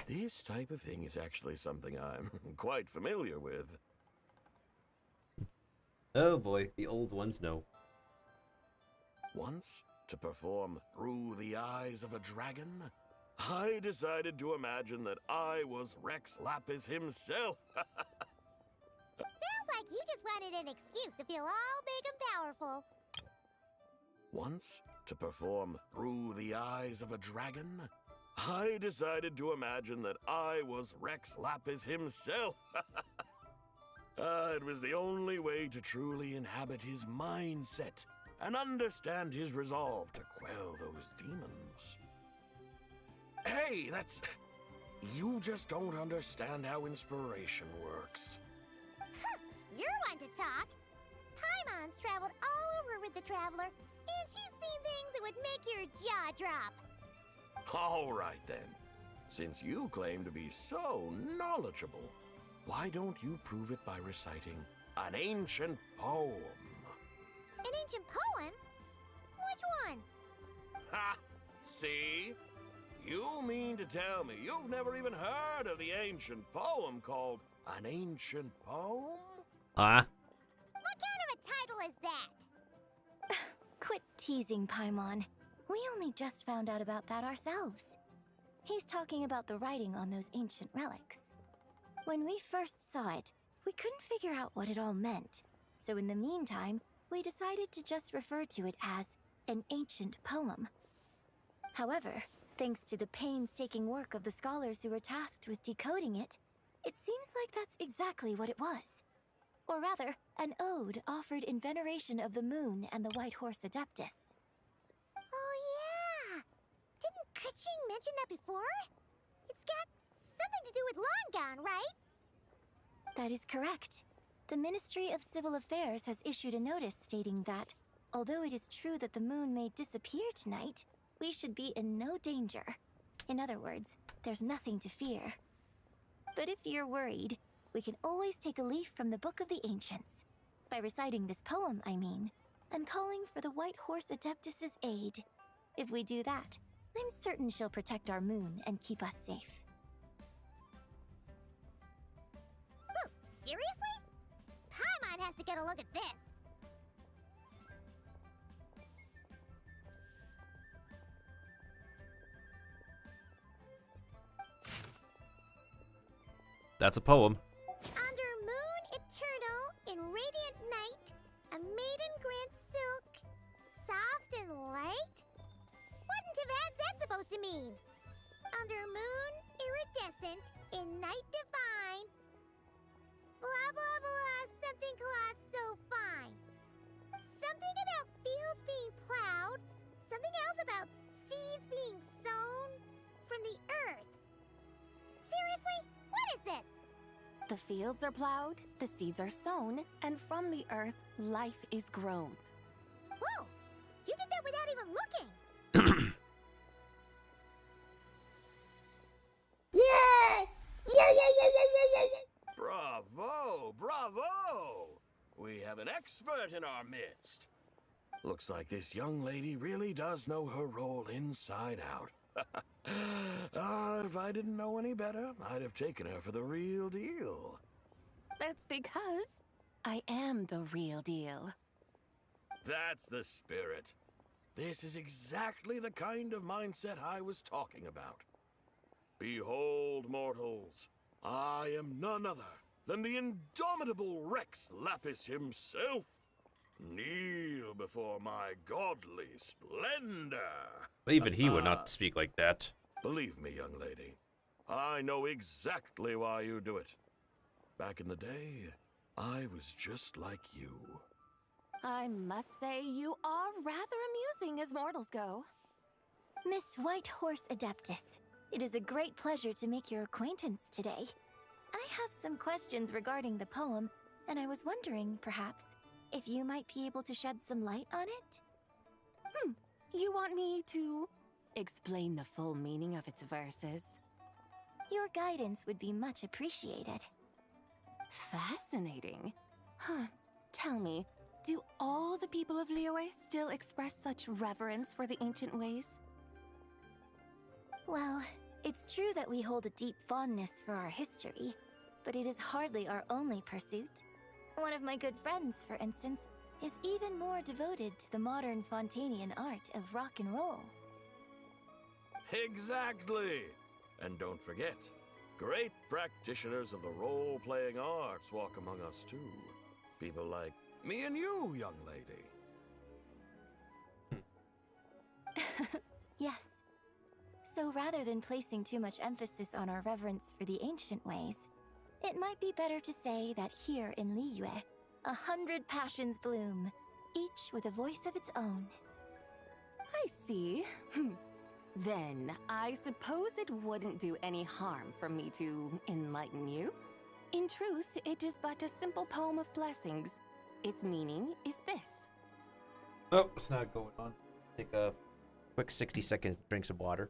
This type of thing is actually something I'm quite familiar with. Oh boy, the old ones know. Once, to perform Through the Eyes of a Dragon, I decided to imagine that I was Rex Lapis himself. Sounds like you just wanted an excuse to feel all big and powerful. Once, to perform Through the Eyes of a Dragon, I decided to imagine that I was Rex Lapis himself. It was the only way to truly inhabit his mindset and understand his resolve to quell those demons. Hey, that's... You just don't understand how inspiration works. You're one to talk. Paimon's traveled all over with the Traveler, and she's seen things that would make your jaw drop. All right, then. Since you claim to be so knowledgeable, why don't you prove it by reciting an ancient poem? An ancient poem? Which one? Ha! See? You mean to tell me you've never even heard of the ancient poem called An Ancient Poem? Huh? What kind of a title is that? Quit teasing, Paimon. We only just found out about that ourselves. He's talking about the writing on those ancient relics. When we first saw it, we couldn't figure out what it all meant. So in the meantime, we decided to just refer to it as an ancient poem. However, thanks to the painstaking work of the scholars who were tasked with decoding it, It seems like that's exactly what it was. Or rather, an ode offered in veneration of the moon and the White Horse Adeptus. Oh yeah! Didn't Kuching mention that before? It's got something to do with Longan, right? That is correct. The Ministry of Civil Affairs has issued a notice stating that, although it is true that the moon may disappear tonight, we should be in no danger. In other words, there's nothing to fear. But if you're worried, we can always take a leaf from the Book of the Ancients. By reciting this poem, I mean, and calling for the White Horse Adeptus's aid. If we do that, I'm certain she'll protect our moon and keep us safe. Ooh, seriously? Paimon has to get a look at this. That's a poem. Under moon eternal, in radiant night, a maiden grants silk, soft and light? What in Tibet's that supposed to mean? Under moon iridescent, in night divine, blah blah blah, something cloth so fine. Something about fields being plowed, something else about seeds being sown from the earth. Seriously? What is this? The fields are plowed, the seeds are sown, and from the earth, life is grown. Whoa! You did that without even looking! Bravo! Bravo! We have an expert in our midst. Looks like this young lady really does know her role inside out. If I didn't know any better, I'd have taken her for the real deal. That's because I am the real deal. That's the spirit. This is exactly the kind of mindset I was talking about. Behold, mortals, I am none other than the indomitable Rex Lapis himself. Kneel before my godly splendor. Even he would not speak like that. Believe me, young lady, I know exactly why you do it. Back in the day, I was just like you. I must say you are rather amusing as mortals go. Miss White Horse Adeptus, it is a great pleasure to make your acquaintance today. I have some questions regarding the poem, and I was wondering, perhaps, if you might be able to shed some light on it? You want me to explain the full meaning of its verses? Your guidance would be much appreciated. Fascinating. Tell me, do all the people of Liyue still express such reverence for the ancient ways? Well, it's true that we hold a deep fondness for our history, but it is hardly our only pursuit. One of my good friends, for instance, is even more devoted to the modern Fontanian art of rock and roll. Exactly! And don't forget, great practitioners of the role-playing arts walk among us too. People like me and you, young lady. Yes. So rather than placing too much emphasis on our reverence for the ancient ways, it might be better to say that here in Liyue, 100 passions bloom, each with a voice of its own. I see. Then, I suppose it wouldn't do any harm for me to enlighten you. In truth, it is but a simple poem of blessings. Its meaning is this. Oh, it's not going on. Take a quick 60 seconds to drink some water.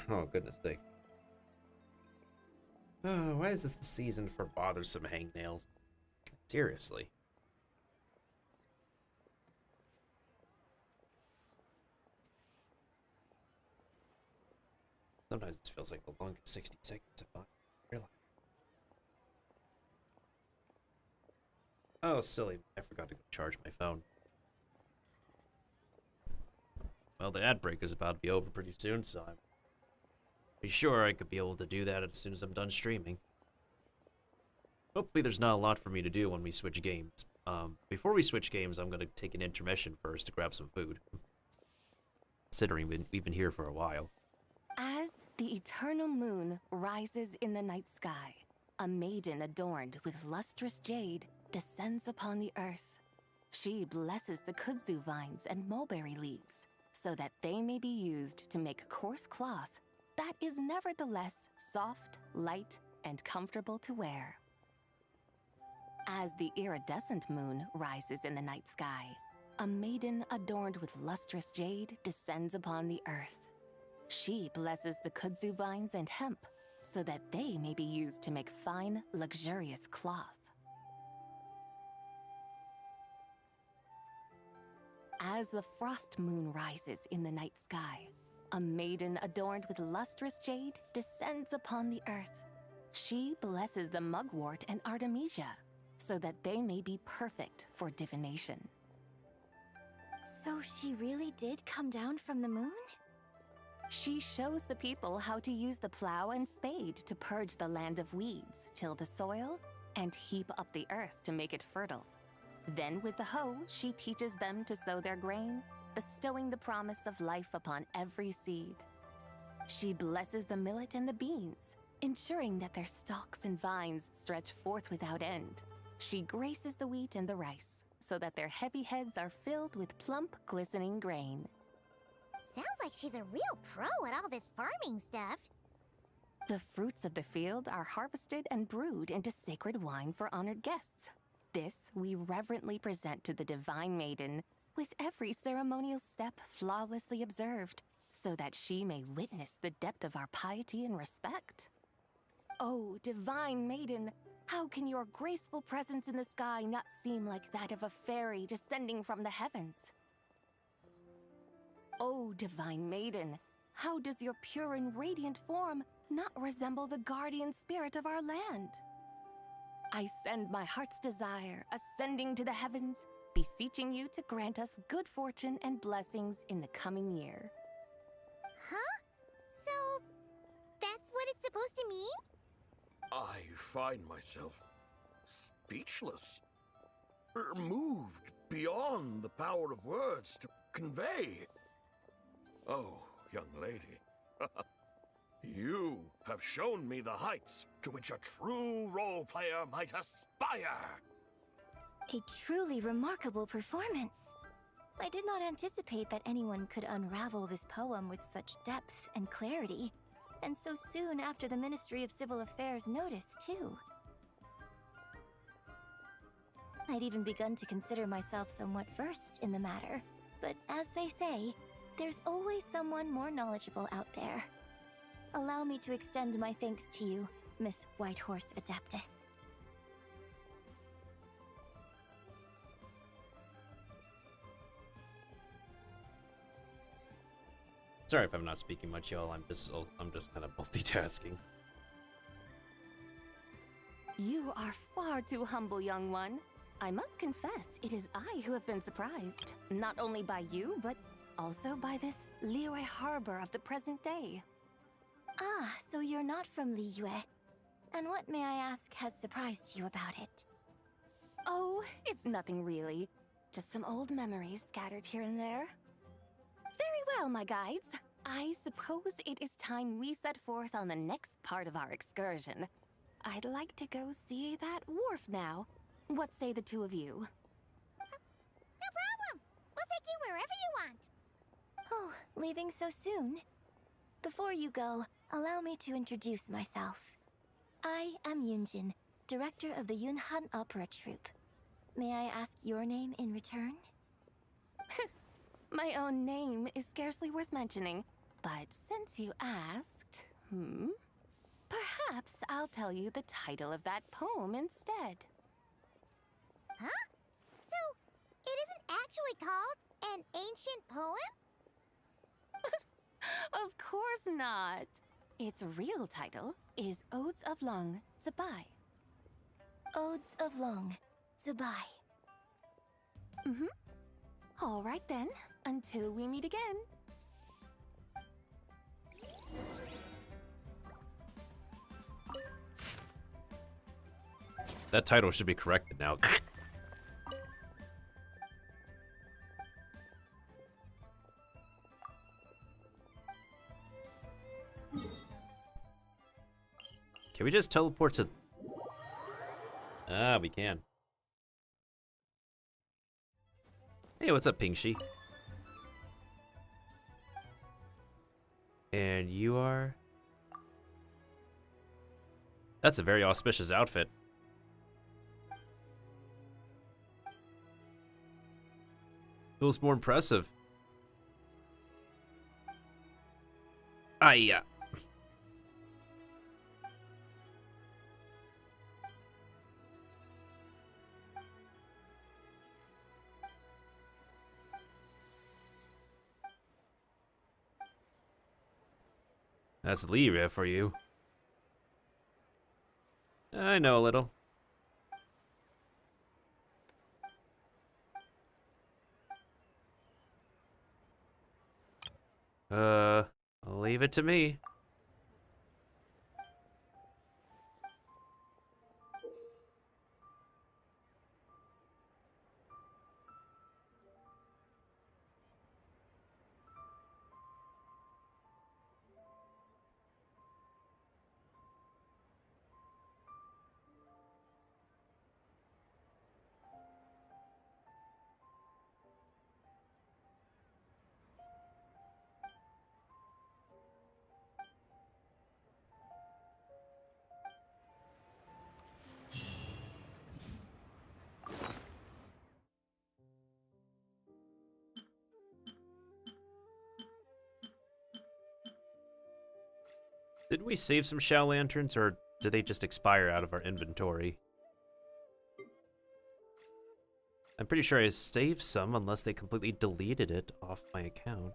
Oh, goodness sake. Oh, why is this the season for bothersome hangnails? Seriously. Sometimes it feels like the longest 60 seconds of my real life. Oh, silly. I forgot to go charge my phone. Well, the ad break is about to be over pretty soon, so I'm pretty sure I could be able to do that as soon as I'm done streaming. Hopefully there's not a lot for me to do when we switch games. Before we switch games, I'm going to take an intermission first to grab some food. considering we've been here for a while. As the eternal moon rises in the night sky, a maiden adorned with lustrous jade descends upon the earth. She blesses the kudzu vines and mulberry leaves so that they may be used to make coarse cloth that is nevertheless soft, light, and comfortable to wear. As the iridescent moon rises in the night sky, a maiden adorned with lustrous jade descends upon the earth. She blesses the kudzu vines and hemp so that they may be used to make fine, luxurious cloth. As the frost moon rises in the night sky, a maiden adorned with lustrous jade descends upon the earth. She blesses the mugwort and artemisia so that they may be perfect for divination. So she really did come down from the moon? She shows the people how to use the plow and spade to purge the land of weeds, till the soil, and heap up the earth to make it fertile. Then with the hoe, she teaches them to sow their grain, bestowing the promise of life upon every seed. She blesses the millet and the beans, ensuring that their stalks and vines stretch forth without end. She graces the wheat and the rice, so that their heavy heads are filled with plump, glistening grain. Sounds like she's a real pro at all this farming stuff. The fruits of the field are harvested and brewed into sacred wine for honored guests. This we reverently present to the divine maiden, with every ceremonial step flawlessly observed, so that she may witness the depth of our piety and respect. Oh, divine maiden, how can your graceful presence in the sky not seem like that of a fairy descending from the heavens? Oh, divine maiden, how does your pure and radiant form not resemble the guardian spirit of our land? I send my heart's desire, ascending to the heavens, beseeching you to grant us good fortune and blessings in the coming year. Huh? So, that's what it's supposed to mean? I find myself speechless, moved beyond the power of words to convey. Oh, young lady, you have shown me the heights to which a true role player might aspire. A truly remarkable performance. I did not anticipate that anyone could unravel this poem with such depth and clarity, and so soon after the Ministry of Civil Affairs noticed, too. I'd even begun to consider myself somewhat versed in the matter, but as they say, there's always someone more knowledgeable out there. Allow me to extend my thanks to you, Miss Whitehorse Adeptus. Sorry if I'm not speaking much, y'all. I'm just kind of multitasking. You are far too humble, young one. I must confess, it is I who have been surprised, not only by you, but also by this Liyue Harbor of the present day. Ah, so you're not from Liyue. And what, may I ask, has surprised you about it? Oh, it's nothing really. Just some old memories scattered here and there. Very well, my guides. I suppose it is time we set forth on the next part of our excursion. I'd like to go see that wharf now. What say the two of you? No problem. We'll take you wherever you want. Oh, leaving so soon? Before you go, allow me to introduce myself. I am Yunjin, director of the Yunhan Opera Troupe. May I ask your name in return? My own name is scarcely worth mentioning, but since you asked, perhaps I'll tell you the title of that poem instead. Huh? So, it isn't actually called an ancient poem? Of course not. Its real title is Odes of Long Zabai. Odes of Long Zabai. All right then, until we meet again. That title should be corrected now. Can we just teleport to... Ah, we can. Hey, what's up, Pingshi? And you are... That's a very auspicious outfit. Feels more impressive. Yeah. That's Lyra for you. I know a little. Leave it to me. Didn't we save some Shao Lanterns, or did they just expire out of our inventory? I'm pretty sure I saved some, unless they completely deleted it off my account.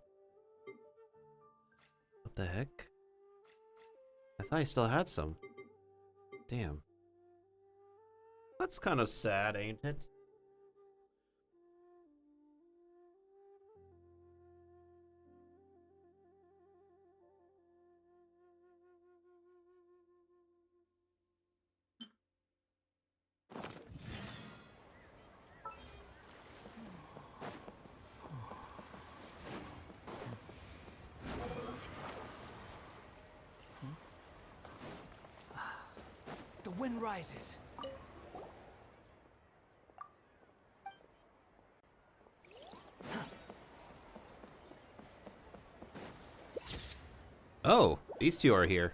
What the heck? I thought I still had some. Damn. That's kind of sad, ain't it? The wind rises. Oh, these two are here.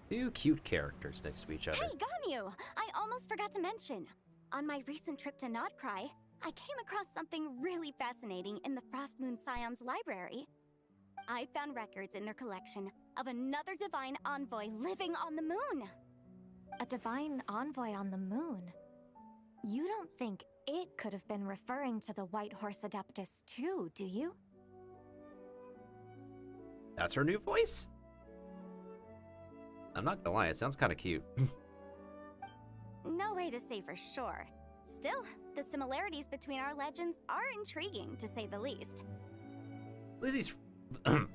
Two cute characters next to each other. Hey, Ganyu! I almost forgot to mention. On my recent trip to Notcry, I came across something really fascinating in the Frost Moon Scion's library. I found records in their collection of another divine envoy living on the moon. A divine envoy on the moon? You don't think it could have been referring to the White Horse Adeptus too, do you? That's her new voice? I'm not gonna lie, it sounds kind of cute. No way to say for sure. Still, the similarities between our legends are intriguing, to say the least.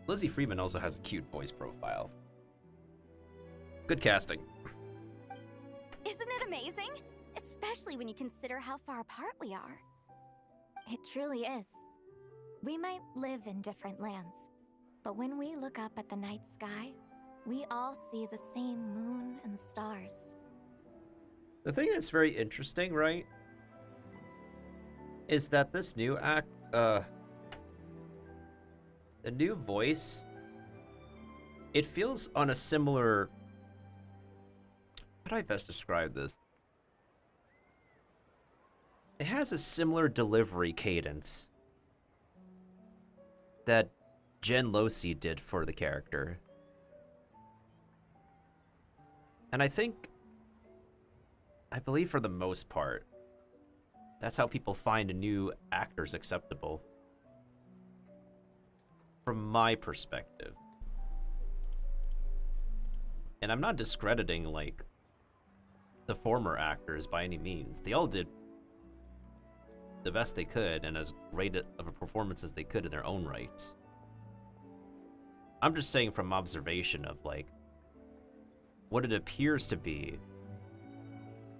Lizzie Freeman also has a cute voice profile. Good casting. Isn't it amazing? Especially when you consider how far apart we are. It truly is. We might live in different lands, but when we look up at the night sky, we all see the same moon and stars. The thing that's very interesting, right, is that this new the new voice, it feels on a similar... How do I best describe this? It has a similar delivery cadence that Jen Losey did for the character. And I believe for the most part, that's how people find new actors acceptable. From my perspective. And I'm not discrediting, like, the former actors by any means. They all did the best they could and as great of a performance as they could in their own right. I'm just saying from observation of, like, what it appears to be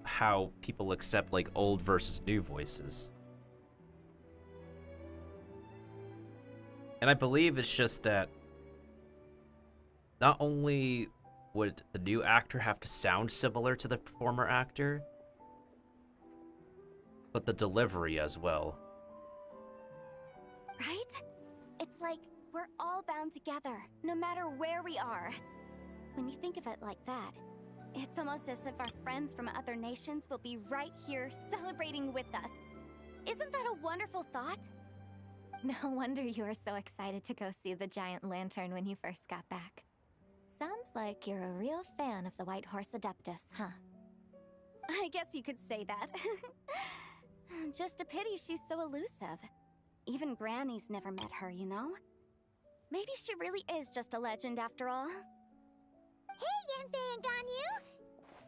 how people accept, like, old versus new voices. And I believe it's just that not only would the new actor have to sound similar to the former actor, but the delivery as well. Right? It's like we're all bound together, no matter where we are. When you think of it like that, it's almost as if our friends from other nations will be right here celebrating with us. Isn't that a wonderful thought? No wonder you were so excited to go see the giant lantern when you first got back. Sounds like you're a real fan of the White Horse Adeptus, huh? I guess you could say that. Just a pity she's so elusive. Even Granny's never met her, you know? Maybe she really is just a legend after all. Hey, Yanfei and Ganyu!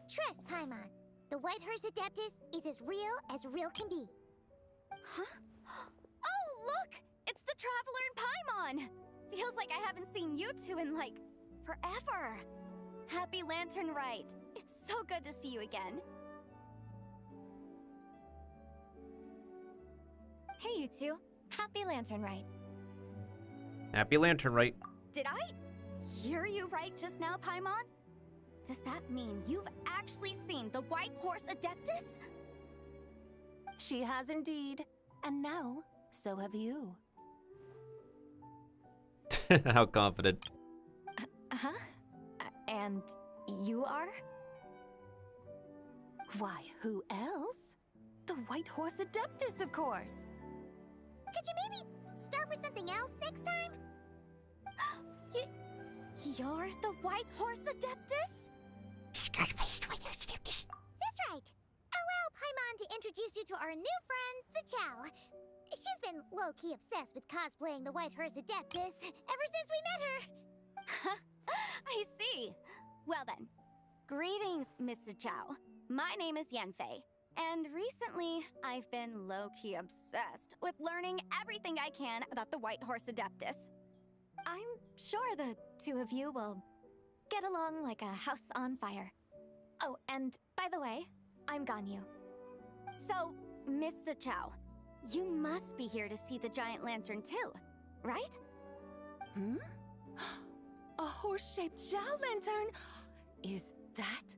Trust, Paimon. The White Horse Adeptus is as real can be. Huh? Oh, look! It's the Traveler and Paimon! Feels like I haven't seen you two in, like, forever. Happy Lantern Rite. It's so good to see you again. Hey, you two. Happy Lantern Rite. Happy Lantern Rite. Did I hear you right just now, Paimon? Does that mean you've actually seen the White Horse Adeptus? She has indeed. And now, so have you. How confident. Huh? And you are? Why, who else? The White Horse Adeptus, of course. Could you maybe start with something else next time? You're the White Horse Adeptus? That's right. Allow Paimon to introduce you to our new friend, Zichao. She's been low-key obsessed with cosplaying the White Horse Adeptus ever since we met her. I see. Well then, greetings, Miss Zichao. My name is Yanfei, and recently I've been low-key obsessed with learning everything I can about the White Horse Adeptus. I'm sure the two of you will get along like a house on fire. Oh, and by the way, I'm Ganyu. So, Miss Zichao, you must be here to see the giant lantern too, right? Hmm? A horse-shaped Zhao lantern? Is that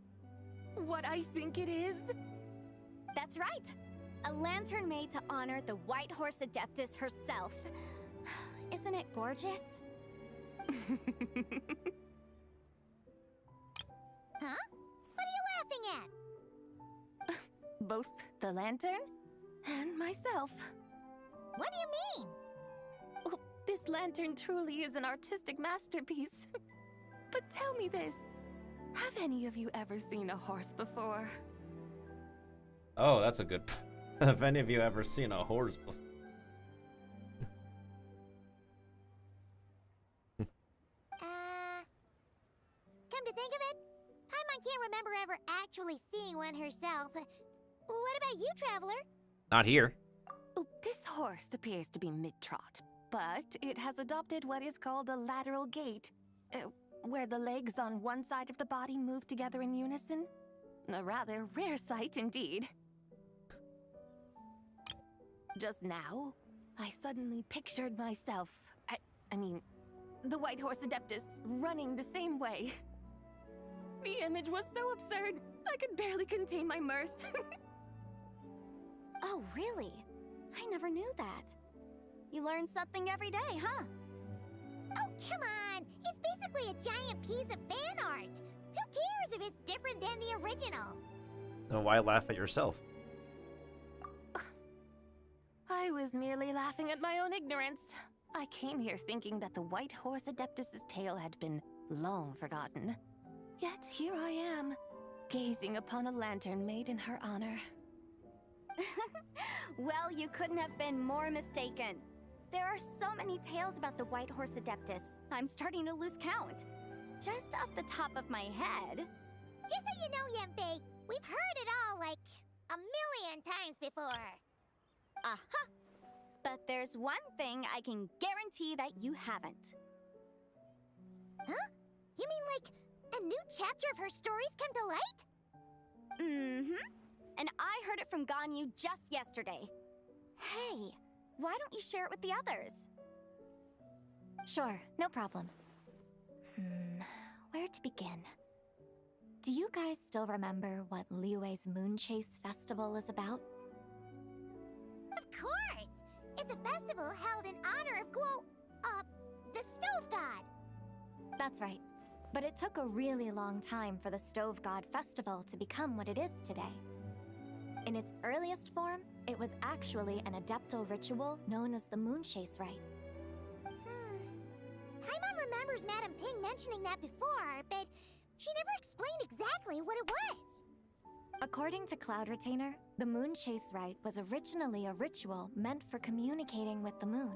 what I think it is? That's right. A lantern made to honor the White Horse Adeptus herself. Isn't it gorgeous? Huh? What are you laughing at? Both the lantern and myself. What do you mean? Oh, this lantern truly is an artistic masterpiece. But tell me this, have any of you ever seen a horse before? Oh, that's a good... Have any of you ever seen a horse before? Come to think of it, Paimon can't remember ever actually seeing one herself. What about you, Traveler? Not here. Oh, this horse appears to be mid-trot, but it has adopted what is called a lateral gait, where the legs on one side of the body move together in unison. A rather rare sight indeed. Just now, I suddenly pictured myself, I mean, the White Horse Adeptus running the same way. The image was so absurd, I could barely contain my mirth. Oh, really? I never knew that. You learn something every day, huh? Oh, come on! It's basically a giant piece of fan art! Who cares if it's different than the original? So why laugh at yourself? I was merely laughing at my own ignorance. I came here thinking that the White Horse Adeptus's tale had been long forgotten. Yet here I am, gazing upon a lantern made in her honor. Well, you couldn't have been more mistaken. There are so many tales about the White Horse Adeptus, I'm starting to lose count. Just off the top of my head... Just so you know, Yanfei, we've heard it all like a million times before. Aha! But there's one thing I can guarantee that you haven't. Huh? You mean like a new chapter of her stories come to light? Mm-hmm. And I heard it from Ganyu just yesterday. Hey, why don't you share it with the others? Sure, no problem. Where to begin? Do you guys still remember what Liyue's Moon Chase Festival is about? Of course! It's a festival held in honor of the Stove God. That's right. But it took a really long time for the Stove God Festival to become what it is today. In its earliest form, it was actually an adeptal ritual known as the Moon Chase Rite. Paimon remembers Madame Ping mentioning that before, but she never explained exactly what it was. According to Cloud Retainer, the Moon Chase Rite was originally a ritual meant for communicating with the moon.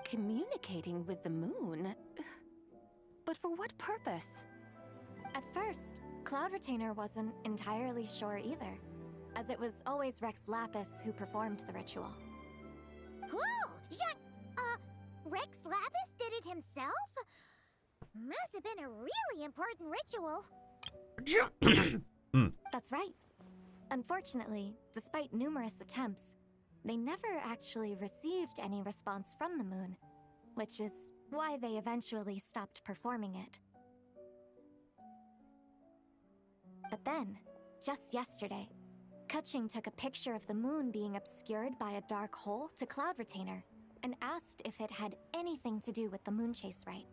Communicating with the moon? But for what purpose? At first, Cloud Retainer wasn't entirely sure either, as it was always Rex Lapis who performed the ritual. Whoa! Rex Lapis did it himself? Must have been a really important ritual. That's right. Unfortunately, despite numerous attempts, they never actually received any response from the moon, which is why they eventually stopped performing it. But then, just yesterday, Kutching took a picture of the moon being obscured by a dark hole to Cloud Retainer and asked if it had anything to do with the Moon Chase Rite.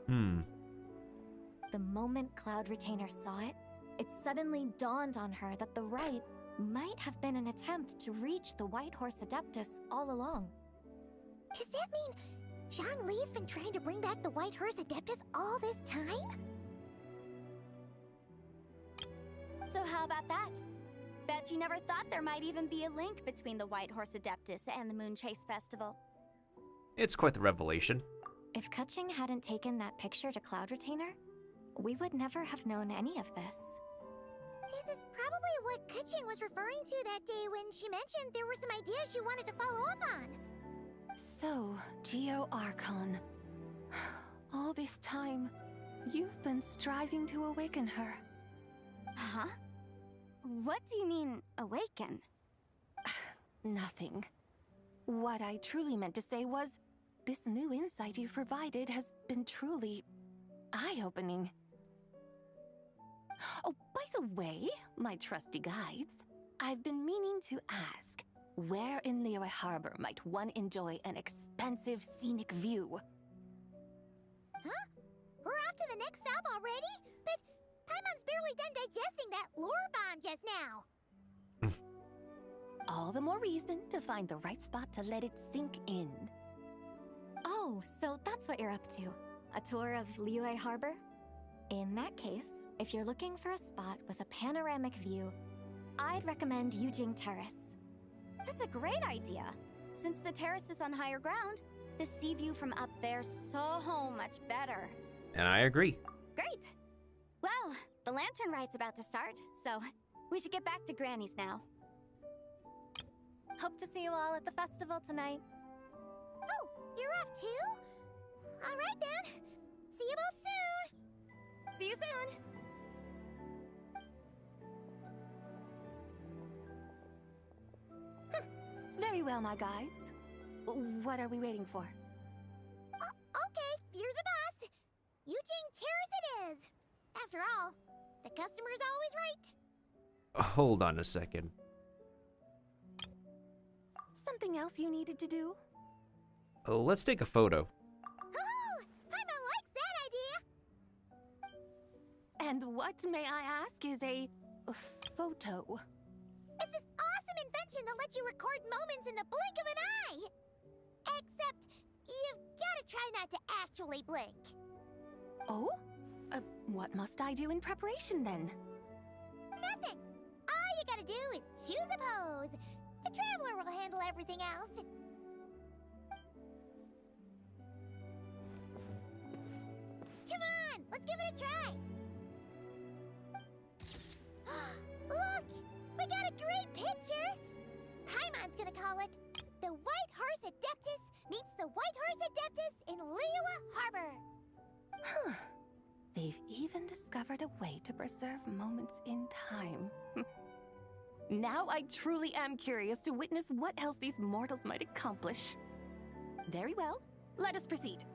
The moment Cloud Retainer saw it, it suddenly dawned on her that the rite might have been an attempt to reach the White Horse Adeptus all along. Does that mean Zhongli's been trying to bring back the White Horse Adeptus all this time? So how about that? Bet you never thought there might even be a link between the White Horse Adeptus and the Moon Chase Festival. It's quite the revelation. If Kutching hadn't taken that picture to Cloud Retainer, we would never have known any of this. This is probably what Kutching was referring to that day when she mentioned there were some ideas she wanted to follow up on. So, Geo Archon. All this time, you've been striving to awaken her. Huh? What do you mean, awaken? Nothing. What I truly meant to say was, this new insight you've provided has been truly eye-opening. Oh, by the way, my trusty guides, I've been meaning to ask, where in Liyue Harbor might one enjoy an expansive scenic view? Huh? We're off to the next stop already? But Paimon's barely done digesting that lore bomb just now. All the more reason to find the right spot to let it sink in. Oh, so that's what you're up to. A tour of Liyue Harbor? In that case, if you're looking for a spot with a panoramic view, I'd recommend Yujing Terrace. That's a great idea. Since the terrace is on higher ground, the sea view from up there's so much better. And I agree. Great! Well, the lantern ride's about to start, so we should get back to Granny's now. Hope to see you all at the festival tonight. Oh, you're off too? All right then. See you both soon. See you soon. Very well, my guides. What are we waiting for? Okay, you're the boss. Yujing Terrace it is. After all, the customer's always right. Hold on a second. Something else you needed to do? Let's take a photo. Oh, Paimon likes that idea. And what, may I ask, is a photo? It's this awesome invention that lets you record moments in the blink of an eye. Except, you've gotta try not to actually blink. Oh? What must I do in preparation then? Nothing. All you gotta do is choose a pose. The Traveler will handle everything else. Come on, let's give it a try. Look, we got a great picture. Paimon's gonna call it The White Horse Adeptus Meets the White Horse Adeptus in Liyue Harbor. Huh. They've even discovered a way to preserve moments in time. Now I truly am curious to witness what else these mortals might accomplish. Very well, let us proceed.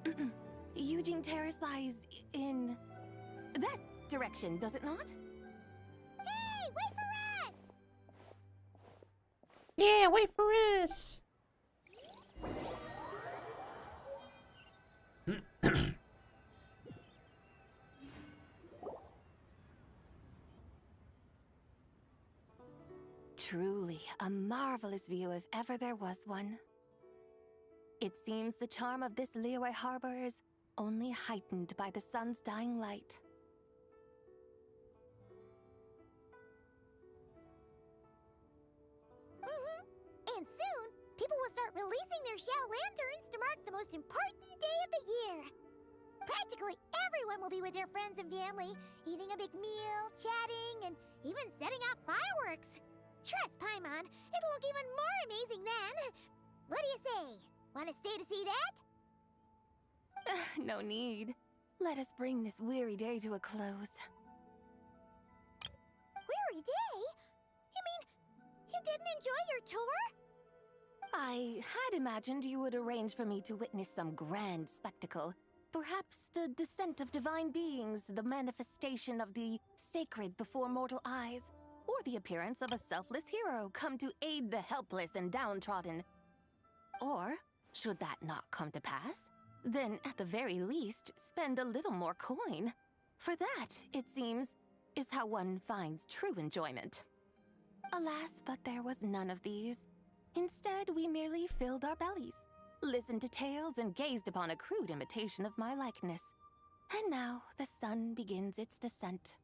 Yujing Terrace lies in That direction, does it not? Hey, wait for us! Yeah, wait for us. Truly a marvelous view if ever there was one. It seems the charm of this Liyue harbor is only heightened by the sun's dying light. And soon, people will start releasing their shell lanterns to mark the most important day of the year. Practically everyone will be with their friends and family, eating a big meal, chatting, and even setting off fireworks. Trust Paimon, it'll look even more amazing then. What do you say? Want to stay to see that? No need. Let us bring this weary day to a close. Weary day? You mean you didn't enjoy your tour? I had imagined you would arrange for me to witness some grand spectacle. Perhaps the descent of divine beings, the manifestation of the sacred before mortal eyes, or the appearance of a selfless hero come to aid the helpless and downtrodden. Or, should that not come to pass, then at the very least, spend a little more coin. For that, it seems, is how one finds true enjoyment. Alas, but there was none of these. Instead, we merely filled our bellies, listened to tales, and gazed upon a crude imitation of my likeness. And now the sun begins its descent.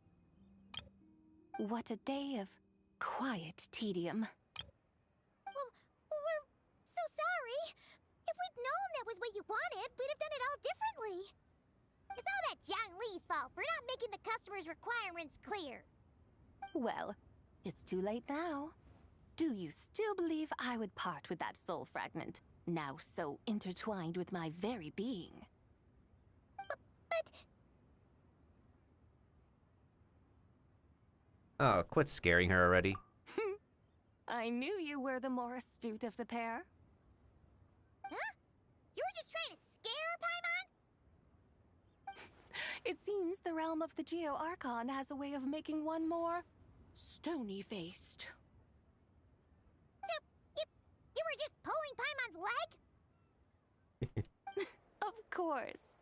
What a day of quiet tedium. Well, we're so sorry. If we'd known that was what you wanted, we'd have done it all differently. It's all that Zhang Li's fault for not making the customer's requirements clear. Well, it's too late now. Do you still believe I would part with that soul fragment, now so intertwined with my very being? But Oh, quit scaring her already. I knew you were the more astute of the pair. Huh? You were just trying to scare Paimon? It seems the realm of the Geo-Archon has a way of making one more stony-faced. So, you were just pulling Paimon's leg? Of course.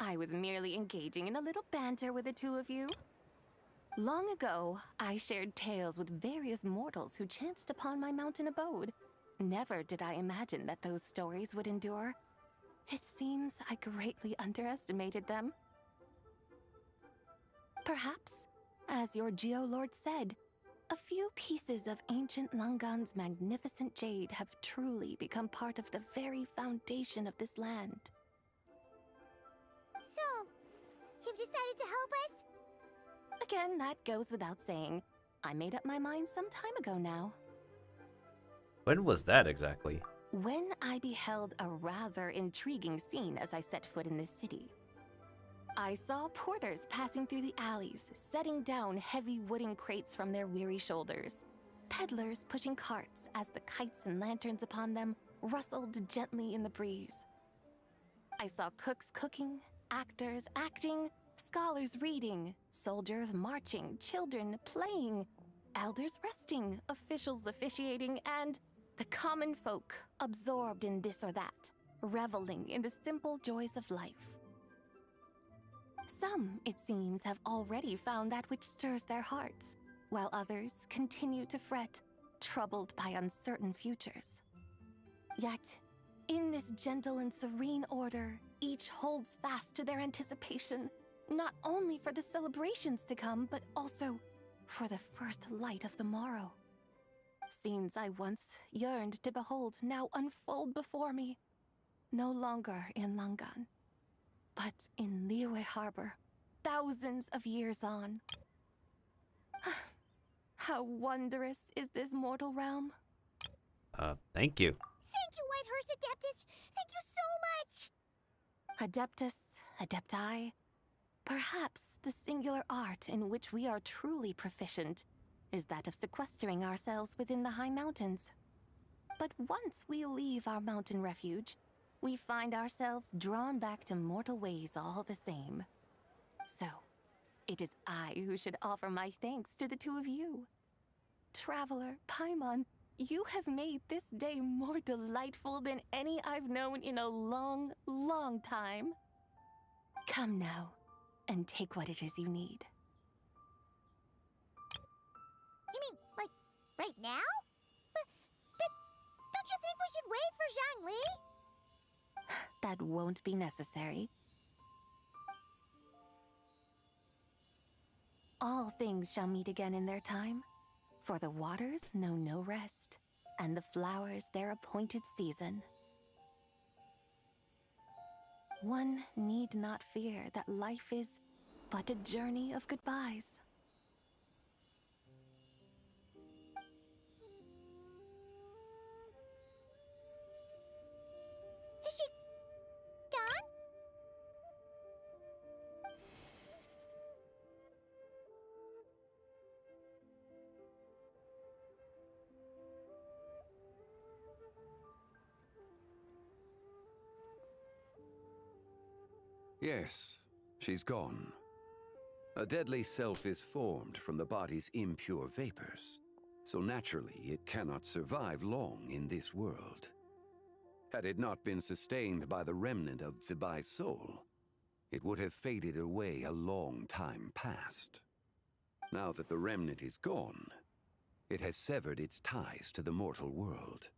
I was merely engaging in a little banter with the two of you. Long ago, I shared tales with various mortals who chanced upon my mountain abode. Never did I imagine that those stories would endure. It seems I greatly underestimated them. Perhaps, as your Geolord said, a few pieces of ancient Langan's magnificent jade have truly become part of the very foundation of this land. So, you've decided to help us? Again, that goes without saying. I made up my mind some time ago now. When was that exactly? When I beheld a rather intriguing scene as I set foot in this city. I saw porters passing through the alleys, setting down heavy wooden crates from their weary shoulders. Peddlers pushing carts as the kites and lanterns upon them rustled gently in the breeze. I saw cooks cooking, actors acting, scholars reading, soldiers marching, children playing, elders resting, officials officiating, and the common folk absorbed in this or that, reveling in the simple joys of life. Some, it seems, have already found that which stirs their hearts, while others continue to fret, troubled by uncertain futures. Yet, in this gentle and serene order, each holds fast to their anticipation, not only for the celebrations to come, but also for the first light of the morrow. Scenes I once yearned to behold now unfold before me, no longer in Langan, but in Liyue Harbor, thousands of years on. How wondrous is this mortal realm? Thank you. Thank you, Whitehorse Adeptus! Thank you so much! Adeptus, Adepti, perhaps the singular art in which we are truly proficient is that of sequestering ourselves within the high mountains. But once we leave our mountain refuge, we find ourselves drawn back to mortal ways all the same. So, It is I who should offer my thanks to the two of you. Traveler, Paimon, you have made this day more delightful than any I've known in a long, long time. Come now, and take what it is you need. You mean, like, right now? But don't you think we should wait for Zhangli? That won't be necessary. All things shall meet again in their time, for the waters know no rest, and the flowers their appointed season. One need not fear that life is but a journey of goodbyes. Is she gone? Yes, she's gone. A deadly self is formed from the body's impure vapors, so naturally it cannot survive long in this world. Had it not been sustained by the remnant of Zibai's soul, it would have faded away a long time past. Now that the remnant is gone, it has severed its ties to the mortal world.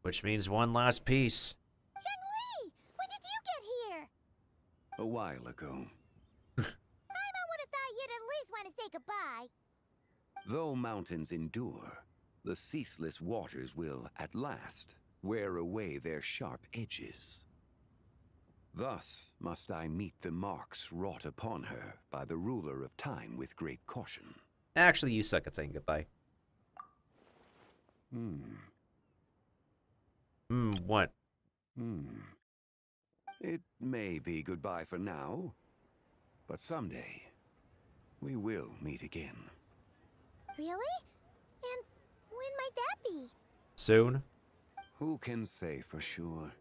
Which means one last piece. Zhangli! When did you get here? A while ago. I would have thought you'd at least want to say goodbye. Though mountains endure, the ceaseless waters will, at last, wear away their sharp edges. Thus must I meet the marks wrought upon her by the ruler of time with great caution. Actually, you suck at saying goodbye. What? It may be goodbye for now, but someday we will meet again. Really? And when might that be? Soon? Who can say for sure?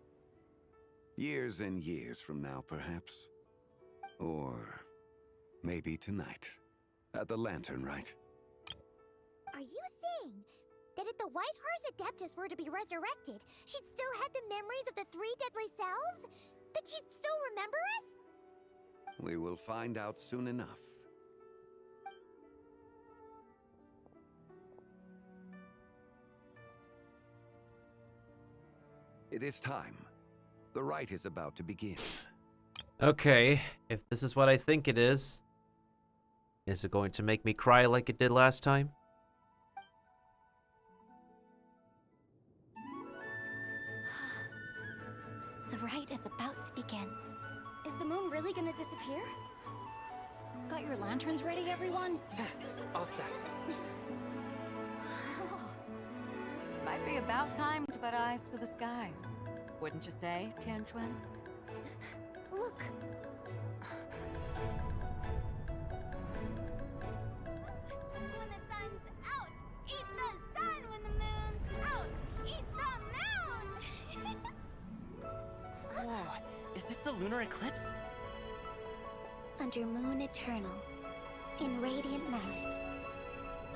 Years and years from now, perhaps. Or maybe tonight, at the Lantern Rite. Are you saying that if the White Horse Adeptus were to be resurrected, she'd still have the memories of the three deadly selves? That she'd still remember us? We will find out soon enough. It is time. The rite is about to begin. Okay, if this is what I think it is it going to make me cry like it did last time? The rite is about to begin. Is the moon really gonna disappear? Got your lanterns ready, everyone? All set. Might be about time to put eyes to the sky. Wouldn't you say, Tianchuan? Look. When the sun's out, eat the sun. When the moon's out, eat the moon. Whoa, is this the lunar eclipse? Under moon eternal, in radiant night,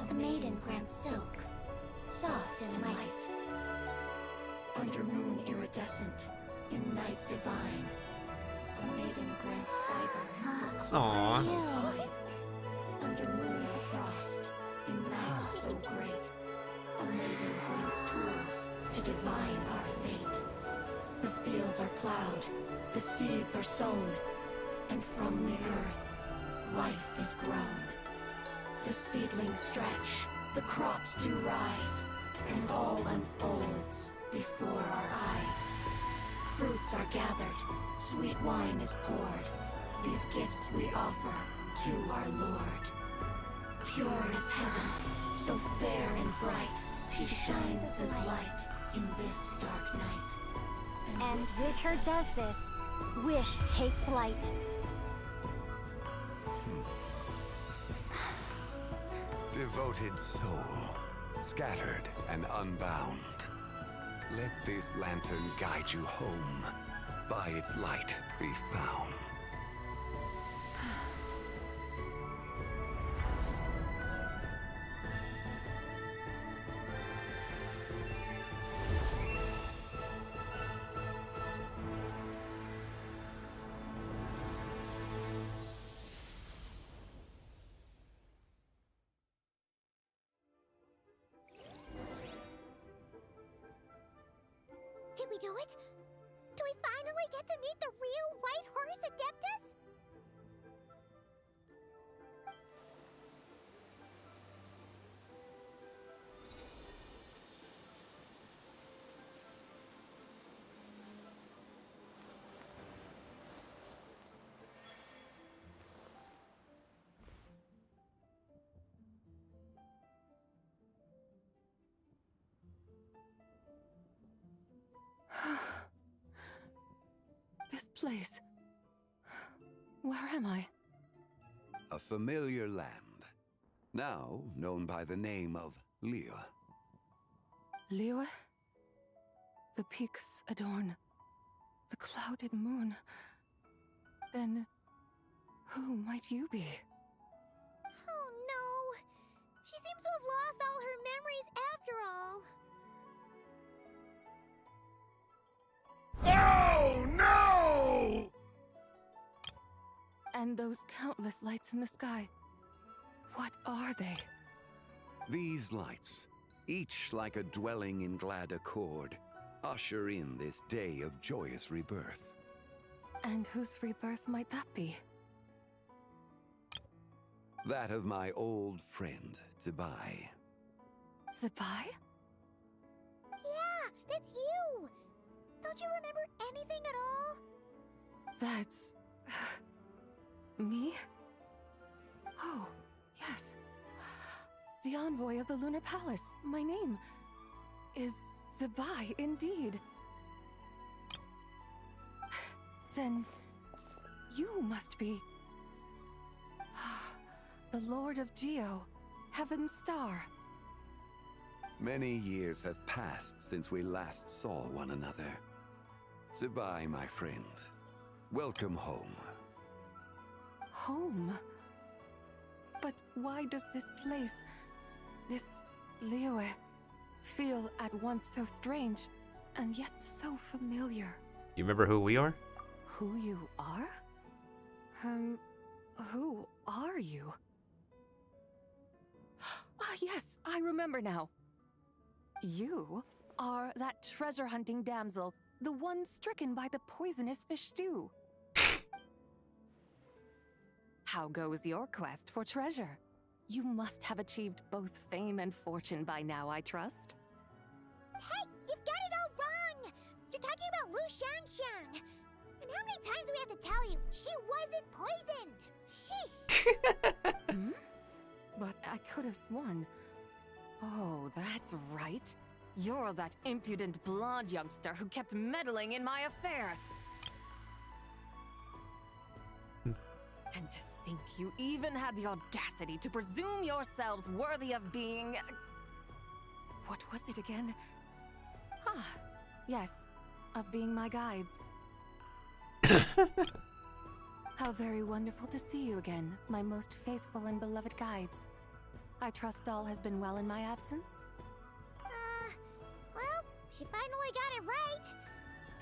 a maiden grants silk, soft and light. Under moon iridescent, in night divine, a maiden grants fiber for Aww. fine. Under moon of frost, in night so great, a maiden grants tools to divine our fate. The fields are plowed, the seeds are sown, and from the earth, life is grown. The seedlings stretch, the crops do rise, and all unfolds before our eyes. Fruits are gathered, sweet wine is poured. These gifts we offer to our Lord. Pure is heaven, so fair and bright. She shines as light in this dark night. And with her does this, wish take flight. Devoted soul, scattered and unbound. Let this lantern guide you home. By its light be found. do it? Do we finally get to meet the real White Horse Adeptus? This place. Where am I? A familiar land, now known by the name of Liyue. Liyue? The peaks adorn the clouded moon. Then, who might you be? Oh no! She seems to have lost all her memories after all. Oh no! And those countless lights in the sky. What are they? These lights, each like a dwelling in glad accord, usher in this day of joyous rebirth. And whose rebirth might that be? That of my old friend, Zibai. Zibai? Yeah, that's you! Don't you remember anything at all? That's... me? Oh, yes. The envoy of the Lunar Palace. My name is Zibai, indeed. Then you must be... the Lord of Geo, Heaven's Star. Many years have passed since we last saw one another. Zibai, my friend. Welcome home. Home? But why does this place, this Liyue, feel at once so strange and yet so familiar? You remember who we are? Who you are? Who are you? Ah, yes, I remember now. You are that treasure-hunting damsel, the one stricken by the poisonous fish stew. How goes your quest for treasure? You must have achieved both fame and fortune by now, I trust. Hey, you've got it all wrong! You're talking about Lu Xiangxiang! And how many times do we have to tell you? She wasn't poisoned! Sheesh! Hmm? But I could have sworn... Oh, that's right. You're that impudent blonde youngster who kept meddling in my affairs. And to think you even had the audacity to presume yourselves worthy of being... What was it again? Ah, yes, of being my guides. How very wonderful to see you again, my most faithful and beloved guides. I trust all has been well in my absence? Well, she finally got it right.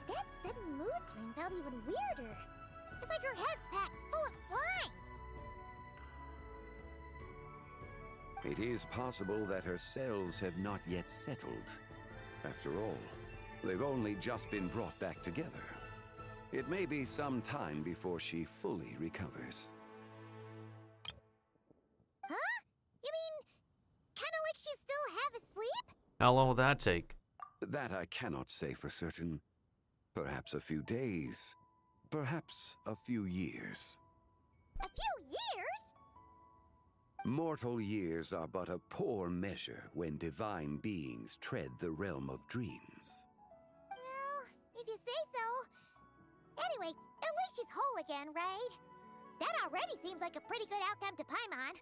But that sudden mood swing felt even weirder. It's like her head's packed full of slimes. It is possible that her cells have not yet settled. After all, they've only just been brought back together. It may be some time before she fully recovers. Huh? You mean, kinda like she's still half asleep? How long will that take? That I cannot say for certain. Perhaps a few days. Perhaps a few years. A few years? Mortal years are but a poor measure when divine beings tread the realm of dreams. Well, if you say so. Anyway, at least she's whole again, right? That already seems like a pretty good outcome to Paimon.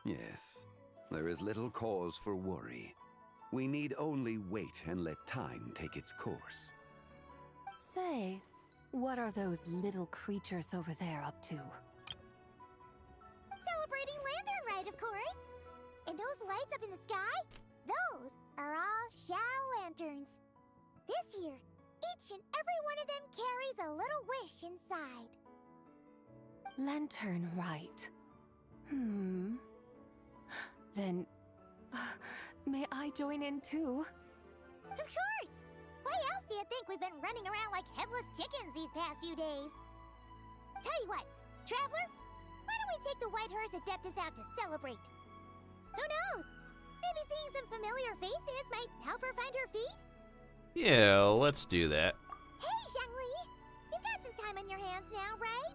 Yes, there is little cause for worry. We need only wait and let time take its course. Say, what are those little creatures over there up to? Celebrating Lantern Rite, of course! And those lights up in the sky? Those are all Xiao lanterns. This year, each and every one of them carries a little wish inside. Lantern Rite. Then, may I join in too? Of course! we've been running around like headless chickens these past few days. Tell you what, Traveler, why don't we take the White Horse Adeptus out to celebrate? Who knows? Maybe seeing some familiar faces might help her find her feet? Yeah, let's do that. Hey, Xiangli! You've got some time on your hands now, right?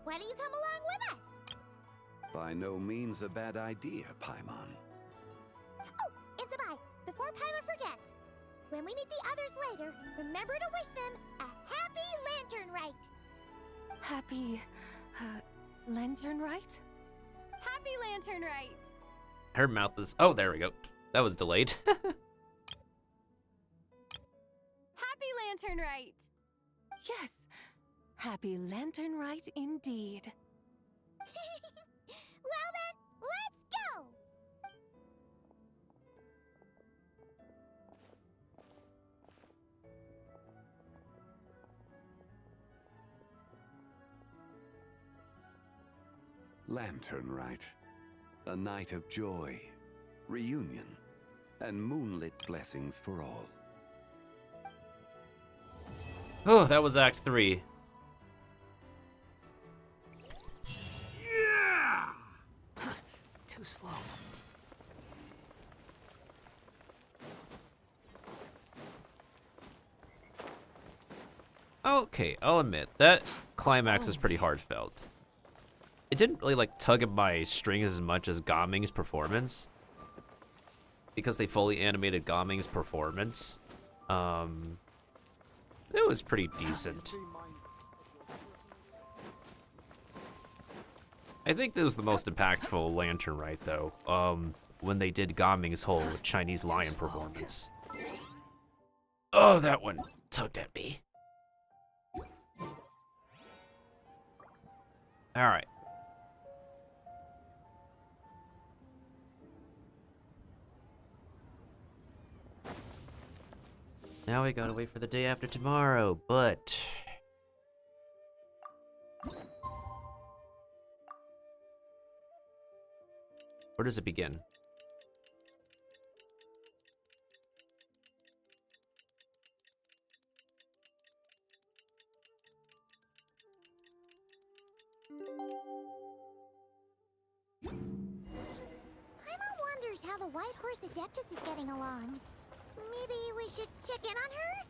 Why don't you come along with us? By no means a bad idea, Paimon. Oh, Isabai, before Paimon forgets, when we meet the others later, remember to wish them a happy lantern rite. Happy, lantern rite? Happy Lantern Rite! Her mouth is... Oh, there we go. That was delayed. Happy Lantern Rite! Yes, happy lantern rite indeed. Well then, let's go! Lantern Rite. A night of joy, reunion, and moonlit blessings for all. Oh, that was Act 3. Too slow. Okay, I'll admit, that climax is pretty heartfelt. It didn't really, like, tug at my strings as much as Gaming's performance. Because they fully animated Gaming's performance. It was pretty decent. I think that was the most impactful Lantern Rite, though. When they did Gaming's whole Chinese lion performance. Oh, that one tugged at me. Alright. Now we gotta wait for the day after tomorrow, but... Where does it begin? Paimon wonders how the White Horse Adeptus is getting along. Maybe we should check in on her?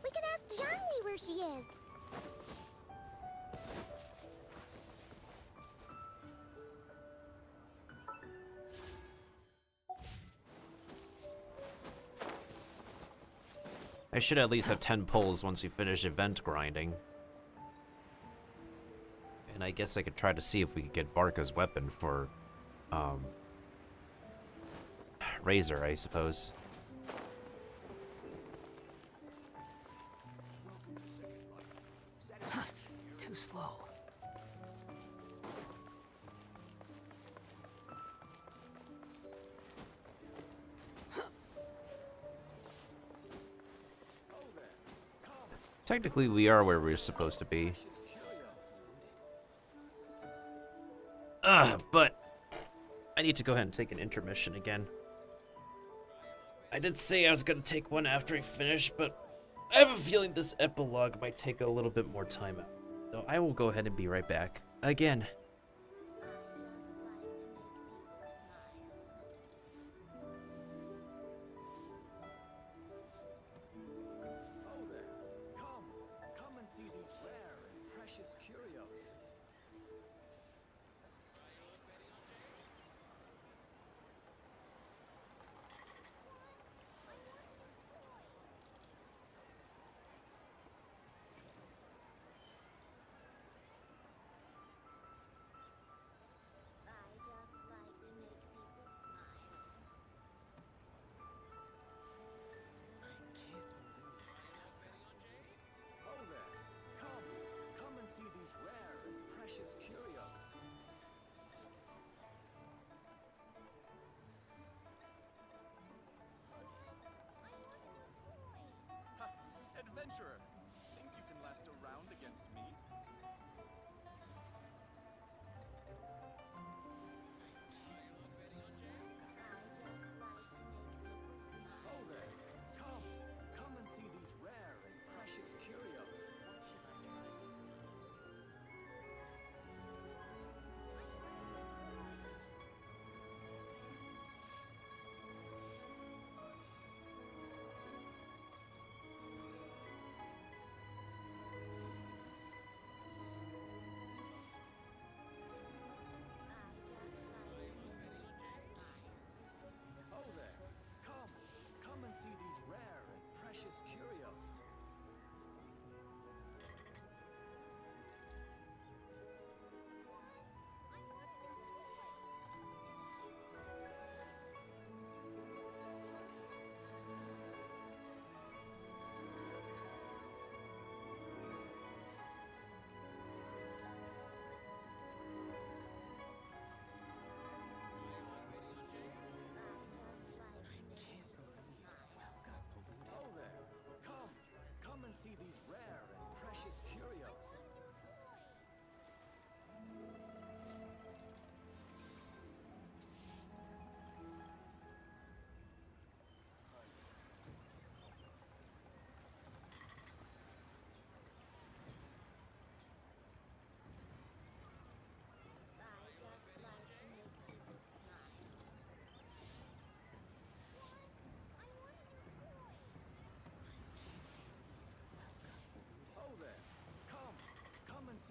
We can ask Zhangli where she is. I should at least have 10 pulls once we finish event grinding. And I guess I could try to see if we could get Barca's weapon for, Razor, I suppose. Too slow. Technically, we are where we're supposed to be. But I need to go ahead and take an intermission again. I did say I was going to take one after I finish, but I have a feeling this epilogue might take a little bit more time. So I will go ahead and be right back. Again. Come and see these rare and precious curios. Adventurer, think you can last a round against me? Oh there, come and see these rare and precious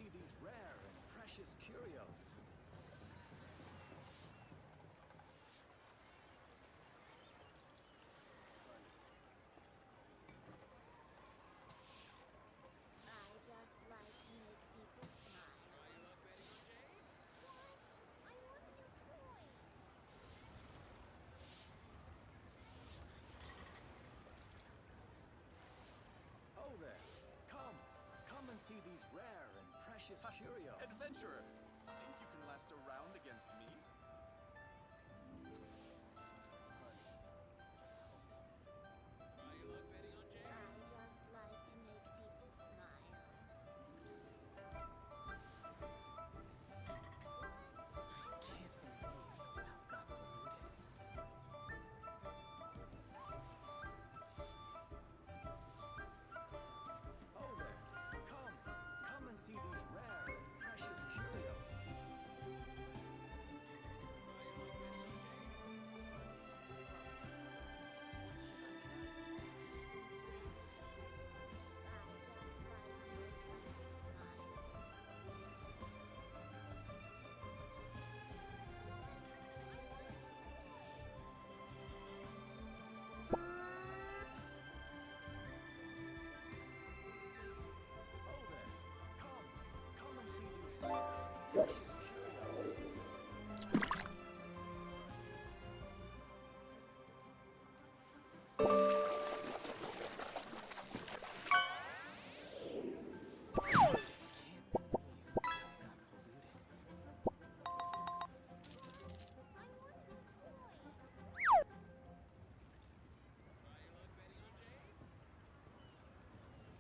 see these rare and precious curios. I just like to make people smile. What? I want a new toy. Oh there! Come and see these rare and precious curios. Adventurer, think you can last a round against me? I just like to make people smile. Oh there! Come and see these rare and precious curios. Oh there! Come and see these rare and precious curios.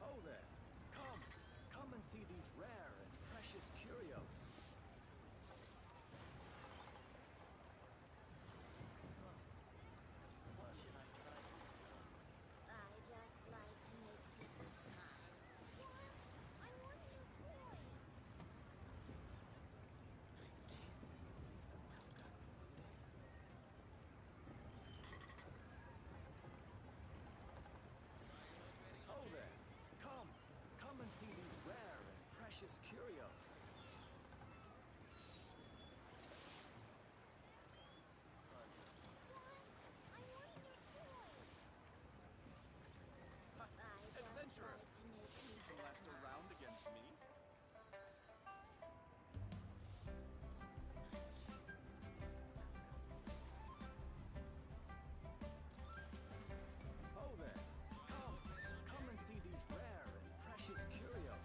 Oh there! Come and see these rare and precious curios. I just like to make people smile. What? I want a new toy. Oh there! Come and see these rare and precious curios. I want a new toy. I just Adventurer, like to make think you people can last a smile. round against me? Oh there! Come and see these rare and precious curios.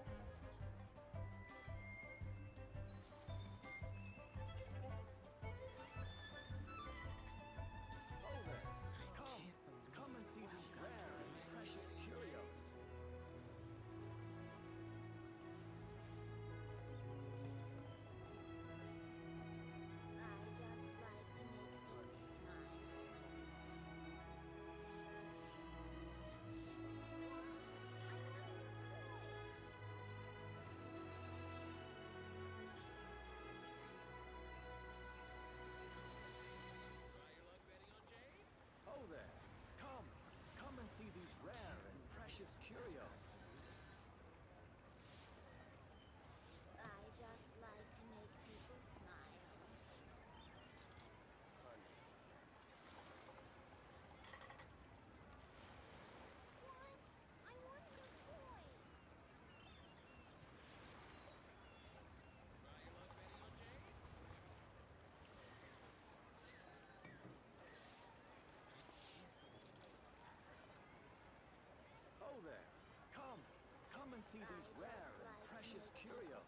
I just like to make people smile. Oh there! Come and see these rare and precious curios. I just like to make people smile. Oh there! Come and see these rare and precious curios. I just like to make people smile. What? I want a new toy. Oh there! Come and see these rare and precious curios.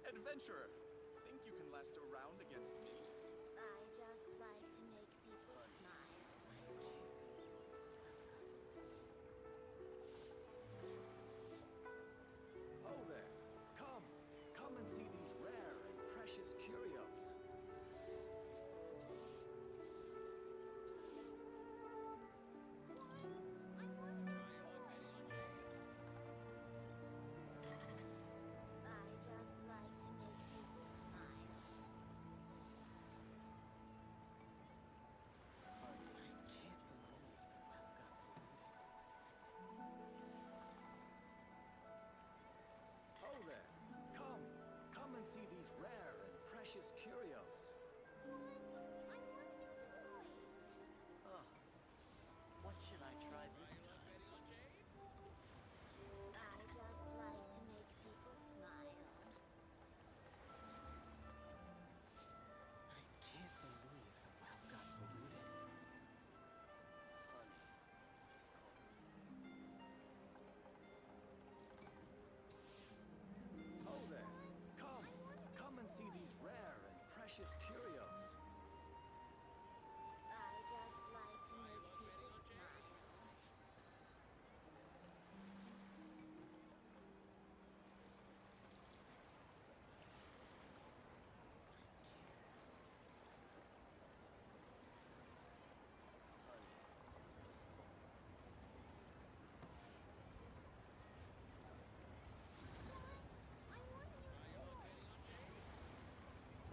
Adventurer, think you can last a round against me? I just like to make people smile. Oh there! Come and see these rare and precious curios. I just like to make people smile. Oh there! Come and see these rare and precious curios. Oh, what should I try this time? I just like to make people smile. I can't believe the well got polluted. Honey, just call Oh there! Come and see these rare and precious curios. I just like to make people smile.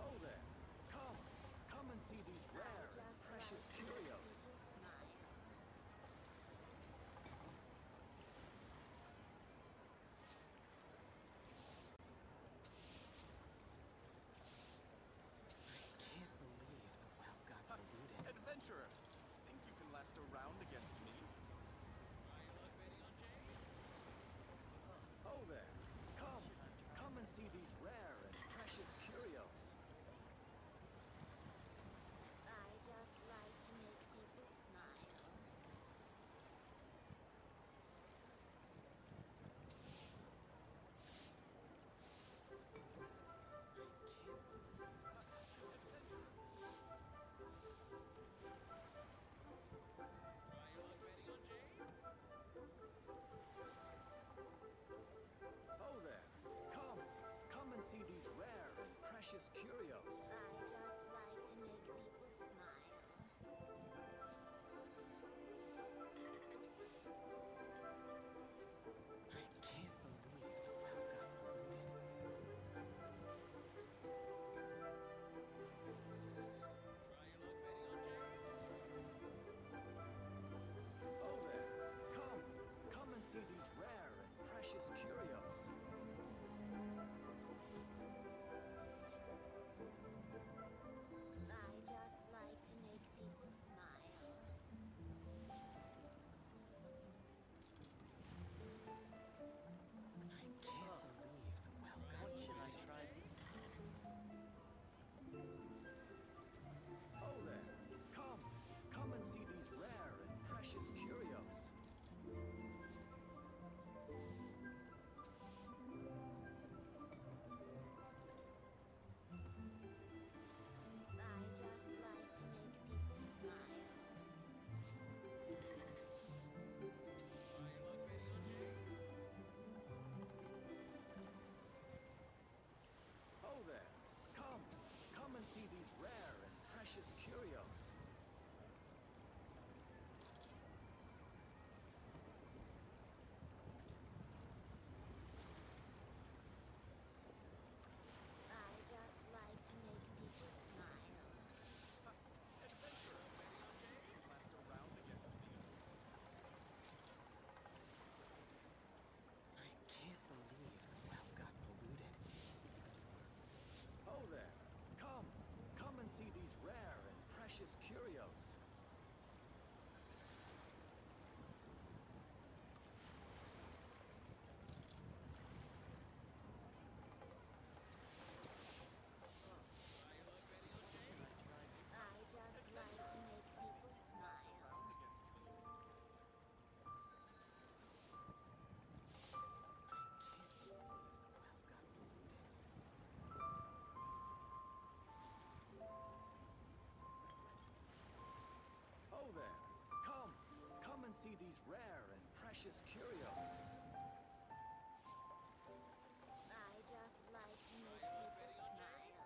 Oh there! Come and see these rare and precious curios. Can't believe the well got polluted. Adventurer, think you can last a round against me? Oh there! Come and see these rare and precious curios. I just like to make people smile. Oh there! Come and see these rare and precious curios. I just like to make people smile. I can't believe the well got polluted. Oh there! Come and see these rare and precious curios. these rare and precious curios. I just like to make people smile.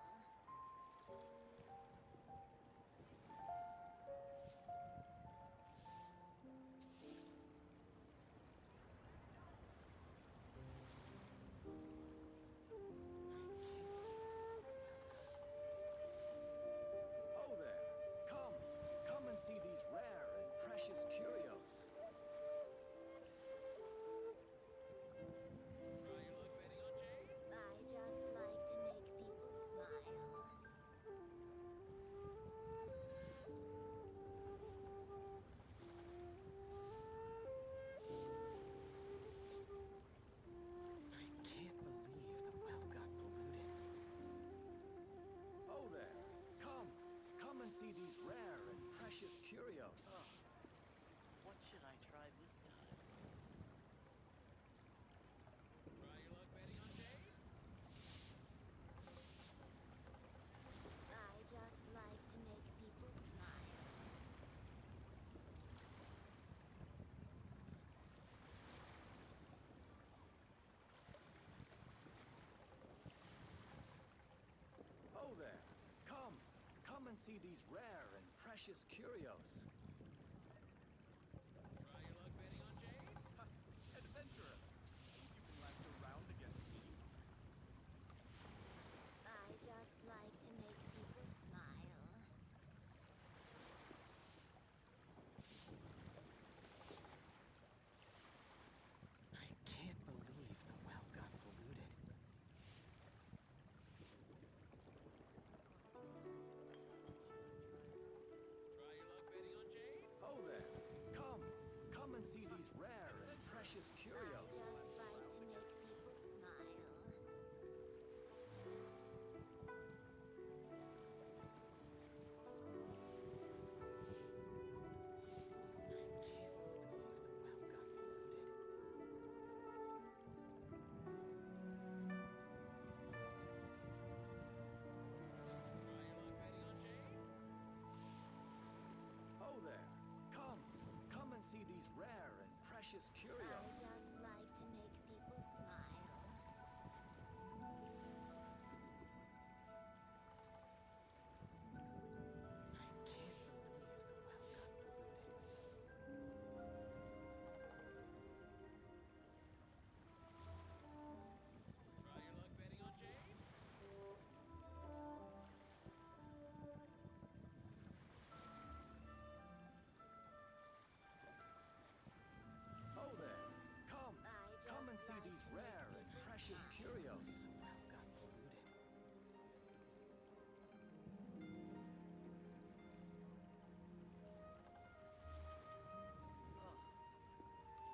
Oh there! Come and see these rare and precious curios. I just like to make people smile. I can't believe the well got polluted. Oh there! Come and see these rare and precious curios. What should I try this time? Try your luck betting on Jade? I just like to make people smile. Oh there! Come and see these rare and precious curios. Try your luck betting on Jade? Adventurer, think you can last a round against me? I just like to make people smile. I can't believe the well got polluted. Try your luck betting on Jade? Oh there! Come and see these rare and precious I curios. just like to make people smile. I can't believe the well got polluted. Try your luck betting on Jade? Oh there! Come and see these rare and precious I curios. just like to make people smile. I can't believe the well got polluted. Try your luck betting on Jade? Oh there! I Come and just see like these to make rare and people precious smile. curios. The well got polluted.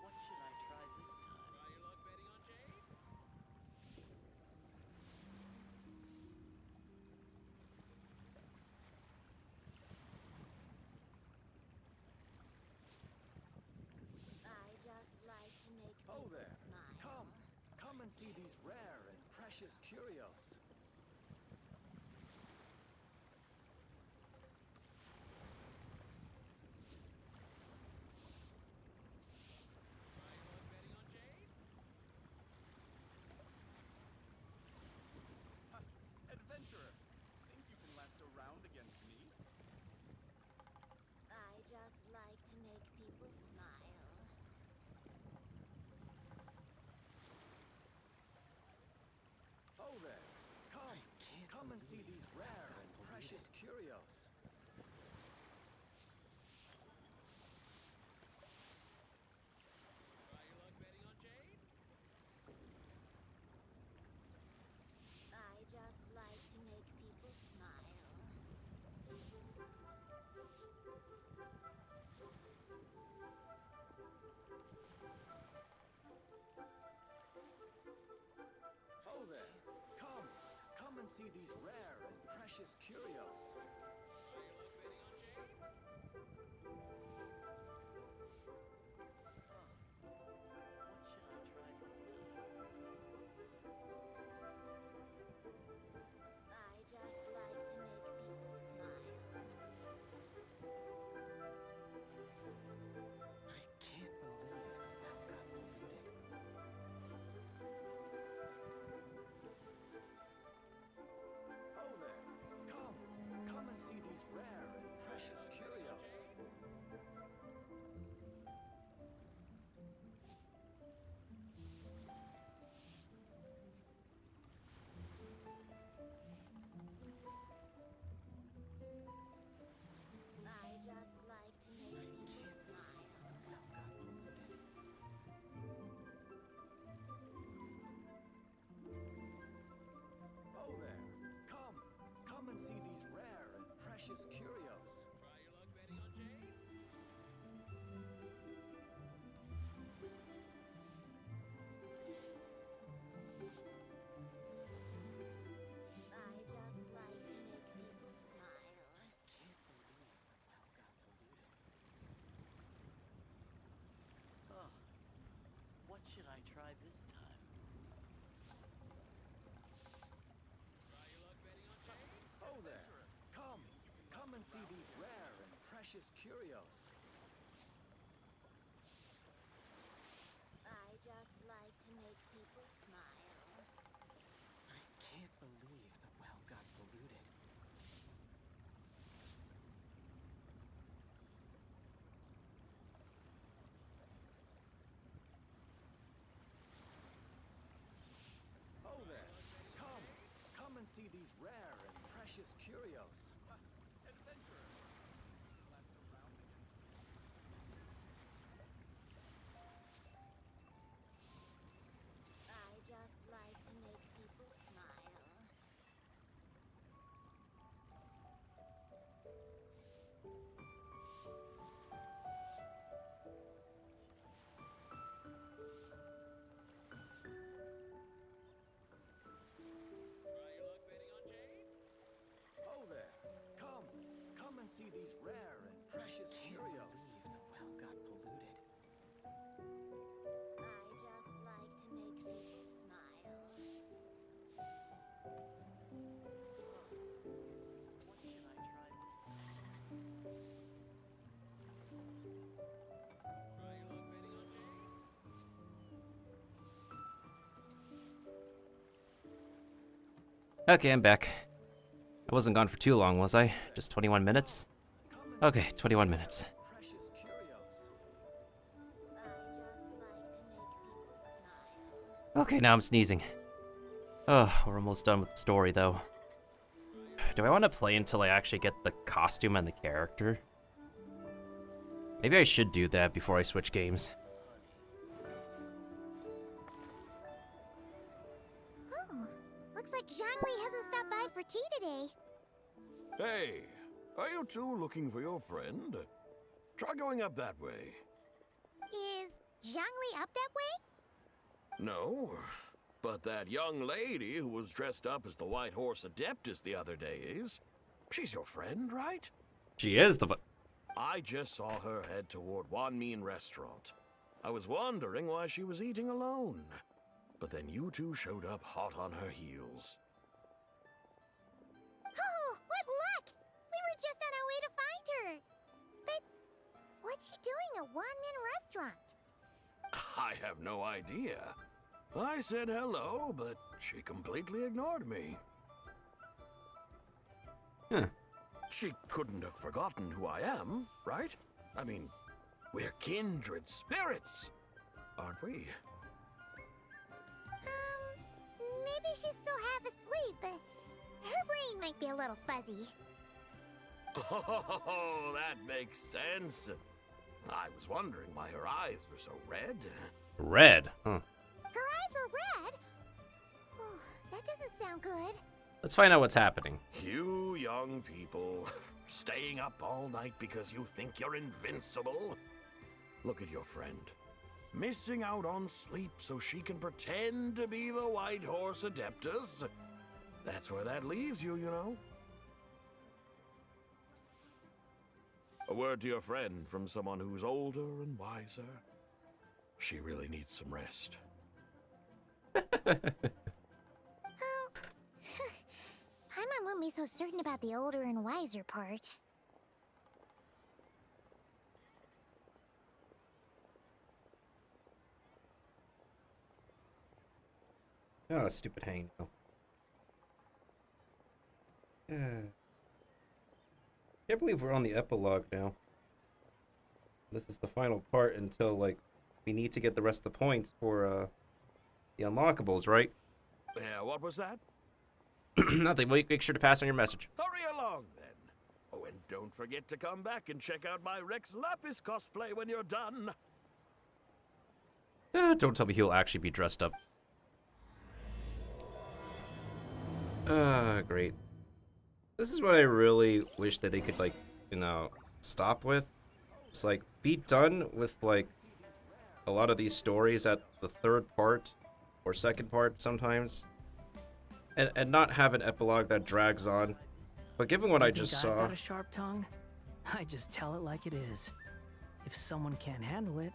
What should I try this time? Try your luck betting on Jade? I just like to make Oh people there! smile. Come and see these rare and precious curios. Try your luck betting on Jade? Adventurer, think you can last a round against me? I just like to make people smile. Oh there! Come and see believe these the well rare got and polluted. precious curios. Try your luck betting on Jade? I just like to make people smile. Oh there! Come and see these rare and precious curios. Try your luck betting on Jade? What should I try this time? I just like to make people smile. I can't What should I try this time? Oh there! Come and see these rare and precious curios. I just like to make people smile. I can't believe the well got polluted. Oh there! Come and see these rare and precious curios. Adventurer! Last around I just like to make people smile. Oh there! Come and see these rare and precious Can't curios. believe the well got polluted. I just like to make people smile. What should I try this time? Okay, I'm back. I wasn't gone for too long, was I? Just 21 minutes? Okay, 21 minutes. Precious curios. Okay, now I'm sneezing. Oh, we're almost done with the story, though. Do I want to play until I actually get the costume and the character? Maybe I should do that before I switch games. Oh, looks like Zhangli hasn't stopped by for tea today. Hey, are you two looking for your friend? Try going up that way. Is Zhangli up that way? No, but that young lady who was dressed up as the White Horse Adeptus the other day is. She's your friend, right? She is the... I just saw her head toward Wanmin Restaurant. I was wondering why she was eating alone. But then you two showed up hot on her heels. Oh, what luck! We were just on our way to find her. But what's she doing at Wanmin Restaurant? I have no idea. I said hello, but she completely ignored me. Huh. She couldn't have forgotten who I am, right? I mean, we're kindred spirits, aren't we? Maybe she's still half asleep, but her brain might be a little fuzzy. Oh, that makes sense. I was wondering why her eyes were so red. Red? Huh. Her eyes were red? Oh, that doesn't sound good. Let's find out what's happening. You young people, staying up all night because you think you're invincible? Look at your friend. Missing out on sleep so she can pretend to be the White Horse Adeptus. That's where that leaves you, you know. A word to your friend from someone who's older and wiser. She really needs some rest. Paimon won't be so certain about the older and wiser part. Oh, stupid hangnail. Can't believe we're on the epilogue now. This is the final part until, like, we need to get the rest of the points for, the unlockables, right? Yeah, what was that? Nothing. Make sure to pass on your message. Hurry along, then. Oh, and don't forget to come back and check out my Rex Lapis cosplay when you're done. Don't tell me he'll actually be dressed up. Great. This is what I really wish that they could, like, you know, stop with. It's like, be done with, like, a lot of these stories at the third part or second part sometimes. And not have an epilogue that drags on. But given what I just I've saw... got a sharp tongue? I just tell it like it is. If someone can't handle it,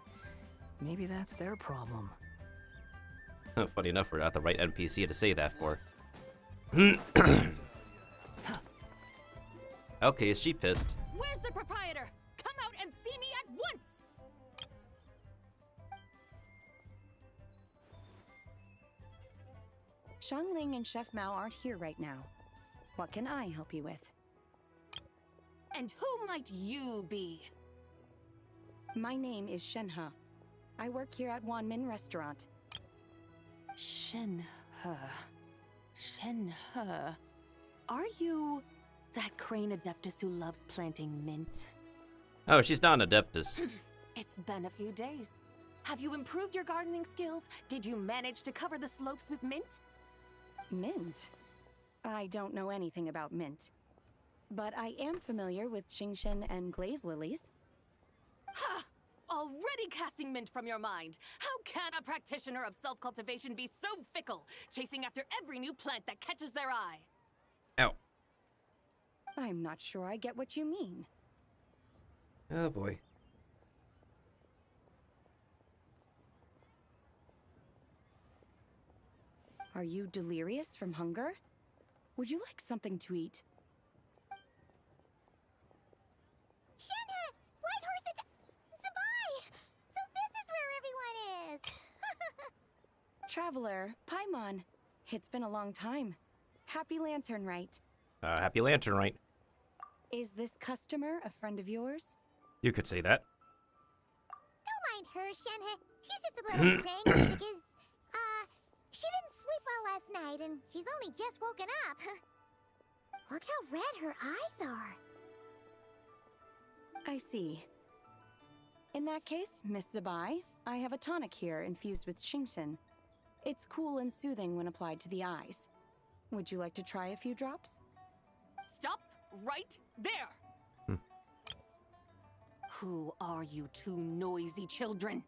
maybe that's their problem. Funny enough, we're not the right NPC to say that for. Okay, is she pissed? Where's the proprietor? Come out and see me at once! Xiangling and Chef Mao aren't here right now. What can I help you with? And who might you be? My name is Shenhe. I work here at Wanmin Restaurant. Shenhe. Shenhe. Are you that crane adeptus who loves planting mint? Oh, she's not an adeptus. It's been a few days. Have you improved your gardening skills? Did you manage to cover the slopes with mint? Mint? I don't know anything about mint. But I am familiar with Qingshen and glaze lilies. Ha! Already casting mint from your mind. How can a practitioner of self-cultivation be so fickle, chasing after every new plant that catches their eye? Ow. I'm not sure I get what you mean. Oh boy. Are you delirious from hunger? Would you like something to eat? Shenhe! White Horse Zabai! So this is where everyone is! Traveler, Paimon. It's been a long time. Happy Lantern Rite. Happy Lantern Rite. Is this customer a friend of yours? You could say that. Don't mind her, Shenhe. She's just a little cranky because, she didn't sleep well last night and she's only just woken up. Look how red her eyes are. I see. In that case, Miss Zabai, I have a tonic here infused with Qingshen. It's cool and soothing when applied to the eyes. Would you like to try a few drops? Stop right there! Who are you two noisy children?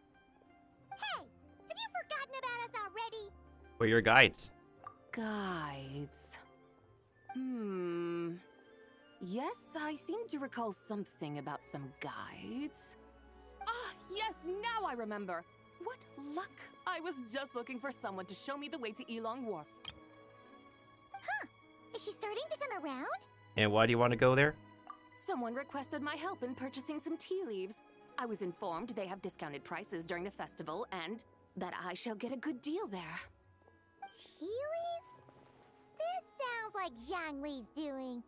Hey! Have you forgotten about us already? We're your guides. Guides. Yes, I seem to recall something about some guides. Ah, yes, now I remember. What luck! I was just looking for someone to show me the way to Elong Wharf. Huh. Is she starting to come around? And why do you want to go there? Someone requested my help in purchasing some tea leaves. I was informed they have discounted prices during the festival and that I shall get a good deal there. Tea leaves? This sounds like Zhongli's doing.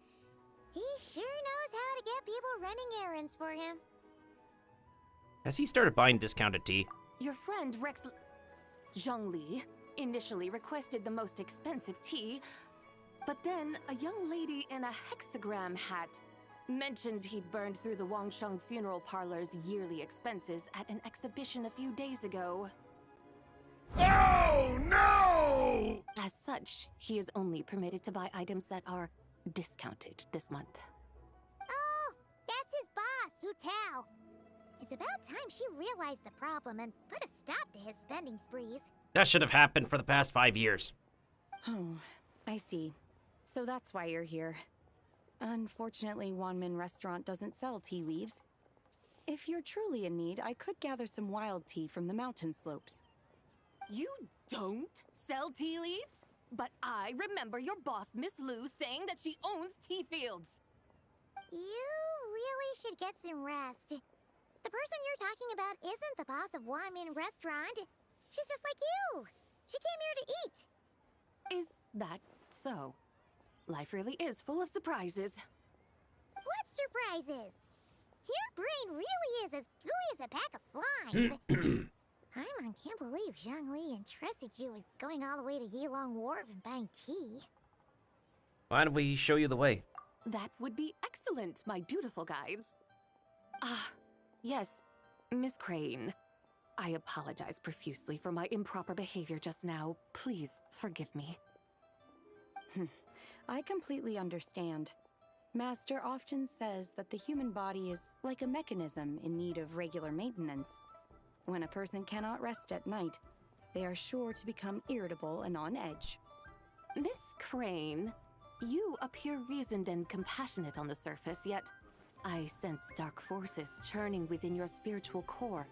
He sure knows how to get people running errands for him. Has he started buying discounted tea? Your friend Rex Zhongli initially requested the most expensive tea, but then a young lady in a hexagram hat mentioned he'd burned through the Wangsheng funeral parlor's yearly expenses at an exhibition a few days ago. Oh, no! As such, he is only permitted to buy items that are discounted this month. Oh, that's his boss, Hu Tao. It's about time she realized the problem and put a stop to his spending sprees. That should have happened for the past 5 years. Oh, I see. So that's why you're here. Unfortunately, Wanmin Restaurant doesn't sell tea leaves. If you're truly in need, I could gather some wild tea from the mountain slopes. You don't sell tea leaves? But I remember your boss, Miss Lu, saying that she owns tea fields. You really should get some rest. The person you're talking about isn't the boss of Wanmin Restaurant. She's just like you. She came here to eat. Is that so? Life really is full of surprises. What surprises? Your brain really is as gooey as a pack of slimes. Paimon can't believe Zhongli entrusted you with going all the way to Yilong Wharf and buying tea. Why don't we show you the way? That would be excellent, my dutiful guides. Ah, yes, Miss Crane. I apologize profusely for my improper behavior just now. Please forgive me. I completely understand. Master often says that the human body is like a mechanism in need of regular maintenance. When a person cannot rest at night, they are sure to become irritable and on edge. Miss Crane, you appear reasoned and compassionate on the surface, yet I sense dark forces churning within your spiritual core.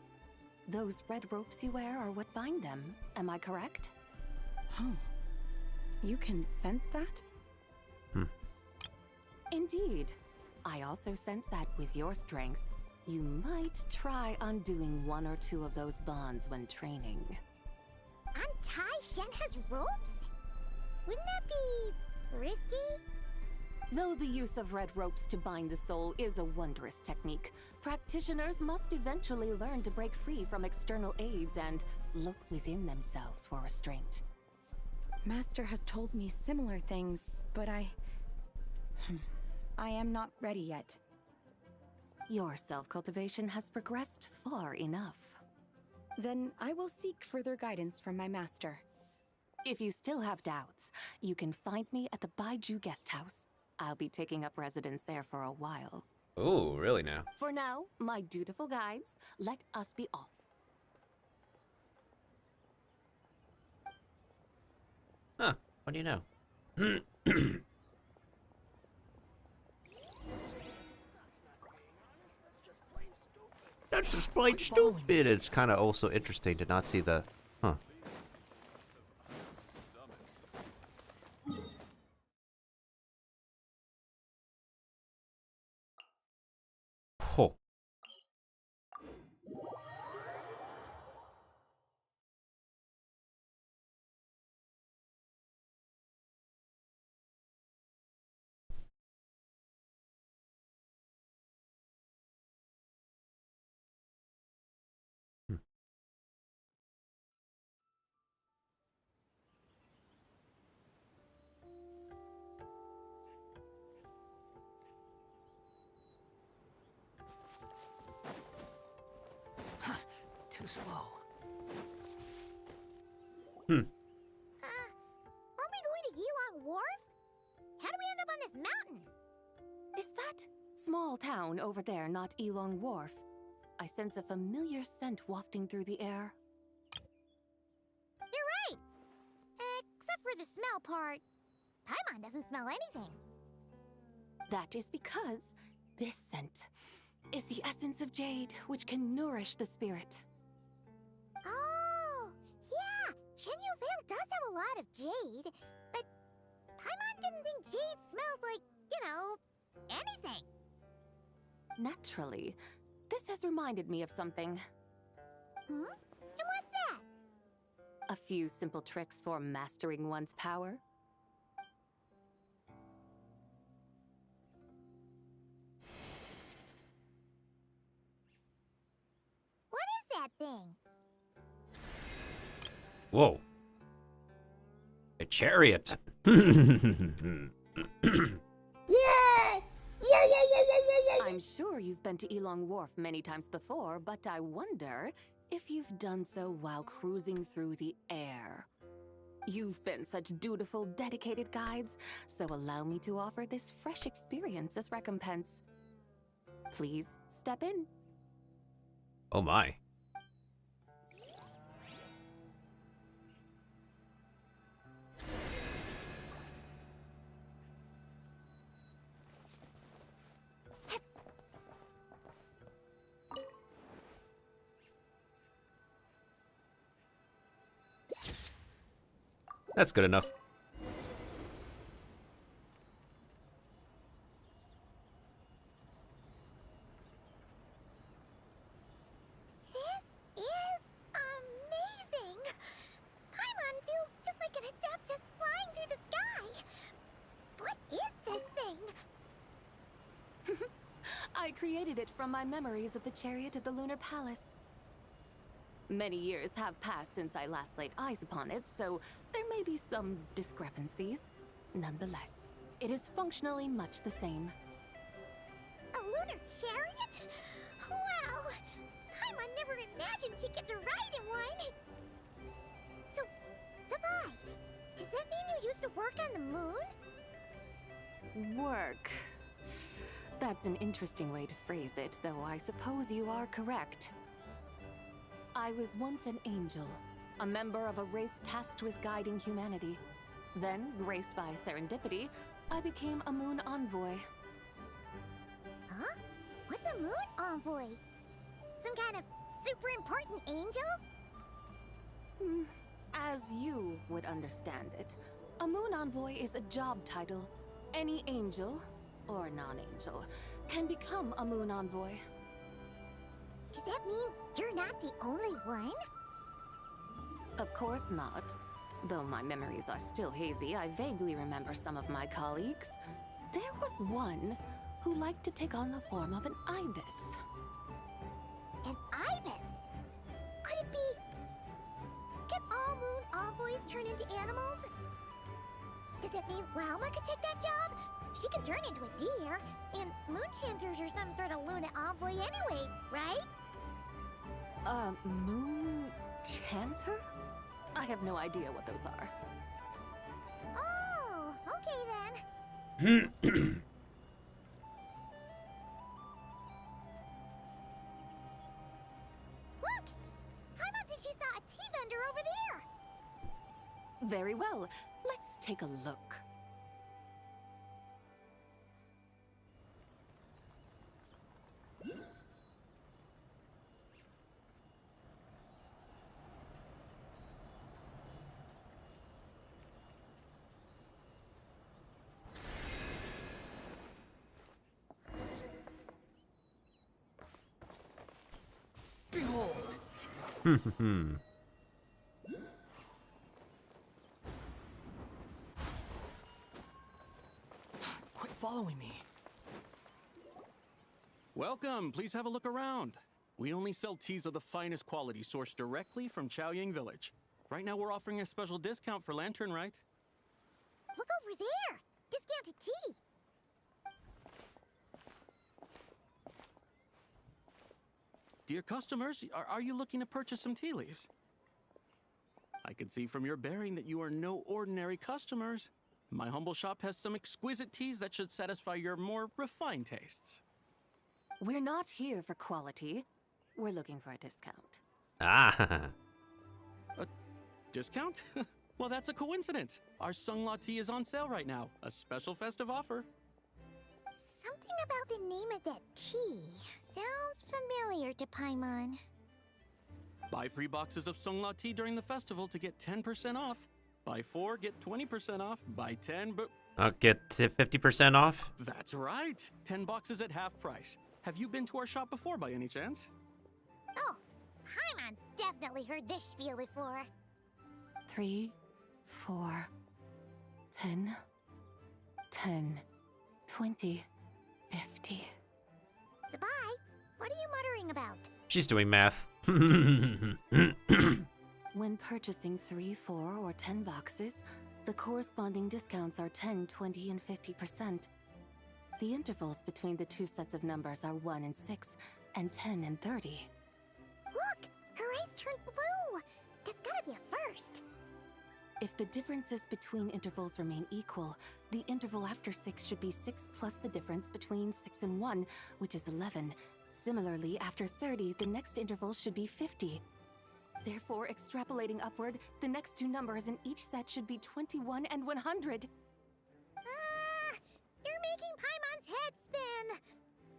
Those red ropes you wear are what bind them, am I correct? Oh. You can sense that? Indeed. I also sense that with your strength, you might try undoing one or two of those bonds when training. Untie Shenhe's ropes? Wouldn't that be risky? Though the use of red ropes to bind the soul is a wondrous technique, practitioners must eventually learn to break free from external aids and look within themselves for restraint. Master has told me similar things, but I am not ready yet. Your self-cultivation has progressed far enough. Then I will seek further guidance from my master. If you still have doubts, you can find me at the Baiju guest house. I'll be taking up residence there for a while. Oh, really now? For now, my dutiful guides, let us be off. Huh, what do you know? That's just plain stupid. It's kind of also interesting to not see the... Huh. Oh. Too slow. Aren't we going to Yilong Wharf? How do we end up on this mountain? Is that small town over there not Yilong Wharf? I sense a familiar scent wafting through the air. You're right. Except for the smell part. Paimon doesn't smell anything. That is because this scent is the essence of jade, which can nourish the spirit. Oh, yeah. Shenyu Vale does have a lot of jade, but Paimon didn't think jade smelled like, anything. Naturally, this has reminded me of something. And what's that? A few simple tricks for mastering one's power. What is that thing? Whoa. A chariot. I'm sure you've been to Yilong Wharf many times before, but I wonder if you've done so while cruising through the air. You've been such dutiful, dedicated guides, so allow me to offer this fresh experience as recompense. Please step in. Oh my. That's good enough. This is amazing! Paimon feels just like an Adeptus flying through the sky. What is this thing? I created it from my memories of the chariot of the Lunar Palace. Many years have passed since I last laid eyes upon it, so there may be some discrepancies. Nonetheless, it is functionally much the same. A lunar chariot? Wow! Paimon never imagined she'd get to ride in one! So, Sabai, does that mean you used to work on the moon? Work. That's an interesting way to phrase it, though I suppose you are correct. I was once an angel, a member of a race tasked with guiding humanity. Then, graced by serendipity, I became a moon envoy. Huh? What's a moon envoy? Some kind of super important angel? As As you would understand it, a Moon Envoy is a job title. Any angel, or non-angel, can become a Moon Envoy. Does that mean you're not the only one? Of course not. Though my memories are still hazy, I vaguely remember some of my colleagues. There was one who liked to take on the form of an ibis. An ibis? Could it be... Can all Moon Envoys turn into animals? Does that mean Rauma could take that job? She can turn into a deer, and Moonchanters are some sort of Luna Envoy anyway, right? Moon Chanter? I have no idea what those are. Oh, okay then. Look! Paimon thinks she saw a tea vendor over there! Very well. Let's take a look. Quit following me. Welcome, please have a look around. We only sell teas of the finest quality sourced directly from Chaoying Village. Right now we're offering a special discount for Lantern Rite. Look over there! Discounted tea! Dear customers, are you looking to purchase some tea leaves? I can see from your bearing that you are no ordinary customers. My humble shop has some exquisite teas that should satisfy your more refined tastes. We're not here for quality. We're looking for a discount. Ah. A discount? Well, that's a coincidence. Our Sunglaw tea is on sale right now. A special festive offer. Something about the name of that tea sounds familiar to Paimon. Buy 3 boxes of Sunglaw tea during the festival to get 10% off. Buy 4, get 20% off. Buy 10, but... I'll get 50% off? That's right. 10 boxes at half price. Have you been to our shop before by any chance? Oh, Paimon's definitely heard this spiel before. 3, 4, 10, 10, 20, 50. Zabai, what are you muttering about? She's doing math. When purchasing 3, 4, or 10 boxes, the corresponding discounts are 10, 20, and 50%. The intervals between the two sets of numbers are 1 and 6, and 10 and 30. Look! Her eyes turned blue! That's gotta be a first! If the differences between intervals remain equal, the interval after 6 should be 6 plus the difference between 6 and 1, which is 11. Similarly, after 30, the next interval should be 50. Therefore, extrapolating upward, the next two numbers in each set should be 21 and 100. You're making Paimon's head spin!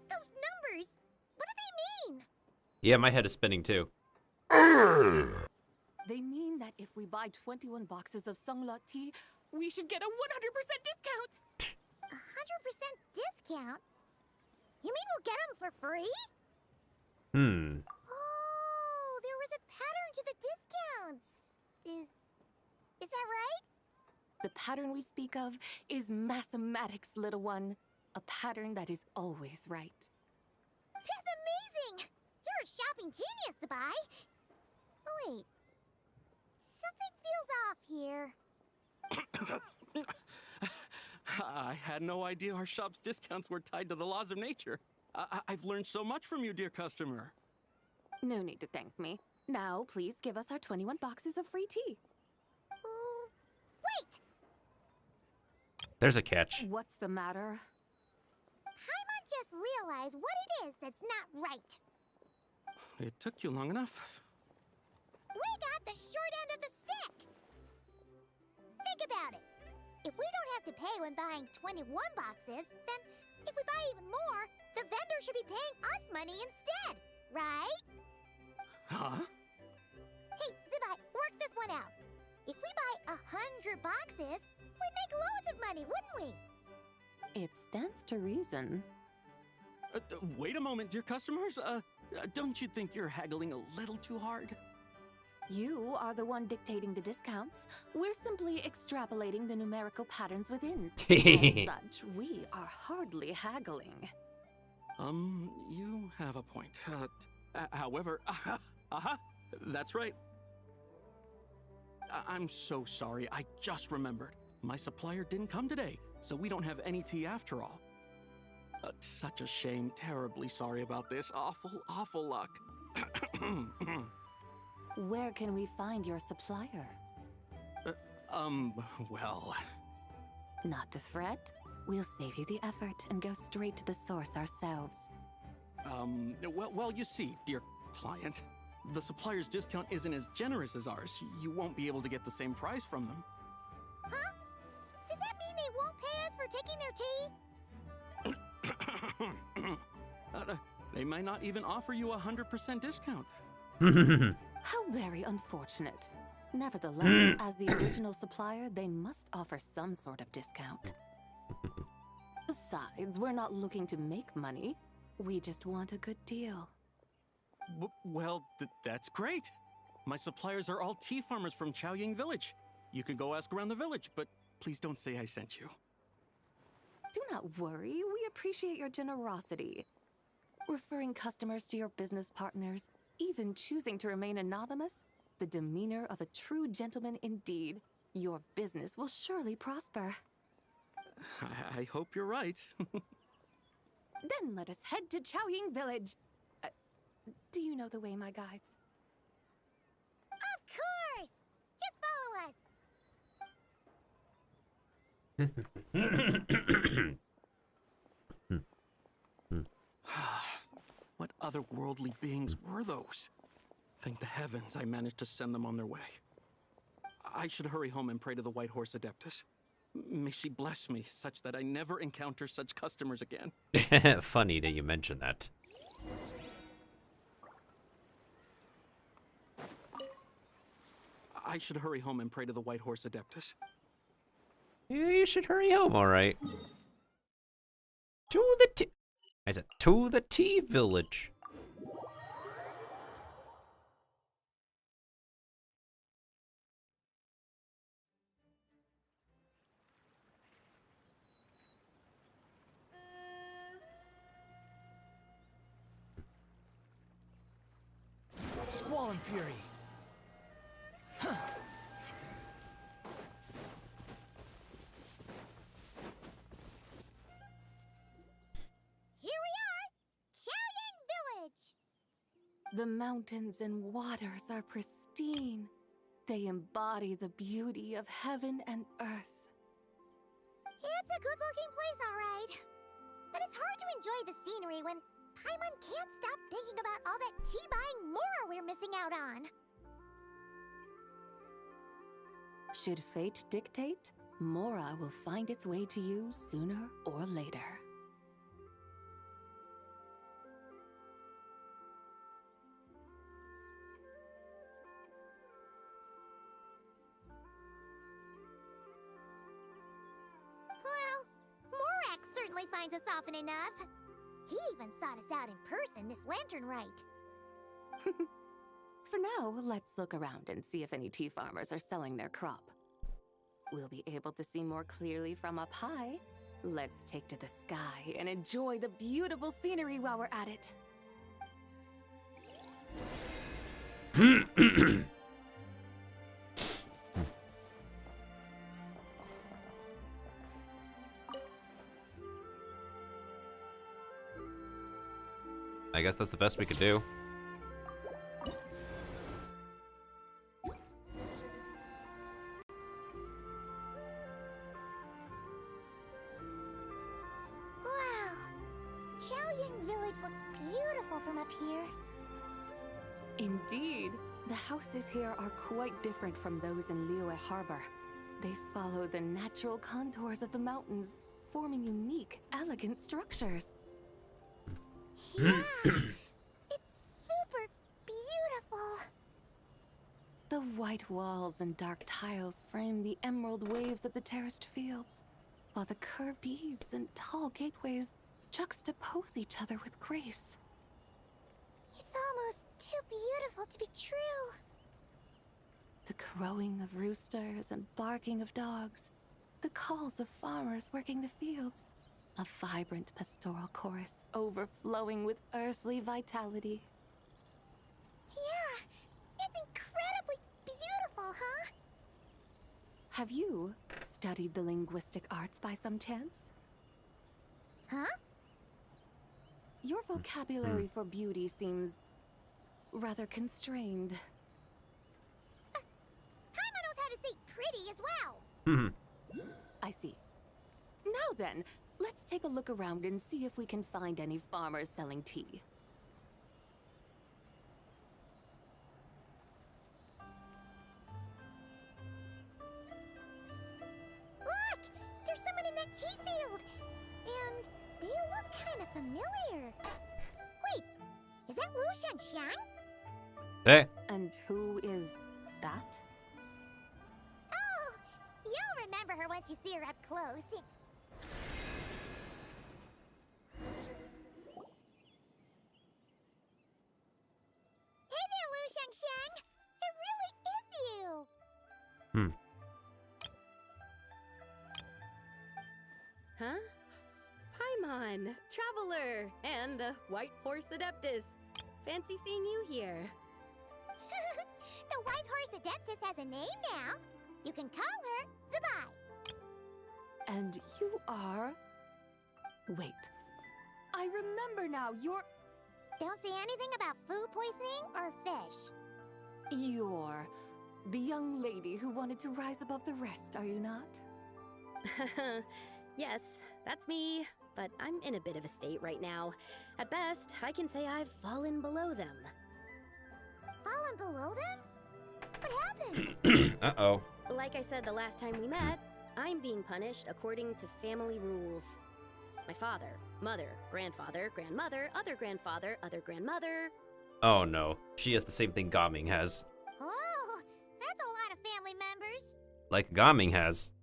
Those numbers, what do they mean? Yeah, my head is spinning too. They mean that if we buy 21 boxes of Sunglaw tea, we should get a 100% discount! 100% discount? You mean we'll get them for free? Oh, there was a pattern to the discounts. Is that right? The pattern we speak of is mathematics, little one. A pattern that is always right. That's amazing! You're a shopping genius, Zabai. Oh, wait. Something feels off here. I had no idea our shop's discounts were tied to the laws of nature. I've learned so much from you, dear customer. No need to thank me. Now, please give us our 21 boxes of free tea. Wait! There's a catch. What's the matter? Paimon just realized what it is that's not right. It took you long enough. We got the short end of the stick! Think about it. If we don't have to pay when buying 21 boxes, then if we buy even more, the vendor should be paying us money instead, right? Huh? Hey, Zabai, work this one out. If 100 boxes, we'd make loads of money, wouldn't we? It stands to reason. Wait a moment, dear customers. Don't you think you're haggling a little too hard? You are the one dictating the discounts. We're simply extrapolating the numerical patterns within. As such, we are hardly haggling. You have a point. However, that's right. I'm so sorry. I just remembered. My supplier didn't come today, so we don't have any tea after all. Such a shame. Terribly sorry about this. Awful luck. Where can we find your supplier? Well... Not to fret. We'll save you the effort and go straight to the source ourselves. Well, you see, dear client, the supplier's discount isn't as generous as ours. You won't be able to get the same price from them. Huh? Does that mean they won't pay us for taking their tea? They might not even offer you 100% discount. How very unfortunate. Nevertheless, as the original supplier, they must offer some sort of discount. Besides, we're not looking to make money. We just want a good deal. Well, that's great. My suppliers are all tea farmers from Chaoying Village. You can go ask around the village, but please don't say I sent you. Do not worry, we appreciate your generosity. Referring customers to your business partners, even choosing to remain anonymous, the demeanor of a true gentleman indeed. Your business will surely prosper. I hope you're right. Then let us head to Chaoying Village. Do you know the way, my guides? Of course! Just follow us. What otherworldly beings were those? Thank the heavens I managed to send them on their way. I should hurry home and pray to the White Horse Adeptus. May she bless me such that I never encounter such customers again. Funny that you mention that. I should hurry home and pray to the White Horse Adeptus. Yeah, you should hurry home, alright. To the tea... I said, to the tea village. Squall and Fury. Huh. Here we are! Chaoying Village! The mountains and waters are pristine. They embody the beauty of heaven and earth. It's a good-looking place, all right. But it's hard to enjoy the scenery when Paimon can't stop thinking about all that tea-buying Mora we're missing out on. Should fate dictate, Mora will find its way to you sooner or later. Well, Morak certainly finds us often enough. He even sought us out in person this lantern rite. For now, let's look around and see if any tea farmers are selling their crop. We'll be able to see more clearly from up high. Let's take to the sky and enjoy the beautiful scenery while we're at it. I guess that's the best we could do. Wow! Chaoying Village looks beautiful from up here. Indeed, the houses here are quite different from those in Liyue Harbor. They follow the natural contours of the mountains, forming unique, elegant structures. Yeah, it's super beautiful. The white walls and dark tiles frame the emerald waves of the terraced fields, while the curved eaves and tall gateways juxtapose each other with grace. It's almost too beautiful to be true. The crowing of roosters and barking of dogs, the calls of farmers working the fields, a vibrant pastoral chorus overflowing with earthly vitality. Yeah, it's incredibly beautiful, huh? Have you studied the linguistic arts by some chance? Huh? Your vocabulary for beauty seems rather constrained. Paimon knows how to say pretty as well. I see. Now then, let's take a look around and see if we can find any farmers selling tea. Look! There's someone in that tea field! And they look kind of familiar. Wait, is that Lu Shanxian? Hey. And who is that? Oh, you'll remember her once you see her up close. Hey there, Lu Shanxian! It really is you! Huh? Paimon, Traveler, and the White Horse Adeptus. Fancy seeing you here. The White Horse Adeptus has a name now. You can call her Zabai. And you are... Wait. I remember now, you're... Don't say anything about food poisoning or fish. You're the young lady who wanted to rise above the rest, are you not? Yes, that's me, but I'm in a bit of a state right now. At best, I can say I've fallen below them. Fallen below them? What happened? Uh-oh. Like I said the last time we met, I'm being punished according to family rules. My father, mother, grandfather, grandmother, other grandfather, other grandmother. Oh no, she has the same thing Gaming has. Oh, that's a lot of family members. Like Gaming has.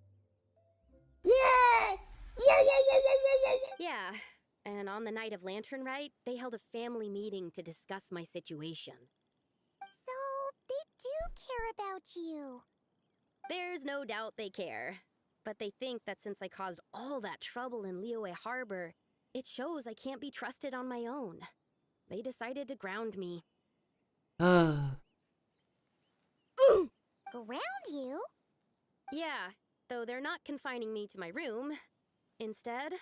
Yeah, and on the night of Lantern Rite, they held a family meeting to discuss my situation. So, they do care about you. There's no doubt they care. But they think that since I caused all that trouble in Liyue Harbor, it shows I can't be trusted on my own. They decided to ground me. Ground you? Yeah, though they're not confining me to my room. Instead,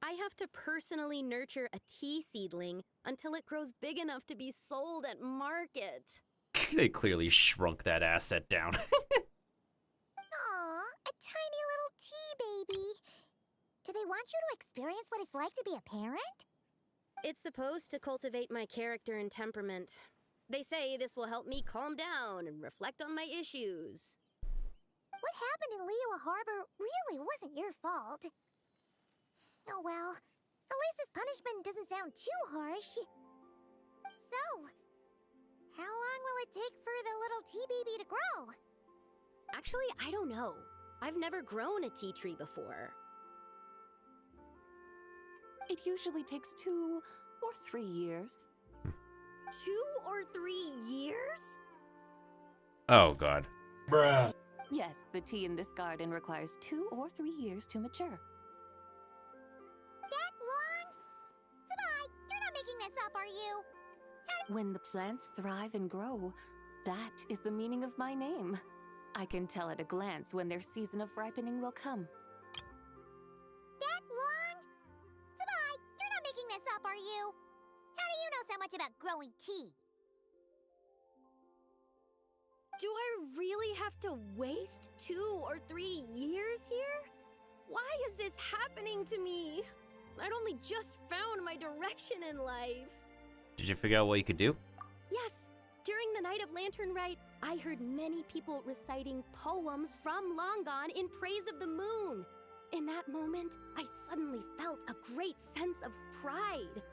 I have to personally nurture a tea seedling until it grows big enough to be sold at market. They clearly shrunk that asset down. Aw, a tiny little tea baby. Do they want you to experience what it's like to be a parent? It's supposed to cultivate my character and temperament. They say this will help me calm down and reflect on my issues. What happened in Liyue Harbor really wasn't your fault. Oh well, at least this punishment doesn't sound too harsh. So, how long will it take for the little tea baby to grow? Actually, I don't know. I've never grown a tea tree before. It usually takes 2 or 3 years. 2 or 3 years? Oh god. Bruh. Yes, the tea in this garden requires 2 or 3 years to mature. That long? Zabai, you're not making this up, are you? When the plants thrive and grow, that is the meaning of my name. I can tell at a glance when their season of ripening will come. That long? Zabai, you're not making this up, are you? How do you know so much about growing tea? Do I really have to waste 2 or 3 years here? Why is this happening to me? I'd only just found my direction in life. Did you figure out what you could do? Yes, during the night of Lantern Rite, I heard many people reciting poems from Long Gone in praise of the moon. In that moment, I suddenly felt a great sense of pride.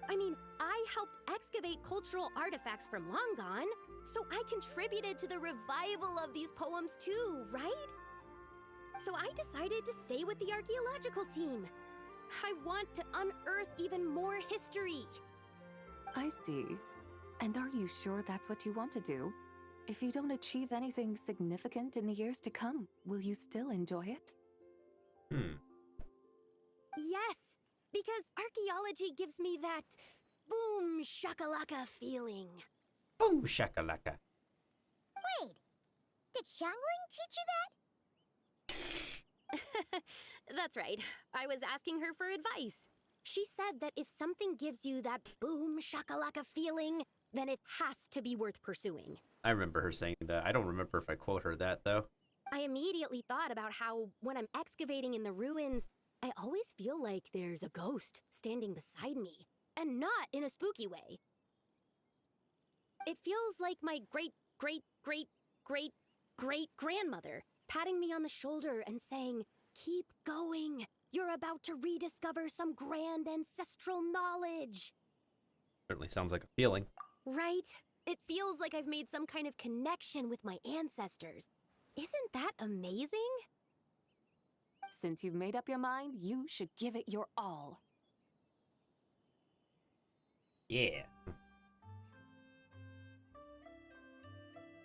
I mean, I helped excavate cultural artifacts from Long Gone, So I contributed to the revival of these poems too, right? So I decided to stay with the archaeological team. I want to unearth even more history. I see. And are you sure that's what you want to do? If you don't achieve anything significant in the years to come, will you still enjoy it? Yes, because archaeology gives me that boom shakalaka feeling. Boom shakalaka. Wait, did Xiangling teach you that? That's right. I was asking her for advice. She said that if something gives you that boom shakalaka feeling, then it has to be worth pursuing. I remember her saying that. I don't remember if I quote her that, though. I immediately thought about how, when I'm excavating in the ruins, I always feel like there's a ghost standing beside me, and not in a spooky way. It feels like my great-great-great-great-great-grandmother patting me on the shoulder and saying, "Keep going. You're about to rediscover some grand ancestral knowledge." Certainly sounds like a feeling. Right? It feels like I've made some kind of connection with my ancestors. Isn't that amazing? Since you've made up your mind, you should give it your all. Yeah.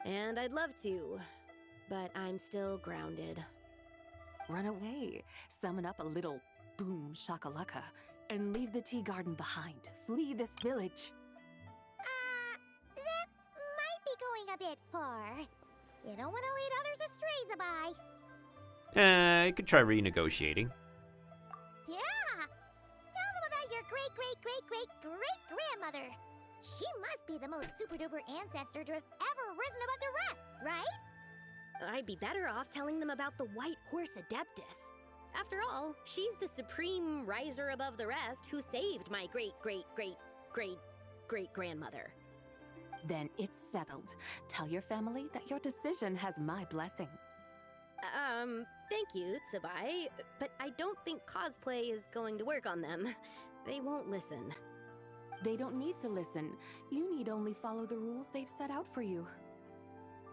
And I'd love to, but I'm still grounded. Run away, summon up a little boom shakalaka, and leave the tea garden behind. Flee this village. That might be going a bit far. You don't want to lead others astray, Zabai. You could try renegotiating. Yeah! Tell them about your great-great-great-great-great-grandmother. She must be the most super-duper ancestor to have ever risen above the rest, right? I'd be better off telling them about the White Horse Adeptus. After all, she's the supreme riser above the rest who saved my great-great-great-great-great-grandmother. Then it's settled. Tell your family that your decision has my blessing. Thank you, Tsubai, but I don't think cosplay is going to work on them. They won't listen. They don't need to listen. You need only follow the rules they've set out for you.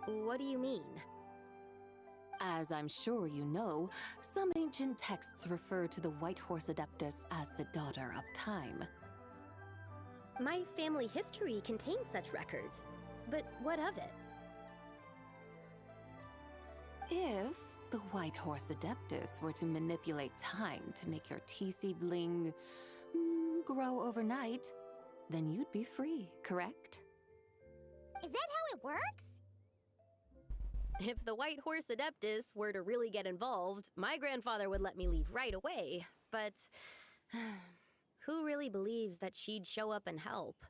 What do you mean? As I'm sure you know, some ancient texts refer to the White Horse Adeptus as the Daughter of Time. My family history contains such records, but what of it? If the White Horse Adeptus were to manipulate time to make your tea seedling grow overnight, then you'd be free, correct? Is that how it works? If the White Horse Adeptus were to really get involved, my grandfather would let me leave right away, but who really believes that she'd show up and help?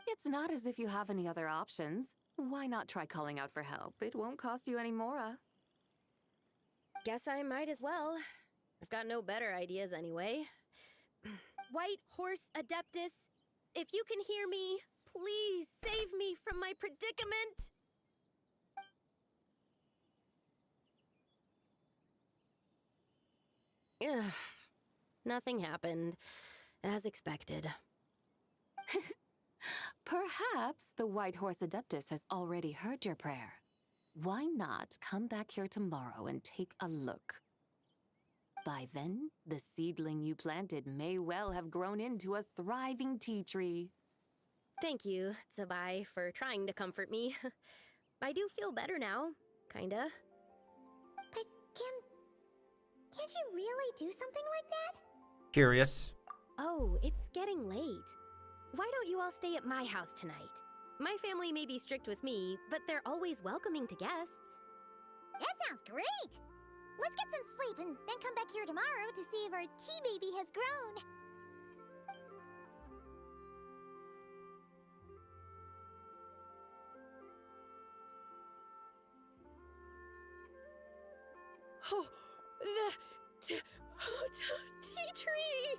It's not as if you have any other options. Why not try calling out for help? It won't cost you any mora. Guess I might as well. I've got no better ideas anyway. White Horse Adeptus, if you can hear me, please save me from my predicament! Ugh. Nothing happened, as expected. Perhaps the White Horse Adeptus has already heard your prayer. Why not come back here tomorrow and take a look? By then, the seedling you planted may well have grown into a thriving tea tree. Thank you, Tsubai, for trying to comfort me. I do feel better now, kinda. But can't you really do something like that? Curious. Oh, it's getting late. Why don't you all stay at my house tonight? My family may be strict with me, but they're always welcoming to guests. That sounds great! Let's get some sleep and then come back here tomorrow to see if our tea baby has grown. Oh, the tea tree!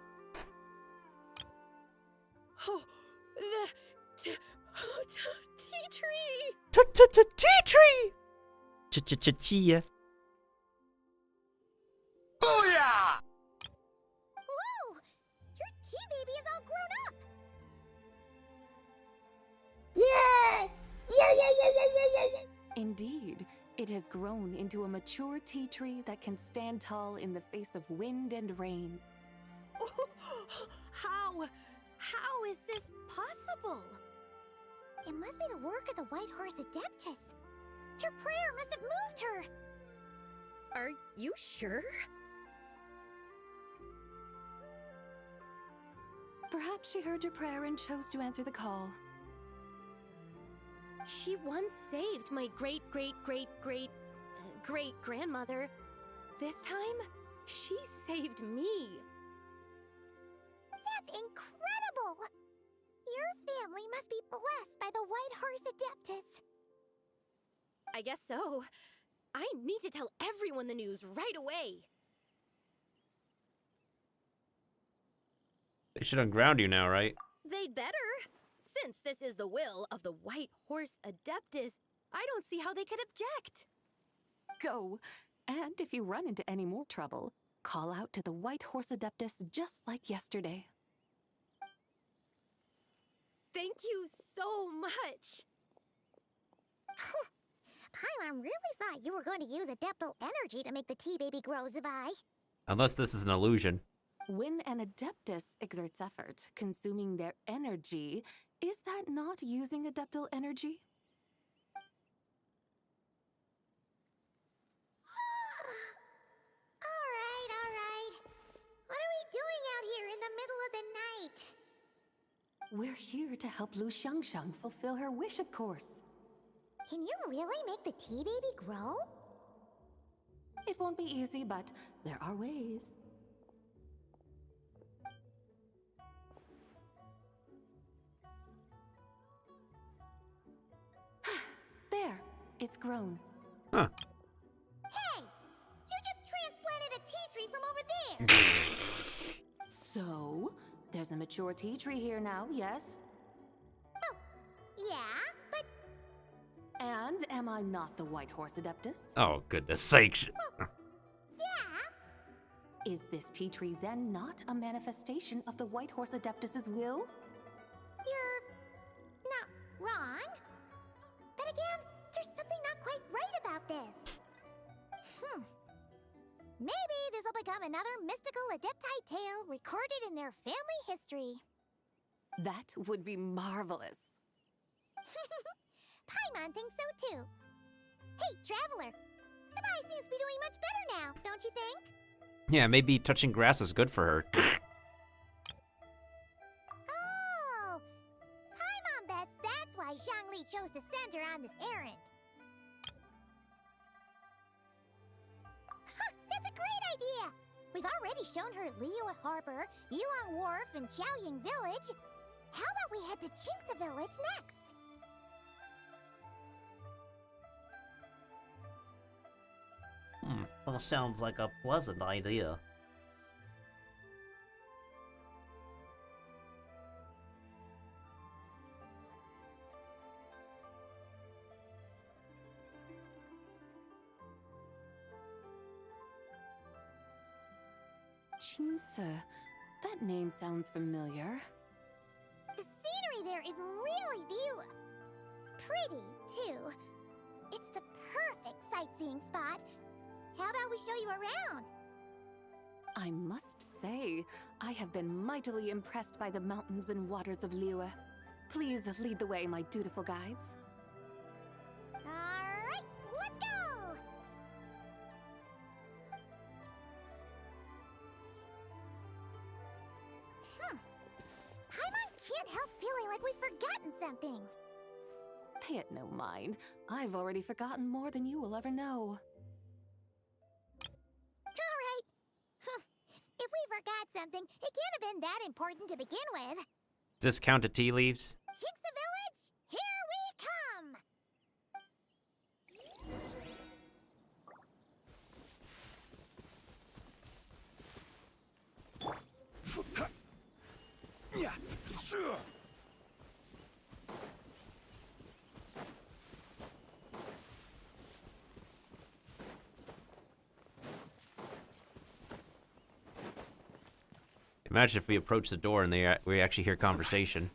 Oh, the tea tree! Tea tree! Chia. Booyah! Whoa! Your tea baby is all grown up! Indeed, it has grown into a mature tea tree that can stand tall in the face of wind and rain. How is this possible? It must be the work of the White Horse Adeptus. Her prayer must have moved her. Are you sure? Perhaps she heard your prayer and chose to answer the call. She once saved my great-great-great-great-great-grandmother. This time, she saved me. That's incredible! Your family must be blessed by the White Horse Adeptus. I guess so. I need to tell everyone the news right away. They should unground you now, right? They'd better. Since this is the will of the White Horse Adeptus, I don't see how they could object. Go, and if you run into any more trouble, call out to the White Horse Adeptus just like yesterday. Thank you so much. Paimon really thought you were going to use Adeptal energy to make the tea baby grow, Zabai. Unless this is an illusion. When an Adeptus exerts effort, consuming their energy, is that not using Adeptal energy? All right. What are we doing out here in the middle of the night? We're here to help Lu Xiangxiang fulfill her wish, of course. Can you really make the tea baby grow? It won't be easy, but there are ways. There, it's grown. Huh. Hey! You just transplanted a tea tree from over there! So, there's a mature tea tree here now, yes? Oh, yeah, but... And am I not the White Horse Adeptus? Oh, goodness sakes. Yeah! Is this tea tree then not a manifestation of the White Horse Adeptus's will? You're... not wrong. But again, there's something not quite right about this. Maybe this will become another mystical Adepti tale recorded in their family history. That would be marvelous. Paimon thinks so too. Hey, Traveler! Sabai seems to be doing much better now, don't you think? Yeah, maybe touching grass is good for her. Oh! Paimon bets that's why Zhongli chose to send her on this errand. That's a great idea! We've already shown her Liyue Harbor, Yulong Wharf, and Xiaoying Village. How about we head to Qingce Village next? That sounds like a pleasant idea. Qingce, that name sounds familiar. The scenery there is really beautiful. Pretty, too. It's the perfect sightseeing spot. How about we show you around? I must say, I have been mightily impressed by the mountains and waters of Liyue. Please lead the way, my dutiful guides. Alright, let's go! Paimon can't help feeling like we've forgotten something. Pay it no mind. I've already forgotten more than you will ever know. Alright. If we forgot something, it can't have been that important to begin with. Discounted tea leaves? Qingce Village, here we come! Imagine if we approach the door and we actually hear conversation.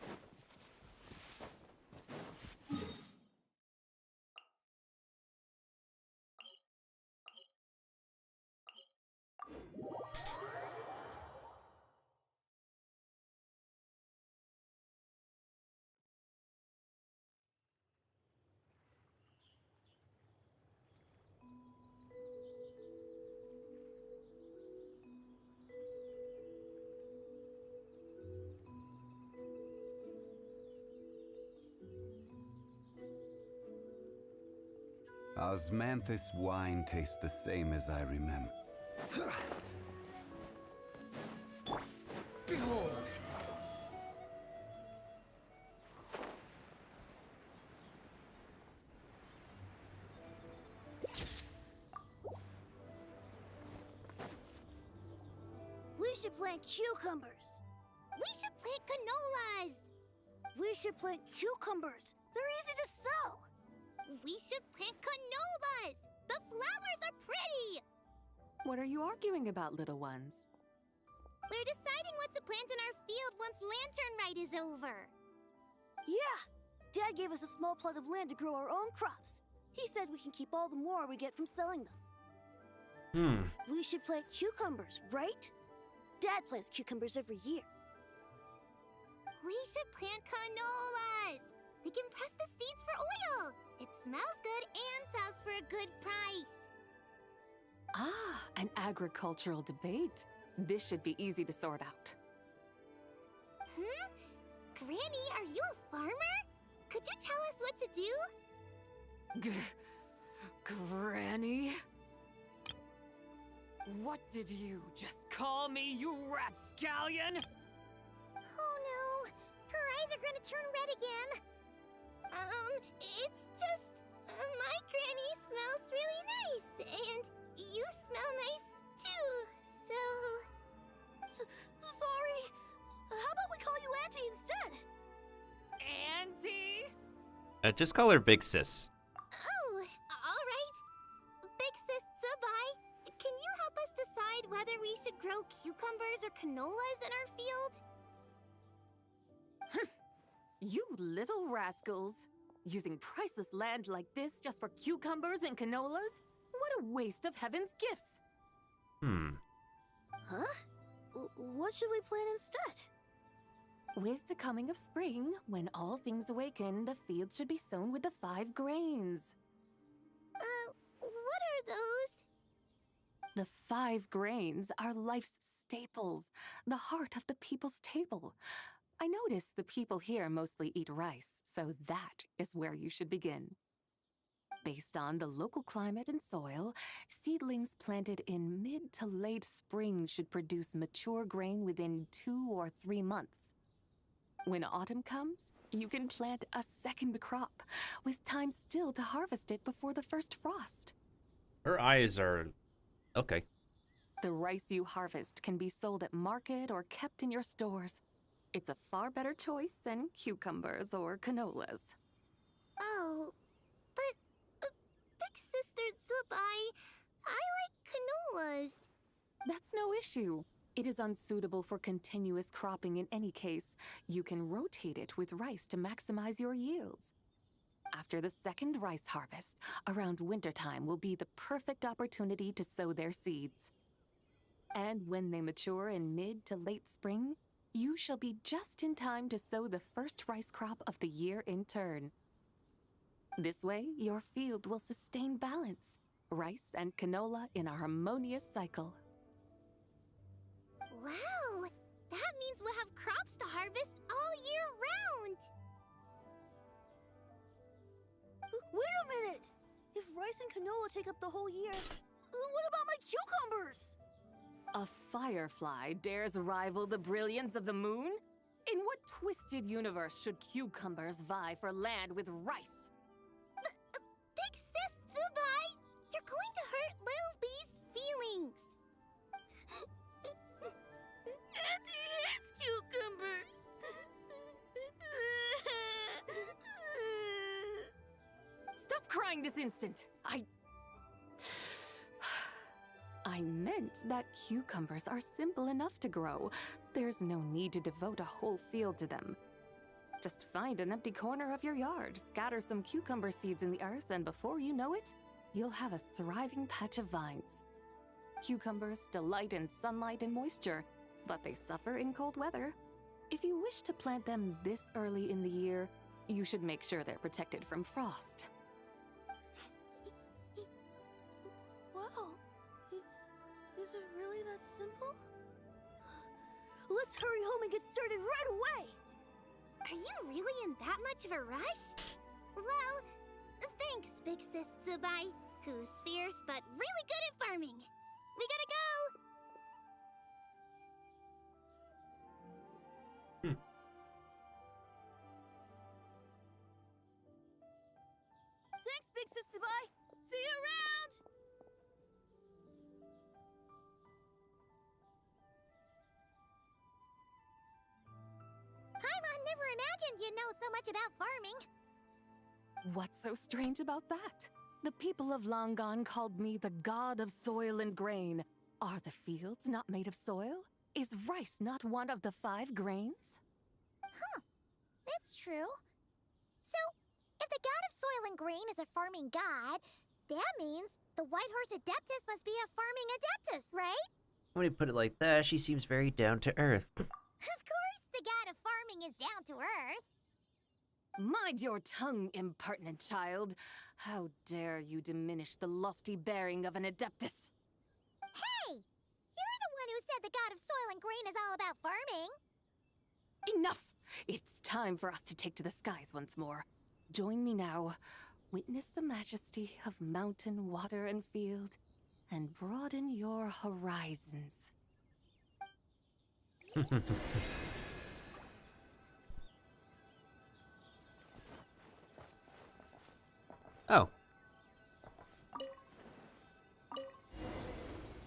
Osmanthus wine tastes the same as I remember. Behold! We should plant cucumbers. We should plant canolas. We should plant cucumbers. They're easy to sell. We should plant canolas. The flowers are pretty. What are you arguing about, little ones? We're deciding what to plant in our field once Lantern Rite is over. Yeah. Dad gave us a small plot of land to grow our own crops. He said we can keep all the more we get from selling them. We should plant cucumbers, right? Dad plants cucumbers every year. We should plant canolas. We can press the seeds for oil. It smells good and sells for a good price. Ah, an agricultural debate. This should be easy to sort out. Granny, are you a farmer? Could you tell us what to do? Granny? What did you just call me, you rapscallion? Oh no, her eyes are gonna turn red again. It's just, my granny smells really nice, and you smell nice too, so... Sorry. How about we call you Auntie instead? Auntie? Just call her Big Sis. Oh, alright. Big Sis Tsubai, can you help us decide whether we should grow cucumbers or canolas in our field? You little rascals! Using priceless land like this just for cucumbers and canolas? What a waste of heaven's gifts! Huh? What should we plant instead? With the coming of spring, when all things awaken, the fields should be sown with the 5 grains. What are those? The 5 grains are life's staples, the heart of the people's table. I notice the people here mostly eat rice, so that is where you should begin. Based on the local climate and soil, seedlings planted in mid to late spring should produce mature grain within 2 or 3 months. When autumn comes, you can plant a second crop, with time still to harvest it before the first frost. Her eyes are... okay. The rice you harvest can be sold at market or kept in your stores. It's a far better choice than cucumbers or canolas. Oh, but Big Sister Tsubai, I like canolas. That's no issue. It is unsuitable for continuous cropping in any case. You can rotate it with rice to maximize your yields. After the second rice harvest, around wintertime will be the perfect opportunity to sow their seeds. And when they mature in mid to late spring, you shall be just in time to sow the first rice crop of the year in turn. This way, your field will sustain balance, rice and canola in a harmonious cycle. Wow, that means we'll have crops to harvest all year round. Wait a minute! If rice and canola take up the whole year, what about my cucumbers? A firefly dares rival the brilliance of the moon? In what twisted universe should cucumbers vie for land with rice? Big Sis Tsubai, you're going to hurt Lil Bee's feelings. Auntie hates cucumbers. Stop crying this instant! I meant that cucumbers are simple enough to grow. There's no need to devote a whole field to them. Just find an empty corner of your yard, scatter some cucumber seeds in the earth, and before you know it, you'll have a thriving patch of vines. Cucumbers delight in sunlight and moisture, but they suffer in cold weather. If you wish to plant them this early in the year, you should make sure they're protected from frost. Wow. Is it really that simple? Let's hurry home and get started right away! Are you really in that much of a rush? Well, thanks, Big Sis Tsubai. Zabai, who's fierce but really good at farming. We gotta go! Thanks, Big Sis Zabai. See you around! Paimon never imagined you'd know so much about farming. What's so strange about that? The people of Long Gone called me the god of soil and grain. Are the fields not made of soil? Is rice not one of the 5 grains? Huh. That's true. So, if the god of soil and grain is a farming god, that means the White Horse Adeptus must be a farming adeptus, right? When you put it like that, she seems very down to earth. Of course the god of farming is down to earth. Mind your tongue, impertinent child. How dare you diminish the lofty bearing of an adeptus? Hey! You're the one who said the god of soil and grain is all about farming. Enough! It's time for us to take to the skies once more. Join me now. Witness the majesty of mountain, water, and field, and broaden your horizons. Oh.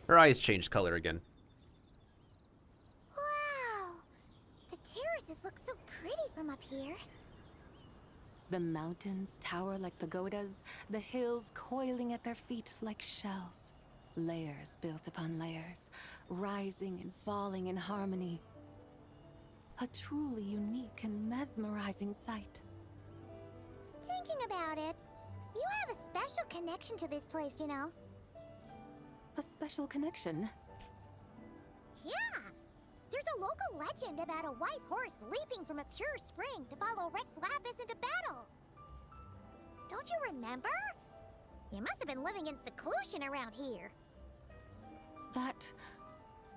Her eyes changed color again. Wow! The terraces look so pretty from up here. The mountains tower like pagodas, the hills coiling at their feet like shells. Layers built upon layers, rising and falling in harmony. A truly unique and mesmerizing sight. Thinking about it, you have a special connection to this place, you know. A special connection? Yeah! There's a local legend about a white horse leaping from a pure spring to follow Rex Lapis into battle. Don't you remember? You must have been living in seclusion around here. That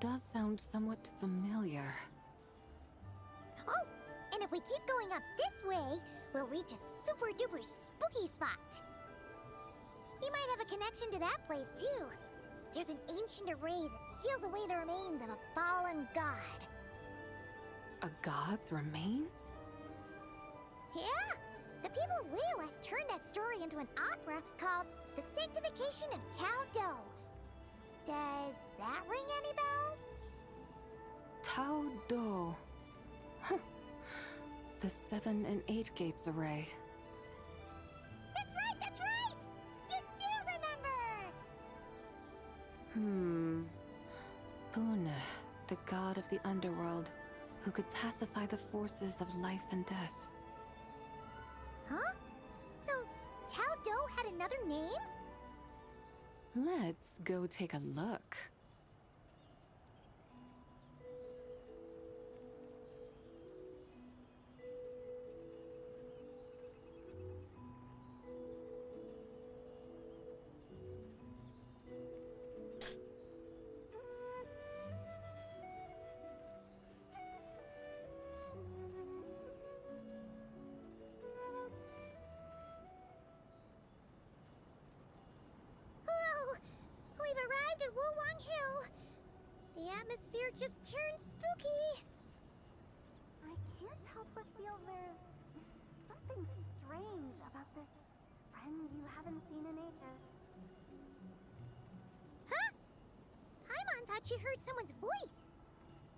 does sound somewhat familiar. Oh, and if we keep going up this way, we'll reach a super duper spooky spot. You might have a connection to that place too. There's an ancient array that seals away the remains of a fallen god. A god's remains? Yeah! The people of Liyue turned that story into an opera called The Sanctification of Tao Do. Does that ring any bells? Tao Do. Huh. The 7 and 8 gates array. That's right, that's right! You do remember! Puna, the god of the underworld, who could pacify the forces of life and death. Huh? So, Tao Do had another name? Let's go take a look. We've arrived at Wulwang Hill. The atmosphere just turned spooky. I can't help but feel there's something strange about this friend you haven't seen in ages. Huh? Paimon thought she heard someone's voice.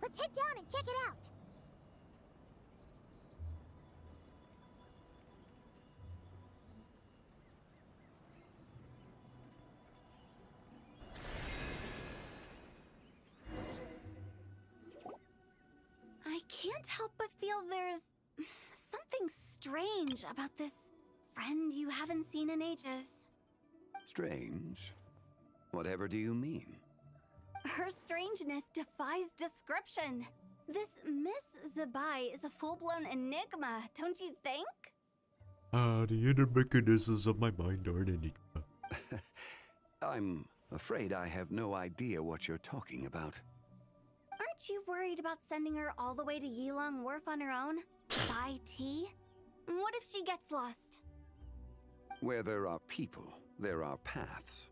Let's head down and check it out. I can't help but feel there's something strange about this friend you haven't seen in ages. Strange? Whatever do you mean? Her strangeness defies description. This Miss Zabai is a full-blown enigma, don't you think? The inner mechanisms of my mind are an enigma. I'm afraid I have no idea what you're talking about. Aren't you worried about sending her all the way to Yilong Wharf on her own? By tea? What if she gets lost? Where there are people, There are paths.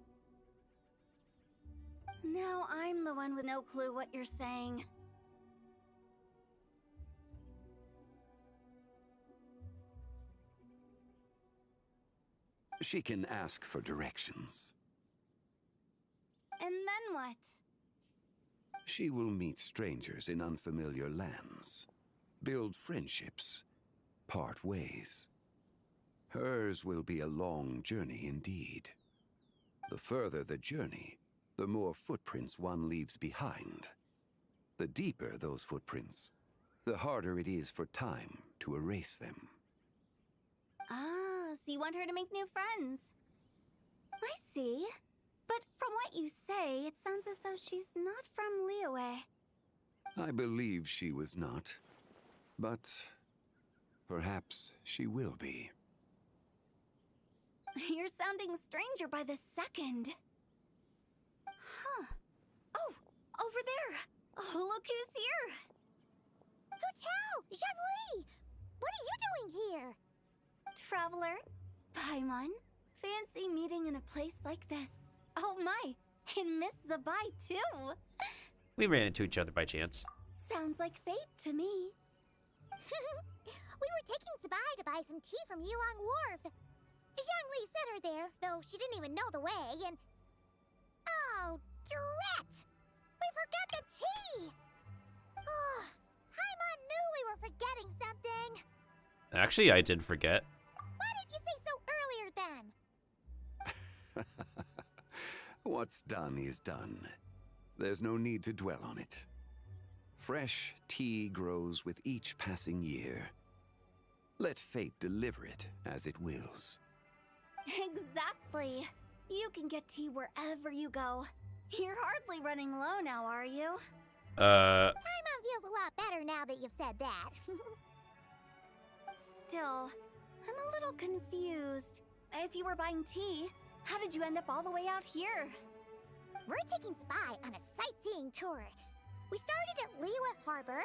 Now I'm the one with no clue what you're saying. She can ask for directions. And then what? She will meet strangers in unfamiliar lands, build friendships, part ways. Hers will be a long journey indeed. The further the journey, the more footprints one leaves behind. The deeper those footprints, the harder it is for time to erase them. Ah, so you want her to make new friends. I see. But from what you say, it sounds as though she's not from Liyue. I believe she was not, but perhaps she will be. You're sounding stranger by the second. Huh. Oh, over there. Oh, look who's here. Hu Zhongli! What are you doing here? Traveler, Paimon, fancy meeting in a place like this. Oh my, and Miss Zabai too. We ran into each other by chance. Sounds like fate to me. We were taking Zabai to buy some tea from Yulong Wharf. Zhongli sent her there, though she didn't even know the way, and... Oh, drat! We forgot the tea! Oh, Paimon knew we were forgetting something. Actually, I did forget. Why didn't you say so earlier then? What's done is done. There's no need to dwell on it. Fresh tea grows with each passing year. Let fate deliver it as it wills. Exactly. You can get tea wherever you go. You're hardly running low now, are you? Paimon feels a lot better now that you've said that. Still, I'm a little confused. If you were buying tea, how did you end up all the way out here? We're taking Spy on a sightseeing tour. We started at Liyue Harbor,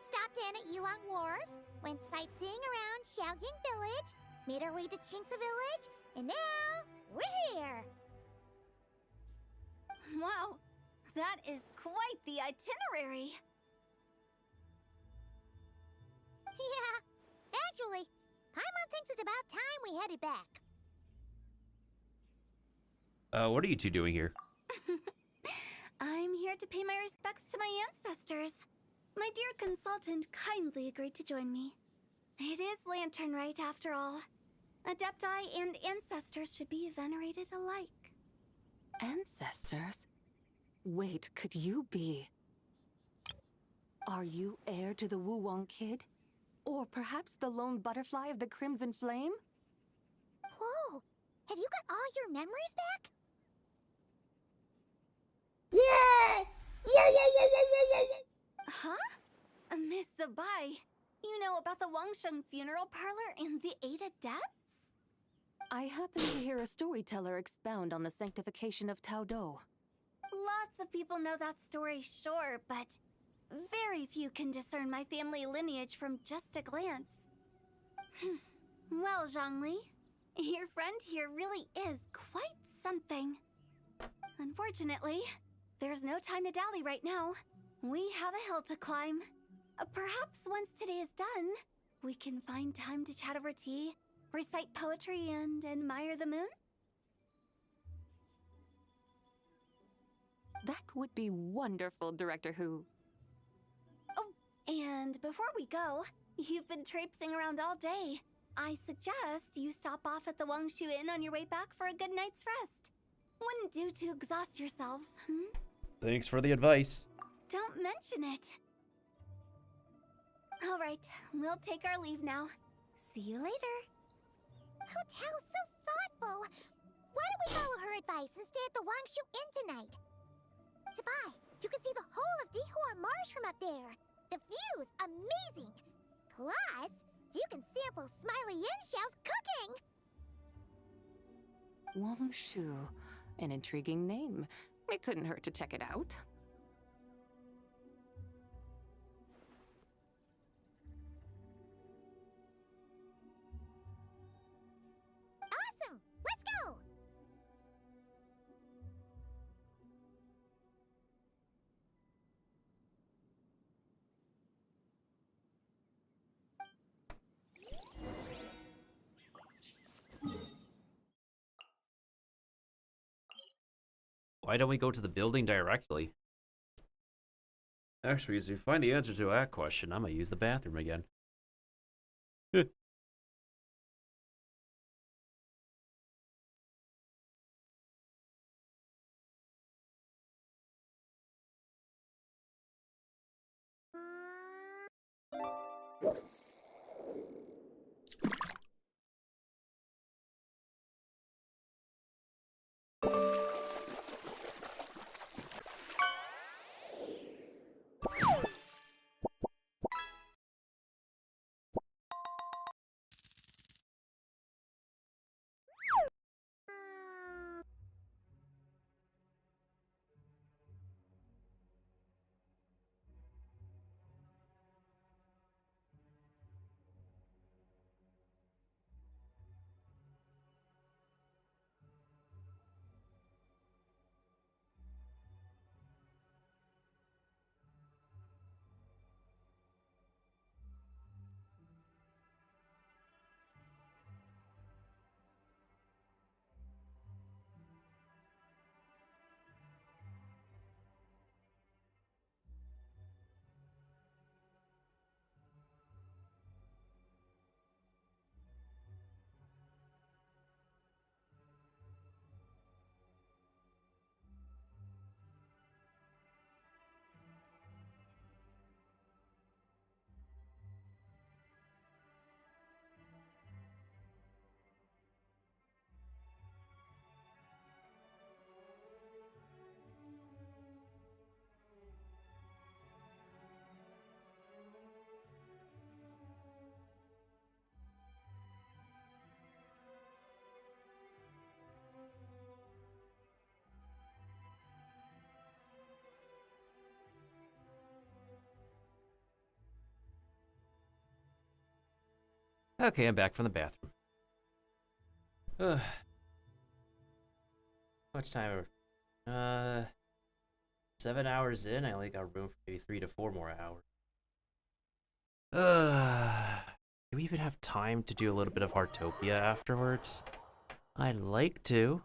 stopped in at Yulong Wharf, went sightseeing around Xiaoying Village, made our way to Qingce Village, and now we're here. Wow, that is quite the itinerary. Yeah, actually, Paimon thinks it's about time we headed back. What are you two doing here? I'm here to pay my respects to my ancestors. My dear consultant kindly agreed to join me. It is Lantern Rite, after all. Adepti and ancestors should be venerated alike. Ancestors? Wait, could you be? Are you heir to the Wu-Wong Kid? Or perhaps the lone butterfly of the Crimson Flame? Whoa, have you got all your memories back? Huh? Miss Zabai, you know about the Wangsheng funeral parlor and the 8 adepts? I happen to hear a storyteller expound on the sanctification of Taodo. Lots of people know that story, sure, but very few can discern my family lineage from just a glance. Well, Zhongli, your friend here really is quite something. Unfortunately, there's no time to dally right now. We have a hill to climb. Perhaps once today is done, we can find time to chat over tea, recite poetry, and admire the moon? That would be wonderful, Director Who. Oh, and before we go, you've been traipsing around all day. I suggest you stop off at the Wangshu Inn on your way back for a good night's rest. Wouldn't do to exhaust yourselves, Thanks for the advice. Don't mention it. All right, we'll take our leave now. See you later. Hotel's so thoughtful. Why don't we follow her advice and stay at the Wangshu Inn tonight? Zabai, you can see the whole of Dihua Marsh from up there. The view's amazing. Plus, you can sample Smiley Yinshao's cooking. Wangshu, an intriguing name. It couldn't hurt to check it out. Awesome! Let's go! Why don't we go to the building directly? Actually, as you find the answer to that question, I'm gonna use the bathroom again. Okay, I'm back from the bathroom. Ugh. How much time? 7 hours in. I only got room for maybe 3 to 4 more hours. Do we even have time to do a little bit of Heartopia afterwards? I'd like to.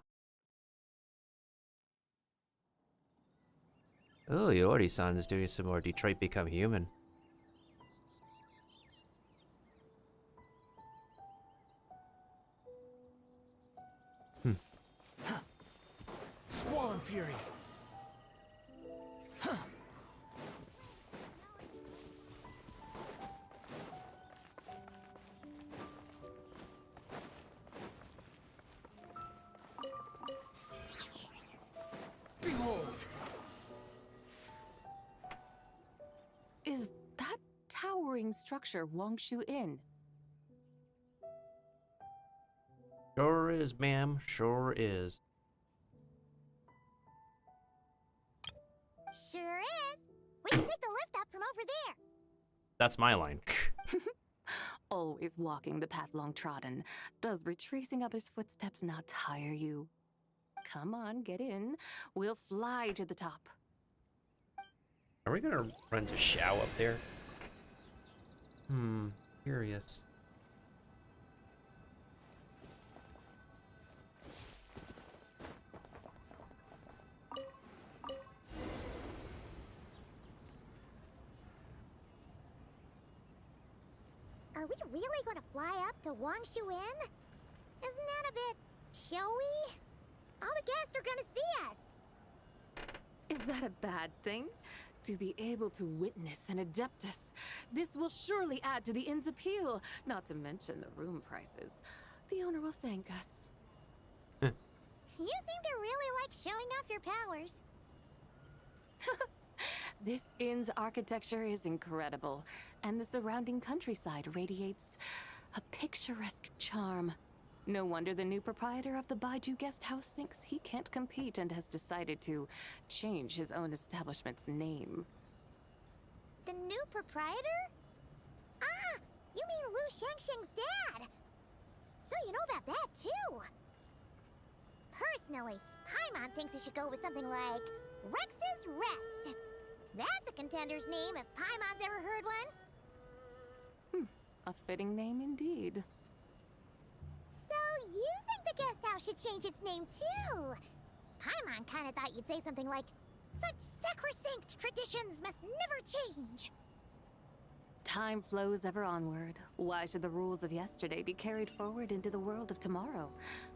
Oh, Yori-san is doing some more Detroit Become Human. Squall and Fury. Behold. Is that towering structure Wangshu Inn? Sure is, ma'am. Sure is. Sure is. We can take the lift up from over there. That's my line. Always walking the path long trodden. Does retracing others' footsteps not tire you? Come on, get in. We'll fly to the top. Are we gonna run to Shao up there? Curious. Are we really going to fly up to Wangshu Inn? Isn't that a bit showy? All the guests are going to see us. Is that a bad thing? To be able to witness an Adeptus. This will surely add to the inn's appeal, not to mention the room prices. The owner will thank us. You seem to really like showing off your powers. This inn's architecture is incredible, and the surrounding countryside radiates a picturesque charm. No wonder the new proprietor of the Baiju guest house thinks he can't compete and has decided to change his own establishment's name. The new proprietor? Ah, you mean Lu Shengsheng's dad. So you know about that, too. Personally, Paimon thinks it should go with something like Rex's Rest. That's a contender's name if Paimon's ever heard one. A fitting name indeed. So you think the guest house should change its name, too? Paimon kinda thought you'd say something like, such sacrosanct traditions must never change. Time flows ever onward. Why should the rules of yesterday be carried forward into the world of tomorrow?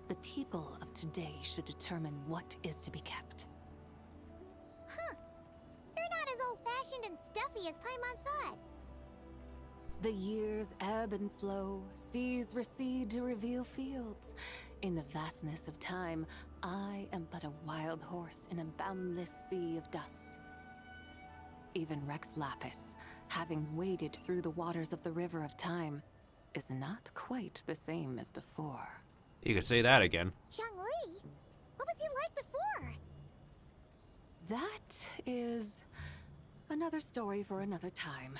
The people of today should determine what is to be kept. Huh. You're not as old-fashioned and stuffy as Paimon thought. The years ebb and flow, seas recede to reveal fields. In the vastness of time, I am but a wild horse in a boundless sea of dust. Even Rex Lapis, having waded through the waters of the river of time, is not quite the same as before. You could say that again. Zhongli? What was he like before? That is another story for another time.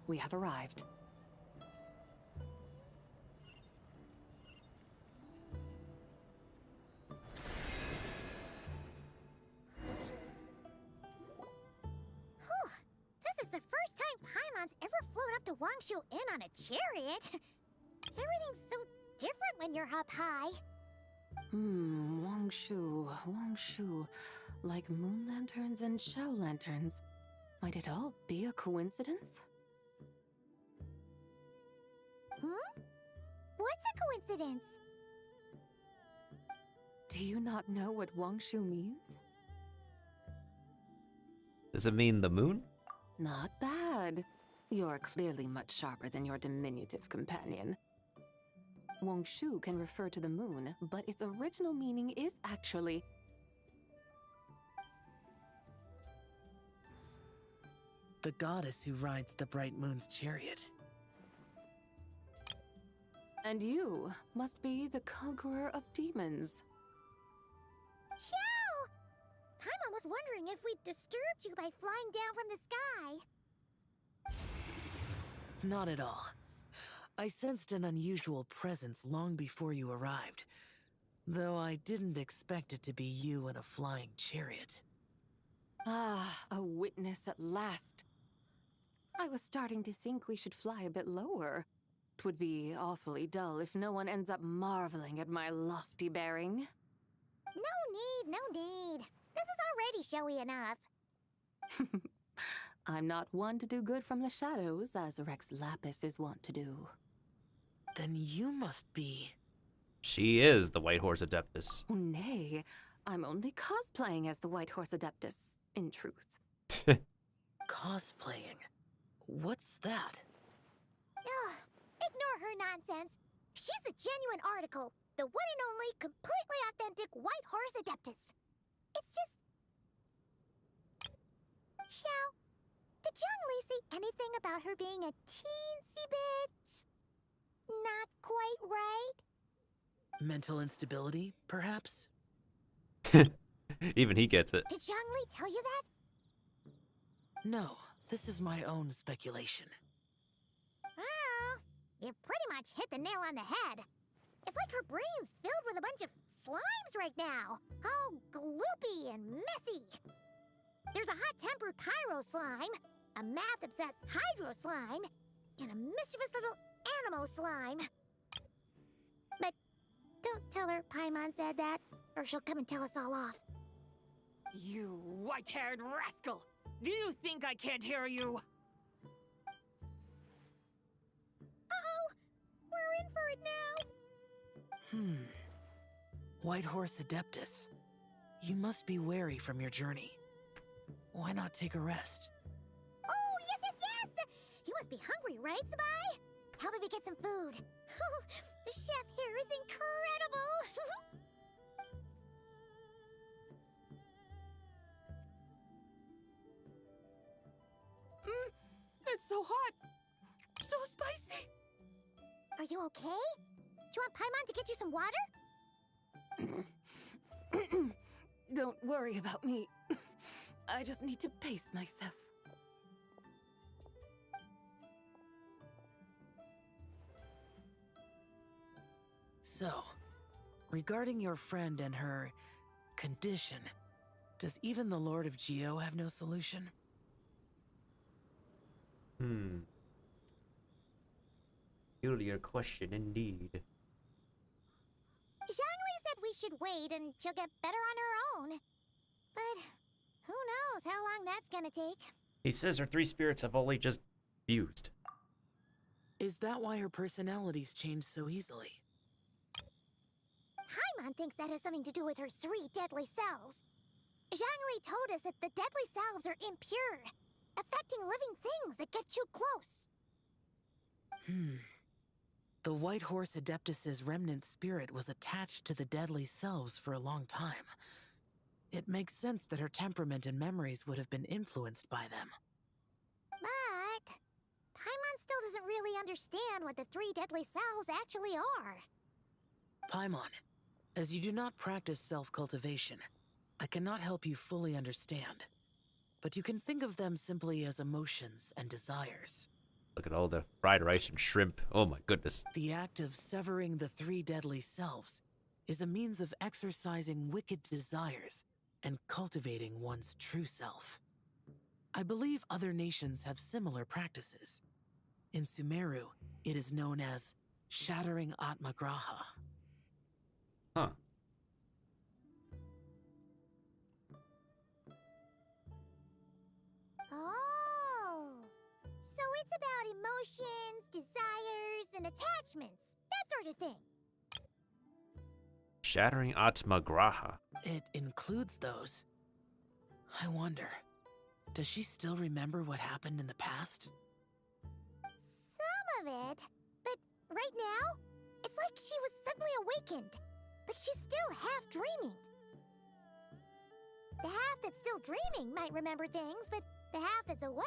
We have arrived. This is the first time Paimon's ever flown up to Wangshu Inn on a chariot. Everything's so different when you're up high. Wangshu. Like moon lanterns and shell lanterns. Might it all be a coincidence? What's a coincidence? Do you not know what Wangshu means? Does it mean the moon? Not bad. You're clearly much sharper than your diminutive companion. Wangshu can refer to the moon, but its original meaning is actually... the goddess who rides the bright moon's chariot. And you must be the conqueror of demons. Xiao! Paimon was wondering if we'd disturbed you by flying down from the sky. Not at all. I sensed an unusual presence long before you arrived, though I didn't expect it to be you in a flying chariot. Ah, a witness at last. I was starting to think we should fly a bit lower. 'Twould be awfully dull if no one ends up marveling at my lofty bearing. No need. This is already showy enough. I'm not one to do good from the shadows, as Rex Lapis is wont to do. Then you must be... She is the White Horse Adeptus. Oh, nay, I'm only cosplaying as the White Horse Adeptus, in truth. Cosplaying? What's that? Ugh, ignore her nonsense. She's a genuine article. The one and only, completely authentic White Horse Adeptus. It's just... Xiao, did Zhongli say anything about her being a teensy bit... not quite right? Mental instability, perhaps? Even he gets it. Did Zhongli tell you that? No, this is my own speculation. Oh, you pretty much hit the nail on the head. It's like her brain's filled with a bunch of slimes right now. All gloopy and messy. There's a hot-tempered pyro slime, a math-obsessed hydro slime, and a mischievous little animo slime. But don't tell her Paimon said that, or she'll come and tell us all off. You white-haired rascal! Do you think I can't hear you? Uh-oh! We're in for it now! White Horse Adeptus. You must be weary from your journey. Why not take a rest? Oh, yes! You must be hungry, right, Sabai? How about we get some food? The chef here is incredible! It's so hot! So spicy! Are you okay? Do you want Paimon to get you some water? Don't worry about me. I just need to pace myself. So, regarding your friend and her condition, does even the Lord of Geo have no solution? Peculiar question indeed. Zhangli said we should wait and she'll get better on her own. But who knows how long that's gonna take. He says her three spirits have only just fused. Is that why her personalities change so easily? Paimon thinks that has something to do with her three deadly selves. Zhangli told us that the deadly selves are impure, affecting living things that get too close. The White Horse Adeptus's remnant spirit was attached to the deadly selves for a long time. It makes sense that her temperament and memories would have been influenced by them. But Paimon still doesn't really understand what the three deadly selves actually are. Paimon, as you do not practice self-cultivation, I cannot help you fully understand. But you can think of them simply as emotions and desires. Look at all the fried rice and shrimp. Oh my goodness. The act of severing the three deadly selves is a means of exercising wicked desires and cultivating one's true self. I believe other nations have similar practices. In Sumeru, it is known as shattering Atmagraha. Huh. Oh, so it's about emotions, desires, and attachments. That sort of thing. Shattering Atmagraha. It includes those. I wonder, does she still remember what happened in the past? Some of it. But right now, it's like she was suddenly awakened. Like she's still half dreaming. The half that's still dreaming might remember things, but the half that's awake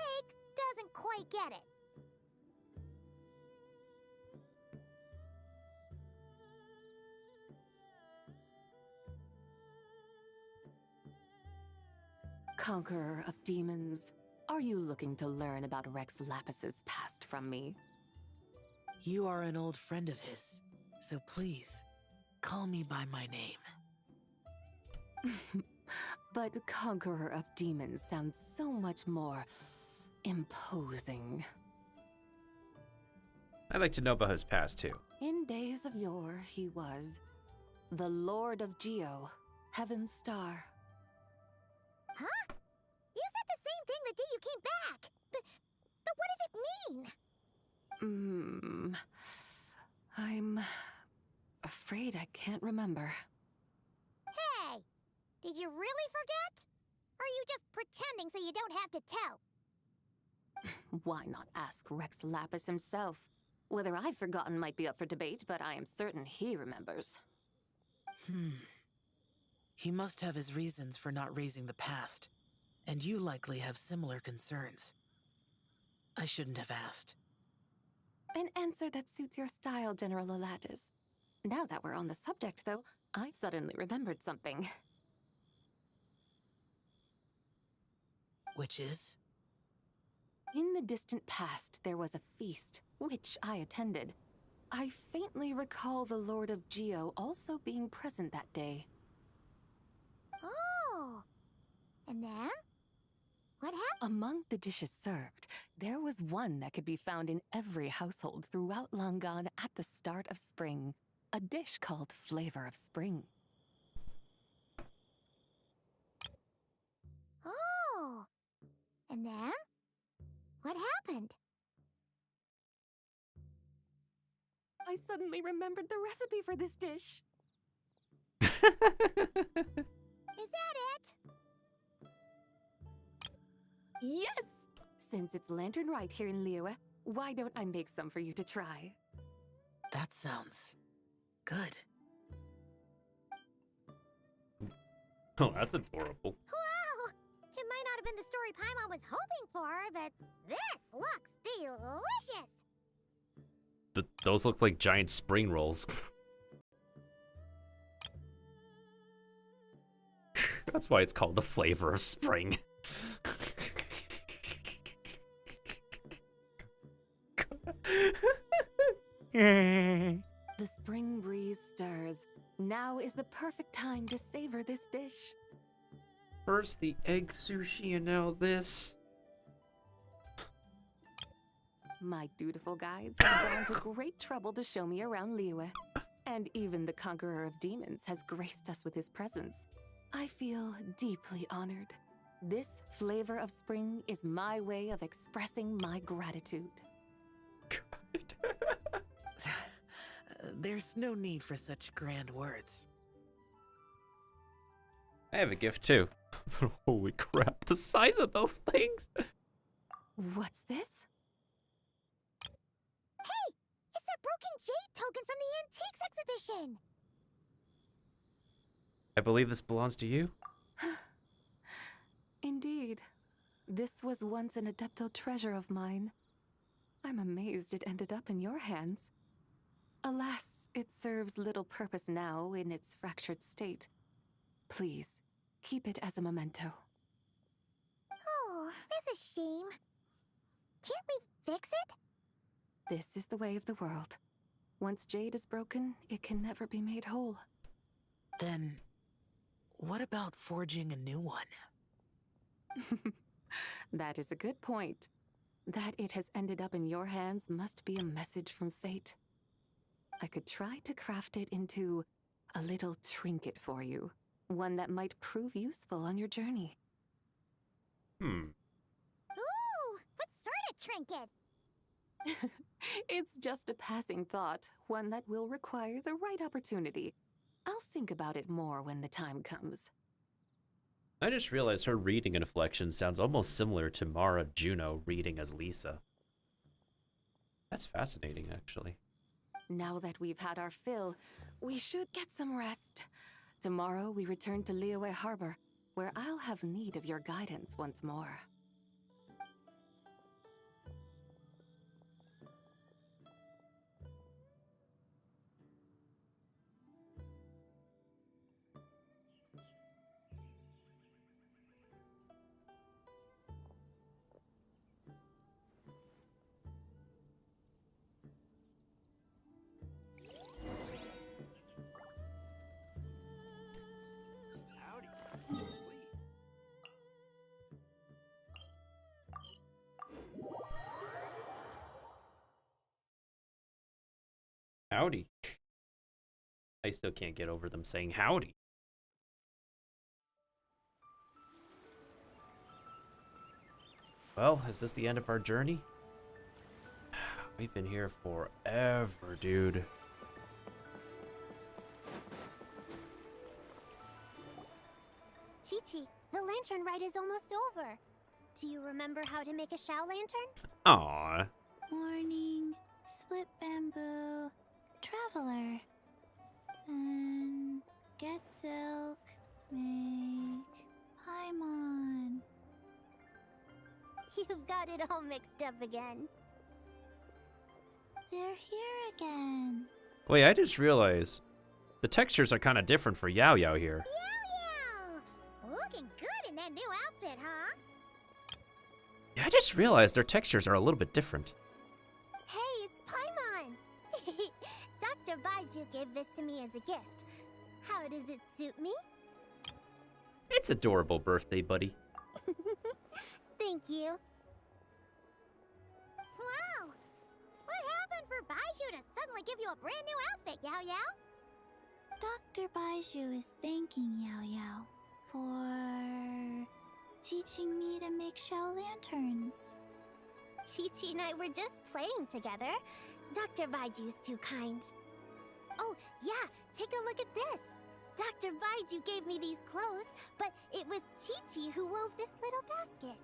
doesn't quite get it. Conqueror of demons, are you looking to learn about Rex Lapis's past from me? You are an old friend of his, so please, call me by my name. But Conqueror of Demons sounds so much more imposing. I'd like to know about his past too. In days of yore, he was the Lord of Geo, Heaven's Star. Huh? You said the same thing the day you came back. But what does it mean? I'm afraid I can't remember. Hey, did you really forget? Or are you just pretending so you don't have to tell? Why not ask Rex Lapis himself? Whether I've forgotten might be up for debate, but I am certain he remembers. He must have his reasons for not raising the past, and you likely have similar concerns. I shouldn't have asked. An answer that suits your style, General Olatis. Now that we're on the subject, though, I suddenly remembered something. Which is? In the distant past, there was a feast, which I attended. I faintly recall the Lord of Geo also being present that day. Oh, and then? What happened? Among the dishes served, there was one that could be found in every household throughout Langan at the start of spring. A dish called Flavor of Spring. Oh, and then? What happened? I suddenly remembered the recipe for this dish. Is that it? Yes! Since it's Lantern Rite here in Liyue, why don't I make some for you to try? That sounds good. Oh, that's adorable. Wow! It might not have been the story Paimon was hoping for, but this looks delicious! Those look like giant spring rolls. That's why it's called the Flavor of Spring. The spring breeze stirs. Now is the perfect time to savor this dish. First the egg sushi and now this. my dutiful guides have gone to great trouble to show me around Liyue. And even the conqueror of demons has graced us with his presence. I feel deeply honored. This flavor of spring is my way of expressing my gratitude. There's no need for such grand words. I have a gift too. Holy crap, the size of those things! What's this? Hey! It's that broken jade token from the antiques exhibition! I believe this belongs to you? Indeed. This was once an Adepto treasure of mine. I'm amazed it ended up in your hands. Alas, it serves little purpose now in its fractured state. Please, keep it as a memento. Oh, that's a shame. Can't we fix it? This is the way of the world. Once jade is broken, it can never be made whole. Then, what about forging a new one? That is a good point. That it has ended up in your hands must be a message from fate. I could try to craft it into a little trinket for you. One that might prove useful on your journey. Ooh! What sort of trinket? It's just a passing thought, one that will require the right opportunity. I'll think about it more when the time comes. I just realized her reading inflection sounds almost similar to Mara Juno reading as Lisa. That's fascinating, actually. Now that we've had our fill, we should get some rest. Tomorrow we return to Liyue Harbor, where I'll have need of your guidance once more. Howdy. Please. Howdy. I still can't get over them saying howdy. Well, is this the end of our journey? We've been here forever, dude. Chi-Chi, the lantern ride is almost over. Do you remember how to make a Shao lantern? Aww. Morning, split bamboo, traveler. And get silk, make Paimon. You've got it all mixed up again. They're here again. Wait, I just realized the textures are kind of different for Yao Yao here. Yow! Looking good in that new outfit, huh? Yeah, I just realized their textures are a little bit different. Hey, it's Paimon! Dr. Baiju gave this to me as a gift. How does it suit me? It's adorable, birthday buddy. Thank you. Wow! What happened for Baiju to suddenly give you a brand new outfit, Yao Yao? Dr. Baiju is thanking Yao Yao for teaching me to make Shao lanterns. Chi-Chi and I were just playing together. Dr. Baiju's too kind. Oh, yeah, take a look at this. Dr. Baiju gave me these clothes, but it was Chi-Chi who wove this little basket.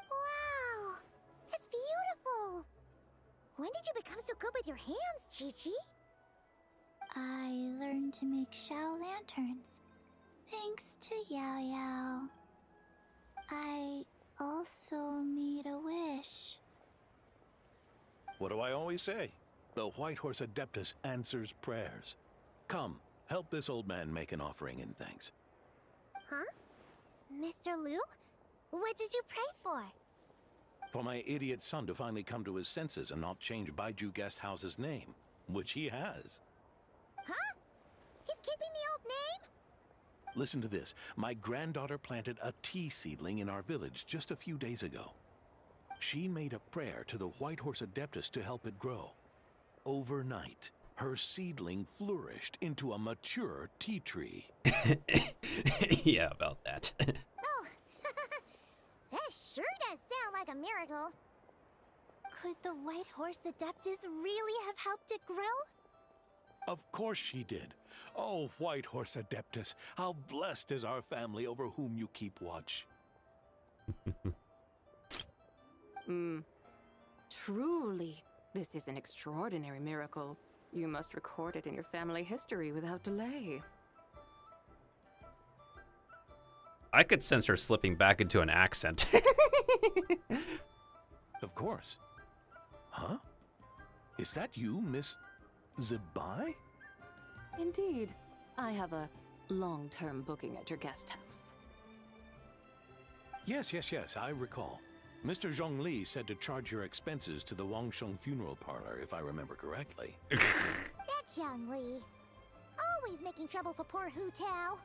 Wow, that's beautiful. When did you become so good with your hands, Chi-Chi? I learned to make Shao lanterns, thanks to Yao Yao. I also made a wish. What do I always say? The White Horse Adeptus answers prayers. Come, help this old man make an offering in thanks. Huh? Mr. Liu? What did you pray for? For my idiot son to finally come to his senses and not change Baiju Guest House's name, which he has. Huh? He's keeping the old name? Listen to this. My granddaughter planted a tea seedling in our village just a few days ago. She made a prayer to the White Horse Adeptus to help it grow. Overnight, her seedling flourished into a mature tea tree. Yeah, about that. Oh, that sure does sound like a miracle. Could the White Horse Adeptus really have helped it grow? Of course she did. Oh, White Horse Adeptus, how blessed is our family over whom you keep watch. Truly, this is an extraordinary miracle. You must record it in your family history without delay. I could sense her slipping back into an accent. Of course. Huh? Is that you, Miss Zebai? Indeed, I have a long-term booking at your guest house. Yes, I recall. Mr. Zhongli said to charge your expenses to the Wangsheng funeral parlor, if I remember correctly. That Zhang Li. Always making trouble for poor Hu Tao.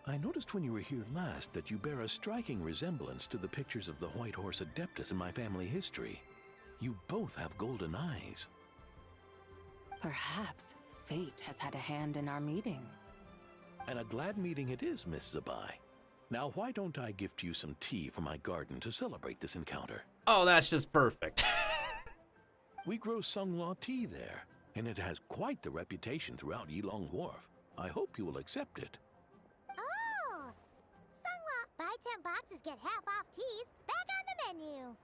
I noticed when you were here last that you bear a striking resemblance to the pictures of the White Horse Adeptus in my family history. You both have golden eyes. Perhaps fate has had a hand in our meeting. And a glad meeting it is, Miss Zebai. Now, why don't I gift you some tea from my garden to celebrate this encounter? Oh, that's just perfect. We grow Sunglaw tea there, and it has quite the reputation throughout Yilong Wharf. I hope you will accept it. Oh! Sunglaw, buy 10 boxes, get half off teas. Back on the menu.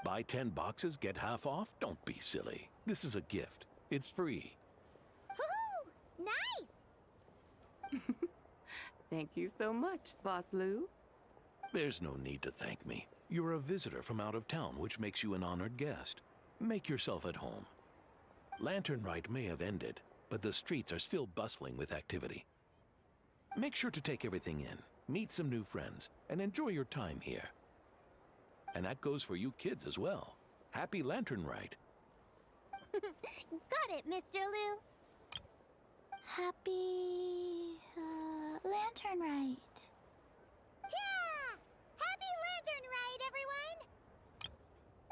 Buy 10 boxes, get half off? Don't be silly. This is a gift. It's free. Woohoo! Nice! Thank you so much, Boss Lou. There's no need to thank me. You're a visitor from out of town, which makes you an honored guest. Make yourself at home. Lantern Rite may have ended, but the streets are still bustling with activity. Make sure to take everything in, meet some new friends, and enjoy your time here. And that goes for you kids as well. Happy Lantern Rite. Got it, Mr. Liu. Happy... Lantern Rite. Yeah! Happy Lantern Rite, everyone!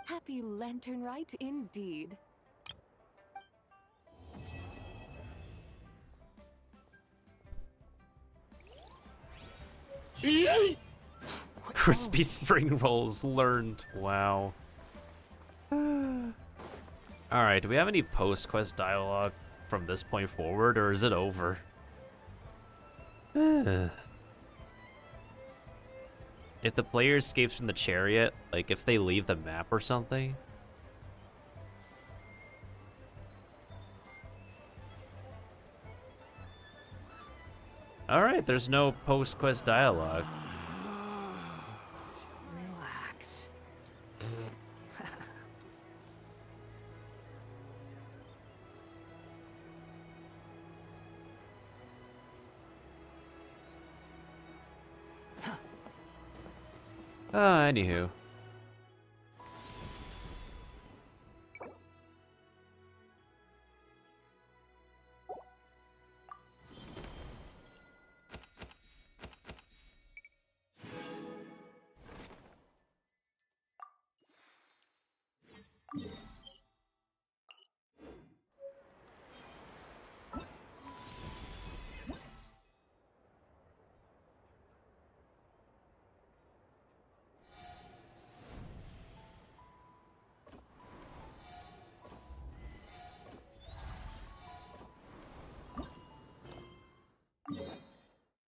Happy Lantern Rite indeed. Crispy spring rolls learned. Wow. Alright, do we have any post-quest dialogue from this point forward, or is it over? If the player escapes from the chariot, like if they leave the map or something. Alright, there's no post-quest dialogue. Relax. Anywho.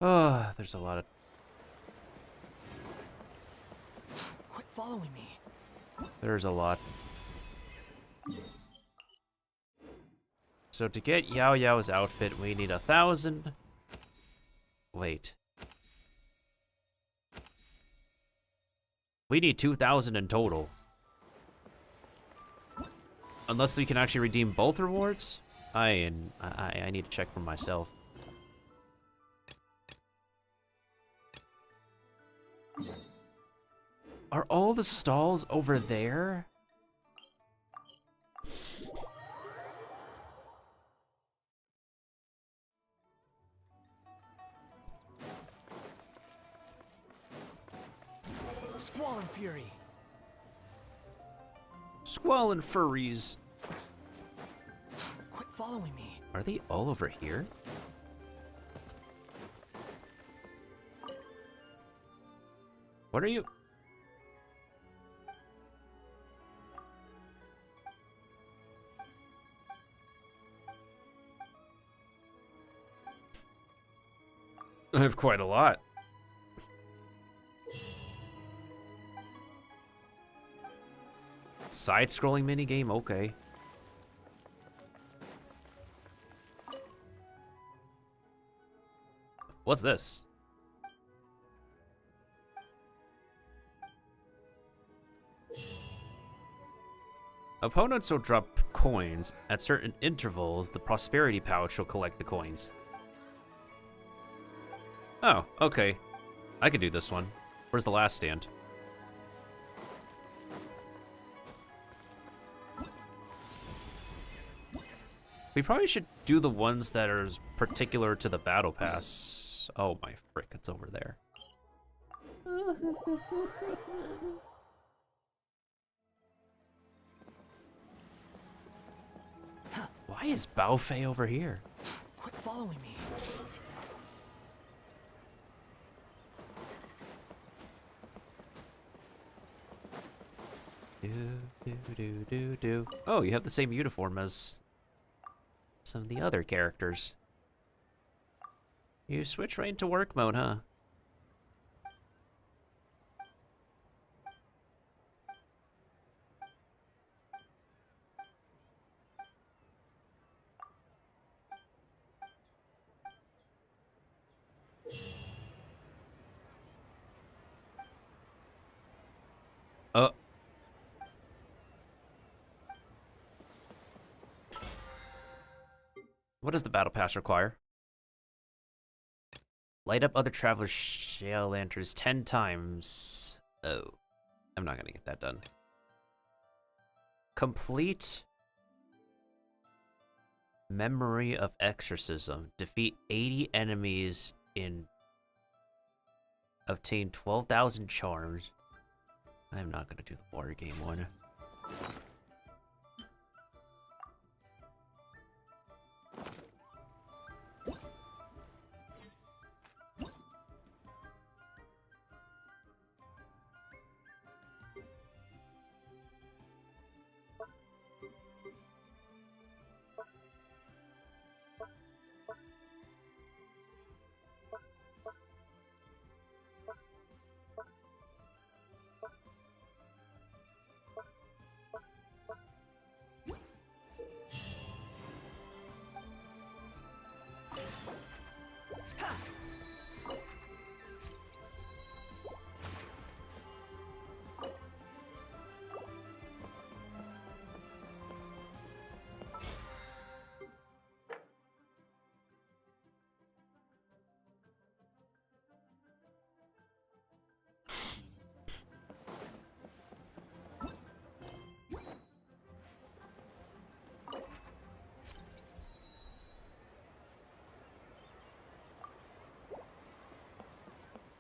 Oh, there's a lot of... Quit following me. There's a lot. So to get Yao Yao's outfit, we need 1,000. Wait. We need 2,000 in total. Unless we can actually redeem both rewards? I need to check for myself. Are all the stalls over there? Squall and Fury. Squall and furries. Quit following me. Are they all over here? What are you? I have quite a lot. Side-scrolling minigame? Okay. What's this? Opponents will drop coins. At certain intervals, the prosperity pouch will collect the coins. Oh, okay. I could do this one. Where's the last stand? We probably should do the ones that are particular to the battle pass. Oh my frick, it's over there. Why is Baofei over here? Quit following me. Do. Oh, you have the same uniform as some of the other characters. You switch right into work mode, huh? What does the battle pass require? Light up other travelers' shale lanterns 10 times. Oh, I'm not gonna get that done. Complete Memory of Exorcism. Defeat 80 enemies in... Obtain 12,000 charms. I'm not gonna do the water game one.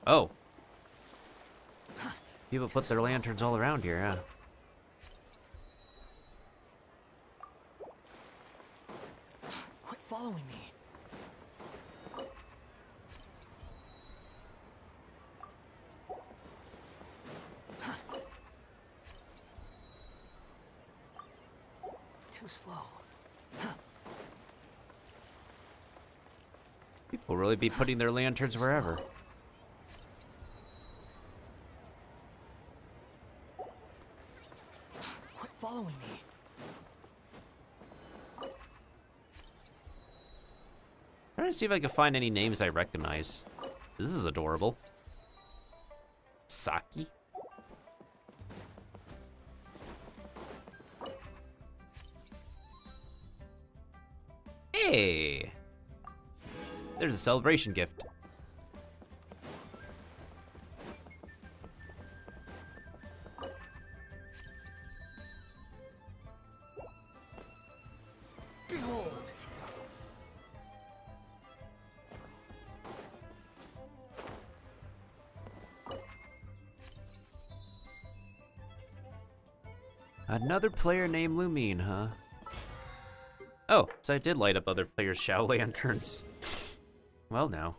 Oh. People put their lanterns all around here, huh? Quit following me. Too slow. People really be putting their lanterns wherever. Quit following me. Trying to see if I can find any names I recognize. This is adorable. Saki? Hey! There's a celebration gift. Behold. Another player named Lumine, huh? Oh, so I did light up other players' Shao Lanterns. Well, now.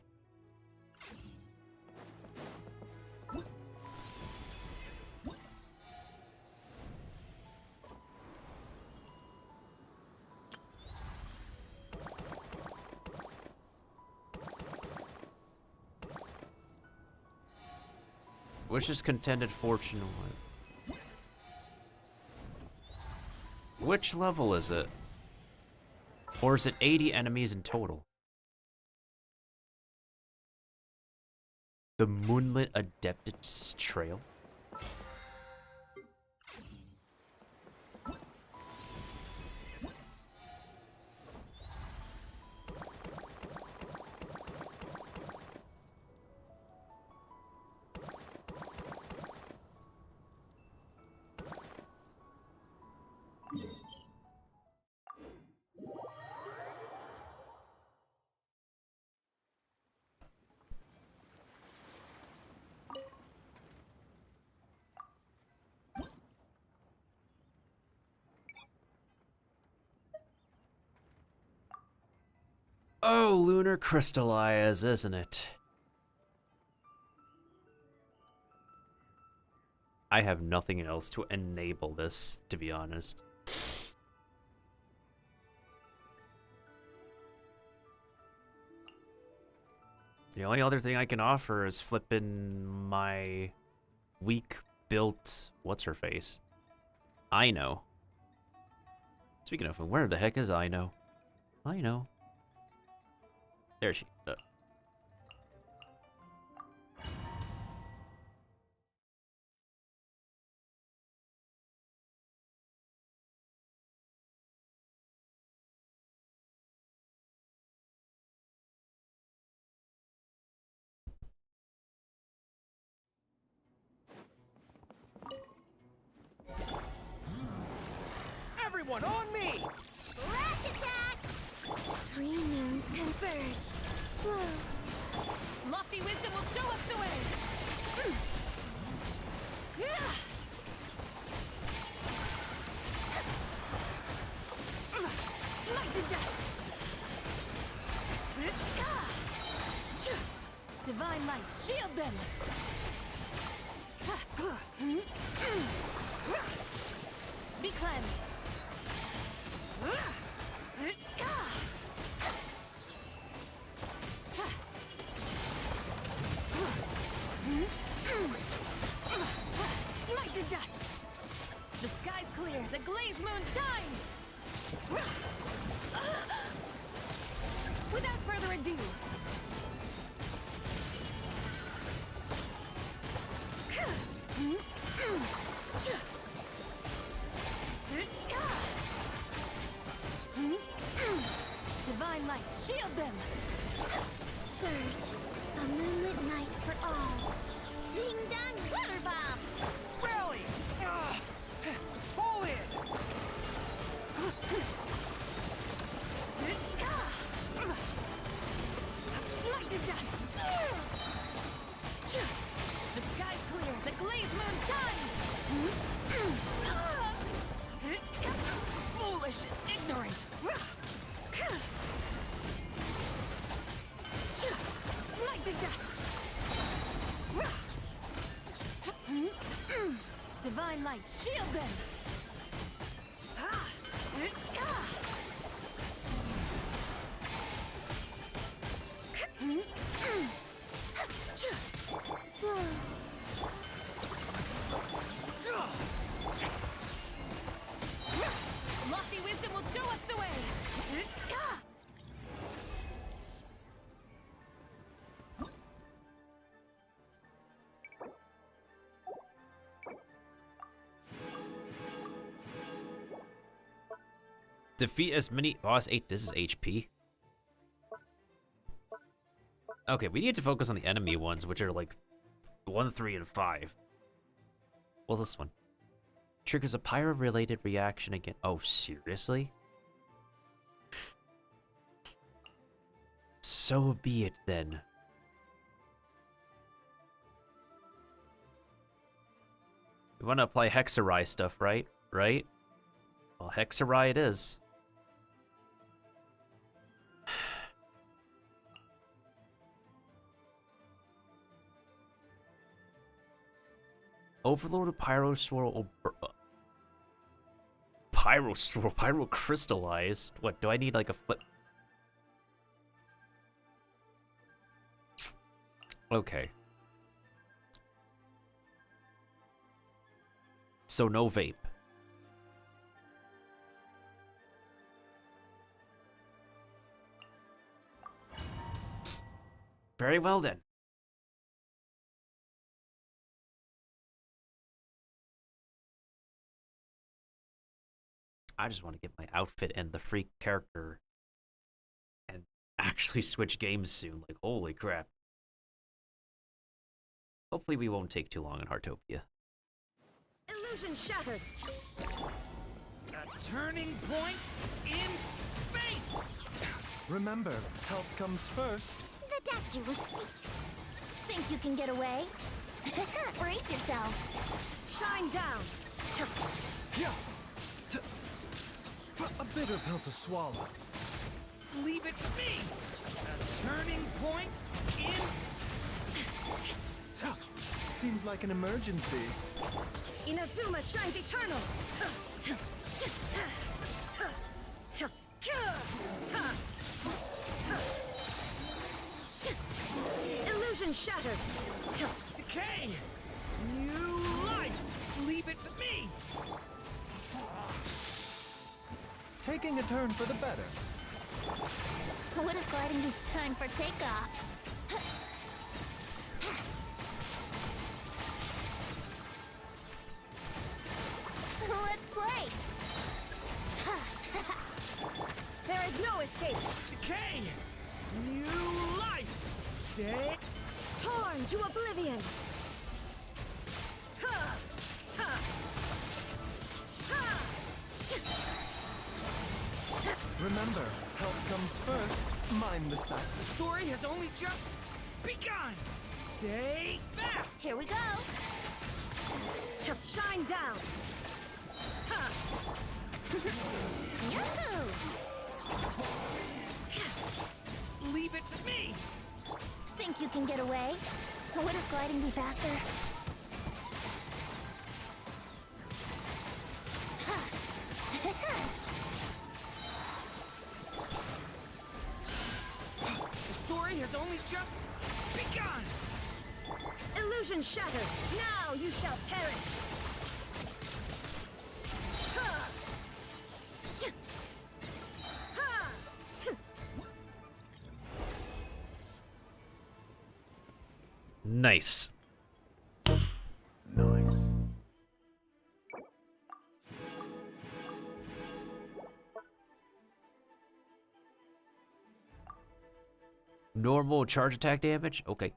Wishes contended fortune one. Which level is it? Or is it 80 enemies in total? The Moonlit Adeptus Trail? Oh, lunar crystallize, isn't it? I have nothing else to enable this, to be honest. The only other thing I can offer is flipping my weak built what's-her-face. I know. Speaking of, where the heck is I know? I know. There she is. Everyone on me! Flash attack! Three moons converge. Flow. Lofty wisdom will show us the way! Light to death! Divine light, shield them! Be cleansed! Light to dust! The sky's clear, the glazed moon shines! Without further ado, divine light, shield them! Surge. A moonlit night for all. Ding dong glitter bomb! Rally! Fall in! Light to dust! The sky's clear, the glazed moon shines! Foolish and ignorant! Light to dust! Divine light, shield them! Lofty wisdom will show us the way! Defeat as many boss 8. This is HP. Okay, we need to focus on the enemy ones, which are like 1, 3, and 5. What's this one? Triggers a pyro-related reaction again. Oh, seriously? So be it then. We want to apply Hexarai stuff, right? right? Well, Hexarai it is. Overloaded Pyro Swirl. Pyro Swirl. Pyro Crystallized. What, do I need like a flip? Okay. So no vape. Very well then. I just want to get my outfit and the free character and actually switch games soon. Like, holy crap. Hopefully we won't take too long in Heartopia. Illusion shattered. A turning point in fate. Remember, help comes first. The death you will see. Think you can get away? Brace yourself. Shine down. Yeah. A bitter pill to swallow. Leave it to me. A turning point in. Seems like an emergency. Inazuma shines eternal. Illusion shattered. Decay. New life. Leave it to me. Taking a turn for the better. What a gliding time for takeoff. Let's play. There is no escape. Decay. New life. Stay. Torn to oblivion. Remember, help comes first. Mind the sight. The story has only just begun. Stay back. Here we go. Shine down. Yahoo! Leave it to me. Think you can get away? Wouldn't gliding be faster? The story has only just begun. Illusion shattered. Now you shall perish. Nice. Nice. Normal charge attack damage? Okay.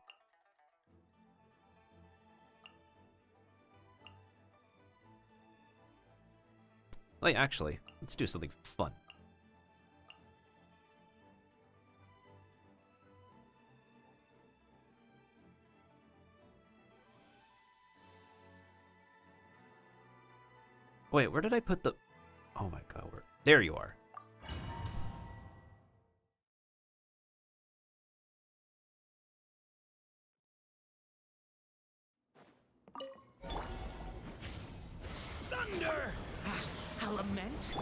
Wait, actually, let's do something fun. Wait, where did I put the... Oh my god, where... There you are. Thunder! Element?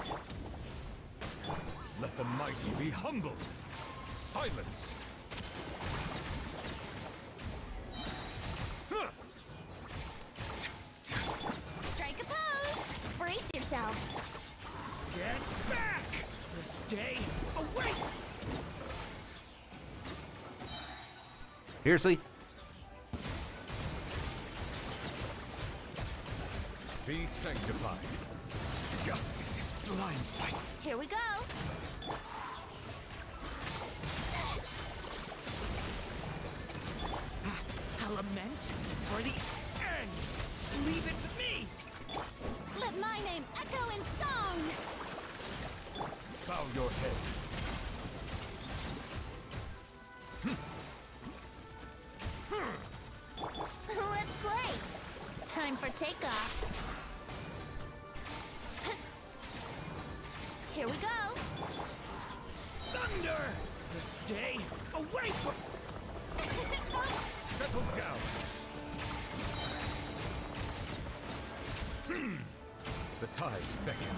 Let the mighty be humbled. Silence. Strike a pose! Brace yourself. Get back! This day awaits! Seriously? Be sanctified. Justice is blindsight. Here we go. Element for the end! Leave it to me! Let my name echo in song! Bow your head. Let's play. Time for takeoff. The tides beckon.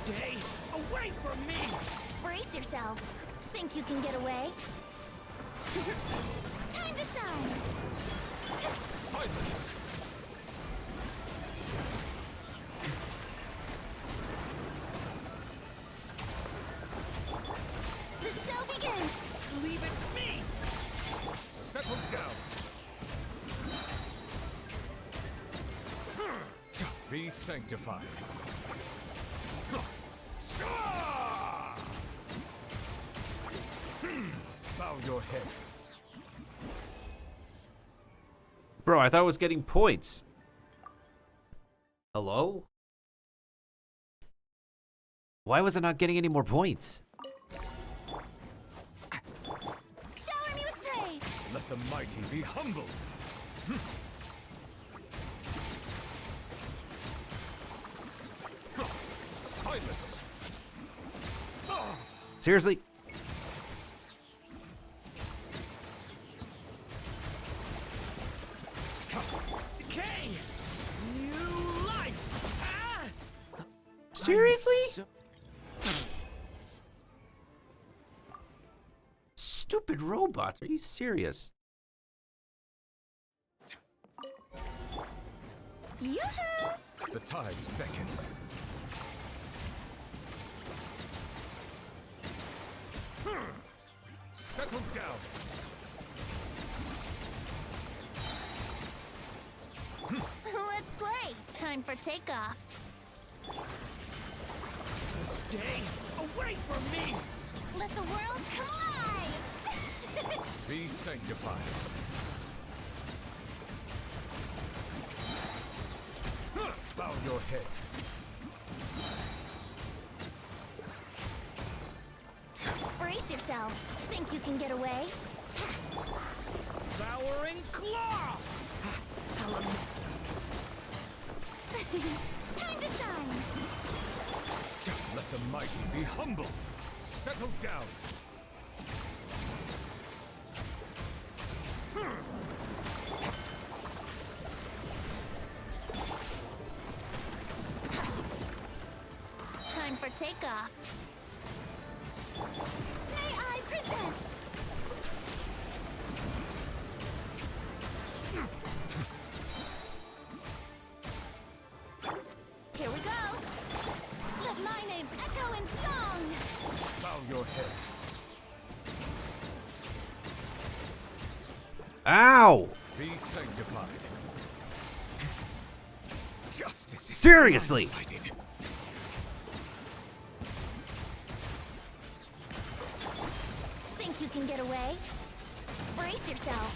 Stay away from me! Brace yourselves. Think you can get away? Time to shine! Silence! The show begins! Believe it's me! Settle down! Be sanctified. Bow your head. Bro, I thought I was getting points. Hello? Why was I not getting any more points? Shower me with praise! Let the mighty be humbled. Silence. Seriously? Decay! New life! Ah! Seriously? Stupid robots, are you serious? Yoo-hoo! The tides beckon. Settle down. Let's play! Time for takeoff. Stay away from me! Let the world come alive! Be sanctified. Bow your head. Brace yourselves. Think you can get away? Devouring claw! Time to shine! Let the mighty be humbled. Settle down. Time for takeoff. May I present? Here we go. Let my name echo in song. Bow your head. Ow! Be sanctified. Justice. Seriously? Blindsided. Think you can get away? Brace yourself.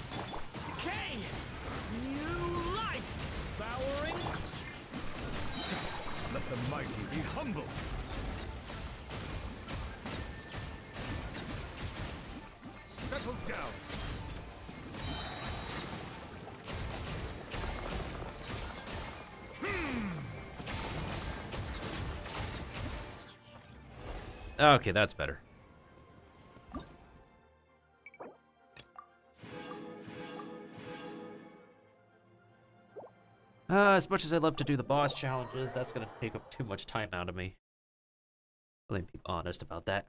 Decay! New life! Devouring... Let the mighty be humbled. Settle down. Okay, that's better. As much as I love to do the boss challenges, that's gonna take up too much time out of me. Let me be honest about that.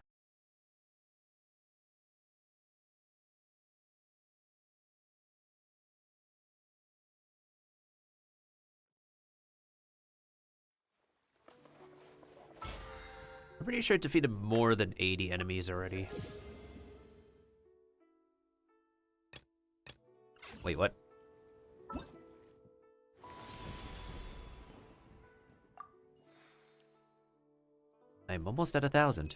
I'm pretty sure I defeated more than 80 enemies already. Wait, what? I'm almost at 1,000.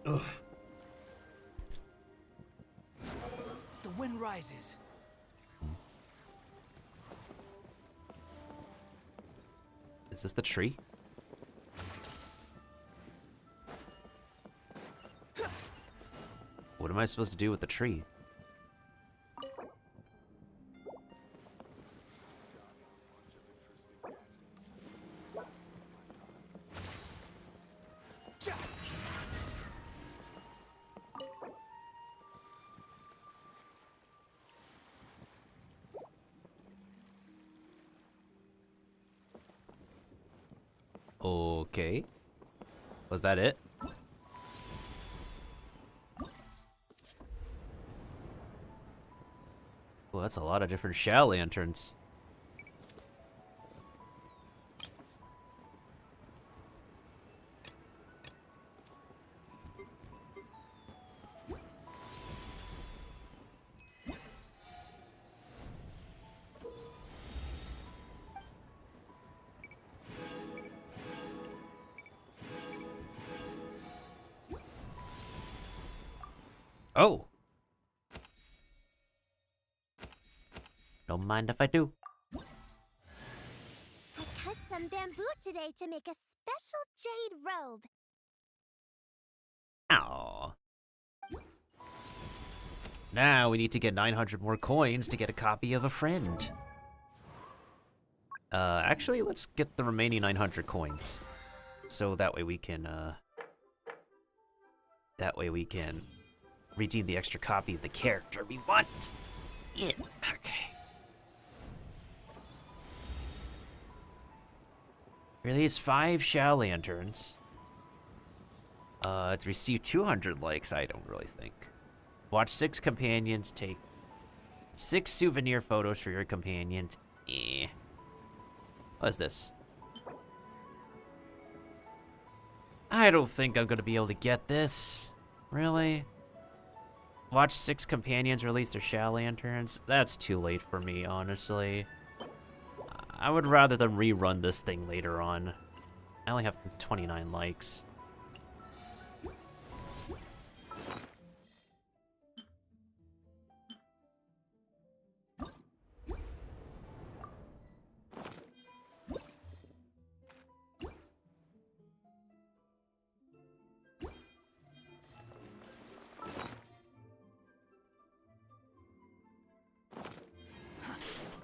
Ugh. The wind rises. Is this the tree? What am I supposed to do with the tree? Okay. Was that it? Well, that's a lot of different shell lanterns. Oh. Don't mind if I do. I cut some bamboo today to make a special jade robe. Ow. Now we need to get 900 more coins to get a copy of a friend. Actually, let's get the remaining 900 coins. So that way we can, redeem the extra copy of the character we want. Yeah. Okay. Release 5 shell lanterns. To receive 200 likes, I don't really think. Watch 6 companions, take 6 souvenir photos for your companions. Eh. What is this? I don't think I'm gonna be able to get this. Really? Watch 6 companions release their shell lanterns? That's too late for me, honestly. I would rather them rerun this thing later on. I only have 29 likes.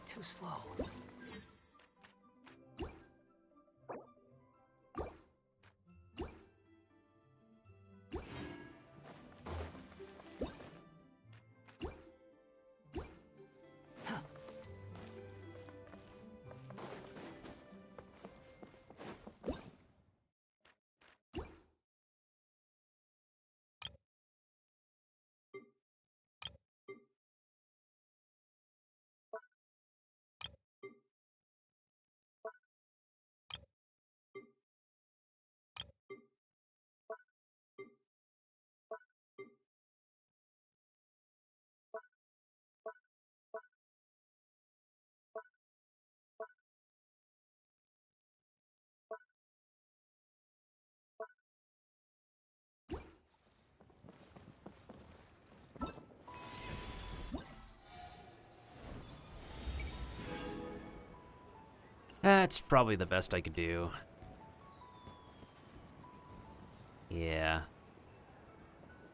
Too slow. That's probably the best I could do. Yeah.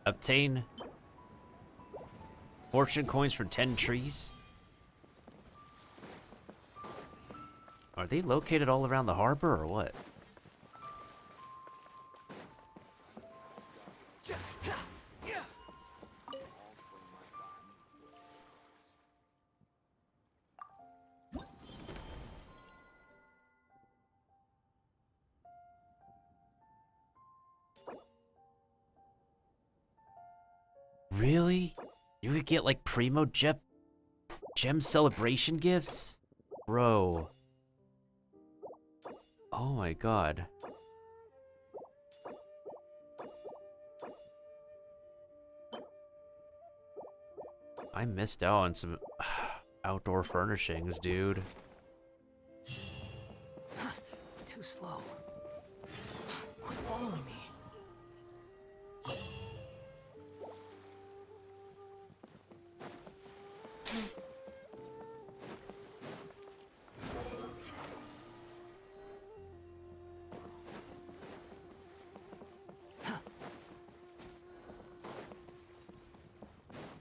Obtain fortune coins from 10 trees. Are they located all around the harbor or what? Really? You could get like primo gem celebration gifts? Bro. Oh my god. I missed out on some outdoor furnishings, dude. Too slow. Quit following me.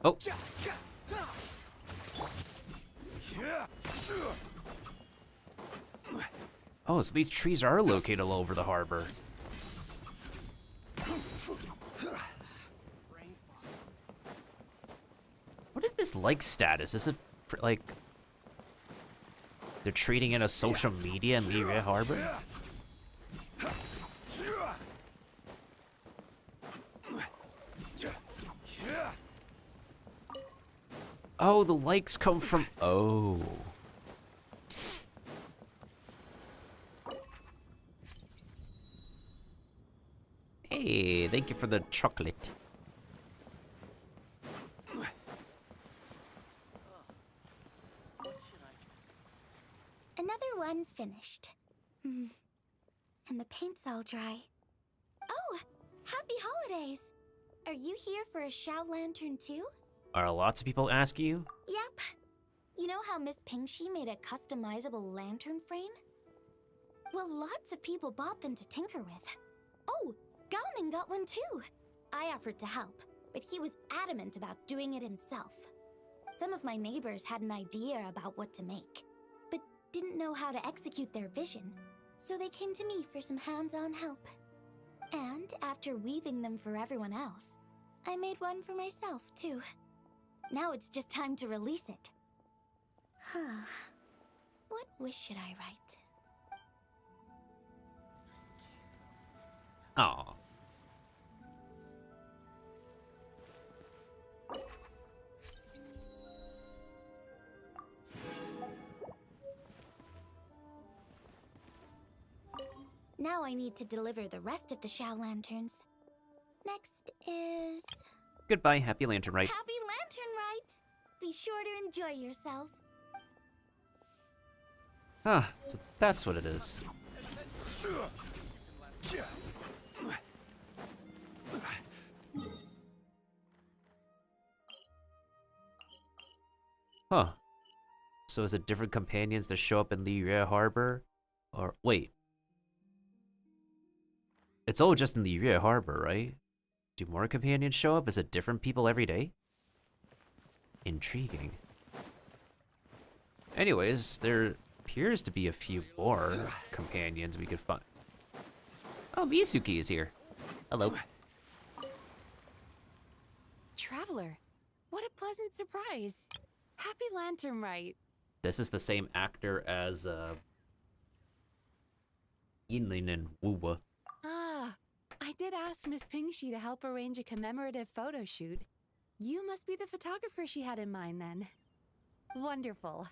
Oh. Oh, so these trees are located all over the harbor. What is this like status? Is it like they're treating it as social media in Liyue Harbor? Oh, the likes come from... Oh. Hey, thank you for the chocolate. Another one finished. And the paint's all dry. Oh, happy holidays! Are you here for a Shao Lantern too? Are lots of people asking you? Yep. You know how Miss Pingshi made a customizable lantern frame? Well, lots of people bought them to tinker with. Oh, Gaoming got one too. I offered to help, but he was adamant about doing it himself. Some of my neighbors had an idea about what to make, but didn't know how to execute their vision, so they came to me for some hands-on help. And after weaving them for everyone else, I made one for myself too. Now it's just time to release it. Huh. What wish should I write? Aw. Now I need to deliver the rest of the Shao Lanterns. Next is... Goodbye, happy lantern rite. Happy Lantern Rite! Be sure to enjoy yourself. Huh, so that's what it is. Huh. So is it different companions that show up in Liyue Harbor? Or, wait. It's all just in Liyue Harbor, right? Do more companions show up? Is it different people every day? Intriguing. Anyways, there appears to be a few more companions we could find. Oh, Mizuki is here. Hello. Traveler, what a pleasant surprise. Happy Lantern Rite. This is the same actor as Yinlin and Wuwa. Ah, I did ask Miss Pingshi to help arrange a commemorative photo shoot. You must be the photographer she had in mind then. Wonderful.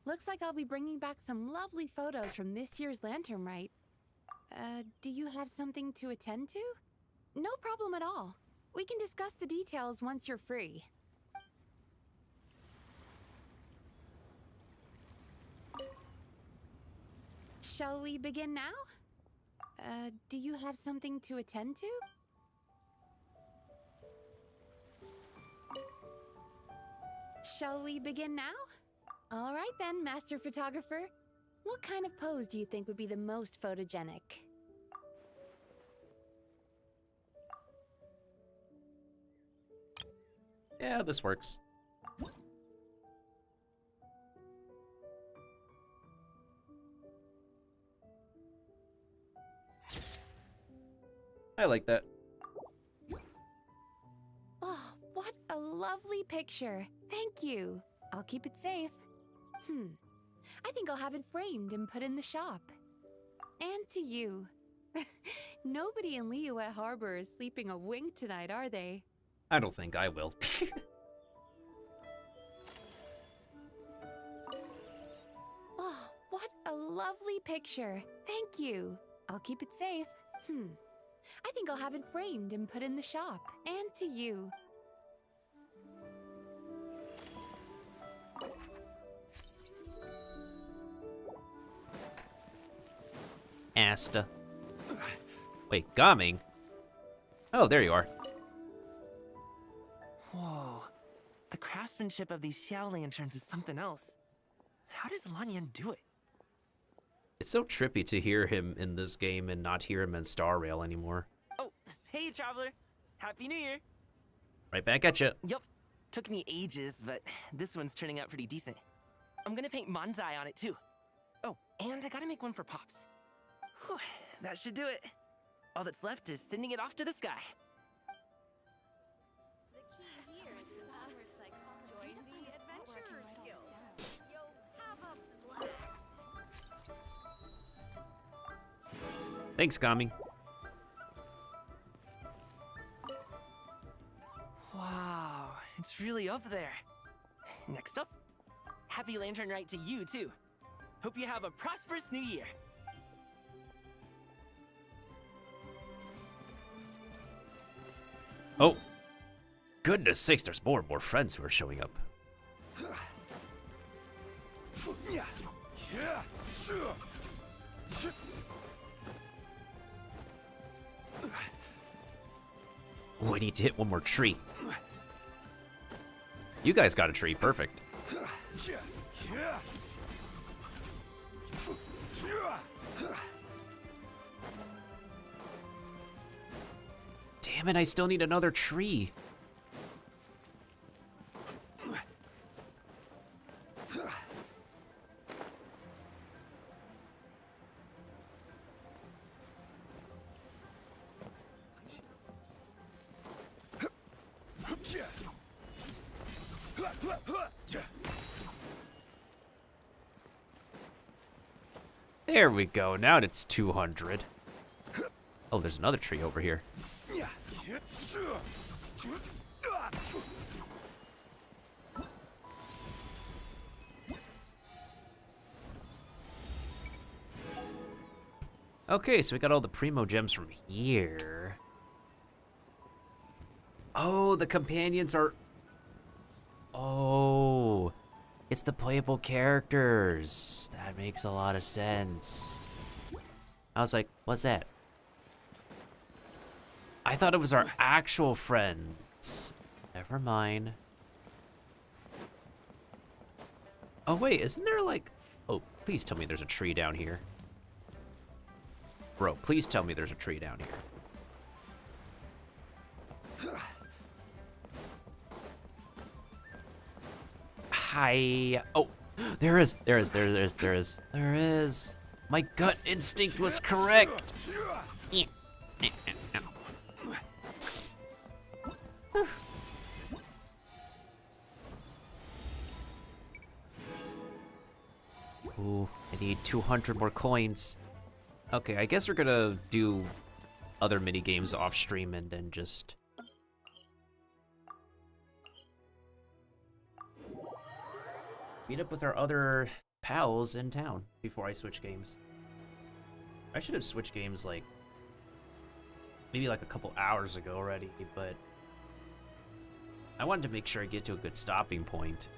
Looks like I'll be bringing back some lovely photos from this year's Lantern Rite. Do you have something to attend to? No problem at all. We can discuss the details once you're free. Shall we begin now? Do you have something to attend to? Shall we begin now? All right then, Master Photographer. What kind of pose do you think would be the most photogenic? Yeah, this works. I like that. Oh, what a lovely picture. Thank you. I'll keep it safe. I think I'll have it framed and put in the shop. And to you. Nobody in Liyue Harbor is sleeping a wink tonight, are they? I don't think I will. Oh, what a lovely picture. Thank you. I'll keep it safe. I think I'll have it framed and put in the shop. And to you. Asta. Wait, Gaming? Oh, there you are. Whoa. The craftsmanship of these Xiao lanterns is something else. How does Lanyan do it? It's so trippy to hear him in this game and not hear him in Star Rail anymore. Oh, hey, Traveler. Happy New Year. Right back at you. Yup. Took me ages, but this one's turning out pretty decent. I'm gonna paint Manzai on it too. Oh, and I gotta make one for Pops. Whew, that should do it. All that's left is sending it off to the sky. Thanks, Kami. Wow, it's really up there. Next up, happy Lantern Rite to you too. Hope you have a prosperous new year. Oh, goodness sakes, there's more and more friends who are showing up. Oh, I need to hit one more tree. You guys got a tree, perfect. Damn it, I still need another tree. There we go. Now it's 200. Oh, there's another tree over here. Okay, so we got all the Primo Gems from here. Oh, the companions are... Oh, it's the playable characters. That makes a lot of sense. I was like, what's that? I thought it was our actual friends. Never mind. Oh wait, isn't there like... Oh, please tell me there's a tree down here. Bro, please tell me there's a tree down here. Hi. Oh, there is. My gut instinct was correct. Ooh, I need 200 more coins. Okay, I guess we're gonna do other mini games off stream and then just meet up with our other pals in town before I switch games. I should have switched games like maybe like a couple hours ago already, but I wanted to make sure I get to a good stopping point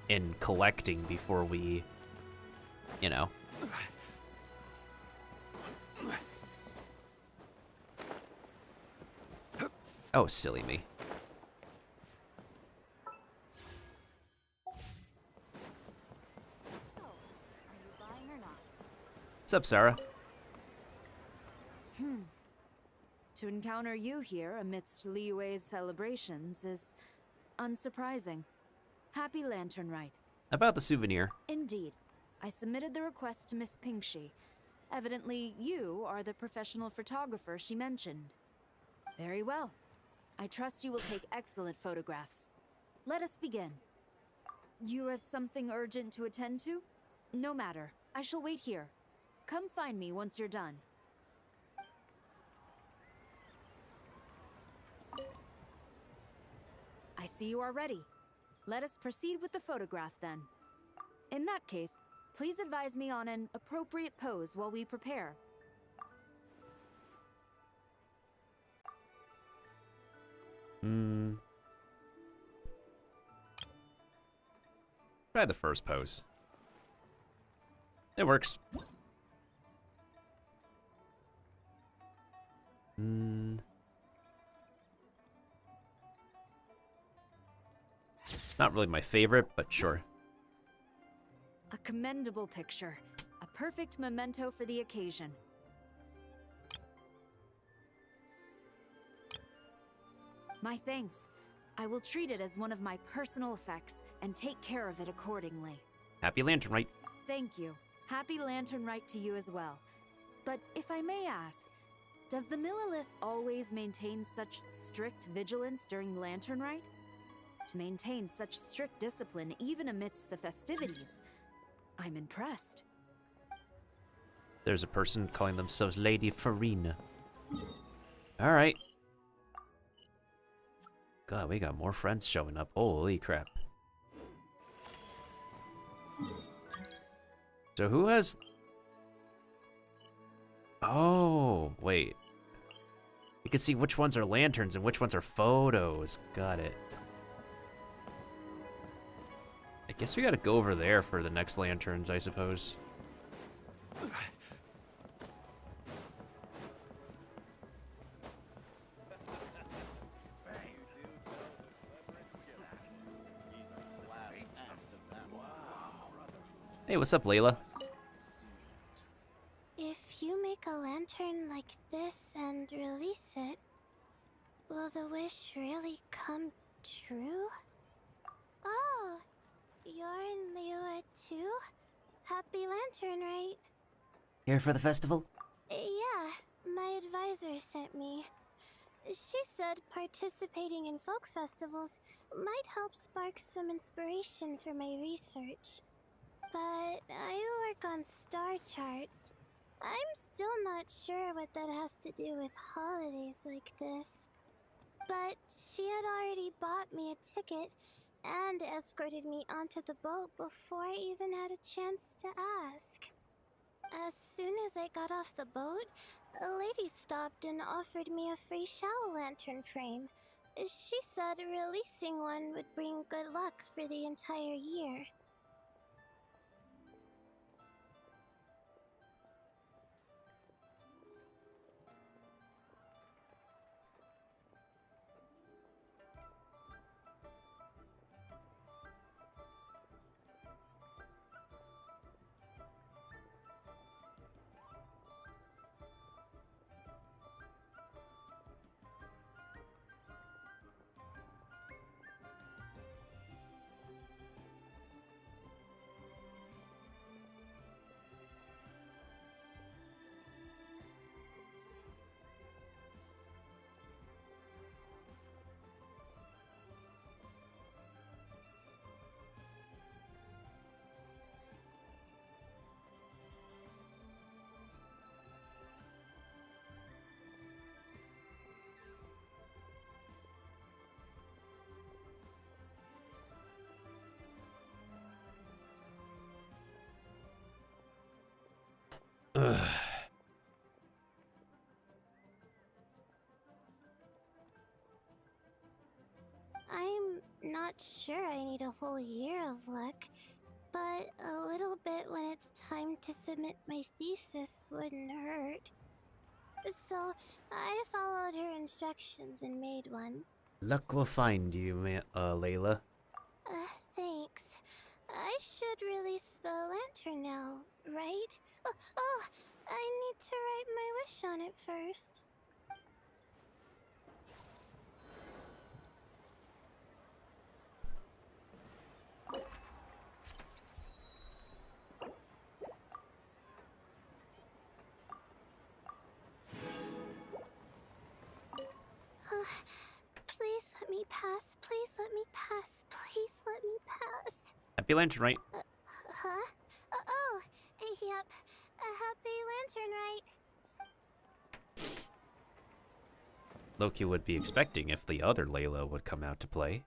in collecting before we, you know. Oh, silly me. So, are you buying or not? What's up, Sarah? To encounter you here amidst Liyue's celebrations is unsurprising. Happy Lantern Rite. About the souvenir. Indeed. I submitted the request to Miss Pinkshi. Evidently, you are the professional photographer she mentioned. Very well. I trust you will take excellent photographs. Let us begin. You have something urgent to attend to? No matter. I shall wait here. Come find me once you're done. I see you are ready. Let us proceed with the photograph then. In that case, please advise me on an appropriate pose while we prepare. Try the first pose. It works. Not really my favorite, but sure. A commendable picture. A perfect memento for the occasion. My thanks. I will treat it as one of my personal effects and take care of it accordingly. Happy Lantern Rite. Thank you. Happy Lantern Rite to you as well. But if I may ask, does the Millilith always maintain such strict vigilance during Lantern Rite? To maintain such strict discipline even amidst the festivities, I'm impressed. There's a person calling themselves Lady Farina. Alright. God, we got more friends showing up. Holy crap. So who has... Oh, wait. You can see which ones are lanterns and which ones are photos. Got it. I guess we gotta go over there for the next lanterns, I suppose. Hey, what's up, Layla? If you make a lantern like this and release it, will the wish really come true? Oh, you're in Liyue too? Happy Lantern, right? Here for the festival? Yeah, my advisor sent me. She said participating in folk festivals might help spark some inspiration for my research. But I work on star charts. I'm still not sure what that has to do with holidays like this. But she had already bought me a ticket and escorted me onto the boat before I even had a chance to ask. As soon as I got off the boat, a lady stopped and offered me a free shadow lantern frame. She said releasing one would bring good luck for the entire year. Ugh. I'm not sure I need a whole year of luck, but a little bit when it's time to submit my thesis wouldn't hurt. So I followed her instructions and made one. Luck will find you, Layla. Thanks. I should release the lantern now, right? Oh, I need to write my wish on it first. Please let me pass. Please let me pass. Please let me pass. Happy Lantern Rite. Huh? Oh, yep. A happy lantern, right? Loki would be expecting if the other Layla would come out to play.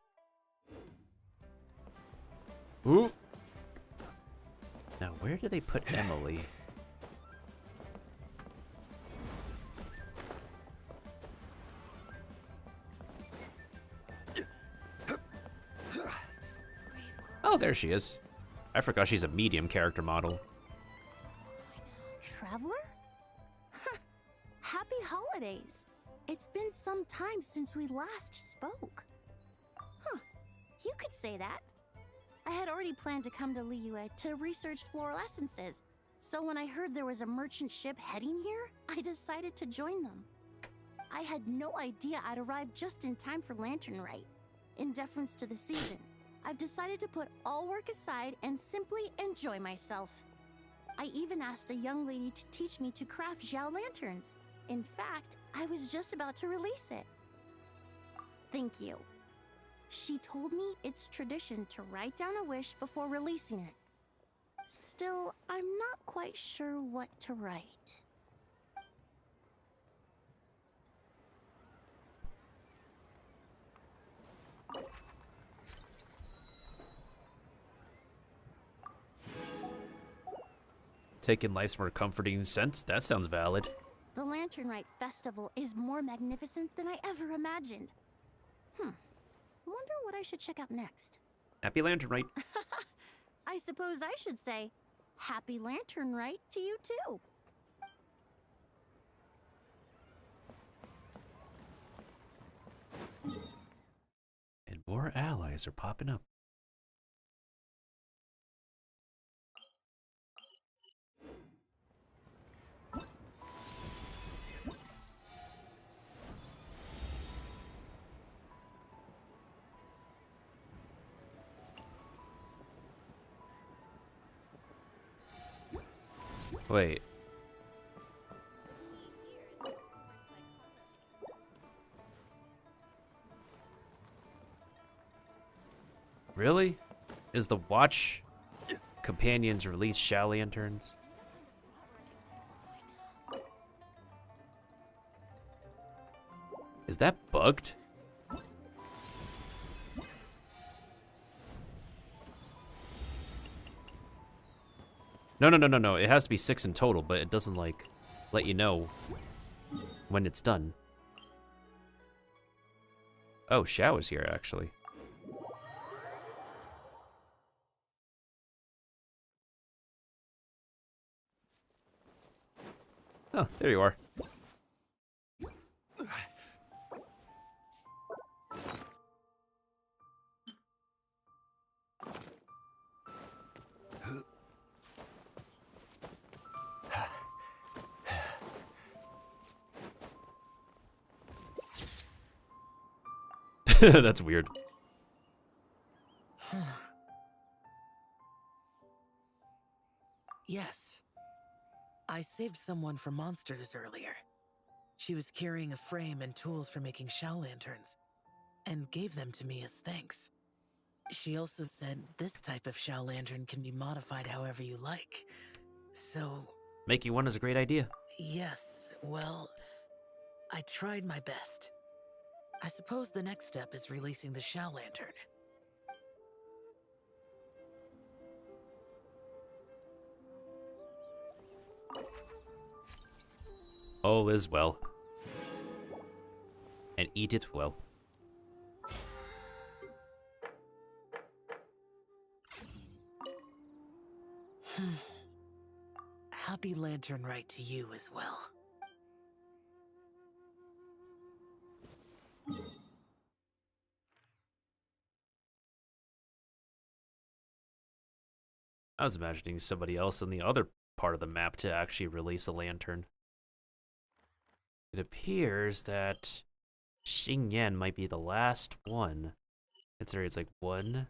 Ooh. Now, where do they put Emily? Oh, there she is. I forgot she's a medium character model. Traveler? Happy holidays! It's been some time since we last spoke. Huh, you could say that. I had already planned to come to Liyue to research fluorescences, so when I heard there was a merchant ship heading here, I decided to join them. I had no idea I'd arrive just in time for Lantern Rite. in deference to the season, I've decided to put all work aside and simply enjoy myself. I even asked a young lady to teach me to craft Xiao lanterns. In fact, I was just about to release it. Thank you. She told me it's tradition to write down a wish before releasing it. Still, I'm not quite sure what to write. Taking life's more comforting sense? That sounds valid. The Lantern Rite Festival is more magnificent than I ever imagined. Wonder what I should check out next. Happy Lantern Rite. I suppose I should say, Happy Lantern Rite to you too. And more allies are popping up. Wait. Really? Is the Watch Companions release Xiao Lanterns? Is that bugged? No. It has to be 6 in total, but it doesn't, like, let you know when it's done. Oh, Xiao is here, actually. Oh, there you are. That's weird. Yes. I saved someone from monsters earlier. She was carrying a frame and tools for making Xiao lanterns, and gave them to me as thanks. She also said this type of Xiao lantern can be modified however you like. So... Making one is a great idea. Yes, well, I tried my best. I suppose the next step is releasing the Xiao lantern. All is well. And eat it well. Happy Lantern Rite to you as well. I was imagining somebody else in the other part of the map to actually release a lantern. It appears that Xingyan might be the last one. Considering it's like 1,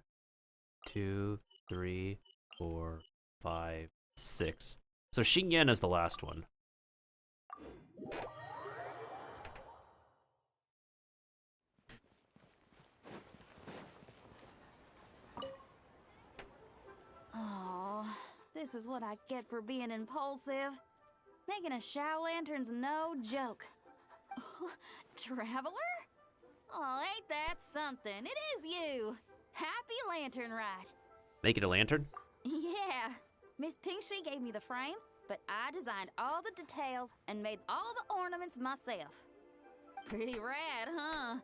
2, 3, 4, 5, 6. So Xingyan is the last one. Oh, this is what I get for being impulsive. Making a Xiao lantern's no joke. Traveler? Oh, ain't that something? It is you! Happy Lantern Rite. Make it a lantern? Yeah. Miss Pinkshi gave me the frame, but I designed all the details and made all the ornaments myself. Pretty rad, huh?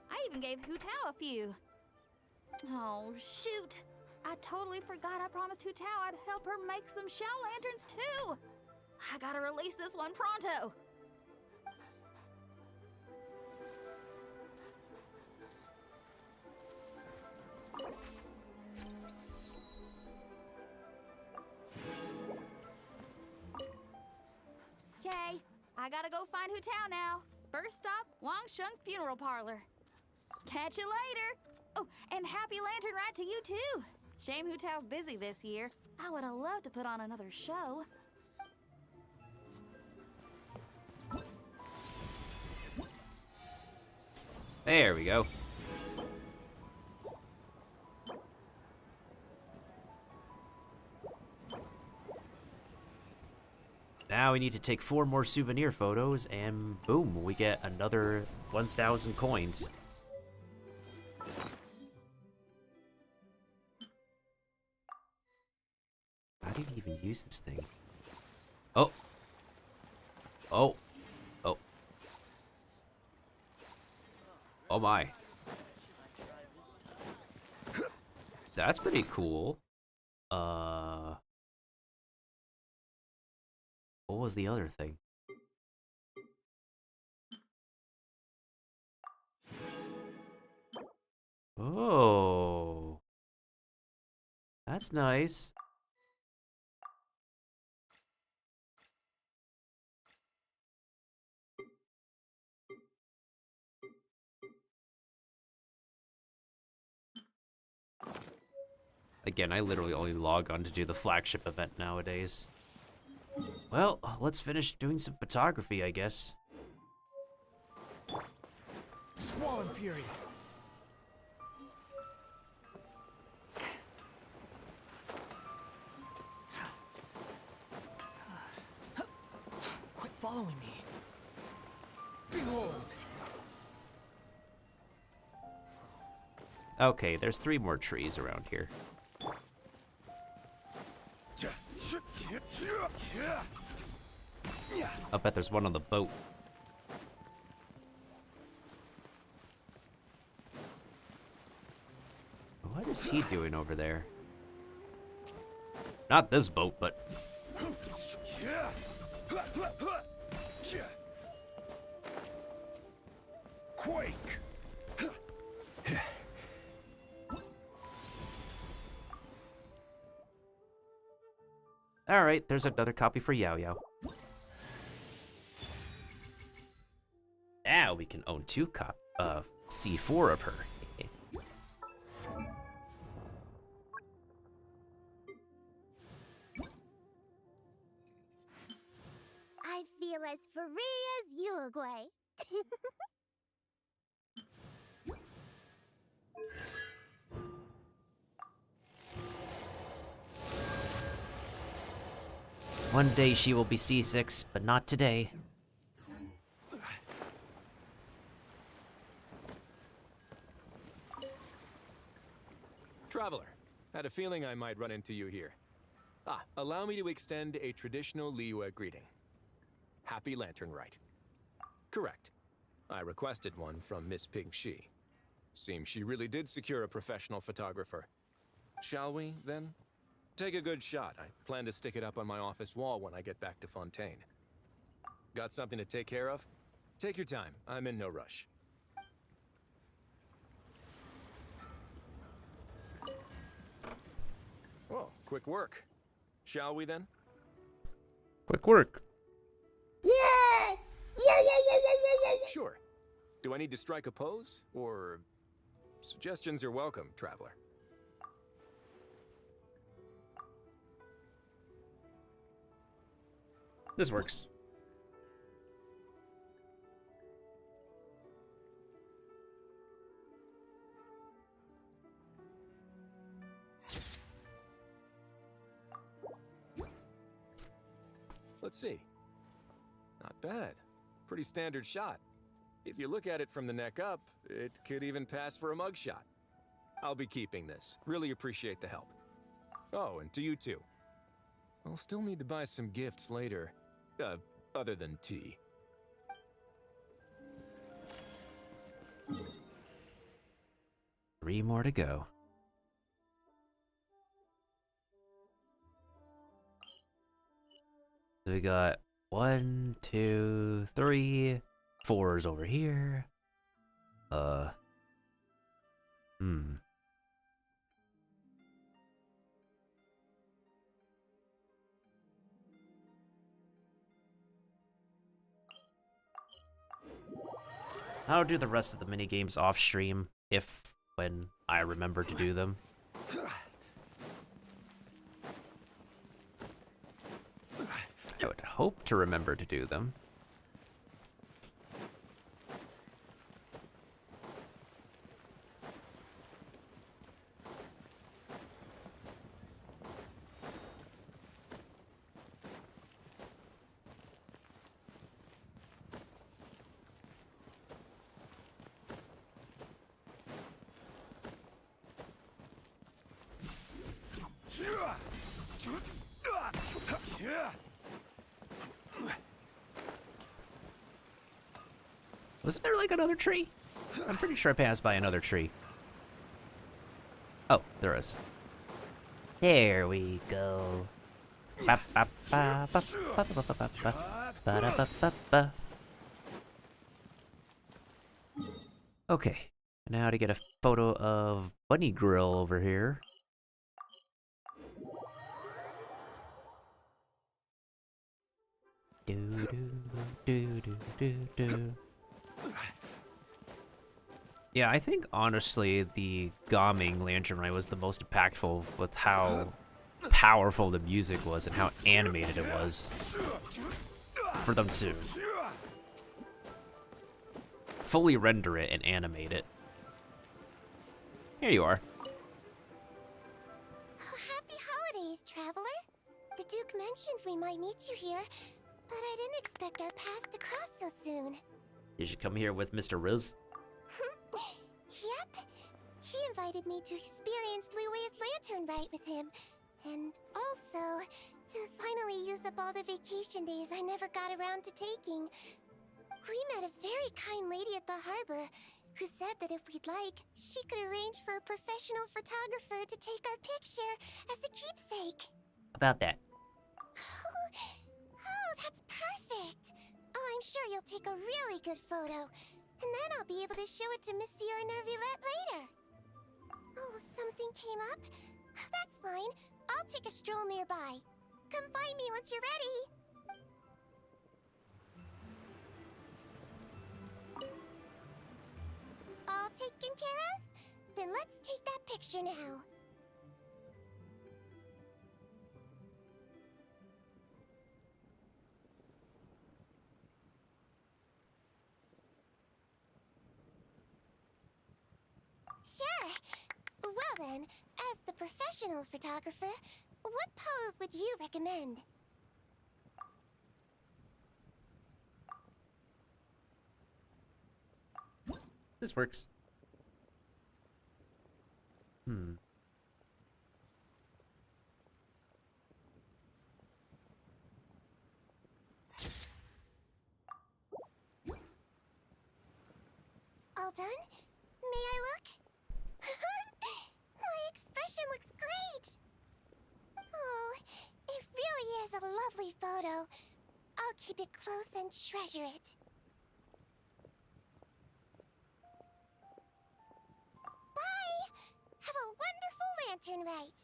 I even gave Hu Tao a few. Oh, shoot. I totally forgot I promised Hu Tao I'd help her make some Xiao lanterns too. I gotta release this one pronto. Okay, I gotta go find Hu Tao now. First stop, Wangsheng Funeral Parlor. Catch you later. Oh, and happy Lantern Ride to you too! Shame Hu Tao's busy this year. I would have loved to put on another show. There we go. Now we need to take 4 more souvenir photos, and boom, we get another 1,000 coins. How do you even use this thing? Oh. Oh. Oh. Oh my. That's pretty cool. What was the other thing? Oh. That's nice. Again, I literally only log on to do the flagship event nowadays. Well, let's finish doing some photography, I guess. Squall and Fury. Quit following me. Behold. Okay, there's 3 more trees around here. I'll bet there's one on the boat. What is he doing over there? Not this boat, but... Quake. Alright, there's another copy for Yao Yao. Now we can own 2 C4 of her. I feel as free as Uruguay. One day she will be C6, but not today. Traveler, had a feeling I might run into you here. Allow me to extend a traditional Liyue greeting. Happy Lantern Rite. Correct. I requested one from Miss Ping Shi. Seems she really did secure a professional photographer. Shall we, then? Take a good shot. I plan to stick it up on my office wall when I get back to Fontaine. Got something to take care of? Take your time. I'm in no rush. Oh, quick work. Shall we, then? Quick work. Sure. Do I need to strike a pose? Or... Suggestions are welcome, Traveler. This works. Let's see. Not bad. Pretty standard shot. If you look at it from the neck up, it could even pass for a mugshot. I'll be keeping this. Really appreciate the help. Oh, and to you too. I'll still need to buy some gifts later. Other than tea. Three more to go. So we got 1, 2, 3, 4s over here. I'll do the rest of the mini games off stream if when I remember to do them. I would hope to remember to do them. Wasn't there like another tree? I'm pretty sure I passed by another tree. Oh, there is. There we go. Ba, ba, ba, ba, ba, ba, ba, ba, ba, ba, ba, ba, ba, ba. Okay, now to get a photo of Bunny Grill over here. Do do do do do do. Yeah, I think honestly the Gaming Lantern Rite was the most impactful with how powerful the music was and how animated it was. For them to fully render it and animate it. Here you are. Oh, happy holidays, traveler. The Duke mentioned we might meet you here, but I didn't expect our paths to cross so soon. Did you come here with Mr. Riz? Yep. He invited me to experience Liue's Lantern Rite with him, and also to finally use up all the vacation days I never got around to taking. We met a very kind lady at the harbor who said that if we'd like, she could arrange for a professional photographer to take our picture as a keepsake. About that. Oh, that's perfect. Oh, I'm sure you'll take a really good photo. And then I'll be able to show it to Monsieur Nervillette later. Oh, something came up? That's fine. I'll take a stroll nearby. Come find me once you're ready. All taken care of? Then let's take that picture now. Sure. Well then, as the professional photographer, what pose would you recommend? This works. All done? May I look? My expression looks great! Oh, it really is a lovely photo. I'll keep it close and treasure it. Bye! Have a wonderful lantern rite!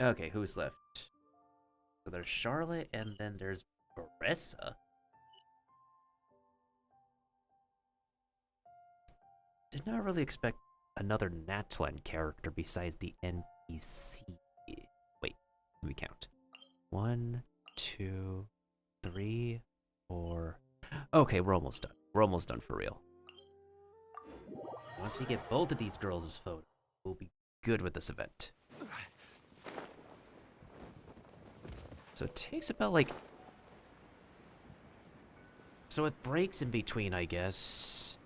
Okay, who's left? So there's Charlotte, and then there's Baressa. Did not really expect another Natlan character besides the NPC. Wait, let me count. 1, 2, 3, 4. Okay, we're almost done. We're almost done for real. Once we get both of these girls' photos, we'll be good with this event. So it takes about like... So it breaks in between, I guess,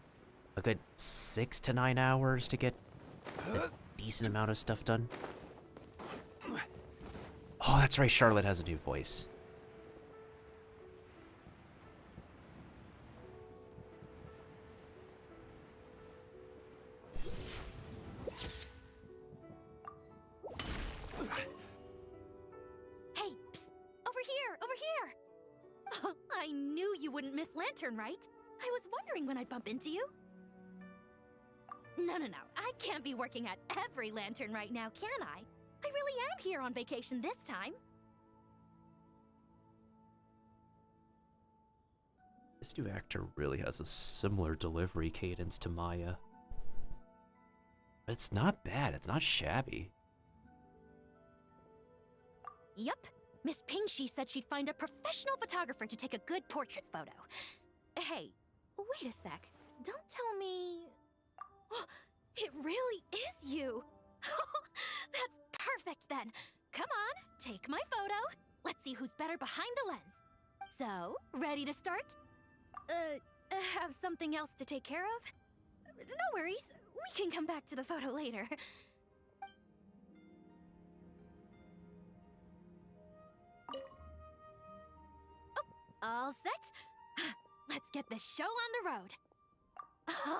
a good 6 to 9 hours to get a decent amount of stuff done. Oh, that's right, Charlotte has a new voice. I knew you wouldn't miss Lantern Rite. I was wondering when I'd bump into you. No. I can't be working at every Lantern right now, can I? I really am here on vacation this time. This new actor really has a similar delivery cadence to Maya. But it's not bad, it's not shabby. Yup. Miss Pingshi said she'd find a professional photographer to take a good portrait photo. Hey, wait a sec. Don't tell me... It really is you! That's perfect then! Come on, take my photo. Let's see who's better behind the lens. So, ready to start? Have something else to take care of? No worries, we can come back to the photo later. All set? Let's get this show on the road.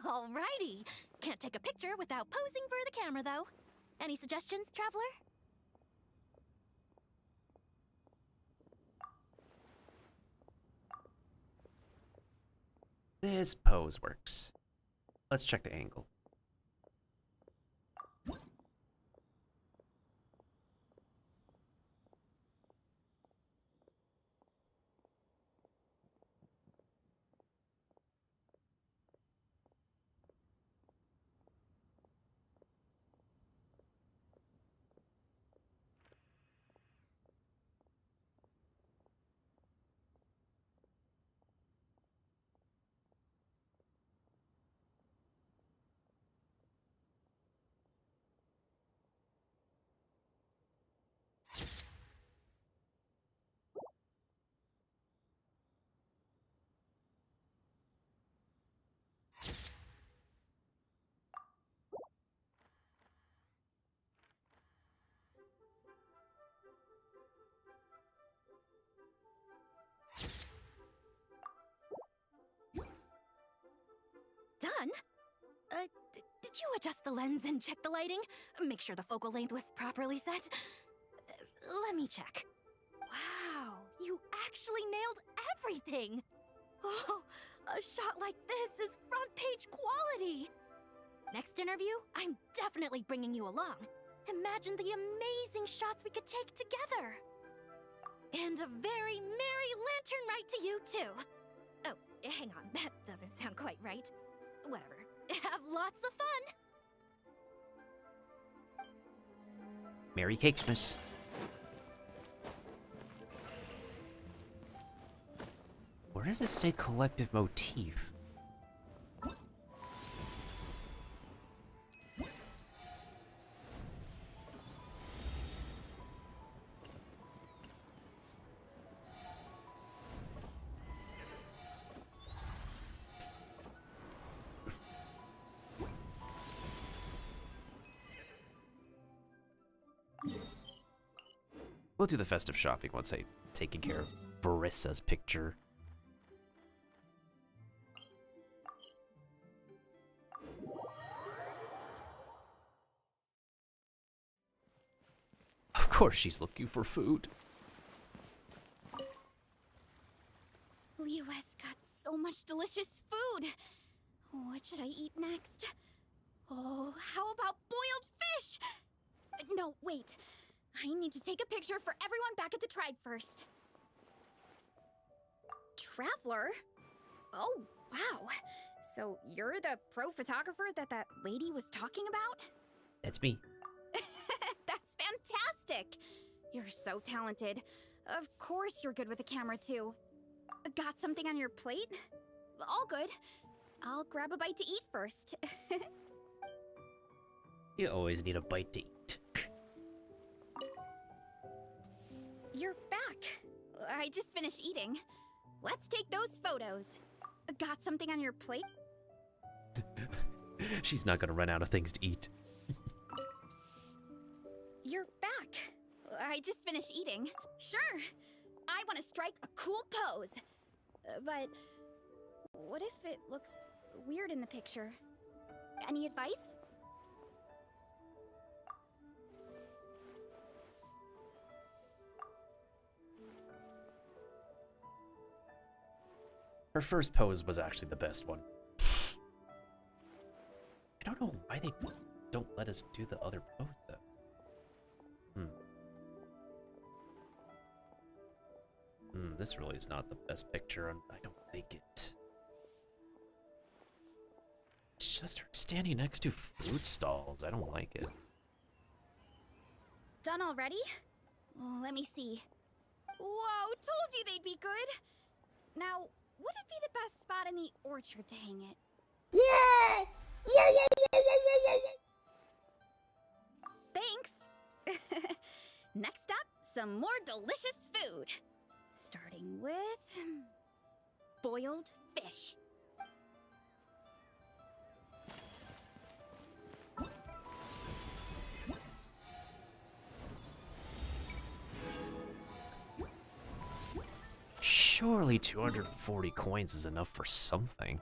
Alrighty. Can't take a picture without posing for the camera, though. Any suggestions, traveler? This pose works. Let's check the angle. Done? Did you adjust the lens and check the lighting? Make sure the focal length was properly set? Let me check. Wow, you actually nailed everything! Oh, a shot like this is front page quality! Next interview, I'm definitely bringing you along. Imagine the amazing shots we could take together! And a very merry lantern rite to you, too! Oh, hang on, that doesn't sound quite right. Whatever. Have lots of fun! Merry Cakesmas. Where does this say collective motif? We'll do the festive shopping once I've taken care of Barissa's picture. Of course she's looking for food. Liyue's got so much delicious food. What should I eat next? Oh, how about boiled fish? No, wait. I need to take a picture for everyone back at the tribe first. Traveler? Oh, wow. So you're the pro photographer that lady was talking about? That's me. That's fantastic! You're so talented. Of course you're good with a camera, too. Got something on your plate? All good. I'll grab a bite to eat first. You always need a bite to eat. You're back. I just finished eating. Let's take those photos. Got something on your plate? She's not gonna run out of things to eat. You're back. I just finished eating. Sure. I want to strike a cool pose. But what if it looks weird in the picture? Any advice? Her first pose was actually the best one. I don't know why they don't let us do the other pose, though. this really is not the best picture. I don't think it. It's just her standing next to food stalls. I don't like it. Done already? Well, let me see. Whoa, told you they'd be good! Now, what'd be the best spot in the orchard to hang it? Thanks! Next up, some more delicious food. Starting with... boiled fish. Surely 240 coins is enough for something.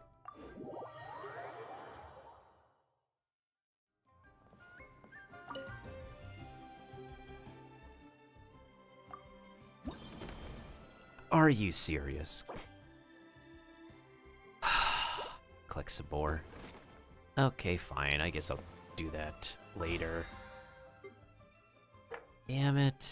Are you serious? Click Sabor. Okay, fine. I guess I'll do that later. Damn it.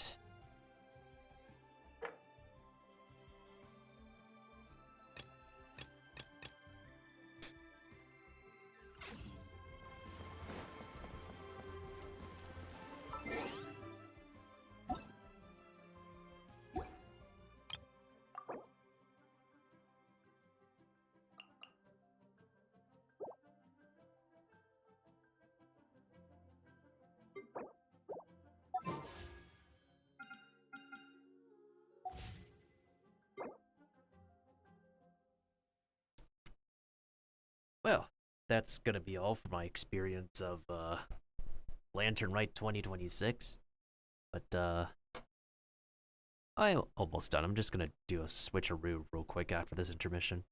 Well, that's gonna be all for my experience of Lantern Rite 2026. But I'm almost done. I'm just gonna do a switcheroo real quick after this intermission.